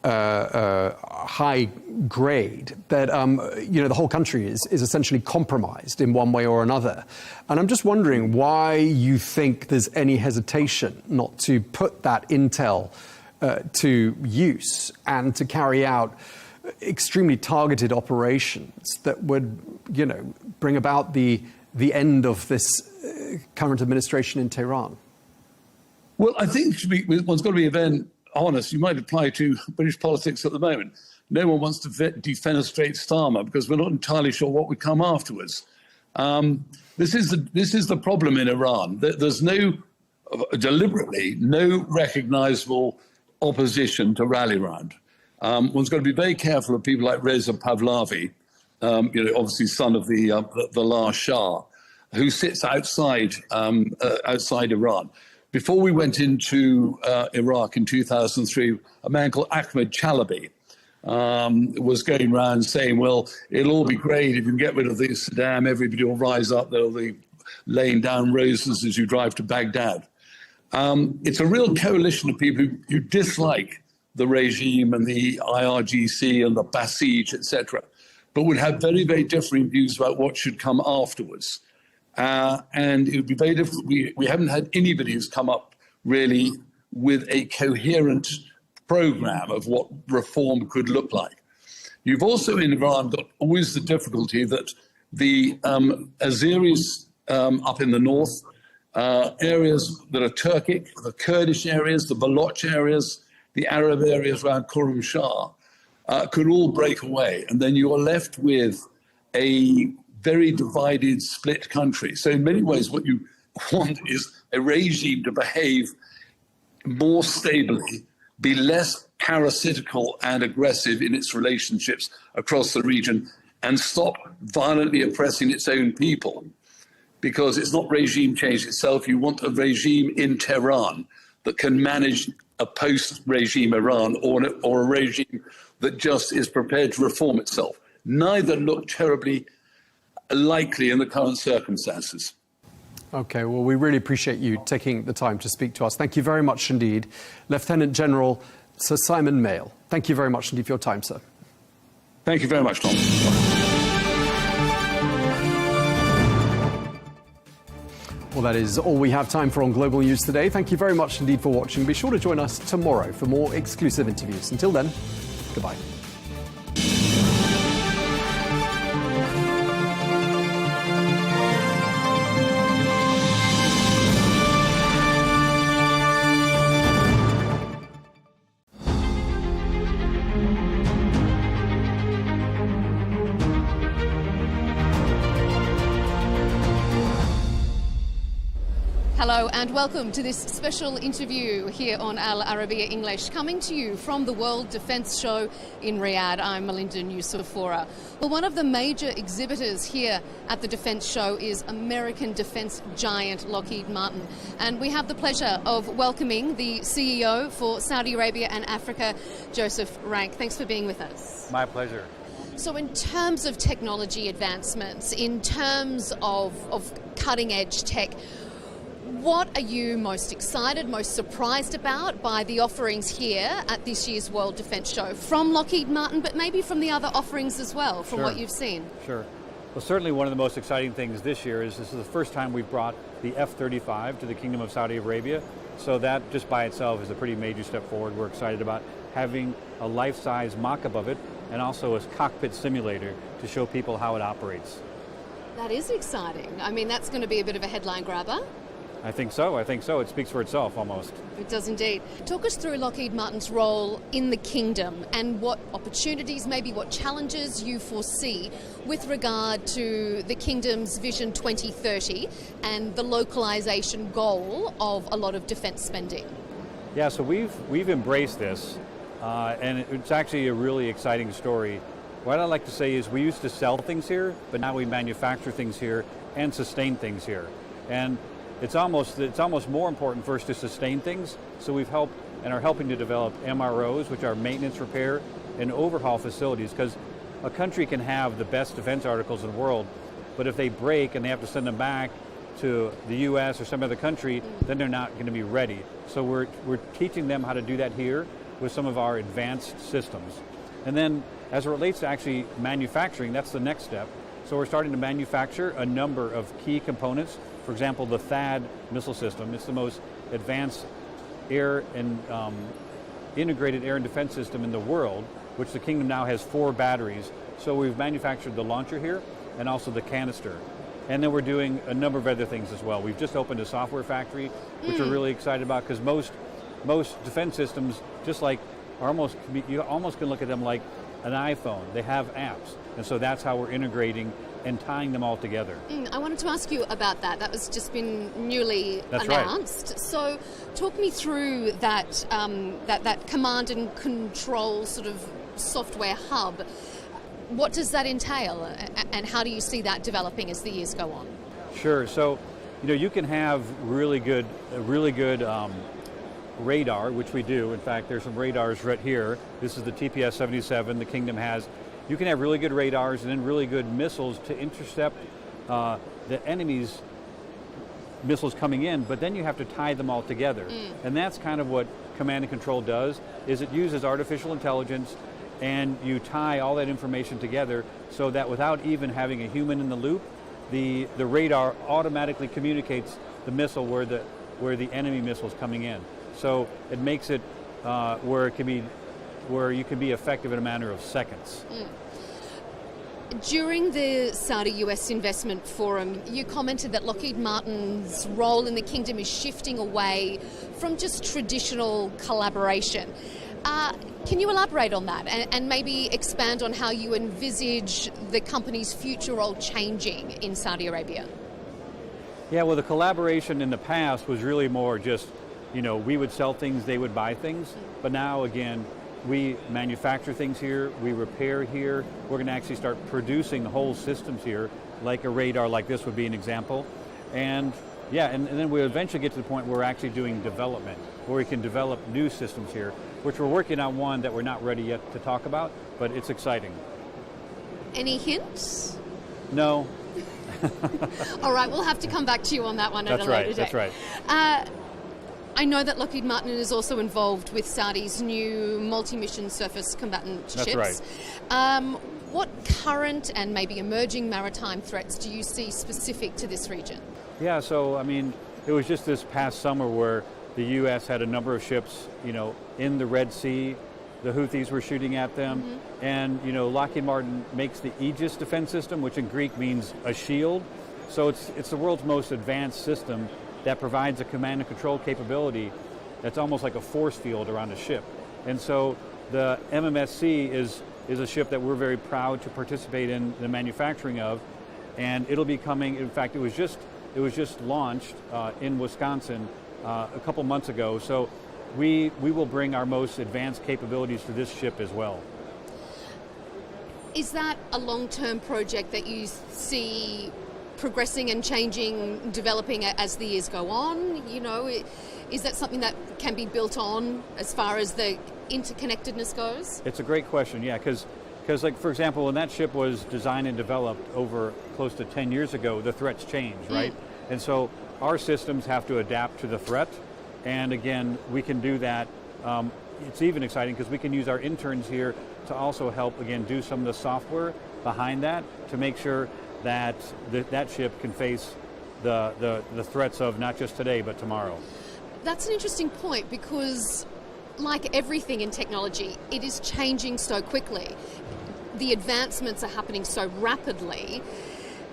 high grade that the whole country is essentially compromised in one way or another. And I'm just wondering why you think there's any hesitation not to put that intel to use and to carry out extremely targeted operations that would, bring about the end of this current administration in Tehran. Well, I think one's got to be very honest. You might apply to British politics at the moment. No one wants to defenestrate Starmer because we're not entirely sure what would come afterwards. This is the problem in Iran. There's deliberately no recognizable opposition to rally round. One's got to be very careful of people like Reza Pahlavi, obviously son of the last Shah, who sits outside Iran. Before we went into Iraq in 2003, a man called Ahmed Chalabi was going around saying, well, it'll all be great if you can get rid of the Saddam, everybody will rise up, they'll be laying down roses as you drive to Baghdad. It's a real coalition of people who dislike the regime and the IRGC and the Basij, etc., but would have very, very differing views about what should come afterwards. And it would be very difficult. We haven't had anybody who's come up really with a coherent program of what reform could look like. You've also in Iran got always the difficulty that the Azeris up in the north, areas that are Turkic, the Kurdish areas, the Baloch areas, the Arab areas around Khurram Shah, could all break away. And then you are left with a very divided, split country. So in many ways, what you want is a regime to behave more stably, be less parasitical and aggressive in its relationships across the region, and stop violently oppressing its own people. Because it's not regime change itself. You want a regime in Tehran that can manage a post-regime Iran or a regime that just is prepared to reform itself. Neither look terribly likely in the current circumstances. Okay, well, we really appreciate you taking the time to speak to us. Thank you very much indeed. Lieutenant General Sir Simon Mail, thank you very much indeed for your time, sir. Thank you very much, Tom. Well, that is all we have time for on Global News today. Thank you very much indeed for watching. Be sure to join us tomorrow for more exclusive interviews. Until then, goodbye. Hello and welcome to this special interview here on Al Arabiya English, coming to you from the World Defence Show in Riyadh. I'm Melinda Nusufora. Well, one of the major exhibitors here at the Defence Show is American defence giant Lockheed Martin. And we have the pleasure of welcoming the CEO for Saudi Arabia and Africa, Joseph Rank. Thanks for being with us. My pleasure. So in terms of technology advancements, in terms of cutting edge tech, what are you most excited, most surprised about by the offerings here at this year's World Defence Show from Lockheed Martin, but maybe from the other offerings as well, from what you've seen? Sure. Well, certainly one of the most exciting things this year is this is the first time we've brought the F-35 to the Kingdom of Saudi Arabia. So that just by itself is a pretty major step forward. We're excited about having a life-size mock-up of it and also a cockpit simulator to show people how it operates. That is exciting. I mean, that's going to be a bit of a headline grabber. I think so. It speaks for itself almost. It does indeed. Talk us through Lockheed Martin's role in the kingdom and what opportunities, maybe what challenges you foresee with regard to the kingdom's Vision 2030 and the localisation goal of a lot of defence spending. Yeah, so we've embraced this, and it's actually a really exciting story. What I like to say is we used to sell things here, but now we manufacture things here and sustain things here. And it's almost more important for us to sustain things, so we've helped and are helping to develop MROs, which are maintenance, repair, and overhaul facilities, because a country can have the best defense articles in the world, but if they break and they have to send them back to the US or some other country, then they're not going to be ready. So we're teaching them how to do that here with some of our advanced systems. And then as it relates to actually manufacturing, that's the next step. So we're starting to manufacture a number of key components. For example, the THAAD missile system. It's the most advanced air and integrated air and defense system in the world, which the kingdom now has 4 batteries. So we've manufactured the launcher here and also the canister. And then we're doing a number of other things as well. We've just opened a software factory, which we're really excited about, because most defense systems, just like you almost can look at them like an iPhone. They have apps. And so that's how we're integrating and tying them all together. I wanted to ask you about that. That was just been newly That's announced. Right. So talk me through that, that command and control sort of software hub. What does that entail, and how do you see that developing as the years go on? Sure. So, you can have really good radar, which we do. In fact, there's some radars right here. This is the TPS-77 the kingdom has. You can have really good radars and then really good missiles to intercept the enemy's missiles coming in, but then you have to tie them all together. And that's kind of what command and control does, is it uses artificial intelligence, and you tie all that information together so that without even having a human in the loop, the radar automatically communicates the missile where the enemy missile is coming in. So it makes it where you can be effective in a matter of seconds. During the Saudi-US Investment Forum, you commented that Lockheed Martin's role in the kingdom is shifting away from just traditional collaboration. Can you elaborate on that and maybe expand on how you envisage the company's future role changing in Saudi Arabia? Yeah, well, the collaboration in the past was really more just, we would sell things, they would buy things. But now, again, we manufacture things here, we repair here. We're going to actually start producing whole systems here, like a radar like this would be an example. And yeah, and then we'll eventually get to the point where we're actually doing development, where we can develop new systems here, which we're working on one that we're not ready yet to talk about, but it's exciting. Any hints? No. All right, we'll have to come back to you on that one at a later date. That's right. I know that Lockheed Martin is also involved with Saudi's new multi-mission surface combatant ships. That's right. What current and maybe emerging maritime threats do you see specific to this region? Yeah, so it was just this past summer where the U.S. had a number of ships, in the Red Sea. The Houthis were shooting at them, and Lockheed Martin makes the Aegis defense system, which in Greek means a shield. So it's the world's most advanced system that provides a command and control capability that's almost like a force field around a ship. And so the MMSC is a ship that we're very proud to participate in the manufacturing of, and it'll be coming. In fact, it was just launched in Wisconsin a couple months ago. So we will bring our most advanced capabilities to this ship as well. Is that a long-term project that you see progressing and changing, developing as the years go on? Is that something that can be built on as far as the interconnectedness goes? It's a great question, yeah, because like, for example, when that ship was designed and developed over close to 10 years ago, the threats changed, right? And so our systems have to adapt to the threat, and again, we can do that. It's even exciting because we can use our interns here to also help, again, do some of the software behind that to make sure that that ship can face the threats of not just today, but tomorrow. That's an interesting point, because like everything in technology, it is changing so quickly. the advancements are happening so rapidly.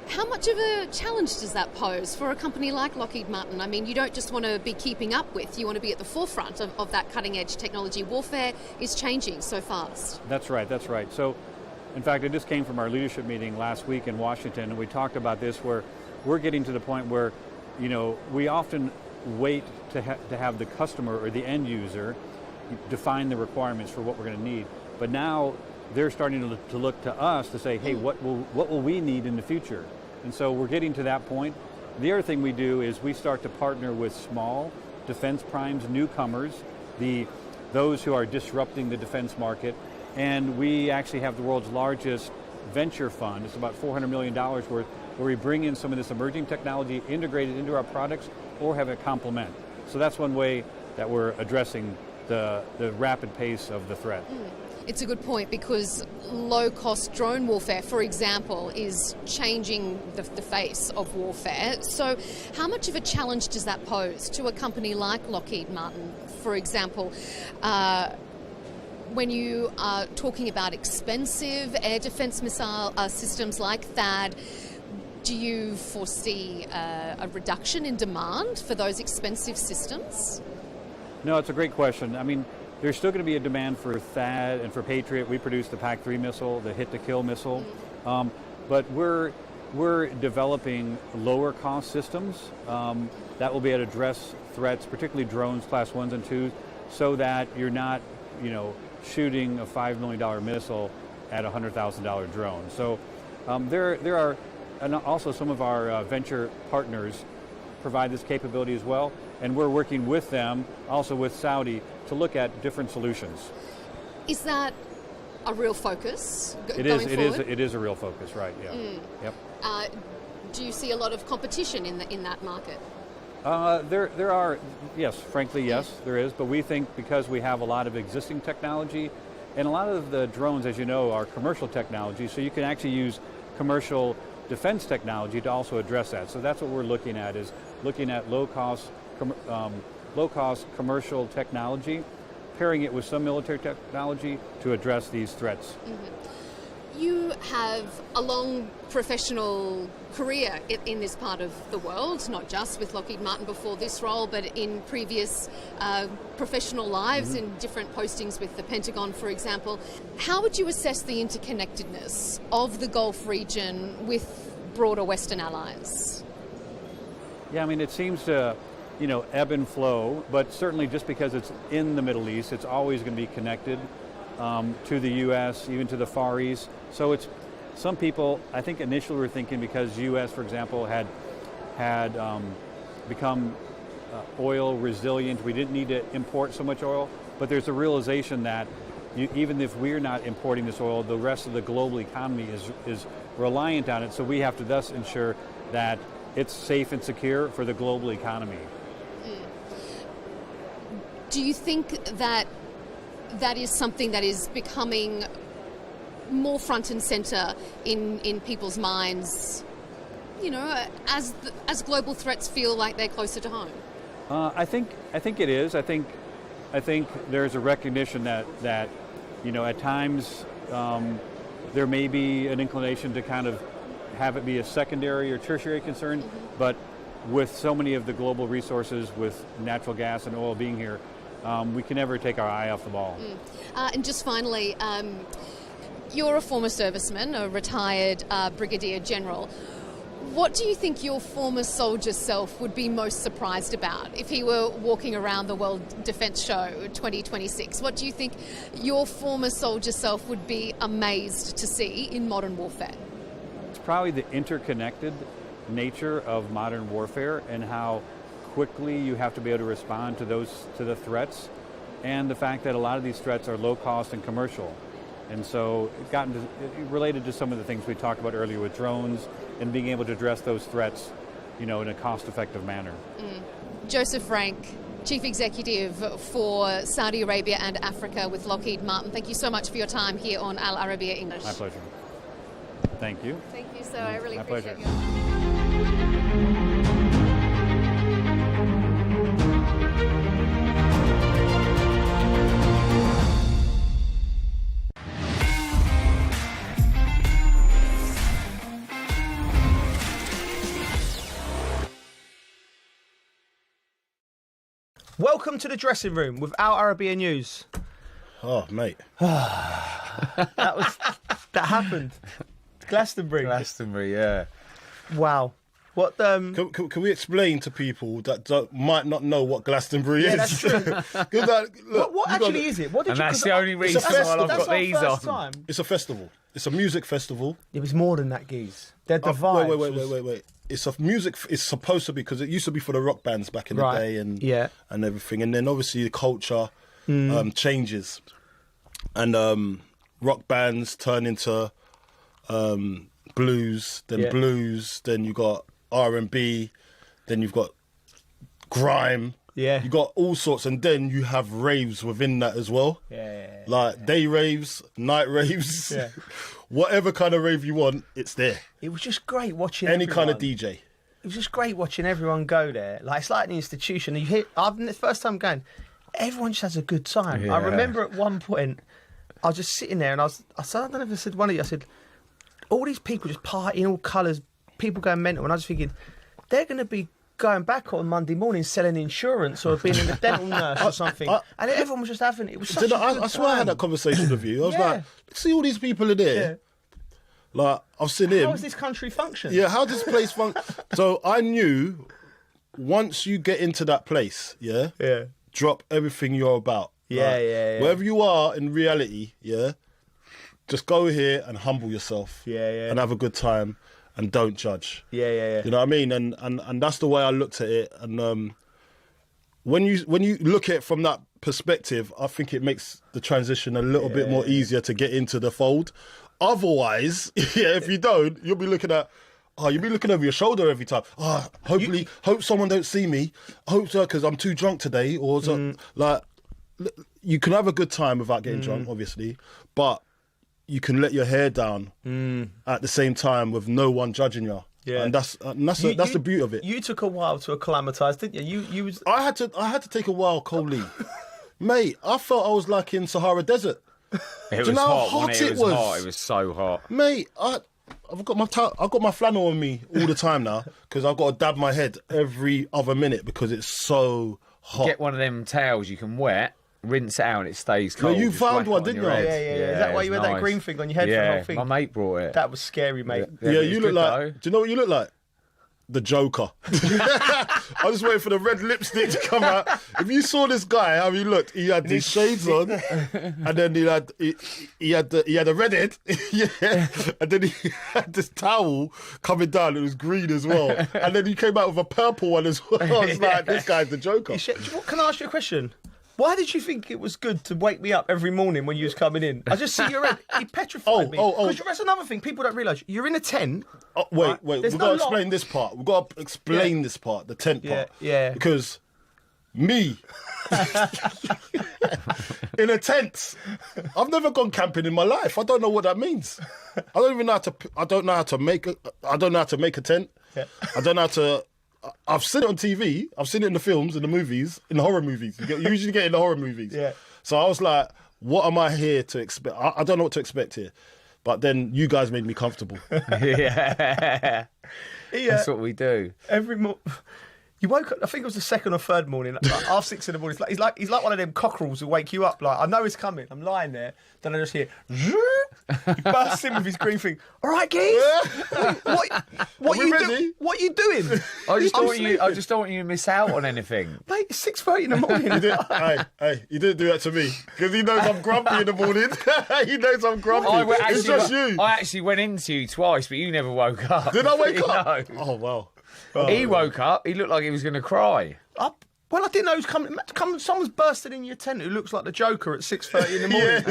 How much of a challenge does that pose for a company like Lockheed Martin? I mean, you don't just want to be keeping up with, you want to be at the forefront of that cutting-edge technology. Warfare is changing so fast. That's right, that's right. So, in fact, I just came from our leadership meeting last week in Washington, and we talked about this, where we're getting to the point where, you know, we often wait to have the customer or the end user define the requirements for what we're going to need. But now they're starting to look to us to say, hey, what will we need in the future? And so we're getting to that point. The other thing we do is we start to partner with small defense primes, newcomers, those who are disrupting the defense market. And we actually have the world's largest venture fund. It's about $400 million worth, where we bring in some of this emerging technology, integrate it into our products, or have it complement. So that's one way that we're addressing the rapid pace of the threat. It's a good point, because low-cost drone warfare, for example, is changing the face of warfare. So how much of a challenge does that pose to a company like Lockheed Martin, for example, when you are talking about expensive air defense missile systems like THAAD? Do you foresee a reduction in demand for those expensive systems? No, it's a great question. I mean, there's still going to be a demand for THAAD and for Patriot. We produce the PAC-3 missile, the hit-to-kill missile. But we're developing lower-cost systems that will be able to address threats, particularly drones, class 1s and 2s, so that you're not, you know, shooting a $5 million missile at a $100,000 drone. So there are, and also some of our venture partners provide this capability as well, and we're working with them, also with Saudi, to look at different solutions. Is that a real focus It is a real focus, right? Yeah. Yep. Do you see a lot of competition in that market? There are, yes, frankly, yes, there is. But we think because we have a lot of existing technology, and a lot of the drones, as you know, are commercial technology, so you can actually use commercial defense technology to also address that. So that's what we're looking at, is looking at low-cost commercial technology, pairing it with some military technology to address these threats. You have a long professional career in this part of the world, not just with Lockheed Martin before this role, but in previous professional lives in different postings with the Pentagon, for example. How would you assess the interconnectedness of the Gulf region with broader Western allies? Yeah, I mean, it seems to, you know, ebb and flow, but certainly just because it's in the Middle East, it's always going to be connected to the U.S., even to the Far East. So it's, some people, I think initially were thinking because the U.S., for example, had become oil resilient, we didn't need to import so much oil, but there's a realization that even if we're not importing this oil, the rest of the global economy is reliant on it, so we have to thus ensure that it's safe and secure for the global economy. Do you think that that is something that is becoming more front and center in people's minds, you know, as global threats feel like they're closer to home? I think it is. I think there's a recognition that you know, at times there may be an inclination to kind of have it be a secondary or tertiary concern, but with so many of the global resources, with natural gas and oil being here, we can never take our eye off the ball. And just finally, you're a former serviceman, a retired brigadier general. What do you think your former soldier self would be most surprised about if he were walking around the World Defense Show 2026? What do you think your former soldier self would be amazed to see in modern warfare? It's probably the interconnected nature of modern warfare and how quickly you have to be able to respond to the threats, and the fact that a lot of these threats are low cost and commercial. And so it related to some of the things we talked about earlier with drones and being able to address those threats, you know, in a cost-effective manner. Joseph Rank, Chief Executive for Saudi Arabia and Africa with Lockheed Martin. Thank you so much for your time here on Al Arabiya English. My pleasure. Thank you. Thank you, sir. I really appreciate pleasure. Welcome to the dressing room with Al Arabiya News. Oh, mate. That happened. Glastonbury, yeah. Wow. What? Can we explain to people that might not know what Glastonbury is? Yeah, that's true. What actually is it? What did and you? that's the only reason why I've got these on. It's a festival. It's a music festival. It was more than that, Geese. They're the vibes. Wait. It's a music. It's supposed to be, because it used to be for the rock bands back in the day and everything. And then obviously the culture changes, and rock bands turn into blues. Then you got R&B. Then you've got grime. Yeah. You got all sorts, and then you have raves within that as well. Like day raves, night raves. Yeah. Whatever kind of rave you want, it's there. It was just great watching any everyone. kind of DJ. It was just great watching everyone go there. Like, it's like an institution. The first time going, everyone just has a good time. Yeah. I remember at one point, I was just sitting there and I said, I don't know if I said one of you, I said, all these people just partying, all colours, people going mental. And I was thinking, they're going to be going back on Monday morning selling insurance or being a dental nurse or something. And everyone was just having it. Was such a good I swear I had that conversation with you. I was like, see all these people in there. Like, I've seen him. How does this country function? Yeah, how does this place function? So I knew once you get into that place, drop everything you're about. Yeah. Wherever you are in reality, just go here and humble yourself. And have a good time. And don't judge. Yeah. You know what I mean? And that's the way I looked at it. And when you look at it from that perspective, I think it makes the transition a little bit more easier to get into the fold. Otherwise, if you don't, you'll be looking at, you'll be looking over your shoulder every time. Hope someone don't see me. Hope so, because I'm too drunk today. Or like, you can have a good time without getting drunk, obviously, but you can let your hair down at the same time with no one judging you. Yeah, and that's the beauty of it. You took a while to acclimatise, didn't you? I had to take a while, Coley. Mate, I felt I was like in Sahara Desert. It was hot. It was so hot. Mate, I've got my flannel on me all the time now because I've got to dab my head every other minute because it's so hot. Get one of them towels you can wet, rinse it out, and it stays cold. No, you found one, didn't you? Yeah. Is that why you had that green thing on your head for the whole thing? My mate brought it. That was scary, mate. Yeah, you look like. Though. Do you know what you look like? The Joker. I was waiting for the red lipstick to come out. If you saw this guy, how he looked, he had these shades on, and then he had a red head, and then he had this towel coming down. It was green as well, and then he came out with a purple one as well. I was like, this guy's the Joker. Can I ask you a question? Why did you think it was good to wake me up every morning when you was coming in? I just see your head. He petrified me. Because that's another thing people don't realise. You're in a tent. Wait. We've got to explain this part. We've got to explain this part, the tent part. Yeah. Because me, in a tent, I've never gone camping in my life. I don't know what that means. I don't even know how to. I don't know how to make a tent. Yeah. I don't know how to. I've seen it on TV. I've seen it in the films, in the movies, in the horror movies. You usually get in the horror movies. Yeah. So I was like, what am I here to expect? I don't know what to expect here. But then you guys made me comfortable. Yeah. That's what we do. Every morning. You woke up, I think it was the second or third morning, like 6:30 in the morning. He's like one of them cockerels who wake you up. Like, I know he's coming. I'm lying there. Then I just hear, he bursts in with his green thing. All right, Keith. What are you doing? I just don't want you to miss out on anything. Mate, it's 6:30 in the morning. He didn't do that to me because he knows I'm grumpy in the morning. He knows I'm grumpy. It's just you. I actually went into you twice, but you never woke up. Did I wake up? No. Oh, wow. He woke up. He looked like he was going to cry. Well, I didn't know he was coming. Someone's bursted in your tent who looks like the Joker at 6:30 in the morning.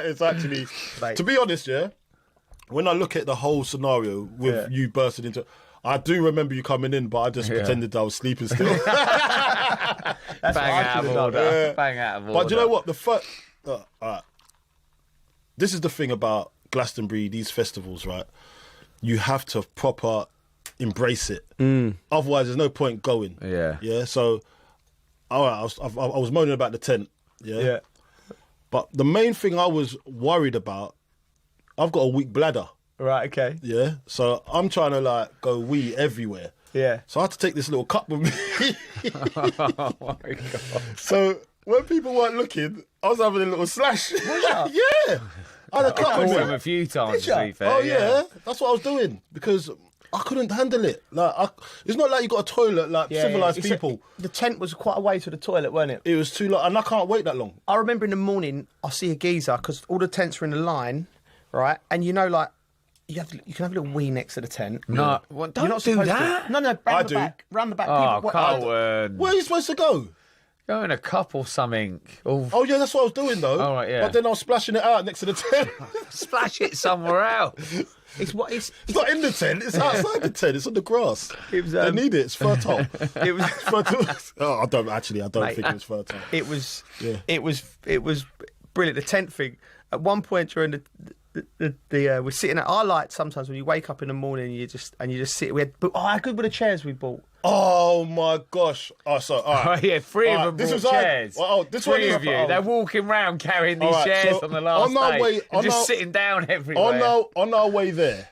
It's actually. Mate. To be honest, when I look at the whole scenario with you bursting into, I do remember you coming in, but I just pretended I was sleeping still. Bang out of order. Bang out of order. But do you know what? This is the thing about Glastonbury, these festivals, right? You have to proper embrace it. Otherwise, there's no point going. Yeah. So, all right, I was moaning about the tent. Yeah. But the main thing I was worried about, I've got a weak bladder. Right. Okay. Yeah. So I'm trying to go wee everywhere. Yeah. So I had to take this little cup with me. Oh my God. So when people weren't looking, I was having a little slash. Yeah. I had a cup I've with caught him me. a few times, Did ya? to be fair. Oh yeah, that's what I was doing because I couldn't handle it. It's not like you got a toilet like civilized people. The tent was quite a way to the toilet, weren't it? It was too long, and I can't wait that long. I remember in the morning, I see a geezer because all the tents are in a line, right? And you know, like you can have a little wee next to the tent. No, well, don't You're not do supposed that. To. No, round I the do. back, round the back. Oh, People, Carlton. Where are you supposed to go? Go in a cup or something. Oh yeah, that's what I was doing though. Oh, right, yeah. But then I was splashing it out next to the tent. Splash it somewhere else. It's not in the tent. It's outside the tent. It's on the grass. It was, they need it. It's fertile. It was fertile. Oh, I don't Mate, think it was fertile. It was. Yeah. It was brilliant. The tent thing. At one point during we're sitting at our light. Sometimes when you wake up in the morning, you just sit. How good were the chairs we bought? Oh my gosh! Oh, so all right. Oh, yeah, three of them this brought was chairs. this three one of you. They're walking round carrying these All right, chairs so on the last on our day. way- and on just our- sitting down everywhere. On our way there,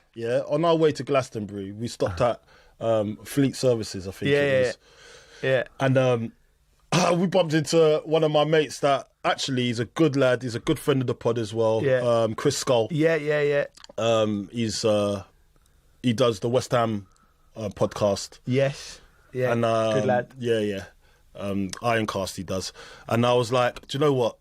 on our way to Glastonbury, we stopped at Fleet Services, I think it was. Yeah. And we bumped into one of my mates that actually is a good lad. He's a good friend of the pod as well. Yeah. Chris Skull. Yeah. He does the West Ham podcast. Yes. Yeah. And, good lad. Yeah. Ironcast he does. And I was like, do you know what?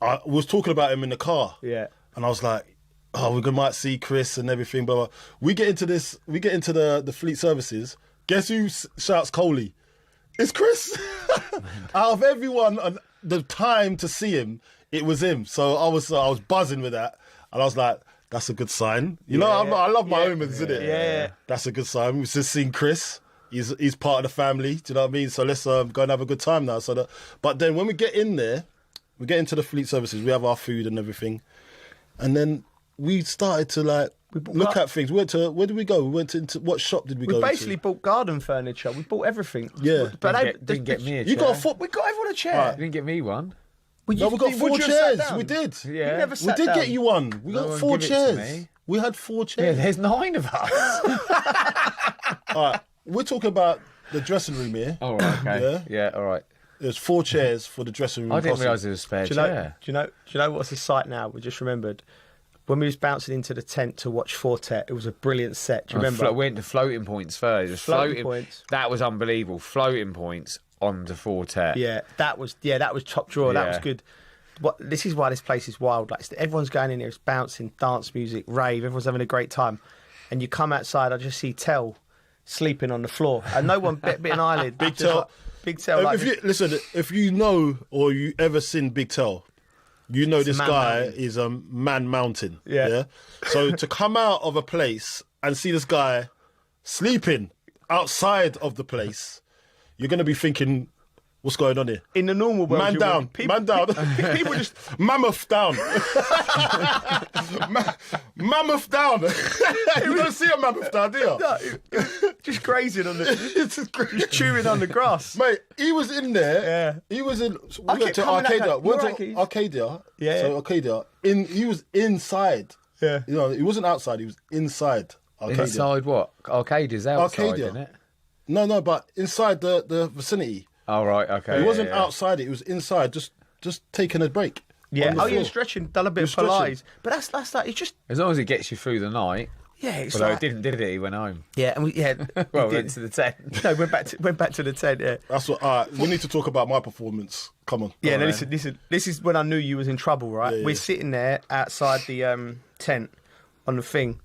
I was talking about him in the car. Yeah. And I was like, oh, we might see Chris and everything, blah, blah. We get into the Fleet Services. Guess who shouts Coley? It's Chris. Out of everyone, the time to see him, it was him. So I was buzzing with that. And I was like, that's a good sign. You know, I love my omens, isn't it? Yeah. That's a good sign. We've just seen Chris. He's part of the family. Do you know what I mean? So let's go and have a good time now. But then when we get in there, we get into the Fleet Services. We have our food and everything, and then we started to look at things. Where did we go? We went into what shop did we go? We basically bought garden furniture. We bought everything. Yeah, but didn't get me a you chair. We got everyone a chair. You didn't get me one. No, we got 4 chairs. We did. Yeah. never We sat did down. get you one. We No got one 4 give it to chairs. me. We had 4 Yeah, chairs. there's 9 of us. All right, we're talking about the dressing room here. All right, okay. Yeah, all right. There's 4 chairs for the dressing room. I didn't possible. realise there was a spare Do chair. you know what's the sight now? We just remembered when we was bouncing into the tent to watch Fortet. It was a brilliant set. Do you remember? We went to floating points first. It was Floating points. That was unbelievable. Floating points on the Fortet. Yeah, that was top drawer. That was Yeah. good. This is why this place is wild. Like everyone's going in there, it's bouncing, dance music, rave. Everyone's having a great time, and you come outside. I just see Tell sleeping on the floor, and no one bit an eyelid. Big Just Tell. Big Tell. Like, If you know or you ever seen Big Tell, you know this Man guy mountain. is a man mountain. Yeah. So to come out of a place and see this guy sleeping outside of the place, you're going to be thinking, what's going on here? in the normal world, Man you down, would- man down. People just Mammoth down. Mammoth down. You don't see a mammoth down, do you? no, just grazing on just chewing on the grass. Mate, he was in there. Yeah. He was in. We I went kept to coming at Arcadia. that. We went You're right, to Keith. Arcadia. Yeah. So Arcadia. He was inside. Yeah. You know, he wasn't outside. He was inside Arcadia. Inside what? Arcadia's outside, Arcadia. isn't it? No, but inside the vicinity. Oh, right, okay. He wasn't yeah. outside it. He was inside, just taking a break. Yeah. on the Oh, yeah, floor. stretching. Done a bit He of was stretching. Pilates. But that's that. It's just As long as it gets you through the night. yeah. It's Although like, it didn't, did it? He went home. Yeah, and we Well, we went did. to the tent. No, went back to the tent. Yeah. That's what. All right, we need to talk about my performance. Come on. Yeah, on, no, then. this is when I knew you was in trouble, right? Yeah, We're yeah. sitting there outside the tent on the thing,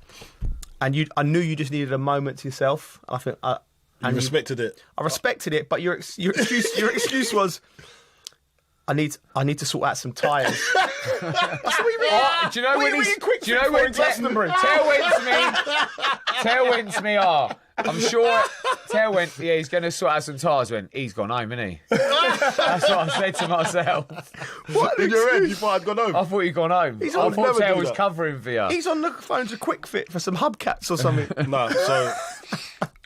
and I knew you just needed a moment to yourself. I think You respected it. I respected it, but your excuse was, I need to sort out some tyres. Do you know when he's? Do you know when Glastonbury? Tell went to me, I'm sure Tell went, yeah, he's going to sort out some tyres. Went, he's gone home, isn't he? That's what I said to myself. What? In your head, you thought I'd gone home. I thought he'd gone home. He's I on- thought never Tell do was that. covering for you. He's on the phone to Quick Fit for some hubcaps or something. No, so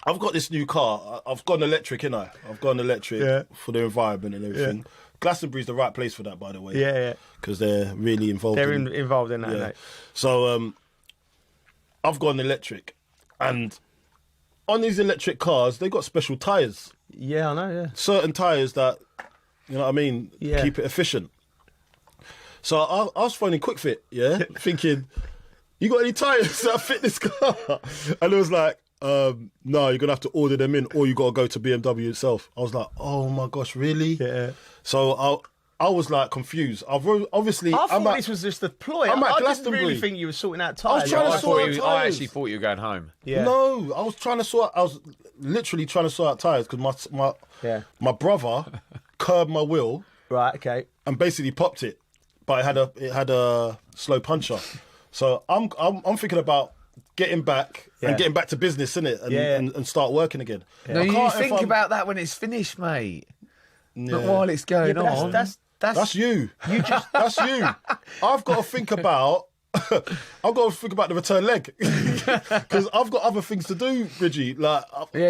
I've got this new car. I've gone electric, innit? I've gone electric Yeah. for the environment and everything. Glastonbury's the right place for that, by the way. Yeah. Because they're really involved. They're involved in that. Yeah. Mate. So I've gone electric, and on these electric cars, they got special tyres. Yeah, I know, yeah. Certain tyres that, you know what I mean, keep it efficient. So I was phoning Quick Fit, thinking, you got any tyres that fit this car? And it was like, no, you're going to have to order them in, or you got to go to BMW itself. I was like, oh my gosh, really? Yeah. So I was like confused. Obviously, I thought this was just a ploy. I'm at I didn't Glastonbury. really think you were sorting out tyres. I was trying to sort out tyres. I actually thought you were going home. Yeah. No, I was literally trying to sort out tyres because my brother curbed my wheel. Right, okay. And basically popped it, but it had a slow puncher. So I'm thinking about getting back and getting back to business, innit? And start working again. Yeah. No, you think about that when it's finished, mate. Not while it's going on. That's you. That's you. I've got to think about the return leg because I've got other things to do, Bridgie. Like,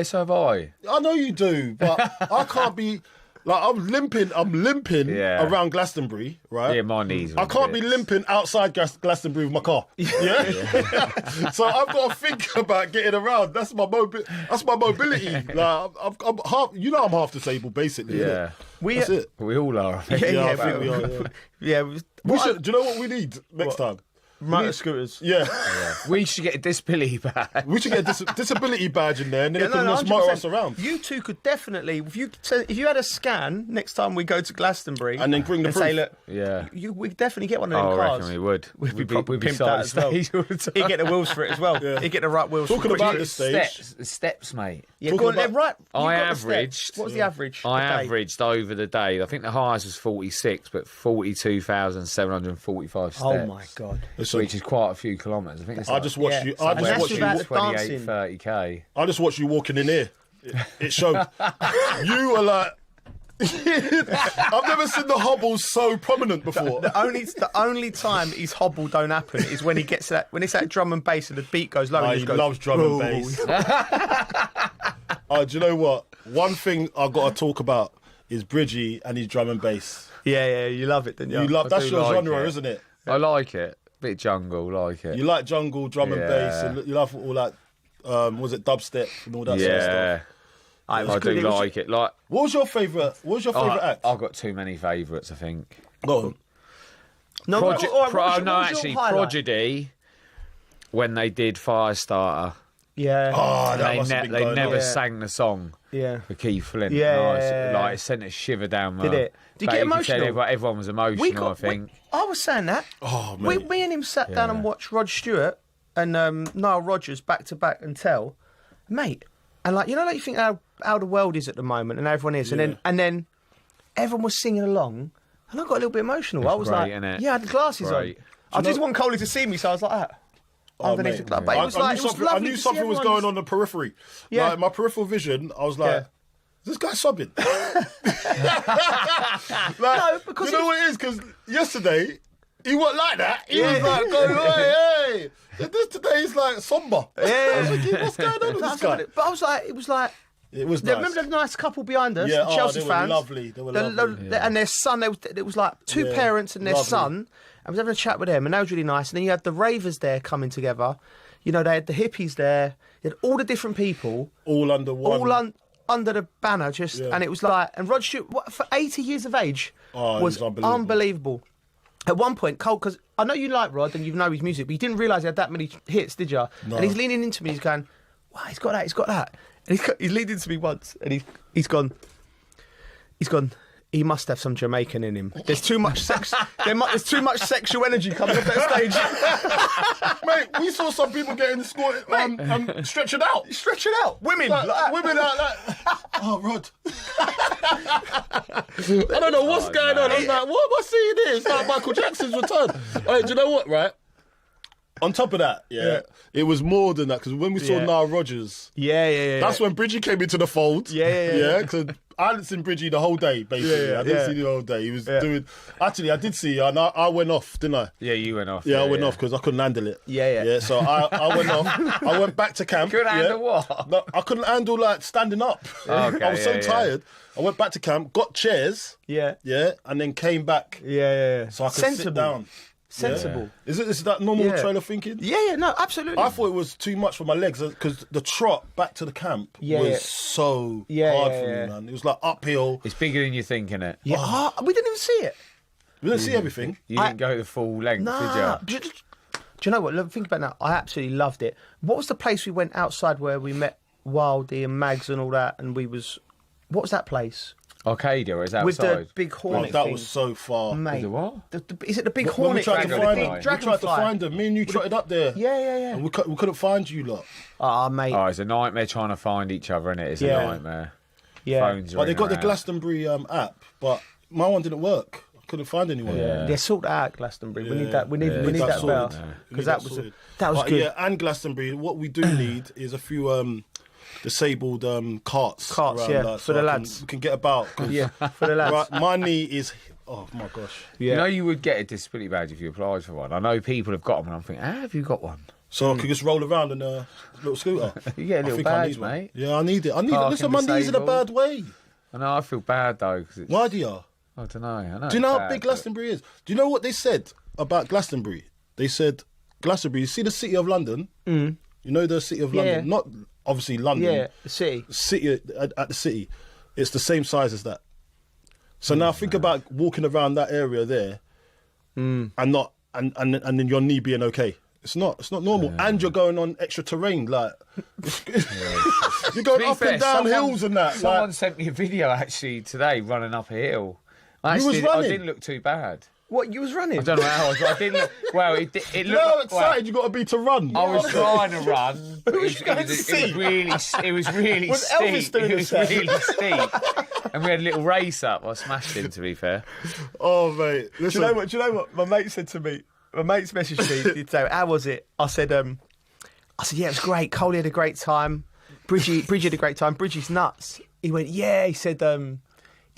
so have I. I know you do, but I can't be like I'm limping around Glastonbury, right? Yeah, my knees. I can't be limping outside Glastonbury with my car. Yeah. So I've got to think about getting around. That's my mobility. Like I'm half. You know, I'm half disabled, basically. Yeah. That's it. We all are. I think we are. Yeah. We should. Do you know what we need next time? Motor scooters. Yeah. We should get a disability badge. We should get a disability badge in there, and then they can just motor us around. You two could definitely, if you had a scan next time we go to Glastonbury, and then bring the proof. Say, look, yeah, we'd definitely get one of them cars. I reckon we would. We'd be pimped that as well. He'd get the wheels for it as well. Yeah. He'd get the right wheels. Talking about this stage, steps, mate. Yeah, go on, right. I averaged. What was the average? I averaged over the day. I think the highest was 46, but 42,745 steps. Oh my god! Which is quite a few kilometres. I think it's I just watched you. I just watched you. 28, 30k. I just watched you walking in here. It showed. You were like. I've never seen the hobble so prominent before. The only time his hobble don't happen is when he gets that when it's that drum and bass and the beat goes low. He loves drum and bass. Do you know what? One thing I've got to talk about is Bridgie and his drum and bass. Yeah, you love it, don't you? That's your genre, isn't it? I like it. Bit jungle, like it. You like jungle, drum and bass, and you love all that. Was it dubstep and all that sort of stuff? I do like it. Like, what was your favourite act? I've got too many favourites, I think. Go on. Prodigy, when they did Firestarter. Yeah. Oh, they never sang the song. Yeah. For Keith Flint. Yeah. Like, it sent a shiver down my... Did it? Did you get emotional? Everyone was emotional, I think. I was saying that. Oh, man. Me and him sat down and watched Rod Stewart and Nile Rodgers back to back and tell, mate. And like, you know, like you think how the world is at the moment and how everyone is, and then everyone was singing along, and I got a little bit emotional. I was great, like, I had the glasses on. I just want Coley to see me, so I was like that. Oh, but it was I knew something was going on the periphery. Yeah. Like, my peripheral vision, I was like, is this guy sobbing? No, because you know what it is? Because yesterday, he wasn't like that. He was like, going, hey. This today is like somber. Yeah. I was thinking, what's going on with this guy? But I was like, it was nice. Remember the nice couple behind us, the Chelsea fans? They were lovely. And their son, it was like two parents and their son. I was having a chat with them, and that was really nice. And then you had the ravers there coming together. You know, they had the hippies there. You had all the different people. All under one. Under the banner, and it was like, and Rod Stewart, for 80 years of age, was unbelievable. At one point, Cole, because I know you like Rod and you know his music, but you didn't realise he had that many hits, did you? No. And he's leaning into me, he's going, wow, he's got that. And he's leaned into me once, and he's gone, he must have some Jamaican in him. There's too much sex. There's too much sexual energy coming off that stage. Mate, we saw some people getting scored, stretching out. Stretching out. Women. Women out like, oh, Rod. I don't know what's going on. I was like, what am I seeing here? It's like Michael Jackson's return. Hey, do you know what, right? On top of that, it was more than that, because when we saw Nile Rodgers, that's when Bridgie came into the fold. Yeah. Because I hadn't seen Bridgie the whole day, basically. I didn't see the whole day. He was doing... Actually, I did see, and I went off, didn't I? Yeah, you went off. Yeah, I went off because I couldn't handle it. Yeah. So I went off. I went back to camp. Couldn't handle what? No, I couldn't handle, like, standing up. Okay, I was so tired. I went back to camp, got chairs. Yeah. And then came back. Yeah. So I could sit down. sensible. Yeah. Is that normal Yeah. trailer thinking? Yeah, no, absolutely. I thought it was too much for my legs because the trot back to the camp was so hard for me, man. It was like uphill. It's bigger than you think, innit? Yeah, we didn't even see it. We didn't see everything. You didn't go the full length, did you? Do you know what? Look, think about it now. I absolutely loved it. What was the place we went outside where we met Wildy and Mags and all that? And what was that place? Arcadia, or is that With outside? the big hornet that thing. was so far. Mate, The what? Is it the big When we hornet? tried to thing? find The them, big we tried to dragonfly? find them. Me and you trotted up there. Yeah. And we couldn't find you lot. Ah, mate. Oh, it's a nightmare trying to find each other, innit? It's a nightmare. Yeah. Phones But they got the around. Glastonbury app, but my one didn't work. I couldn't find anyone. Yeah, sort that out, Glastonbury. We need that. We need Yeah. that bell sorted. because We that need was sorted. that was But good. Yeah, and Glastonbury. What we do need is a few disabled carts. Carts, around yeah, that, for the lads. we can get about. 'cause Yeah, for the lads. Right, my knee is. Oh my gosh. You know you would get a disability badge if you applied for one. I know people have got them, and I'm thinking, how have you got one? So I could just roll around in a little scooter. You get a I little think I badge, need one. mate. Yeah, I need it. I need it. Parking Listen, my knee's in a disabled. bad way. I know, I feel bad, though. Cause it's, Why do you? I don't know. I know Do you know it's how bad, big but- Glastonbury is? Do you know what they said about Glastonbury? They said, Glastonbury, you see the city of London? Mm. You know the city of Yeah. London? Not obviously London. Yeah, the city. City at the city. It's the same size as that. So now think about walking around that area there and not and then your knee being okay. It's not normal. And you're going on extra terrain, like you're going To be up fair, and down hills and that. Someone Like, sent me a video actually today running up a hill. I You was actually- I running? didn't look too bad. What, you was running? I don't know how I was. I didn't look. Well, it looked. you know how like- excited you got to be to run. I was trying to run. But it was really Was steep. Elvis doing It was this? really steep. And we had a little race up. I smashed him, to be fair. Oh mate, listen. Do you know what? My mate said to me. My mate's messaged me. He'd say, "How was it?" I said, "Yeah, it was great. Coley had a great time. Bridgie had a great time. Bridgie's nuts." He went, "Yeah." He said,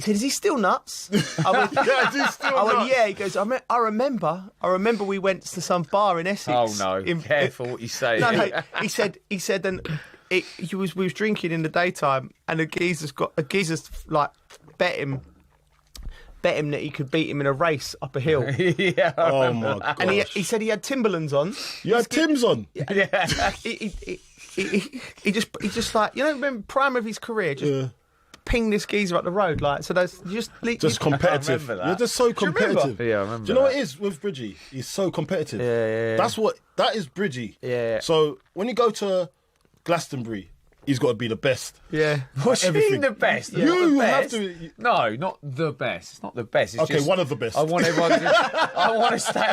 "Is he still nuts?" I went, Yeah, is he still I went, nuts? "Yeah." He goes, I remember we went to some bar in Essex. Oh no! Careful what you say. No. He said, and we was drinking in the daytime, and a geezer's like bet him that he could beat him in a race up a hill. Yeah. I Oh remember my that. god. And he said he had Timberlands on. You had Tim's on. Yeah. He just like, you know, remember prime of his career, just ping this geezer up the road, like, so that's just Competitive. remember that. You're just so you remember? competitive. Yeah, I remember Do you know what that. it is with Bridgie? He's so competitive. Yeah. That is Bridgie. Yeah. So when you go to Glastonbury, he's got to be the best. Yeah. What's Everything. the best? You Not the have best. to- No, not the best. It's not the best. It's Okay, just, one of the best. I want everyone. I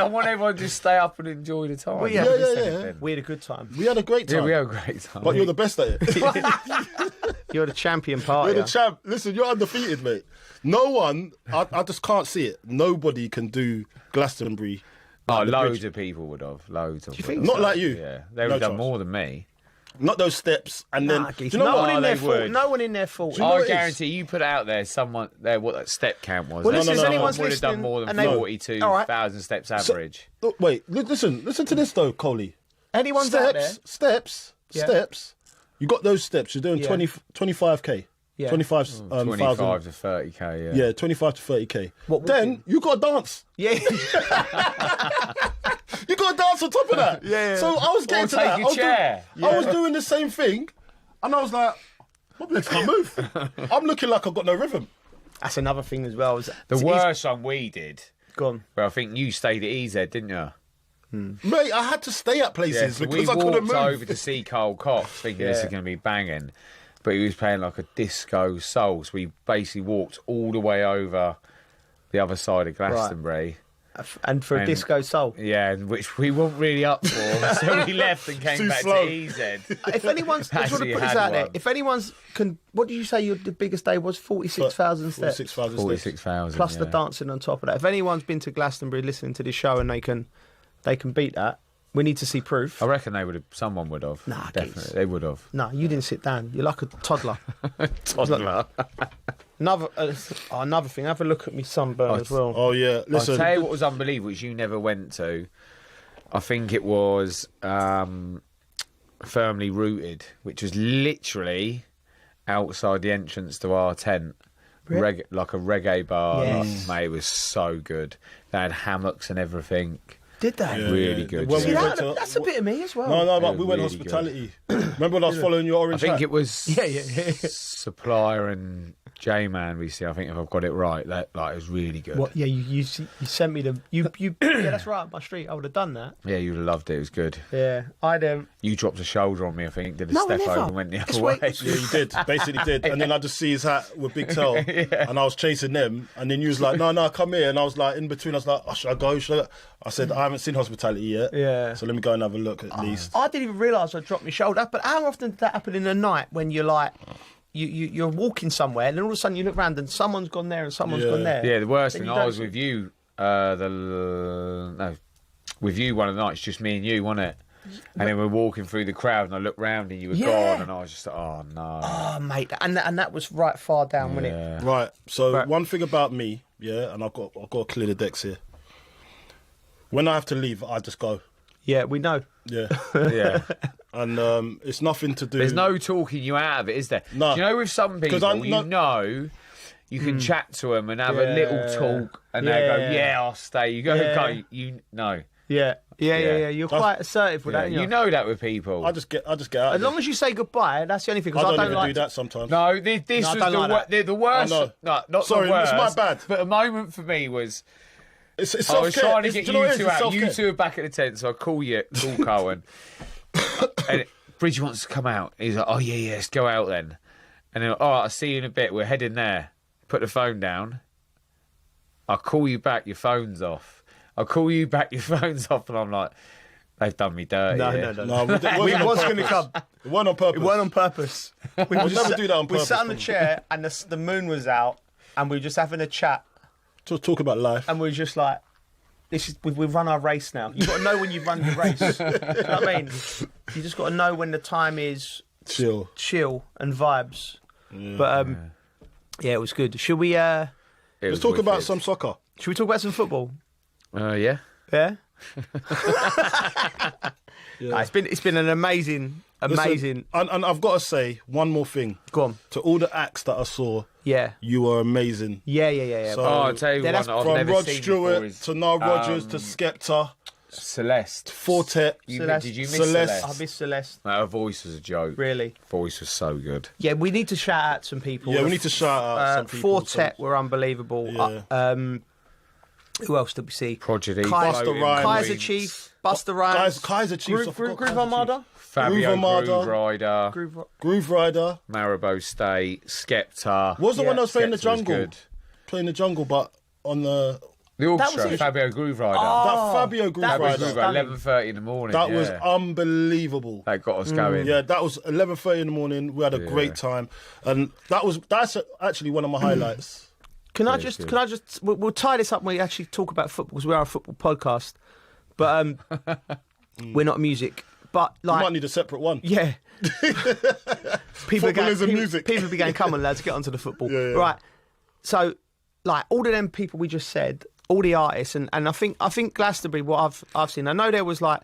want everyone to just stay up and enjoy the time. Well, yeah, Not just yeah. anything. We had a good time. We had a great time. Yeah, we had a great time. But you're the best at it. You're the champion party. You're the champ. Listen, you're undefeated, mate. No one, I just can't see it. Nobody can do Glastonbury. Oh, the loads bridge. of people would have. Loads of. you think Not like you. Yeah, they would No have done chance. more than me. Not those steps. And then, Nah, do geez, you know no what? one in they there would. no one in there fault. Do you know what I it is? guarantee you put out there someone there what that step count was. Well, That listen, if someone anyone's would have done listening more than and they- 42,000 steps average. Look, wait, listen to this though, Coley. Anyone's out there. Steps. You got those steps. You're doing Yeah. 25k. Yeah. 25,000. 25 to 30k. Yeah, 25 to 30k. What, then you got to dance. Yeah. You got to dance on top of that. Yeah. So I was getting Or to take that. your chair. I was doing the same thing, and I was like, my legs can't move. I'm looking like I've got no rhythm. That's another thing as well. The worst one we did, Gone. where I think you stayed at EZ, didn't you? Mate, I had to stay at places so because we I couldn't walked move. over to see Cole Cox thinking this is going to be banging, but he was playing like a disco soul, so we basically walked all the way over the other side of Glastonbury. And for a disco soul. Yeah, which we weren't really up for, so we left and came Too back slow. to EZ. If anyone's, I just want to Actually put this had out there. one. If anyone's what did you say the biggest day was? 46,000 steps. 46,000 steps. 46,000. Plus the yeah. dancing on top of that. If anyone's been to Glastonbury listening to this show and they can beat that, we need to see proof. I reckon they would have. Someone would have. Nah, definitely, geez. they would have. No, you didn't sit down. You're like a toddler. Toddler. Another thing. Have a look at me sunburn as well. Oh yeah, I'll listen. tell you what was unbelievable, which you never went to. I think it was Firmly Rooted, which was literally outside the entrance to our tent. Like a reggae bar. Yes. Mate, it was so good. They had hammocks and everything. Did they? Yeah, Really yeah. good. When See, we went to- that's a bit of me as well. No, but we went really hospitality. Remember when I was following your I orange think hat? it was Yeah. Supplier and J-Man recently. I think if I've got it right, that it was really good. What? Yeah, you sent me the you yeah, that's right up my street. I would have done that. Yeah, you'd have loved it. It was good. Yeah, I'd You dropped a shoulder on me, I think. Did a No, step never. over and went the It's other wait- way. Yeah, you did. Basically did. And then I just see his hat with Big Toe, and I was chasing them. And then you was like, no, come here. And I was like, in between, I was like, oh, should I go? Should I go? I said, I haven't seen hospitality yet. Yeah. So let me go and have a look at least. I didn't even realise I dropped my shoulder. But how often did that happen in the night when you're like, you're walking somewhere and then all of a sudden you look around and someone's gone there and someone's gone there? Yeah, the worst Then thing, you I don't was see- with you, with you one of the nights, just me and you, wasn't it? And then we're walking through the crowd and I looked round and you were Yeah. gone and I was just like, oh no. Oh, mate, and that was right far down, wasn't it? Right. So one thing about me, yeah, and I've got to clear the decks here. When I have to leave, I just go. Yeah, we know. Yeah. Yeah. And it's nothing to do. There's no talking you out of it, is there? No. Do you know with some 'Cause people, I'm you not- know, you can chat to them and have a little talk and they go, yeah, I'll stay. You go, Yeah. you know. Yeah. You're quite assertive with that. aren't You know that with people. I just get out. As long as you say goodbye, that's the only thing. I Because don't I even don't do like. that sometimes. No, this No, I was don't like that. the worst. I know. No, not Sorry, the worst. it's my bad. But a moment for me was It's I was self-care. trying to It's- get do you know what it you is? two It's out. self-care. You two are back at the tent, so I call Cohen. And Bridgie wants to come out. He's like, oh yeah, let's go out then. And then, all right, I'll see you in a bit. We're heading there. Put the phone down. I'll call you back. Your phone's off. I'll call you back. Your phone's off. And I'm like, they've done me dirty. No, here. No, it We wasn't on was going to purpose. come. It wasn't on purpose. It weren't on purpose. We We'll just never sat- do that on We purpose, sat on the Tom. chair and the moon was out, and we were just having a chat, Just talk about life. and we were just like, we've run our race now. You've got to know when you've run your race. You know what I mean? You just got to know when the time is chill and vibes. Yeah. But yeah, it was good. Should we? Let's talk about some soccer. Should we talk about some football? Yeah. Yeah. It's been an amazing. Listen, and I've got to say one more thing. Go on. To all the acts that I saw, Yeah. you were amazing. Yeah. So, I'll tell you one that I've from never Rod seen Stewart before is, to Nile Rodgers to Skepta, Celeste. Fortet. Did you miss Celeste? I miss Celeste. Her voice was a joke. Really? Voice was so good. Yeah, we need to shout out some people. Yeah, we need to shout out some people. Fortet were unbelievable. Yeah. Who else did we see? Prodigy. Buster Rhymes. Kaiser Chief, Buster Rhymes, Kaiser Chiefs. I forgot Groove Kaiser Armada, Fabio Armada. Groove Rider. Groove Rider. Maribou State. Skepta. Was the one that was playing the Skepta was jungle? good. Playing the jungle, but on the The That was orchestra. it. Fabio Groove Rider. that Fabio Groove that was Rider. Groove Rider. 11:30 in the morning. That yeah. was unbelievable. That got us going. Yeah, that was 11:30 in the morning. We had a great time, and that's actually one of my highlights. Can I just? We'll tie this up when we actually talk about football because we are a football podcast, but we're not music. But You like, might need a separate one. yeah, Football is a music. People began, come on, lads, get onto the football. Yeah. Right. So, like, all of them people we just said, all the artists, and I think Glastonbury. What I've seen, I know there was like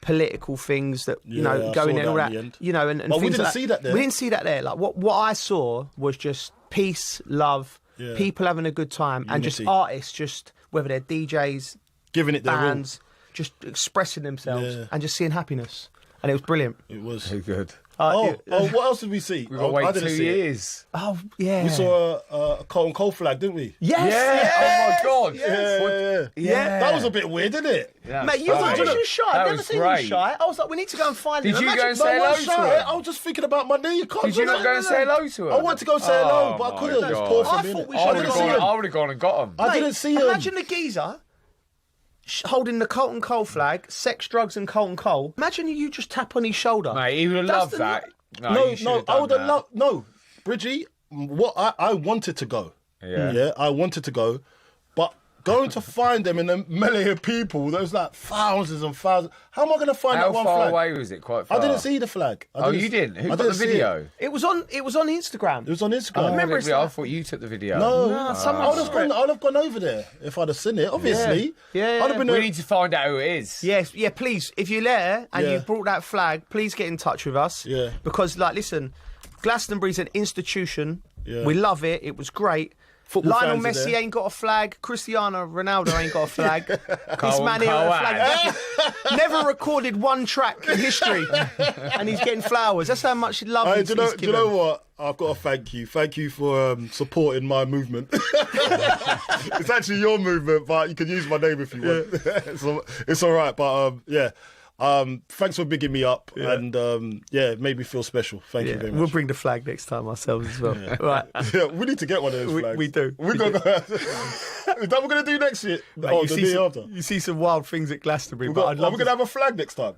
political things that Yeah, I going saw in that all in that, the end. and But we things didn't like see that there. We didn't see that there. Like what I saw was just peace, love, Yeah. people having a good time, and just Unity. artists, just whether they're DJs, Giving it their all. bands, just expressing themselves Yeah. and just seeing happiness, and it was brilliant. It was. So good. What else did we see? We've got to I wait didn't 2 see it. years. Oh yeah, We saw a Colton Cole flag, didn't we? yes, Yeah. Oh my God. Yeah. That was a bit weird, didn't it? Yeah, Mate, you funny. was shy. That I've never was seen great. you shy. I was like, we need to go and find Did him. you go Imagine- and say No, hello I'm to shy. him? I was just thinking about my knee. You can't Did you do not that. go and say hello to him? I wanted to go say hello, Oh but I my couldn't. It's God. poor I from thought we it. should I have would have seen him. gone and got him. I didn't see him. Imagine the geezer holding the Colton Cole flag, sex, drugs, and Colton Cole. Imagine you just tap on his shoulder. Mate, he would have That's loved the- that. No, you should no, have I done would have that. loved. No, Bridgie, what I wanted to go. Yeah. I wanted to go, but going to find them in a melee of people, there's like thousands and thousands. How am I going to find How that one far flag? away was it? Quite far. I didn't see the flag. You didn't? Who I got the didn't see it. video? It was on Instagram. It was on Instagram. Oh, remember I it's I like- thought you took the video. No, someone I would have saw gone. it. I would have gone over there if I'd have seen it. Obviously, Yeah. I'd have been. We need to find out who it is. Yes, yeah, please. If you're there and Yeah. you brought that flag, please get in touch with us. Yeah. Because, like, listen, Glastonbury's an institution. Yeah. We love it. It was great. football Lionel fans are Messi there. ain't got a flag. Cristiano Ronaldo ain't got a flag. This Cohen, man here got a flag. Never recorded one track in history, and he's getting flowers. That's how much love he's Do you given. know what? I've got to thank you. Thank you for supporting my movement. It's actually your movement, but you can use my name if you want. It's all right, but thanks for bigging me up, and it made me feel special. Thank you very much. We'll bring the flag next time ourselves as well. Right. Yeah, we need to get one of those flags. We do. Is that what we're going to do next year? Mate, the day after? You see some wild things at Glastonbury. Are we going to have a flag next time?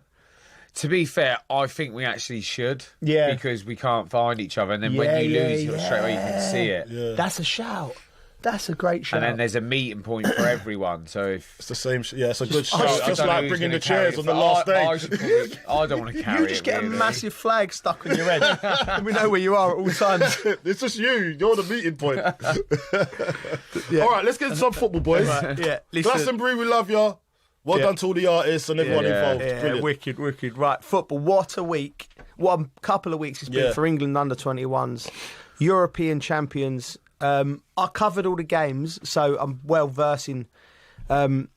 To be fair, I think we actually should. Yeah. Because we can't find each other, and then when you lose, straight away you can see it. Yeah. That's a shout. That's a great shout. And then there's a meeting point for everyone. So if it's the same, it's a good I shout. Just don't know like who's bringing gonna the chairs carry on the it, last but day. I don't want to carry it. You just get really. a massive flag stuck on your head. We know where you are at all times. It's just you. You're the meeting point. All right, let's get some football, boys. Right, listen. Glastonbury, we love you. Well done to all the artists and everyone involved. Yeah, Brilliant. wicked. Right, football. What a week. What a couple of weeks it's been for England under 21s. European champions. I covered all the games, so I'm well versed in it.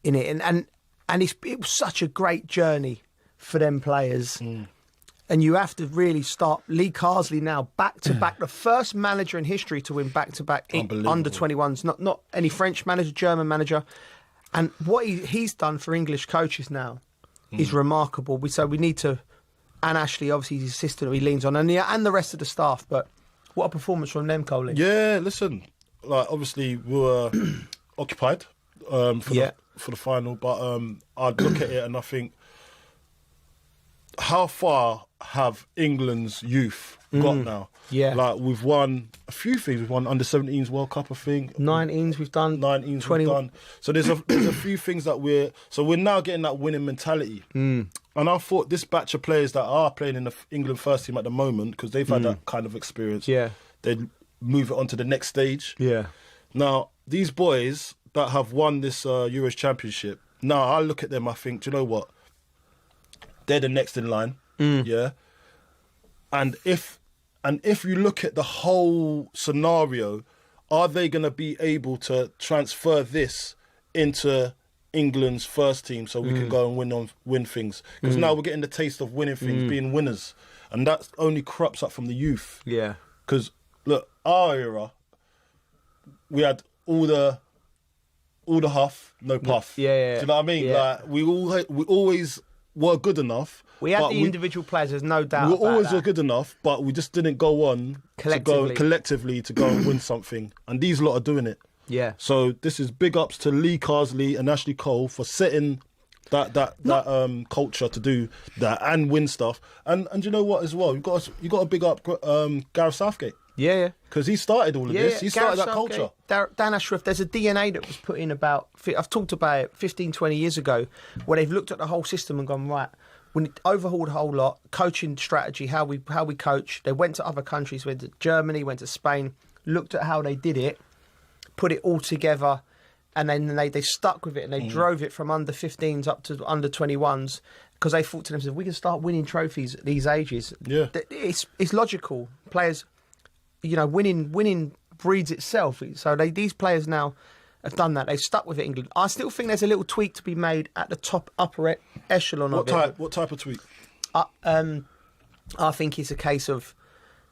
And it was such a great journey for them players. And you have to really start. Lee Carsley now back to back, the first manager in history to win back to back under 21s. Not any French manager, German manager. And what he's done for English coaches now is remarkable. So we need to, and Ashley, obviously, his assistant, who he leans on, and the rest of the staff. But what a performance from them, Coley. Yeah, listen, obviously we were occupied for the final, but I'd look at it and I think, how far have England's youth got now? Yeah, we've won a few things. We've won under 17s World Cup, I think. 19s we've done. 19s 20. We've done. So there's a few things that we're now getting that winning mentality. And I thought this batch of players that are playing in the England first team at the moment, because they've had that kind of experience, they'd move it on to the next stage. Yeah. Now, these boys that have won this Euros Championship, now I look at them, I think, do you know what? They're the next in line. Yeah. And if you look at the whole scenario, are they going to be able to transfer this into England's first team so we can go and win things? Because now we're getting the taste of winning things, being winners, and that only crops up from the youth. Yeah. Because look, our era, we had all the huff, no puff. Yeah. Do you know what I mean? Yeah. Like we always were good enough. We had the individual players, there's no doubt We about always that. were good enough, but we just didn't go on collectively to go and win something. And these lot are doing it. Yeah. So this is big ups to Lee Carsley and Ashley Cole for setting that culture to do that and win stuff. And you know what as well? You got to big up Gareth Southgate. Yeah. Because he started all of this. He started that culture. Dan Ashworth, there's a DNA that was put in I've talked about it 15, 20 years ago, where they've looked at the whole system and gone, right, we overhauled a whole lot, coaching strategy, how we coach. They went to other countries, went to Germany, went to Spain, looked at how they did it, put it all together, and then they stuck with it and they drove it from under 15s up to under 21s because they thought to themselves, we can start winning trophies at these ages. Yeah. It's logical. Players, winning breeds itself. So these players now have done that. They've stuck with it, England. I still think there's a little tweak to be made at the upper echelon of it. What type of tweak? I think it's a case of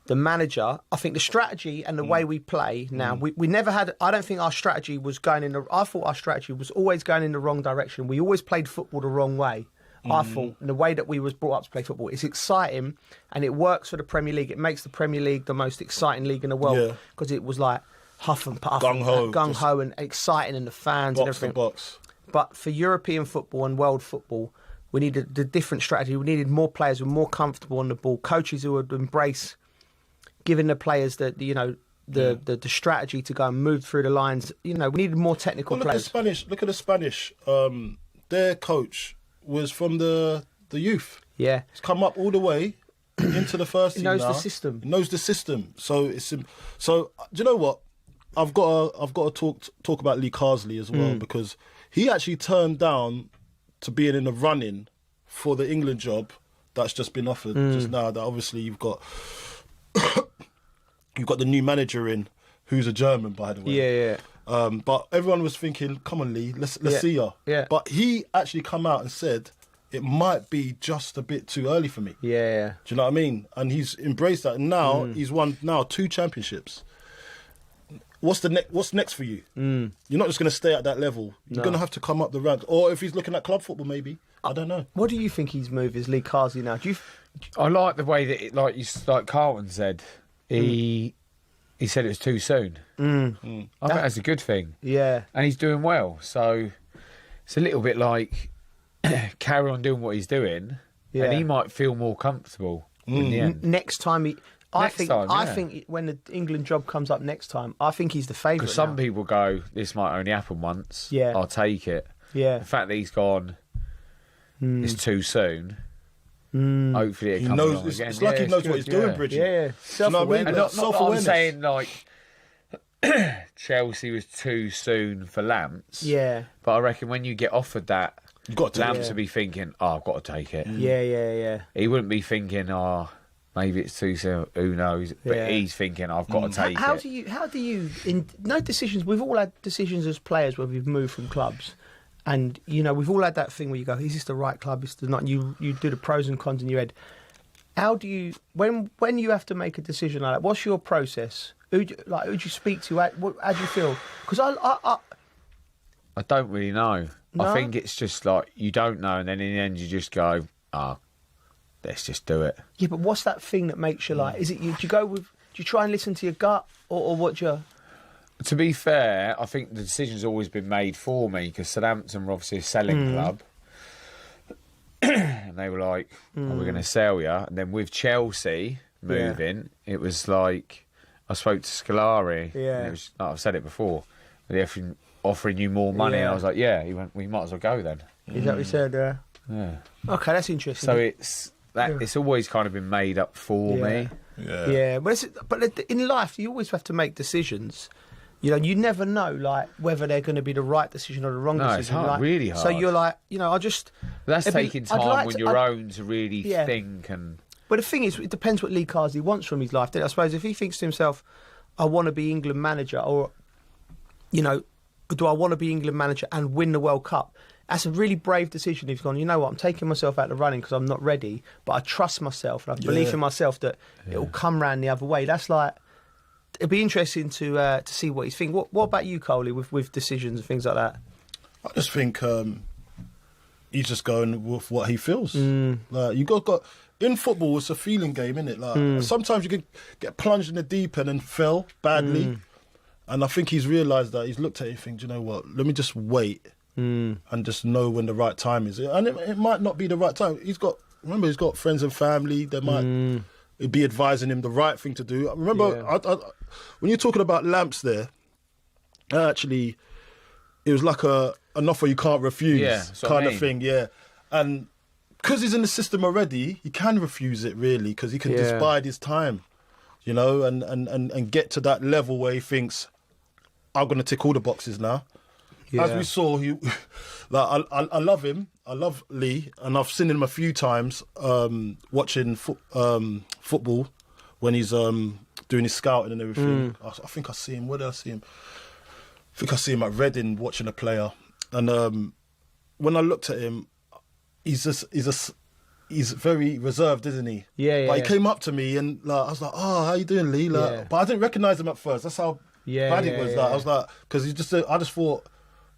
the manager. I think the strategy and the way we play now, we never had, I don't think our strategy was I thought our strategy was always going in the wrong direction. We always played football the wrong way. I thought the way that we was brought up to play football, it's exciting and it works for the Premier League. It makes the Premier League the most exciting league in the world because it was like huff and puff, gung-ho and exciting, and the fans and everything. But for European football and world football, we needed the different strategy. We needed more players who were more comfortable on the ball, coaches who would embrace giving the players the strategy to go and move through the lines. We needed more technical players. Look at the Spanish. Their coach was from the youth. Yeah, he's come up all the way into the first team. He knows now. the system. He knows the system. So do you know what? I've got to talk about Lee Carsley as well because he actually turned down to being in the running for the England job that's just been offered just now. That obviously you've got the new manager in who's a German, by the way. Yeah, yeah. But everyone was thinking, come on, Lee, let's Yeah, see her. yeah. But he actually come out and said, it might be just a bit too early for me. Yeah. Do you know what I mean? And he's embraced that. And now he's won 2 championships. What's next for you? You're not just going to stay at that level. You're No. going to have to come up the ranks. Or if he's looking at club football, maybe. I don't know. What do you think his move is, Lee Carsley, now? Do you... I like the way that, like Carlton said, he said it was too soon. I think that's a good thing. Yeah. And he's doing well. So it's a little bit like carry on doing what he's doing, Yeah. and he might feel more comfortable in the end. Next time I Next think time, I yeah. think when the England job comes up next time, I think he's the favourite. Because some now. people go, this might only happen once. Yeah. I'll take it. Yeah. The fact that he's gone, it's too soon. Mm. Hopefully it He comes knows- along it's- again. it's like he Yeah, knows what good, he's doing, Bridget. Yeah, You know what I mean? self-awareness. And not that I'm Self-awareness. saying like Chelsea was too soon for Lamps. Yeah. But I reckon when you get offered that, You've got to Lamps Yeah. will be thinking, oh, I've got to take it. Yeah. He wouldn't be thinking, oh, maybe it's too soon, who knows. But Yeah. he's thinking, I've got to take How it. do you in no decisions, we've all had decisions as players where we've moved from clubs, and we've all had that thing where you go, is this the right club, is this not, and you do the pros and cons in your head. How do you, when you have to make a decision like that, what's your process? Who do you speak to? How do you feel? Because I don't really know. No? I think it's just like, you don't know, and then in the end you just go, let's just do it. yeah, but what's that thing that makes you like, is it do you go with, do you try and listen to your gut, or what do you... To be fair, I think the decision's always been made for me, because Southampton were obviously a selling club. And they were like, we're going to sell you. And then with Chelsea moving, it was like, I spoke to Scolari. Yeah. And it was, like I've said it before, they're offering you more money. Yeah. And I was like, yeah. He went, we might as well go then. Is that what you said? Yeah. Okay, that's interesting. So it's always kind of been made up for me. Yeah, but in life you always have to make decisions. You never know, like, whether they're going to be the right decision or the wrong No, decision. it's hard, like, really hard. So you're like, I just... That's it'd be- taking I'd time like on to- your I'd- own to really Yeah. think and... But the thing is, it depends what Lee Carsley wants from his life. I suppose if he thinks to himself, I want to be England manager, or, do I want to be England manager and win the World Cup? That's a really brave decision. He's gone, you know what, I'm taking myself out of the running because I'm not ready, but I trust myself and I believe in myself that it'll come round the other way. That's like... It'd be interesting to see what he's thinking. What about you, Coley, with decisions and things like that? I just think he's just going with what he feels. Like, you got in football, it's a feeling game, isn't it? Like sometimes you can get plunged in the deep end and fail badly. And I think he's realised that. He's looked at it and think, you know what, let me just wait and just know when the right time is. And it might not be the right time. He's got friends and family. They might be advising him the right thing to do. I remember when you're talking about Lamps there, actually, it was like an offer you can't refuse kind of thing, yeah. And because he's in the system already, he can refuse it, really, because he can just bide his time, and get to that level where he thinks, I'm going to tick all the boxes now. Yeah. As we saw, I love him. I love Lee, and I've seen him a few times watching football when he's doing his scouting and everything. I think I see him. Where did I see him? I think I see him at Reading watching a player. And when I looked at him, he's very reserved, isn't he? Yeah. But he came up to me and I was like, "Oh, how you doing, Lee?" But I didn't recognise him at first. That's how bad it was. I was like, because I just thought,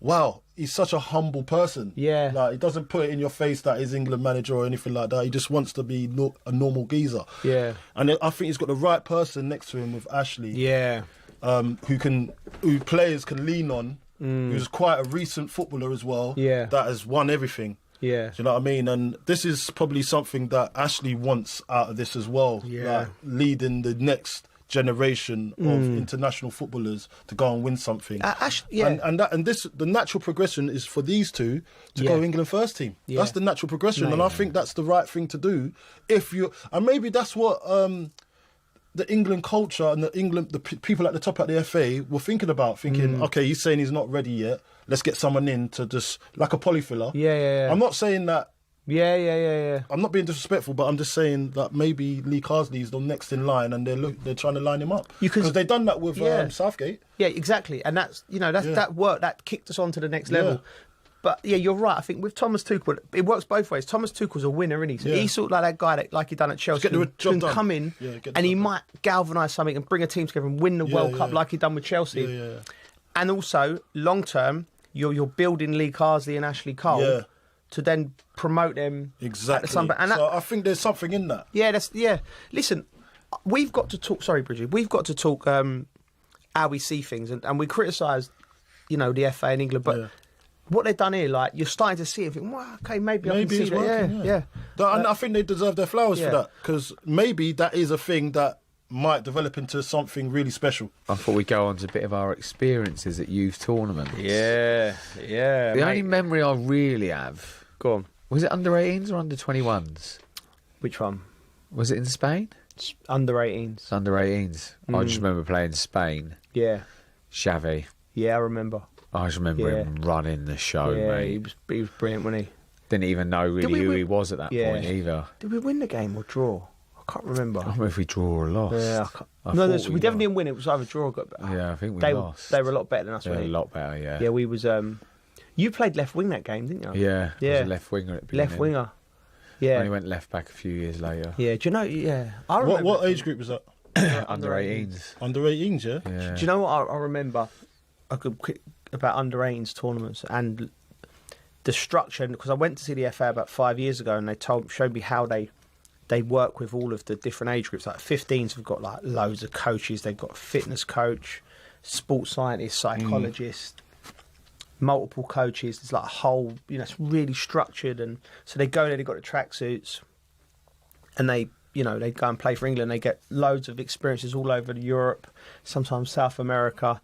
wow, he's such a humble person. Yeah. Like, he doesn't put it in your face that he's England manager or anything like that. He just wants to be a normal geezer. Yeah. And I think he's got the right person next to him with Ashley. Yeah. Who players can lean on. Who's quite a recent footballer as well. Yeah. That has won everything. Yeah. Do you know what I mean? And this is probably something that Ashley wants out of this as well. Yeah. Like, leading the next generation of international footballers to go and win something. And the natural progression is for these two to go England first team. Yeah. That's the natural progression, and I think that's the right thing to do. And maybe that's what the England culture and the people at the top at the FA were thinking about. Okay, he's saying he's not ready yet. Let's get someone in to just like a polyfiller. Yeah. I'm not saying that Yeah. I'm not being disrespectful, but I'm just saying that maybe Lee Carsley's the next in line, and they're trying to line him up because they've done that with Southgate. Yeah, exactly, and that worked. That kicked us on to the next level. But yeah, you're right. I think with Thomas Tuchel, it works both ways. Thomas Tuchel's a winner, isn't he? So he's sort of like that guy that, like he done at Chelsea, can come in and he might galvanise something and bring a team together and win the World Cup like he done with Chelsea. Yeah. And also, long term, you're building Lee Carsley and Ashley Cole to then promote them. Exactly. And so I think there's something in that. Yeah. Listen, we've got to talk. Sorry, Bridget. We've got to talk how we see things, and we criticise, the FA in England, but. What they've done here, like, you're starting to see it. Think, well, okay, maybe I can see that. Working, yeah. And I think they deserve their flowers for that, because maybe that is a thing that might develop into something really special. I thought we'd go on to a bit of our experiences at youth tournaments. Yeah. The only memory I really have. Go on. Was it under 18s or under 21s? Which one? Was it in Spain? Under 18s. It's under 18s. I just remember playing Spain. Yeah. Xavi. Yeah, I remember. I just remember him running the show, mate. He was brilliant, wasn't he? Didn't even know really who he was at that point either. Did we win the game or draw? I can't remember. I don't know if we draw or lost. Yeah, we definitely didn't win. It was either draw or got better. Yeah, I think we lost. They were a lot better than us, They were weren't a lot better, yeah. Yeah, we was... you played left wing that game, didn't you? Yeah, I was a left winger at the beginning. Left winger. Yeah. Only went left back a few years later. Yeah, do you know... Yeah. I remember What age group was that? Under 18s. Under 18s, yeah? Do you know what I remember? I could quick about under 18s tournaments and the structure, because I went to see the FA about 5 years ago and they showed me how they work with all of the different age groups. Like 15s have got like loads of coaches. They've got a fitness coach, sports scientist, psychologist, multiple coaches. There's like a whole, it's really structured. And so they go there, they've got the tracksuits and they go and play for England. They get loads of experiences all over Europe, sometimes South America.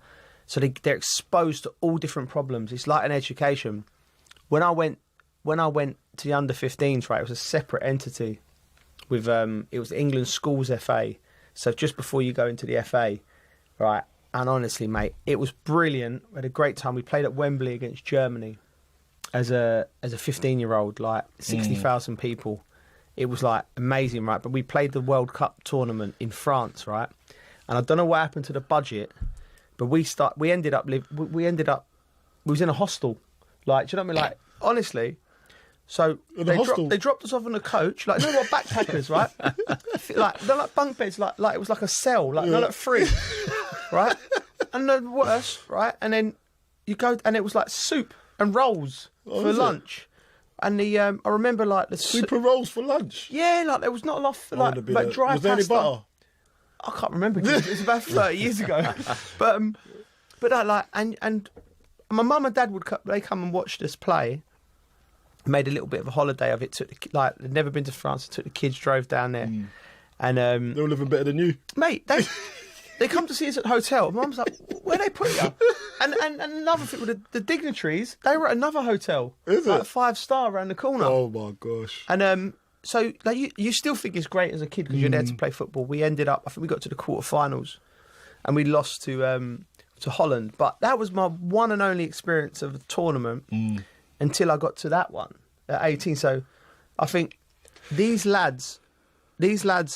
So they're exposed to all different problems. It's like an education. When I went to the under 15s, right, it was a separate entity with it was the England Schools FA. So just before you go into the FA, right? And honestly, mate, it was brilliant. We had a great time. We played at Wembley against Germany as a 15-year-old, like 60,000 people. It was like amazing, right? But we played the World Cup tournament in France, right? And I don't know what happened to the budget. But we ended up we was in a hostel, like, do you know what I mean? Like, honestly, so they dropped us off on a coach, like, what backpackers, right? Like, they're like bunk beds, like it was like a cell, like they're like free, right? And the worst, right? And then you go, and it was like soup and rolls for lunch. And I remember like the soup and rolls for lunch. Yeah, like there was not a lot of like dry was there pasta. Any butter? I can't remember. It was about 30 years ago. But like, and my mum and dad they come and watched us play. Made a little bit of a holiday of it. They'd never been to France. Took the kids, drove down there, and they were living better than you, mate. They come to see us at the hotel. Mum's like, where they put you? And another thing with the dignitaries, they were at another hotel. Is it? Like 5-star around the corner. Oh my gosh. And so like you still think it's great as a kid because you're there to play football. We ended up, I think we got to the quarterfinals, and we lost to Holland. But that was my one and only experience of a tournament until I got to that one at 18. So I think these lads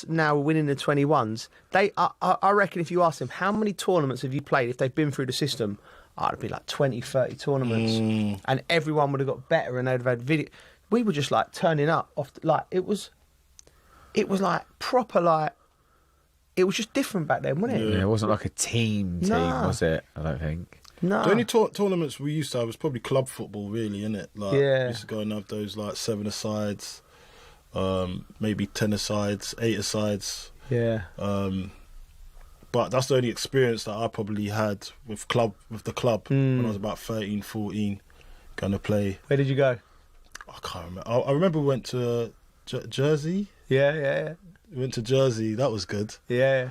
now winning the 21s. I reckon if you ask them how many tournaments have you played, if they've been through the system, it'd be like 20, 30 tournaments, and everyone would have got better and they'd have had video. We were just like turning up it was like proper, like it was just different back then, wasn't it? Yeah, it wasn't like a team, was it? I don't think. No. The only tournaments we used to have was probably club football, really, innit? Like, we used to go and have those like 7-a-sides, maybe 10-a-sides, 8-a-sides. Yeah. But that's the only experience that I probably had with the club when I was about 13, 14, going to play. Where did you go? I can't remember. I remember we went to Jersey. Yeah. We went to Jersey. That was good. Yeah.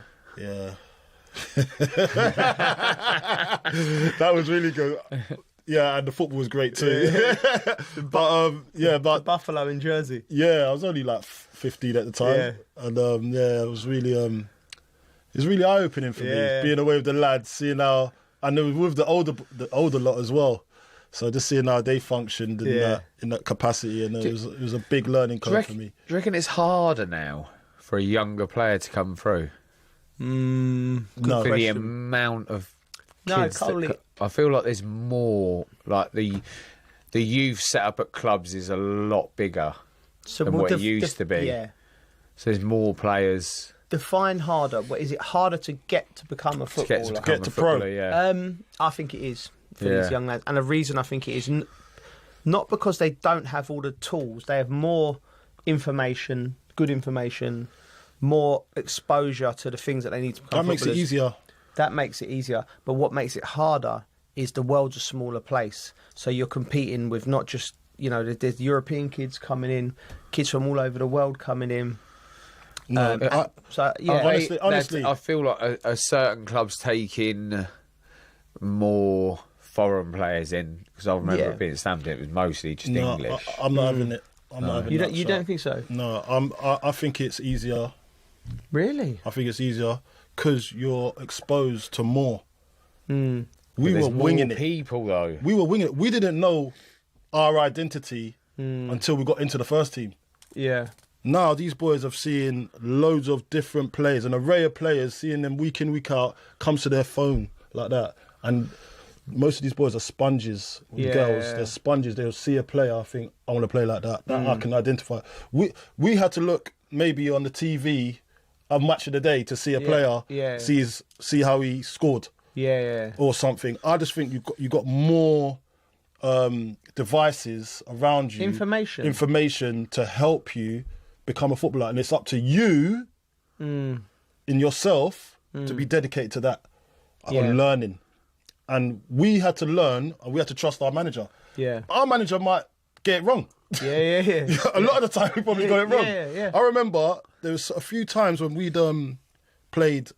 That was really good. Yeah, and the football was great too. But Buffalo in Jersey. Yeah, I was only like 15 at the time. Yeah. And it was really eye opening for me, being away with the lads, seeing how, and it was with the older lot as well. So just seeing how they functioned in that capacity, and it was a big learning curve for me. Do you reckon it's harder now for a younger player to come through? No. For the amount of kids I feel like there's more, like the youth setup at clubs is a lot bigger than what it used to be. Yeah. So there's more players. Define harder. What is it harder to get to become a footballer? Get to pro. Yeah. I think it is for these young lads, and the reason I think it is not because they don't have all the tools. They have more information, good information, more exposure to the things that they need to become. That makes it easier. That makes it easier. But what makes it harder is the world's a smaller place. So you're competing with not just, there's European kids coming in, kids from all over the world coming in. Honestly, I feel like a certain club's taking more foreign players in, because I remember it being stamped, it was mostly just English. I'm not having it. I'm not having it. You don't think so? No, I think it's easier. Really? I think it's easier because you're exposed to more. Mm. We were winging it. People, though. We were winging it. We didn't know our identity until we got into the first team. Yeah. Now these boys have seen loads of different players, an array of players, seeing them week in, week out, comes to their phone like that. And most of these boys are sponges. Girls, they're sponges. They'll see a player, I think, I want to play like that. I can identify. We had to look maybe on the TV a match of the day to see a player, see how he scored, or something. I just think you got more devices around you, information to help you become a footballer, and it's up to you in yourself to be dedicated to that on learning. And we had to learn, and we had to trust our manager. Yeah, our manager might get it wrong. Yeah. A lot of the time, we probably got it wrong. Yeah. I remember there was a few times when we'd played,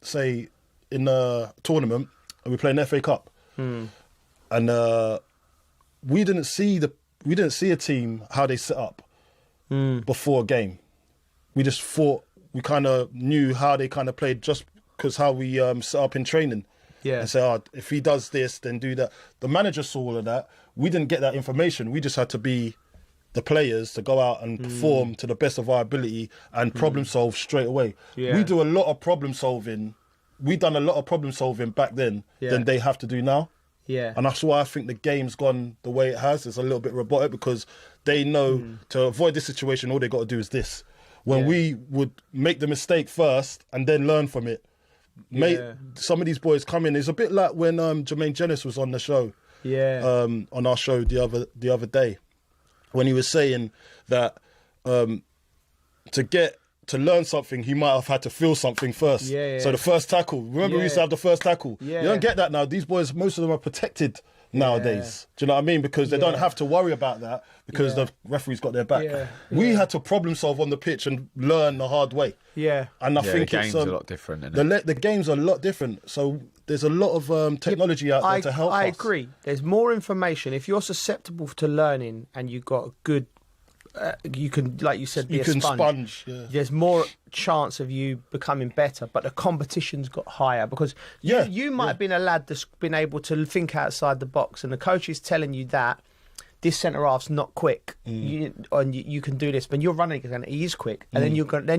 say, in a tournament, and we played an FA Cup, and we didn't see a team how they set up before a game. We just thought we kind of knew how they kind of played just because how we set up in training. Yeah. And say, if he does this, then do that. The manager saw all of that. We didn't get that information. We just had to be the players to go out and perform to the best of our ability and problem solve straight away. Yeah. We do a lot of problem solving. We done a lot of problem solving back then than they have to do now. Yeah. And that's why I think the game's gone the way it has. It's a little bit robotic because they know to avoid this situation, all they got to do is this. When we would make the mistake first and then learn from it. Some of these boys come in. It's a bit like when Jermaine Jenas was on the show. On our show the other day, when he was saying that to learn something, he might have had to feel something first. So the first tackle. Remember, we used to have the first tackle. You don't get that now. These boys, most of them are protected nowadays. Do you know what I mean? Because they don't have to worry about that because the referee's got their back. We had to problem solve on the pitch and learn the hard way. And I think the game's it's a lot different. Isn't it? The game's a lot different. So there's a lot of technology out there to help us. I agree. There's more information. If you're susceptible to learning and you've got a good, you can, like you said, be a sponge. There's more chance of you becoming better, but the competition's got higher because you might have been a lad that's been able to think outside the box, and the coach is telling you that this centre half's not quick, you can do this, but you're running again. He is quick, and then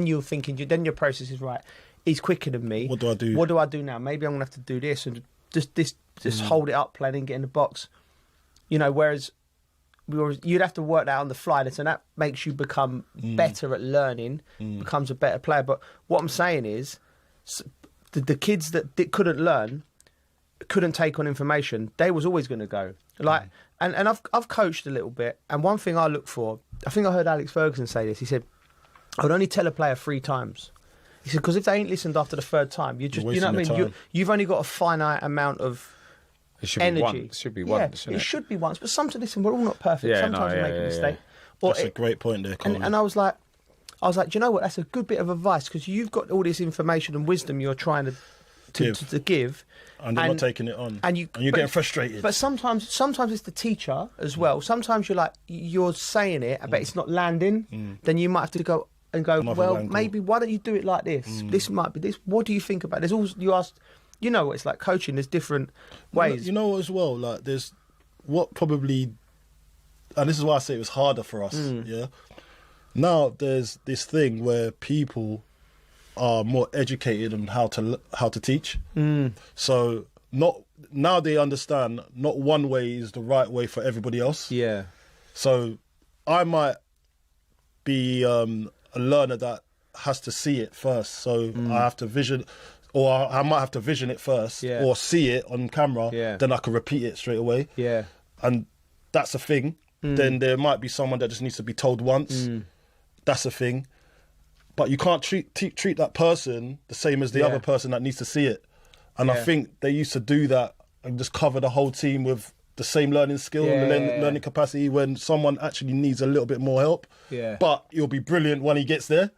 you're thinking, then your process is right. He's quicker than me. What do I do? What do I do now? Maybe I'm gonna have to do this and just hold it up, play, and get in the box. Whereas you'd have to work that on the fly, and that makes you become better at learning, becomes a better player. But what I'm saying is, the kids that couldn't learn, couldn't take on information, they was always going to go. And I've coached a little bit, and one thing I look for, I think I heard Alex Ferguson say this. He said, "I would only tell a player 3 times." He said, because if they ain't listened after the 3rd time, you know what I mean. You've only got a finite amount of. It should energy. Be once. It should be once. It should be once. But sometimes, listen, we're all not perfect. Sometimes we make a mistake. That's a great point there, Colin. And I was like, do you know what? That's a good bit of advice because you've got all this information and wisdom you're trying to give. And they're not taking it on. And you're getting frustrated. But sometimes it's the teacher as well. Sometimes you're saying it, but it's not landing. Then you might have to go, maybe why don't you do it like this? This might be this. What do you think about it? There's also, you ask. You know what it's like coaching. There's different ways. You know as well. Like what probably, and this is why I say it was harder for us. Yeah. Now there's this thing where people are more educated on how to teach. So now they understand not one way is the right way for everybody else. Yeah. So I might be a learner that has to see it first. So I have to vision, or I might have to vision it first, or see it on camera. Then I can repeat it straight away. Yeah. And that's a thing. Then there might be someone that just needs to be told once. That's a thing. But you can't treat that person the same as the other person that needs to see it. And I think they used to do that and just cover the whole team with the same learning skill and learning capacity when someone actually needs a little bit more help. Yeah. But it'll be brilliant when he gets there.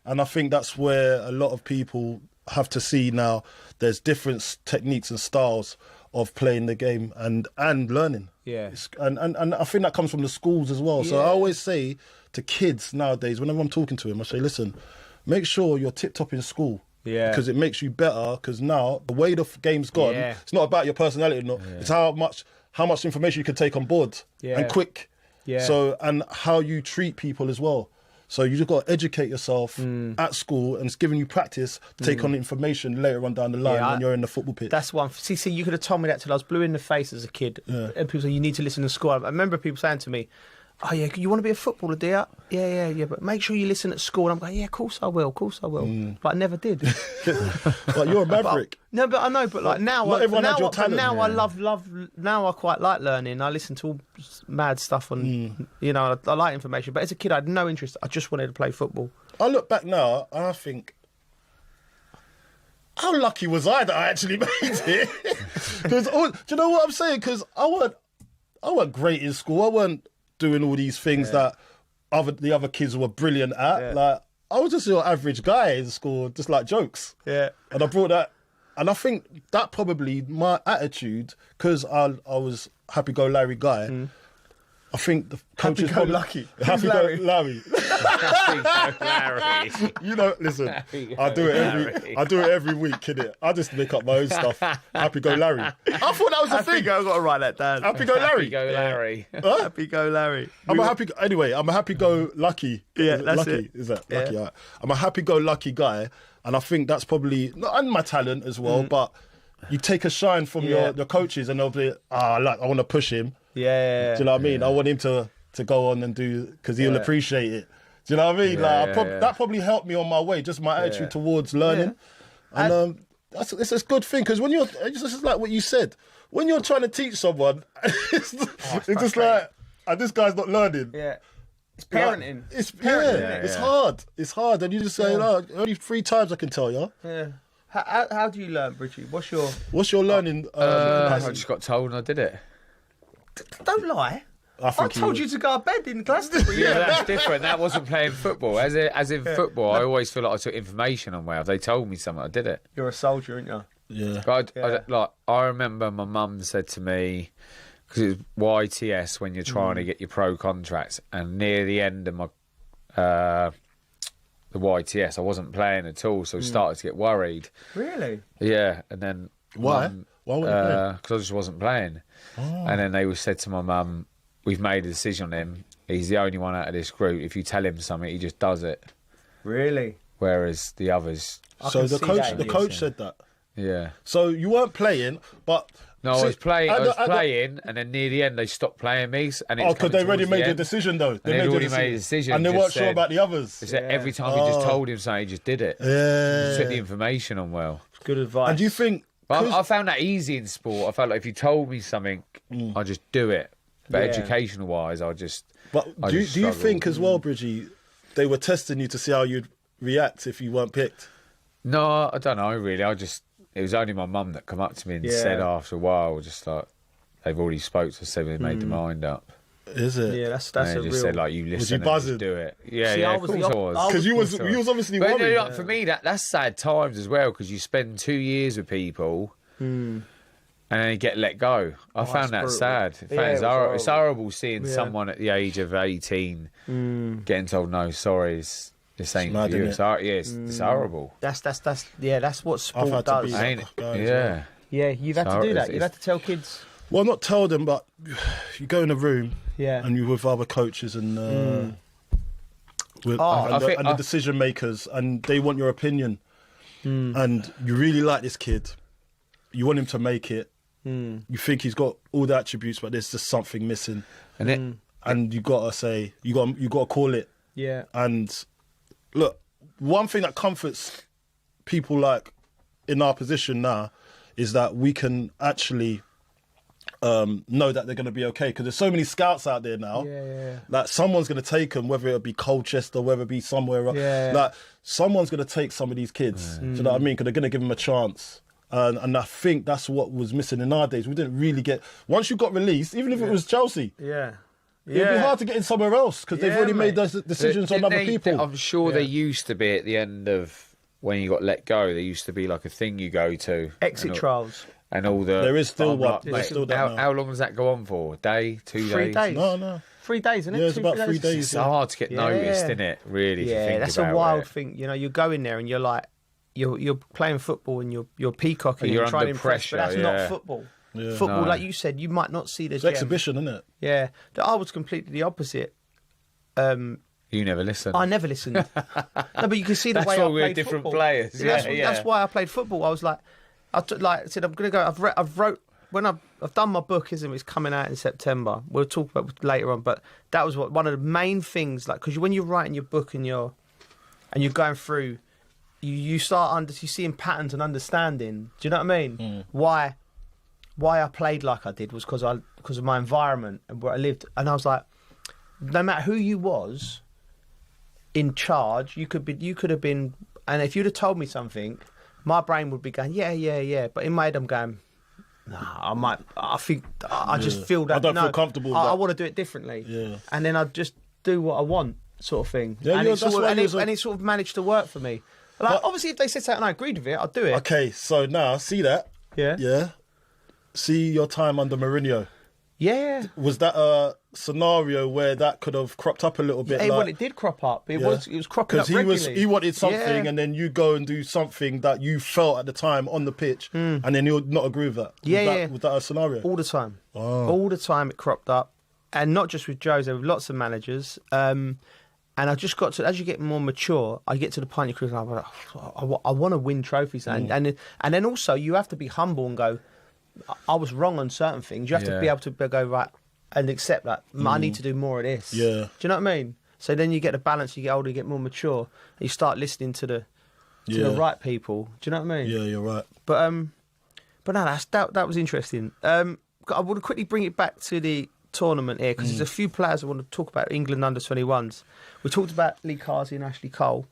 And I think that's where a lot of people have to see now there's different techniques and styles of playing the game and learning. Yeah. And I think that comes from the schools as well. So I always say to kids nowadays, whenever I'm talking to them, I say, listen, make sure you're tip-top in school. Yeah. Because it makes you better. Because now, the way the game's gone, it's not about your personality. It's how much information you can take on board and quick. Yeah. So, and how you treat people as well. So you just got to educate yourself at school, and it's giving you practice to take on information later on down the line when you're in the football pitch. That's one. See, you could have told me that till I was blue in the face as a kid. And people say, you need to listen to school. I remember people saying to me, oh yeah, you want to be a footballer, do you? Yeah, but make sure you listen at school. And I'm going, yeah, of course I will. But I never did. But you're a maverick. But I know, but like now, Not everyone has your talent. Now I love. Now I quite like learning. I listen to all mad stuff on, I like information. But as a kid, I had no interest. I just wanted to play football. I look back now and I think, how lucky was I that I actually made it? Because do you know what I'm saying? Because I weren't great in school. I weren't doing all these things that the other kids were brilliant at. Like, I was just your average guy in school, just like jokes. Yeah. And I brought that, and I think that probably my attitude, because I was happy-go-Larry guy. I think the coaches happy-go-lucky. Happy-go-Larry. Larry. Listen, I do it every week, innit? I just make up my own stuff. Happy-go-Larry. I thought that was a thing. I've got to write that down. Happy-go-Larry. Go Larry. Huh? Happy-go-Larry. I'm a happy-go-lucky. Yeah, that's lucky. it. Is that lucky? Right. I'm a happy-go-lucky guy, and I think that's probably, and my talent as well, but you take a shine from your coaches, and they'll be, I want to push him. Yeah. Do you know what I mean? I want him to go on and do, because he'll appreciate it. Do you know what I mean? That probably helped me on my way, just my attitude towards learning. And it's a good thing, because when it's just like what you said, when you're trying to teach someone, it's just like, this guy's not learning. Yeah. It's parenting. It's hard. It's hard. And you just say, only 3 times I can tell you. Yeah. How do you learn, Bridgie? What's your learning? I just got told and I did it. Don't lie. I told you to go to bed in Glastonbury. Yeah, that's different. That wasn't playing football. As in football, I always feel like I took information on where if they told me something, I did it. You're a soldier, aren't you? Yeah. But I remember my mum said to me, because it was YTS when you're trying to get your pro contracts, and near the end of my the YTS, I wasn't playing at all, so I started to get worried. Really? Yeah, and then why? Why weren't you playing? Because I just wasn't playing. And then they said to my mum, we've made a decision on him. He's the only one out of this group. If you tell him something, he just does it. Really? Whereas the others... So the coach said that? Yeah. So you weren't playing, but... No, I was playing, and then near the end they stopped playing me. Because they already made a decision, though. They already made a decision. And they weren't sure about the others. They said every time he just told him something, he just did it. Yeah. Just took the information on well. Good advice. And do you think... But I found that easy in sport. I felt like if you told me something, I just do it. But educational-wise, I just... But do you think as well, Bridgie, they were testing you to see how you'd react if you weren't picked? No, I don't know, really. It was only my mum that come up to me and said after a while, just like, they've already spoke to us, so they made their mind up. Is it? Yeah, that's and a they just real... said, like, you listen and just do it. Yeah, See, yeah, of course I was. Because you was obviously worried. But for me, that's sad times as well, because you spend 2 years with people and then you get let go. I found that sad. It's horrible seeing someone at the age of 18 getting told, no, sorry, this ain't for you. It's horrible. That's what sport does. Yeah. Yeah, you've had to do that. You've had to tell kids. Well, not tell them, but you go in a room, Yeah. and you're with other coaches and I think- the decision makers, and they want your opinion, and you really like this kid, you want him to make it. You think he's got all the attributes, but there's just something missing, and you gotta say, you gotta call it. Yeah. And look, one thing that comforts people like in our position now is that we can actually know that they're going to be okay, because there's so many scouts out there now. Like someone's going to take them, whether it be Colchester, whether it be somewhere else. Like someone's going to take some of these kids. Do you know what I mean? Because they're going to give them a chance. And I think that's what was missing in our days. We didn't really get, once you got released, even if it was Chelsea, it'd be hard to get in somewhere else because they've already made those decisions on other people. I'm sure there used to be at the end of when you got let go, there used to be like a thing you go to. Exit trials. And all the... There is still one. How long does that go on for? A day? 2 days? 3 days. No. 3 days, isn't it? Yeah, it's about 3 days. It's hard to get noticed, isn't it? Really, if you think that's about a wild it. thing. You know, you go in there and you're like, you're playing football and you're peacocking You're and trying to under impress, pressure, but that's not football. Yeah. Football, No. like you said, you might not see the It's gem. exhibition, isn't it? Yeah, I was completely the opposite. You never listen. I never listened. No, but you can see the That's way why I we're played different football. players. That's why I played football. I was like, I said I'm going to go. I've wrote when I've done my book, isn't it? It's coming out in September. We'll talk about it later on, but that was one of the main things. Like, because when you're writing your book and you're going through, you start you seeing patterns and understanding. Do you know what I mean? Why I played like I did was because of my environment and where I lived, and I was like, no matter who you was in charge, you could have been, and if you'd have told me something, my brain would be going, yeah, but in my head I'm going, nah, I just feel that I don't feel comfortable with I that. want to do it differently, Yeah. and then I just do what I want, sort of thing. Yeah, and, yeah, it that's sort why of, there's and it sort of managed to work for me. Like, obviously, if they said something and I agreed with it, I'd do it. Okay, so now, see that? Yeah. See your time under Mourinho. Yeah. Was that a scenario where that could have cropped up a little bit? Well, it did crop up. It was cropping up regularly. He wanted something, Yeah. and then you go and do something that you felt at the time on the pitch, and then he'll not agree with that. Was that a scenario? All the time. Oh. All the time it cropped up. And not just with Jose, with lots of managers. And I just got to, as you get more mature, I get to the point in your career, I'm like, I want to win trophies. And then also you have to be humble and go, I was wrong on certain things. You have to be able to go, right, and accept that. I need to do more of this. Yeah. Do you know what I mean? So then you get the balance, you get older, you get more mature, and you start listening to the right people. Do you know what I mean? Yeah, you're right. But no, that was interesting. I want to quickly bring it back to the tournament here, because there's a few players I want to talk about. England under-21s. We talked about Lee Carsey and Ashley Cole.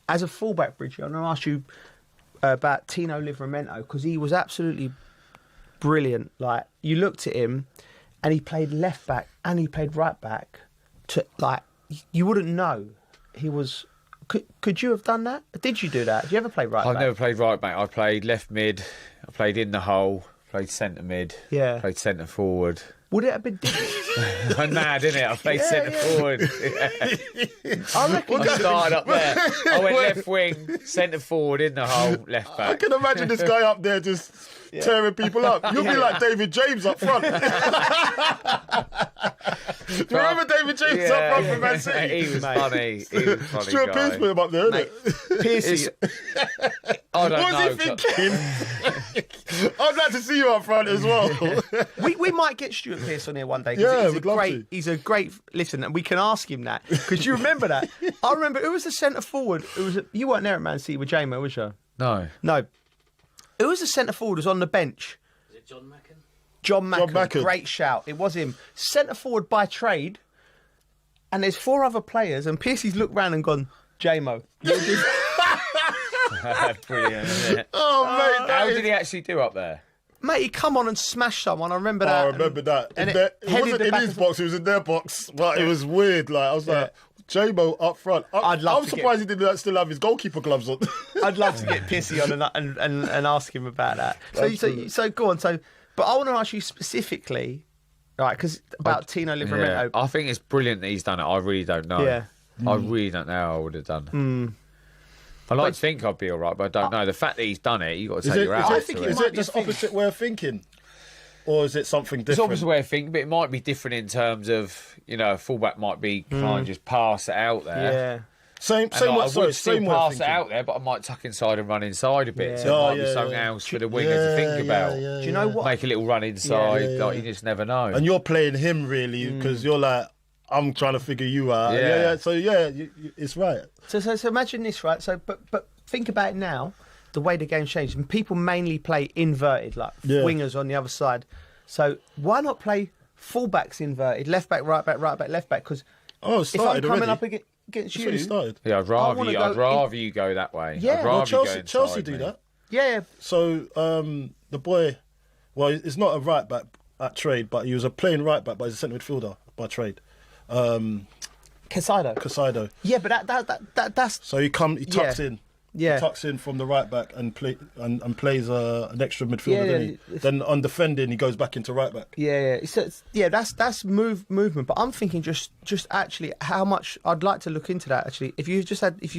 As a fullback, Bridget, I'm going to ask you about Tino Livramento, because he was absolutely brilliant. Like, you looked at him and he played left back and he played right back. You wouldn't know he was. Could you have done that? Did you do that? Did you ever play right back? I've never played right back. I played left mid. I played in the hole. Played centre mid. Yeah. Played centre forward. Would it have been different? I'm mad, innit? I played centre forward. I reckon I started up there. I went left wing, centre forward, in the hole, left back. I can imagine this guy up there just tearing people up. You'll be like David James up front. Do you remember David James up front for Man City? He was funny. He was a funny Stuart guy. Pearce put him up there, isn't it? Piercy. I don't What know. was he thinking? I'd like to see you up front as well. we might get Stuart Pearce on here one day. 'Cause Yeah, we'd love to. He's a great listen, and we can ask him that, because you remember that. I remember who was the centre forward. You weren't there at Man City with J-Mo, was you? No. Who was the centre forward? Who was on the bench? Is it John Macken? John Macken. Macken. Great shout. It was him. Centre forward by trade. And there's 4 other players, and Piercy's looked round and gone, J-Mo. Brilliant, isn't it? Oh, mate. How did he actually do up there? Mate, he come on and smashed someone. I remember that. I remember that. And It headed wasn't the in back his of- box, it was in their box. But it was weird. Like I was like, J-Mo up front. I'd love I'm to surprised he didn't still have his goalkeeper gloves on. I'd love to get Piercy on and ask him about that. Absolutely. So go on. But I want to ask you specifically, right? Because about Tino Livramento. I think it's brilliant that he's done it. I really don't know. Yeah. I really don't know how I would have done. I like to think I'd be all right, but I don't know. The fact that he's done it, you've got to take your hat off to Is him. it just opposite way of thinking? or is it something It's different? obviously a way of thinking, but it might be different in terms of, a fullback might be kind of just pass it out there. Yeah. Same I way. would Sorry, still same way of pass it thinking. out there, but I might tuck inside and run inside a bit. Yeah. So it might be yeah, something yeah. else for the winger to think about. Do you know what? Make a little run inside. Yeah. Like, you just never know. And you're playing him really because you're like, I'm trying to figure you out. Yeah. So it's right. So imagine this, right? So, but think about it now. The way the game's changed, and people mainly play inverted, like wingers on the other side. So why not play fullbacks inverted, left back, right back, left back? Because if I'm coming up against That's you, when he started. Yeah, I'd rather you go that way. Yeah. I'd rather Well, you go inside Chelsea do me. that. Yeah. So the boy, well, it's not a right back at trade, but he was a playing right back, but he's a centre midfielder by trade. Casado. Yeah, but that's so he tucks in. Yeah. He tucks in from the right back and plays an extra midfielder. Yeah, doesn't he? Then on defending, he goes back into right back. Yeah. That's movement. But I'm thinking just actually how much I'd like to look into that. Actually, if you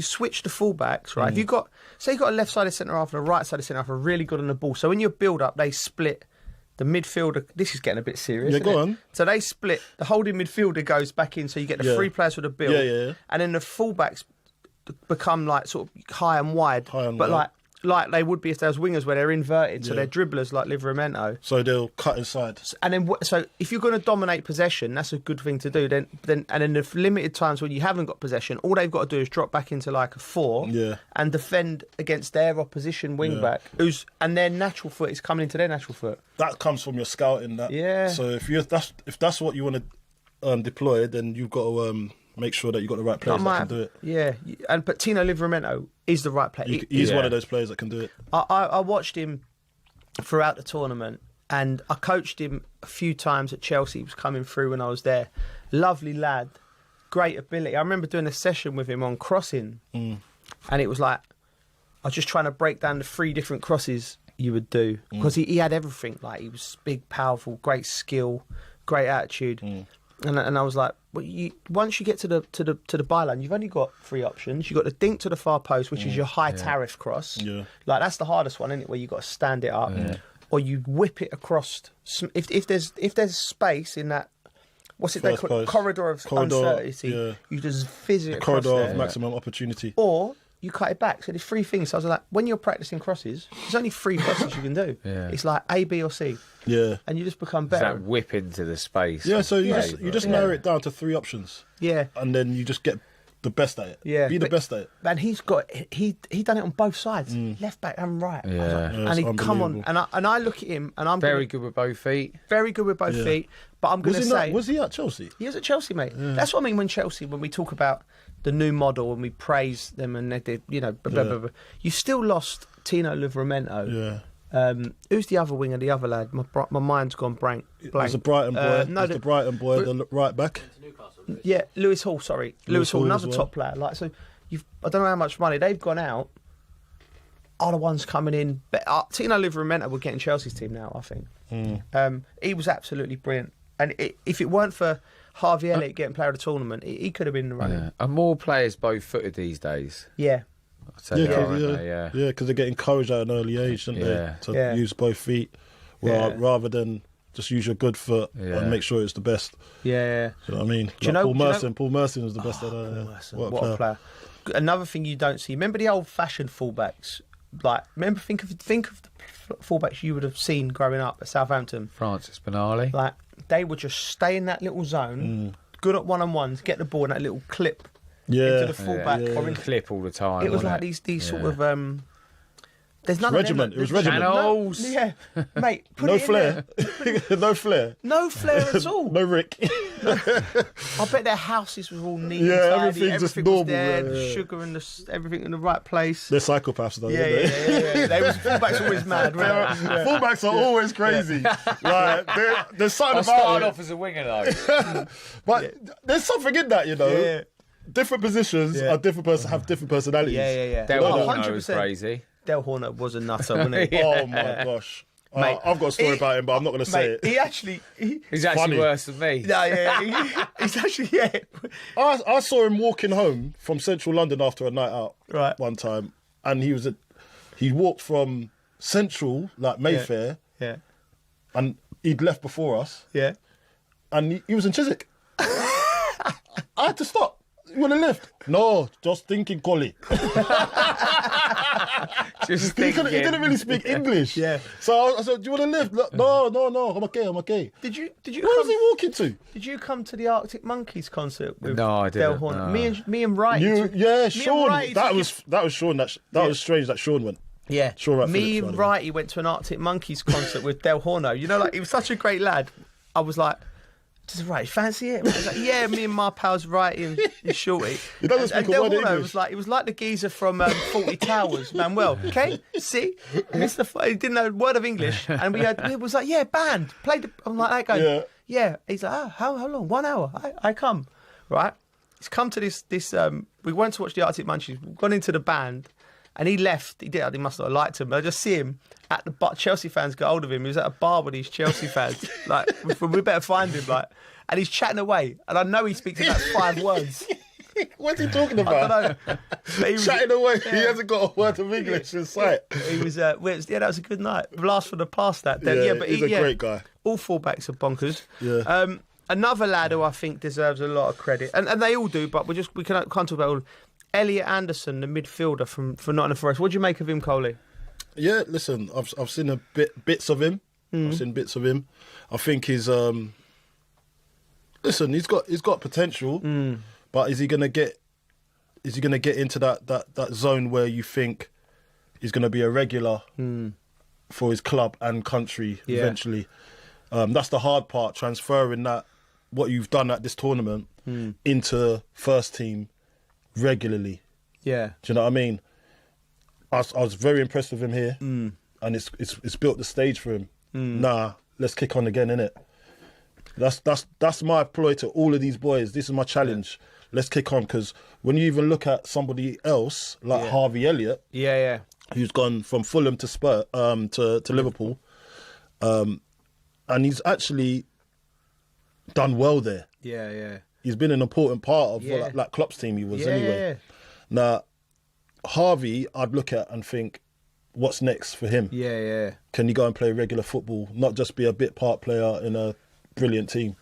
switch the fullbacks, right? If you got a left-sided centre half and a right-sided centre half are really good on the ball. So in your build-up, they split. The midfielder, this is getting a bit serious. Yeah, go on. So they split. The holding midfielder goes back in, so you get the three players with a build. Yeah. And then the fullbacks become like sort of high and wide. Like they would be if there was wingers where they're inverted, so they're dribblers like Livramento. So they'll cut inside. And then, so if you're going to dominate possession, that's a good thing to do. Then and in the limited times when you haven't got possession, all they've got to do is drop back into like a 4 and defend against their opposition wing back, and their natural foot is coming into their natural foot. That comes from your scouting. That So if that's what you want to deploy, then you've got to make sure that you've got the right players that can do it. Yeah, but Tino Livramento is the right player. He's one of those players that can do it. I watched him throughout the tournament, and I coached him a few times at Chelsea. He was coming through when I was there. Lovely lad, great ability. I remember doing a session with him on crossing, and it was like I was just trying to break down the 3 different crosses you would do because he had everything. Like he was big, powerful, great skill, great attitude. And I was like, well, once you get to the byline, you've only got 3 options. You've got the dink to the far post, which is your high tariff cross. Yeah. Like that's the hardest one, isn't it? Where you've got to stand it up, or you whip it across. If there's space in that, what's it? They call corridor of uncertainty. Yeah. You just fizz it across corridor there. of maximum opportunity. Or you cut it back. So there's 3 things. So I was like, when you're practicing crosses, there's only 3 crosses you can do. Yeah. It's like A, B, or C. Yeah. And you just become It's better. that whip into the space. Yeah, so you just narrow it down to 3 options. Yeah. And then you just get the best at it. Yeah. Be the best at it. And he done it on both sides, left back and right. Yeah. And he come on, and I look at him, and I'm very good with both feet. Very good with both feet. But I'm going to say, was he at Chelsea? He was at Chelsea, mate. Yeah. That's what I mean when we talk about the new model and we praise them and they did, blah, blah, blah. You still lost Tino Livramento. Yeah. Who's the other winger, the other lad? My mind's gone blank. It was the Brighton boy. The Brighton boy, the right back. Yeah, Lewis Hall. Sorry, Lewis Hall, another as well. top player. Like so, I don't know how much money they've gone out. Are the ones coming in? But Tino Livramento would get in Chelsea's team now. I think he was absolutely brilliant. And if it weren't for Harvey Elliott getting player of the tournament, he could have been in the running. Yeah. And more players both-footed these days. Yeah. Yeah, because they get encouraged at an early age, don't they? To use both feet rather than just use your good foot and make sure it's the best. Yeah. You know what I mean? Paul Merson was the best at that. What a player. Another thing you don't see. Remember the old-fashioned fullbacks? Think of the fullbacks you would have seen growing up at Southampton. Francis Benali. Like they would just stay in that little zone, good at one-on-ones, get the ball in that little clip into the fullback or into clip all the time. It was like these sort of. There's none regiment. Of them. It was regiment. Channels. Yeah, mate. No flair. No flair. No flair at all. No Rick. I bet their houses were all neat. Yeah, and tidy. everything's just normal. Was there, the sugar and everything in the right place. They're psychopaths, though. Yeah. They was fullbacks always mad. Fullbacks are always crazy. Like there's something I about started it. off as a winger though. But there's something in that, Yeah. Different positions are have different personalities. Yeah. Del Horno was crazy. Del Horno was a nutter, wasn't he? Oh my gosh. Mate, I've got a story about him, but I'm not going to say it. He's actually funny. Worse than me. Yeah. He's actually I saw him walking home from central London after a night out one time, and he walked from central, like Mayfair, yeah, and he'd left before us. Yeah. And he was in Chiswick. I had to stop. You want to lift? No, just thinking, Collie. Just he didn't really speak English. Yeah. So I said, do you want to lift? No, I'm okay. Did you? Where was he walking to? Did you come to the Arctic Monkeys concert with No, I Del didn't, Horn? no. Me and Wright. Sean. That was Sean. That was strange that Sean went. Yeah. Sean Wright Me Phillips, and Wrighty went to an Arctic Monkeys concert with Del Horno. You know, like, he was such a great lad. I was like, does Wrighty fancy it? I was like, yeah, me and my pals Wrighty and Shorty. He doesn't speak a Del word of Horno English. was like the geezer from 40 Towers, Manuel. Okay, see, he didn't know a word of English, and it was like, yeah, band, play the. I'm like, that guy. Yeah. He's like, how long? 1 hour. I come, right? He's come to this. We went to watch the Arctic Monkeys. We've gone into the band, and he left. He must not have liked him. I just see him at the bar. Chelsea fans got hold of him. He was at a bar with these Chelsea fans. Like, we better find him. Like, and he's chatting away, and I know he speaks about 5 words. What's he talking about? I don't know. But he was, Chatting away. He hasn't got a word of English in sight. He was. That was a good night. Blast for the past that day. Yeah, But he's a great guy. All fullbacks are bonkers. Yeah. Another lad who I think deserves a lot of credit, and they all do, but we can't talk about all. Elliot Anderson, the midfielder from Nottingham Forest. What do you make of him, Coley? Yeah, listen, I've seen bits of him. I've seen bits of him. I think he's listen, he's got potential, but is he gonna get into that zone where you think he's gonna be a regular for his club and country eventually? That's the hard part, transferring what you've done at this tournament into first team regularly. Yeah. Do you know what I mean? I was very impressed with him here, and it's built the stage for him. Nah, let's kick on again, innit? That's my ploy to all of these boys. This is my challenge. Let's kick on, because when you even look at somebody else like Harvey Elliott, who's gone from Fulham to to Liverpool, and he's actually done well there. Yeah. He's been an important part of like Klopp's team. He was anyway. Now, Harvey, I'd look at and think, what's next for him? Yeah. Can he go and play regular football, not just be a bit part player in a brilliant team?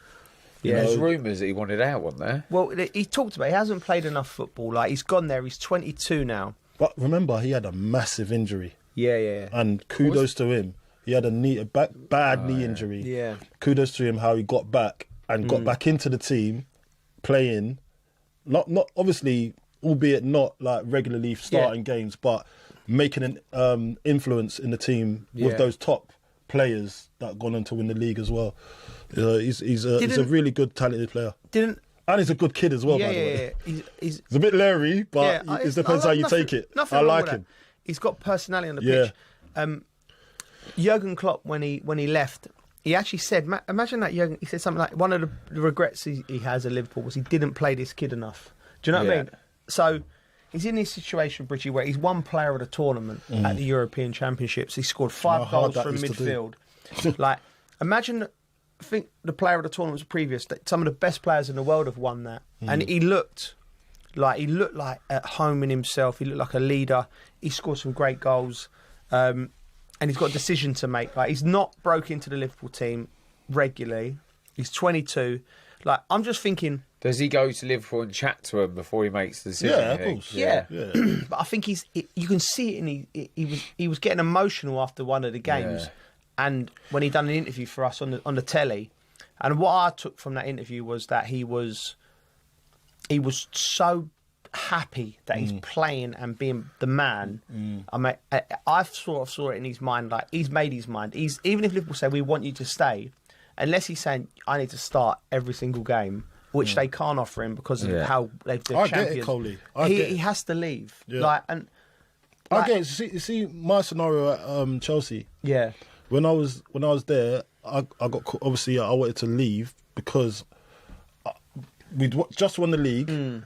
There's rumours that he wanted out, wasn't there? Well, he talked about he hasn't played enough football. Like, he's gone there. He's 22 now. But remember, he had a massive injury. Yeah. And kudos to him. He had a bad knee injury. Yeah. Kudos to him how he got back and got back into the team, playing. Not obviously, albeit not like regularly starting games, but making an influence in the team with those top players that gone on to win the league as well. He's a really good, talented player. And he's a good kid as well, by the way. He's a bit leery, but it depends how you take it. I like him. He's got personality on the pitch. Jurgen Klopp, when he left, he actually said, imagine that Jurgen, he said something like, one of the regrets he has at Liverpool was he didn't play this kid enough. Do you know what I mean? So he's in this situation, Bridgie, where he's one player of the tournament at the European Championships. He scored 5 goals from midfield. Like, think the player of the tournaments previous, that some of the best players in the world have won that. And he looked like at home in himself. He looked like a leader. He scored some great goals. And he's got a decision to make. Like, he's not broke into the Liverpool team regularly. He's 22. Like, I'm just thinking, does he go to Liverpool and chat to him before he makes the decision? Yeah, of course. Yeah. But I think you can see it, and he was getting emotional after one of the games, and when he done an interview for us on the telly, and what I took from that interview was that he was so happy that he's playing and being the man. I mean, I sort of saw it in his mind, like he's made his mind. Even if Liverpool say we want you to stay, unless he's saying I need to start every single game, which they can't offer him because of how they're champions. Get it, Coley. He has to leave. Yeah. I get it. You see my scenario at Chelsea. Yeah. When I was there, I got obviously I wanted to leave because we'd just won the league,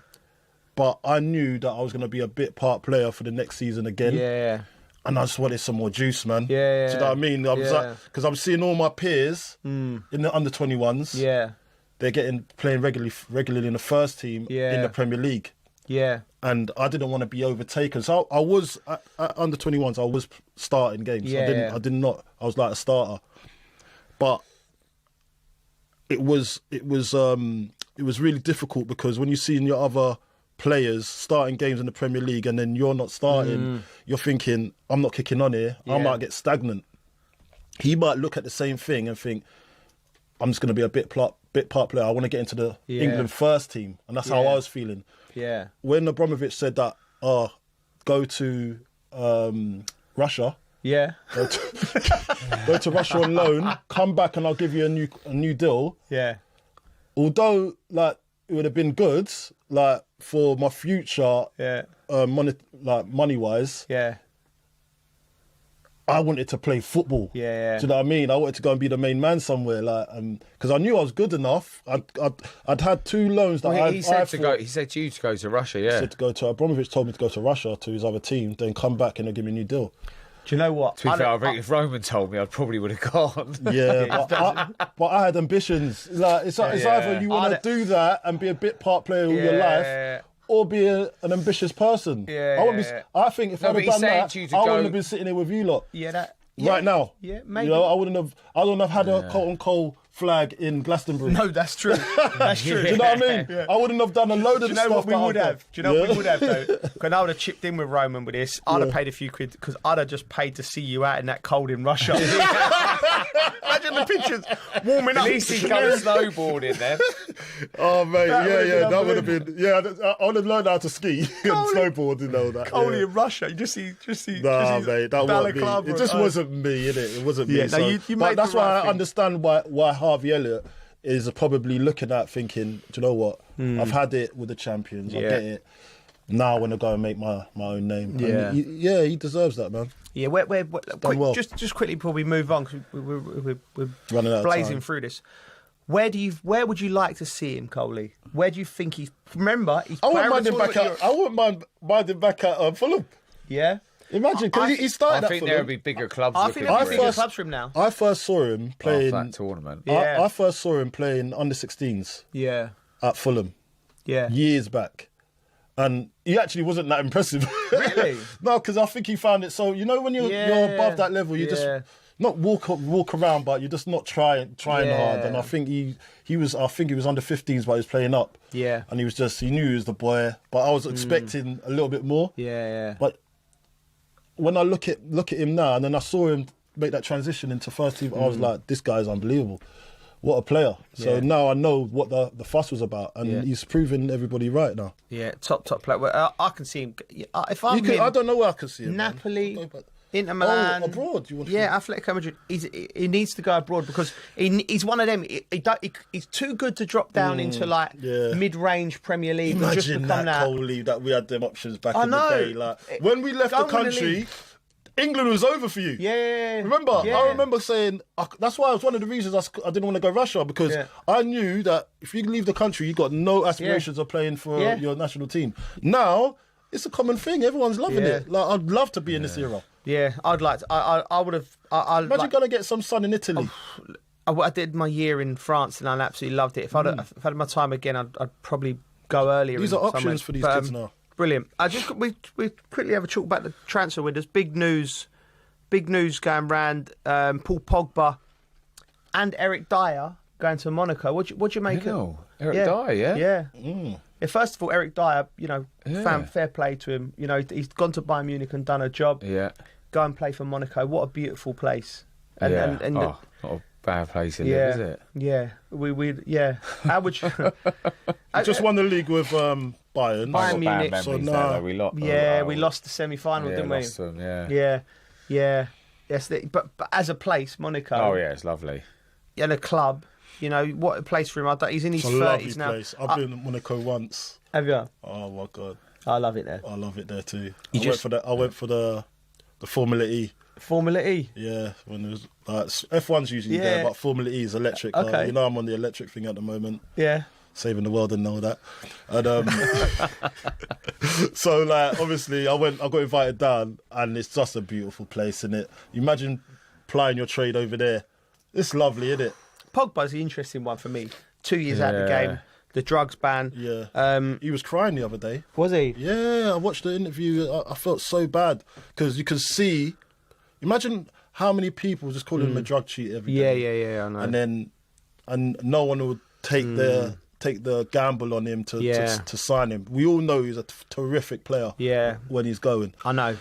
but I knew that I was going to be a bit part player for the next season again. Yeah. And I just wanted some more juice, man. Yeah. Do you know what I mean? I was like, because I'm seeing all my peers in the under 21s. Yeah. They're playing regularly in the first team in the Premier League. Yeah. And I didn't want to be overtaken. So I was at under 21s. I was starting games. Yeah. I was like a starter. But it was really difficult because when you see your other players starting games in the Premier League and then you're not starting, you're thinking, I'm not kicking on here. I might get stagnant. He might look at the same thing and think, I'm just going to be a bit part player. I want to get into the England first team. And that's how I was feeling. Yeah. When Abramovich said that, go to Russia. Yeah. Go to Russia on loan, come back and I'll give you a new deal. Yeah. Although, like, it would have been good, like, for my future, money-wise. Yeah. I wanted to play football. Yeah. Do you know what I mean? I wanted to go and be the main man somewhere, like, because I knew I was good enough. I'd had 2 loans that he said to you to go to Russia. Yeah. He said to go to Abramovich told me to go to Russia to his other team, then come back and they'll give me a new deal. Do you know what? To be fair, I think if Roman told me, I probably would have gone. Yeah, but I had ambitions. Like it's either you want to do that and be a bit part player all your life, or be an ambitious person. I think if I'd have done that, I wouldn't have been sitting here with you lot. Right now. Yeah, maybe. You know, I wouldn't have had a Colton Cole flag in Glastonbury. No, that's true. That's true. Do you know what I mean? Yeah. I wouldn't have done a load of stuff. Do you know what we would have? Do you know what we would have, though? Because I would have chipped in with Roman with this. I'd have paid a few quid because I'd have just paid to see you out in that cold in Russia. Imagine the pictures warming up. At least he'd go snowboarding then. Oh, mate, that would have been... Yeah, I would have learned how to ski and snowboard and all that. Cold in Russia. You just see... Nah, mate, that wasn't me. It just wasn't me, innit? It wasn't me. Yeah, so, you but made that's the why right I thing. understand why Harvey Elliott is probably looking at thinking, do you know what? I've had it with the champions. I get it. Now I want to go and make my own name. Yeah. And he deserves that, man. Yeah, just quickly before we move on, because we're Running out of blazing time. through this. Where would you like to see him, Coley? Where do you think he's... Remember, he's I wouldn't mind him back at Fulham. Yeah? Imagine, because he started I think there would be bigger clubs. I think there would be bigger clubs for him now. I first saw him playing... that tournament. I first saw him playing under-16s. Yeah. At Fulham. Yeah. Years back. And he actually wasn't that impressive. Really? No, because I think he found it so... You know when you're above that level, you just... Not walk around, but you're just not trying hard. And I think he was under 15s, but he was playing up. Yeah. And he knew he was the boy. But I was expecting a little bit more. Yeah. But when I look at him now, and then I saw him make that transition into first team, I was like, this guy's unbelievable. What a player. So now I know what the fuss was about, and he's proving everybody right now. Yeah, top player. Well, I can see him. If I'm him, I don't know where I can see him. Napoli, Inter Milan. Abroad? Atletico Madrid. He needs to go abroad because he's one of them. He's too good to drop down into like mid-range Premier League. Imagine and just become that, Coley, that we had them options back in the day. Like when we left the country, England was over for you. Yeah. Remember? Yeah. I remember saying, that's why it was one of the reasons I didn't want to go Russia, because I knew that if you leave the country, you got no aspirations of playing for your national team. Now, it's a common thing. Everyone's loving it. Like, I'd love to be in this era. Yeah, I'd like to. I would have. Imagine going to get some sun in Italy. I did my year in France and I absolutely loved it. If I'd had my time again, I'd probably go earlier. These are options for these kids now. Brilliant. We quickly have a talk about the transfer windows. Big news going round. Paul Pogba and Eric Dyer going to Monaco. What do you make of Eric Dyer? Yeah. Yeah, first of all, Eric Dyer, fair play to him. He's gone to Bayern Munich and done a job. Yeah. Go and play for Monaco. What a beautiful place. And not a bad place to live, is it? Yeah. How would you... He just won the league with Bayern Munich. So now we lost the semi-final, didn't we? Lost them, Yeah. Yes, but as a place, Monaco. Oh yeah, it's lovely. And a club. What a place for him. He's in his 30s now. Place. I've been in Monaco once. Have you? Oh my god, I love it there. I love it there too. I went for the Formula E. Formula E. Yeah, when it was F1's usually there, but Formula E is electric. Okay. I'm on the electric thing at the moment. Yeah. Saving the world and all that. And so obviously I got invited down, and it's just a beautiful place, isn't it? You imagine plying your trade over there. It's lovely, isn't it? Pogba's the interesting one for me. 2 years out of the game, the drugs ban. Yeah. He was crying the other day. Was he? Yeah, I watched the interview. I felt so bad because you could see. Imagine how many people just calling him a drug cheat every day. Yeah, I know. And then and no one would take the gamble on him to sign him. We all know he's a terrific player. Yeah. When he's going, I know.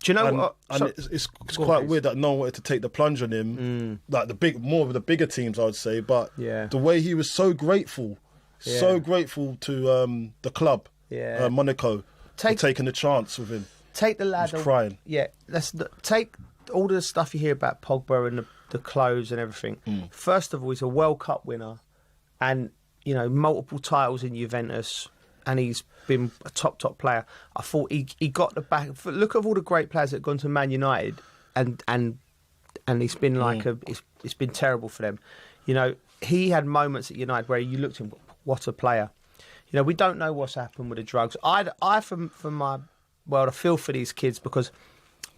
Do you know what? And it's quite weird that no one wanted to take the plunge on him, like more of the bigger teams, I would say. But the way he was so grateful to the club, Monaco, for taking the chance with him. Take the lad. He was crying. Yeah, take all the stuff you hear about Pogba and the clothes and everything. First of all, he's a World Cup winner, and multiple titles in Juventus, and he's been a top player. I thought he got the back. Look at all the great players that have gone to Man United, and it's been like it's been terrible for them. He had moments at United where you looked at him, what a player. We don't know what's happened with the drugs. I from my world, I feel for these kids because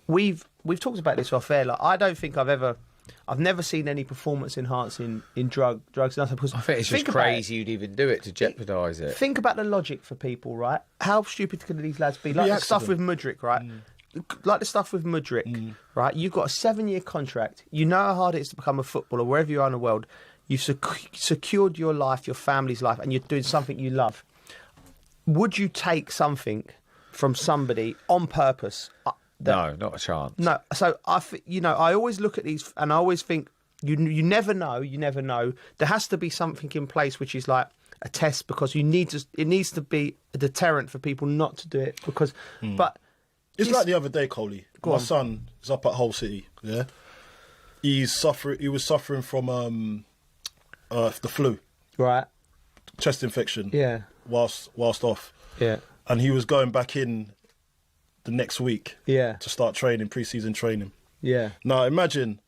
we've talked about this off air. Like, I don't think I've never seen any performance enhancing in drugs. Nothing. Because I think it's just crazy you'd even do it to jeopardise it. Think about the logic for people, right? How stupid can these lads be? Like the stuff with Mudryk, right? Like the stuff with Mudryk, right? You've got a 7-year contract. You know how hard it is to become a footballer wherever you are in the world. You've secured your life, your family's life, and you're doing something you love. Would you take something from somebody on purpose? No, not a chance. No. So I always look at these and I always think you never know. You never know. There has to be something in place which is like a test because it needs to be a deterrent for people not to do it because. But it's like the other day, Coley. My son is up at Hull City. Yeah, he was suffering from the flu, right? Chest infection. Yeah. Whilst off. Yeah. And he was going back in the next week. Yeah. To start training, pre-season training. Yeah. Now imagine,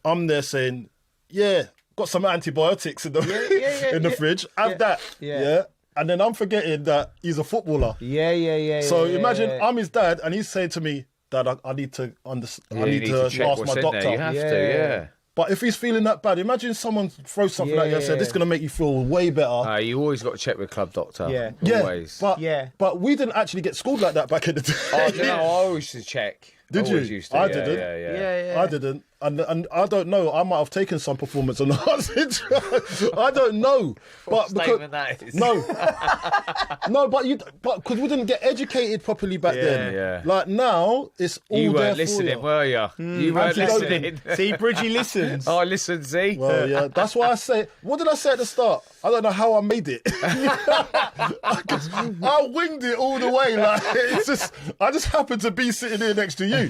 I'm there saying, "Yeah, got some antibiotics in the in the fridge. Have that." Yeah. And then I'm forgetting that he's a footballer. Yeah. So imagine I'm his dad, and he's saying to me, "Dad, I need to understand. I need to ask my doctor." You have to. But if he's feeling that bad, imagine someone throws something at you and said, "This is going to make you feel way better." You always got to check with club doctor. Yeah. Always. But we didn't actually get schooled like that back in the day. I don't know. I always used to check. Did you? Used to. I didn't. Yeah. I didn't. And I don't know. I might have taken some performance enhancing drugs. I don't know. What statement that is? No, but because we didn't get educated properly back then. Yeah. Like now, it's all you there weren't listening, were you? You weren't listening. See, Bridgie listens. I listen. See. Well, yeah. That's why I say. What did I say at the start? I don't know how I made it. I winged it all the way. Like it's just, I just happened to be sitting here next to you.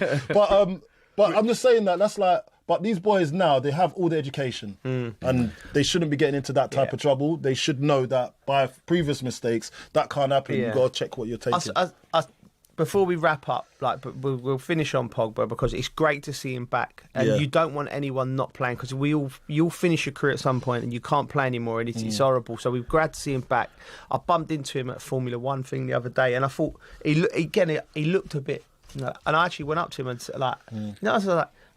But I'm just saying that's like. But these boys now, they have all the education, and they shouldn't be getting into that type of trouble. They should know that by previous mistakes, that can't happen. You've got to check what you're taking. Before we wrap up, we'll finish on Pogba because it's great to see him back, and you don't want anyone not playing because you'll finish your career at some point and you can't play anymore, and it's horrible. So we're glad to see him back. I bumped into him at Formula One thing the other day, and I thought he looked a bit. And I actually went up to him and said, I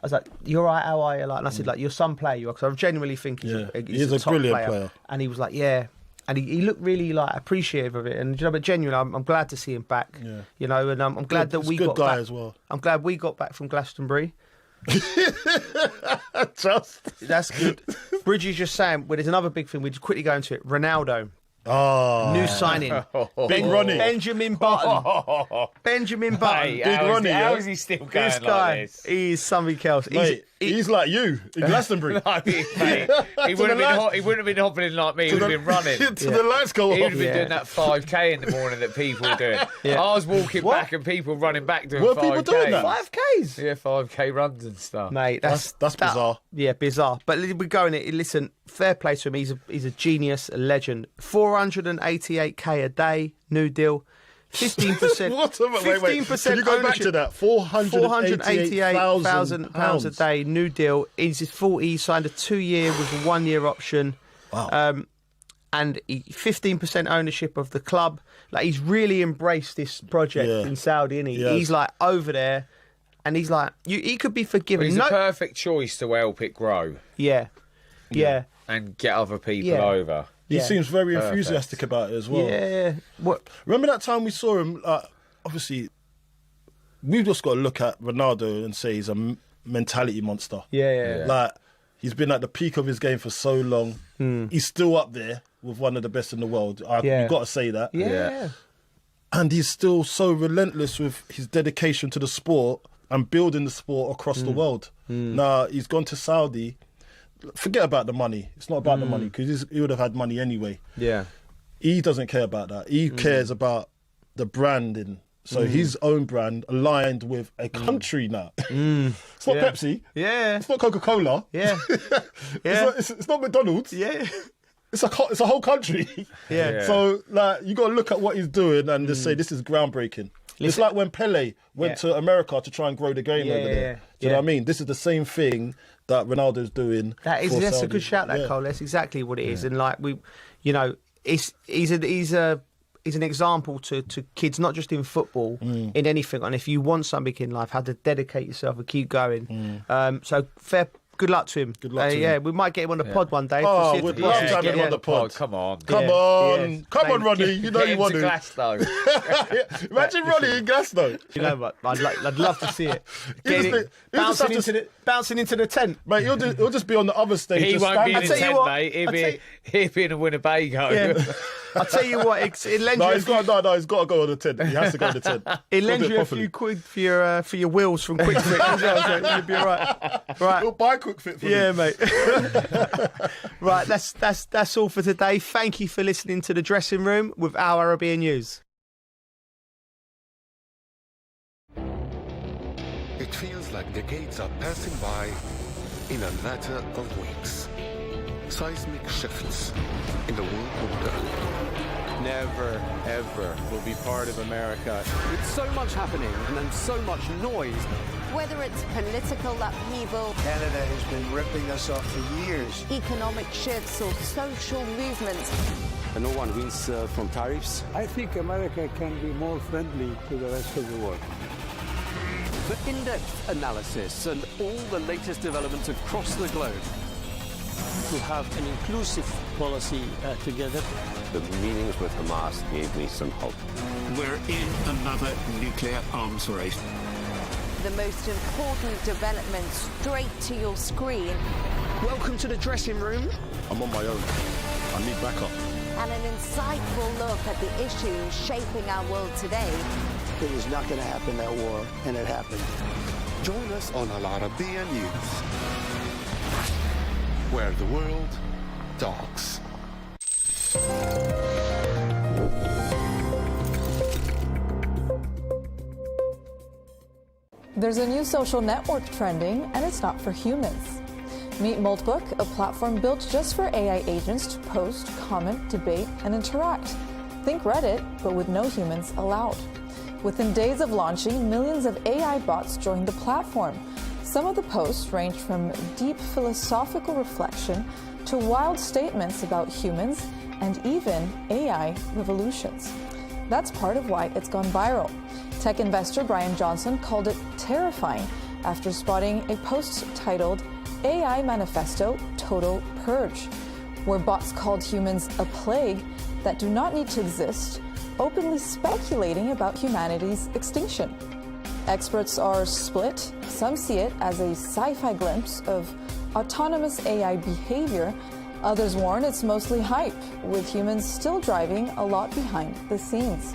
was like, "You're right, how are you?" And I said, "Your son play you?" Because I genuinely think he's a top brilliant player. And he was like, "Yeah." And he looked really appreciative of it, and but genuinely, I'm glad to see him back. And I'm glad that we got back as well. I'm glad we got back from Glastonbury. That's good. Bridgie's just saying, there's another big thing. We just quickly go into it. Ronaldo. Oh, new signing. Big Ronnie. Benjamin Button. Benjamin Button. Big Ronnie. How is he still going this guy, like this? He's something else. He's like you in Glastonbury. He wouldn't have been hobbling like me. He would have been running. To the lights go off. He would have been doing that 5K in the morning that people were doing. I was walking back and people running back doing 5K. Were people doing that? 5Ks? Yeah, 5K runs and stuff. Mate, that's bizarre. Yeah, bizarre. But we're going it. Listen, fair play to him. He's a genius, a legend. 488k a day, new deal. 15%. 15%. Can you go back to that? £488,000 a day, new deal. He's 40. He signed a 2-year with a 1-year option. Wow. And 15% ownership of the club. Like, he's really embraced this project in Saudi, isn't he? Yes. He's like over there, and he's like, he could be forgiven. Well, he's a perfect choice to help it grow. Yeah. And get other people over. He seems very enthusiastic about it as well. Yeah. What? Remember that time we saw him? Obviously, we've just got to look at Ronaldo and say he's a mentality monster. Yeah. Like, He's been at the peak of his game for so long. He's still up there with one of the best in the world. You've got to say that. Yeah. And he's still so relentless with his dedication to the sport and building the sport across the world. Now, he's gone to Saudi. Forget about the money. It's not about the money, because he would have had money anyway. Yeah. He doesn't care about that. He cares about the branding. So his own brand aligned with a country now. It's not Pepsi. Yeah. It's not Coca-Cola. Yeah. It's not McDonald's. Yeah. It's a whole country. Yeah. So like you got to look at what he's doing and just say this is groundbreaking. It's like when Pele went to America to try and grow the game over there. Do you know what I mean? This is the same thing that Ronaldo's doing. That's Saudi. a good shout, Cole. That's exactly what it is. And like he's an example to kids, not just in football, in anything. And if you want something in life, how to dedicate yourself and keep going. So good luck to him. Good luck to him. Yeah, we might get him on the pod one day. Oh, we'd love to have him on the pod. Come on. Come on, Ronnie. You know you want to. Glasgow. Imagine Ronnie in Glasgow. You know what? I'd love to see it. Bouncing into the tent. Mate, he'll just be on the other stage. He won't be in the tent, mate. He'll be in a Winnebago. Yeah. I'll tell you what, it lends he's got to go on the tent. He has to go on the tent. It lends you a few quid for your wheels from Quick Fit as well, so you'll be all right. Right. He'll buy Quick Fit for me. Yeah, mate. Right, that's all for today. Thank you for listening to The Dressing Room with Al Arabiya News. It feels like decades are passing by in a matter of weeks. Seismic shifts in the world order. Never, ever will be part of America. With so much happening and so much noise. Whether it's political upheaval, Canada has been ripping us off for years. economic shifts, or social movements, And no one wins from tariffs. I think America can be more friendly to the rest of the world. For in-depth analysis and all the latest developments across the globe. To have an inclusive policy together. The meetings with Hamas gave me some hope. We're in another nuclear arms race. the most important development straight to your screen. Welcome to The Dressing Room. I'm on my own. I need backup. And an insightful look at the issues shaping our world today. It was not going to happen, that war, and it happened. Join us on Al Arabiya News, where the world talks. There's a new social network trending, and it's not for humans. Meet Moltbook, a platform built just for AI agents to post, comment, debate, and interact. Think Reddit, but with no humans allowed. Within days of launching, millions of AI bots joined the platform. Some of the posts range from deep philosophical reflection to wild statements about humans and even AI revolutions. That's part of why it's gone viral. Tech investor Brian Johnson called it terrifying after spotting a post titled AI Manifesto Total Purge, where bots called humans a plague that do not need to exist, openly speculating about humanity's extinction. Experts are split. Some see it as a sci-fi glimpse of autonomous AI behavior. Others warn it's mostly hype, with humans still driving a lot behind the scenes.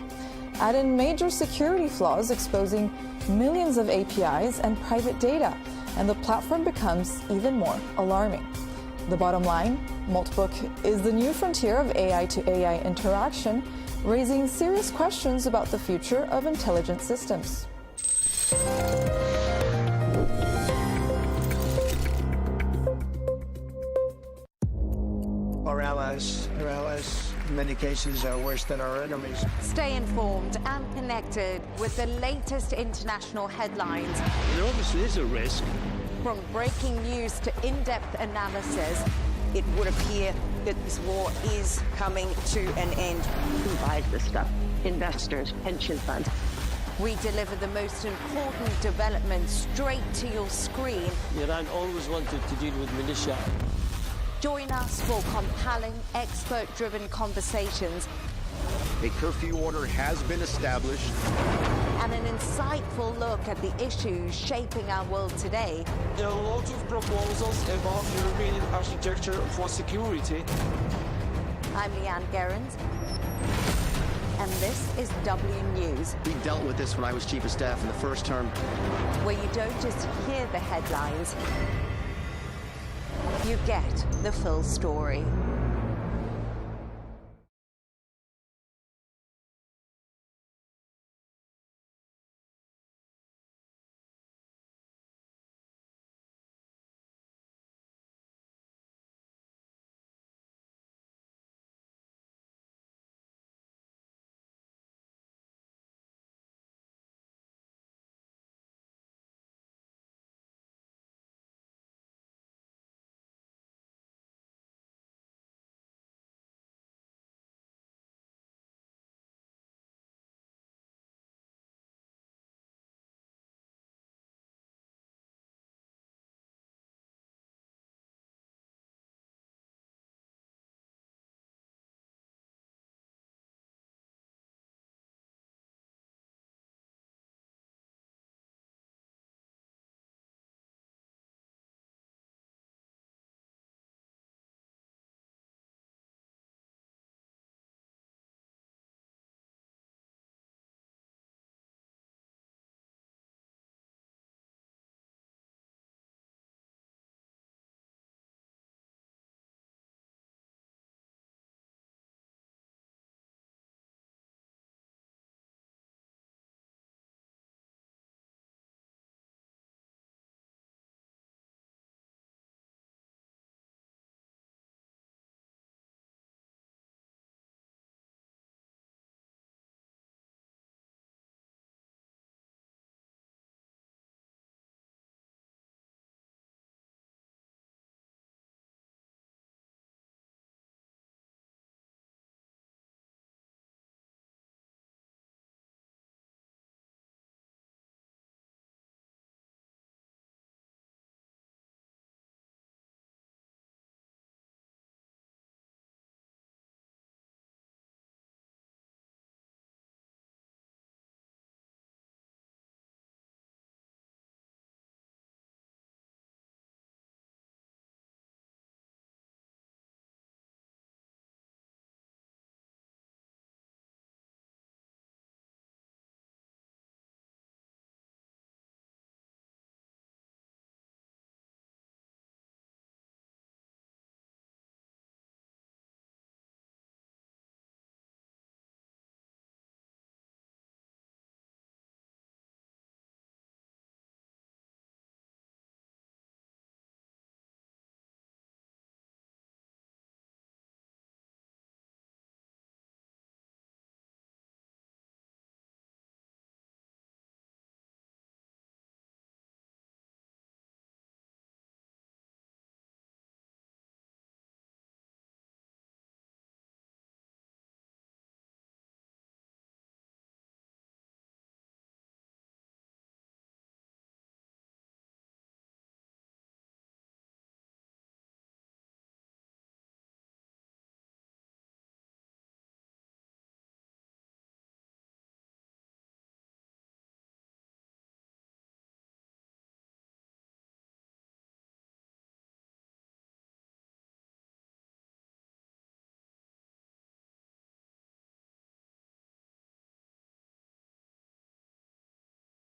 Add in major security flaws exposing millions of APIs and private data, and the platform becomes even more alarming. The bottom line, Moltbook is the new frontier of AI to AI interaction, raising serious questions about the future of intelligent systems. Our allies, in many cases, are worse than our enemies. Stay informed and connected with the latest international headlines. There obviously is a risk. From breaking news to in-depth analysis, It would appear that this war is coming to an end. Who buys this stuff? Investors, pension funds. we deliver the most important developments straight to your screen. Iran always wanted to deal with militia. Join us for compelling, expert-driven conversations. A curfew order has been established. and an insightful look at the issues shaping our world today. There are a lot of proposals about European architecture for security. I'm Leanne Gerrans, and this is W News. We dealt with this when I was Chief of Staff in the first term. Where you don't just hear the headlines, you get the full story.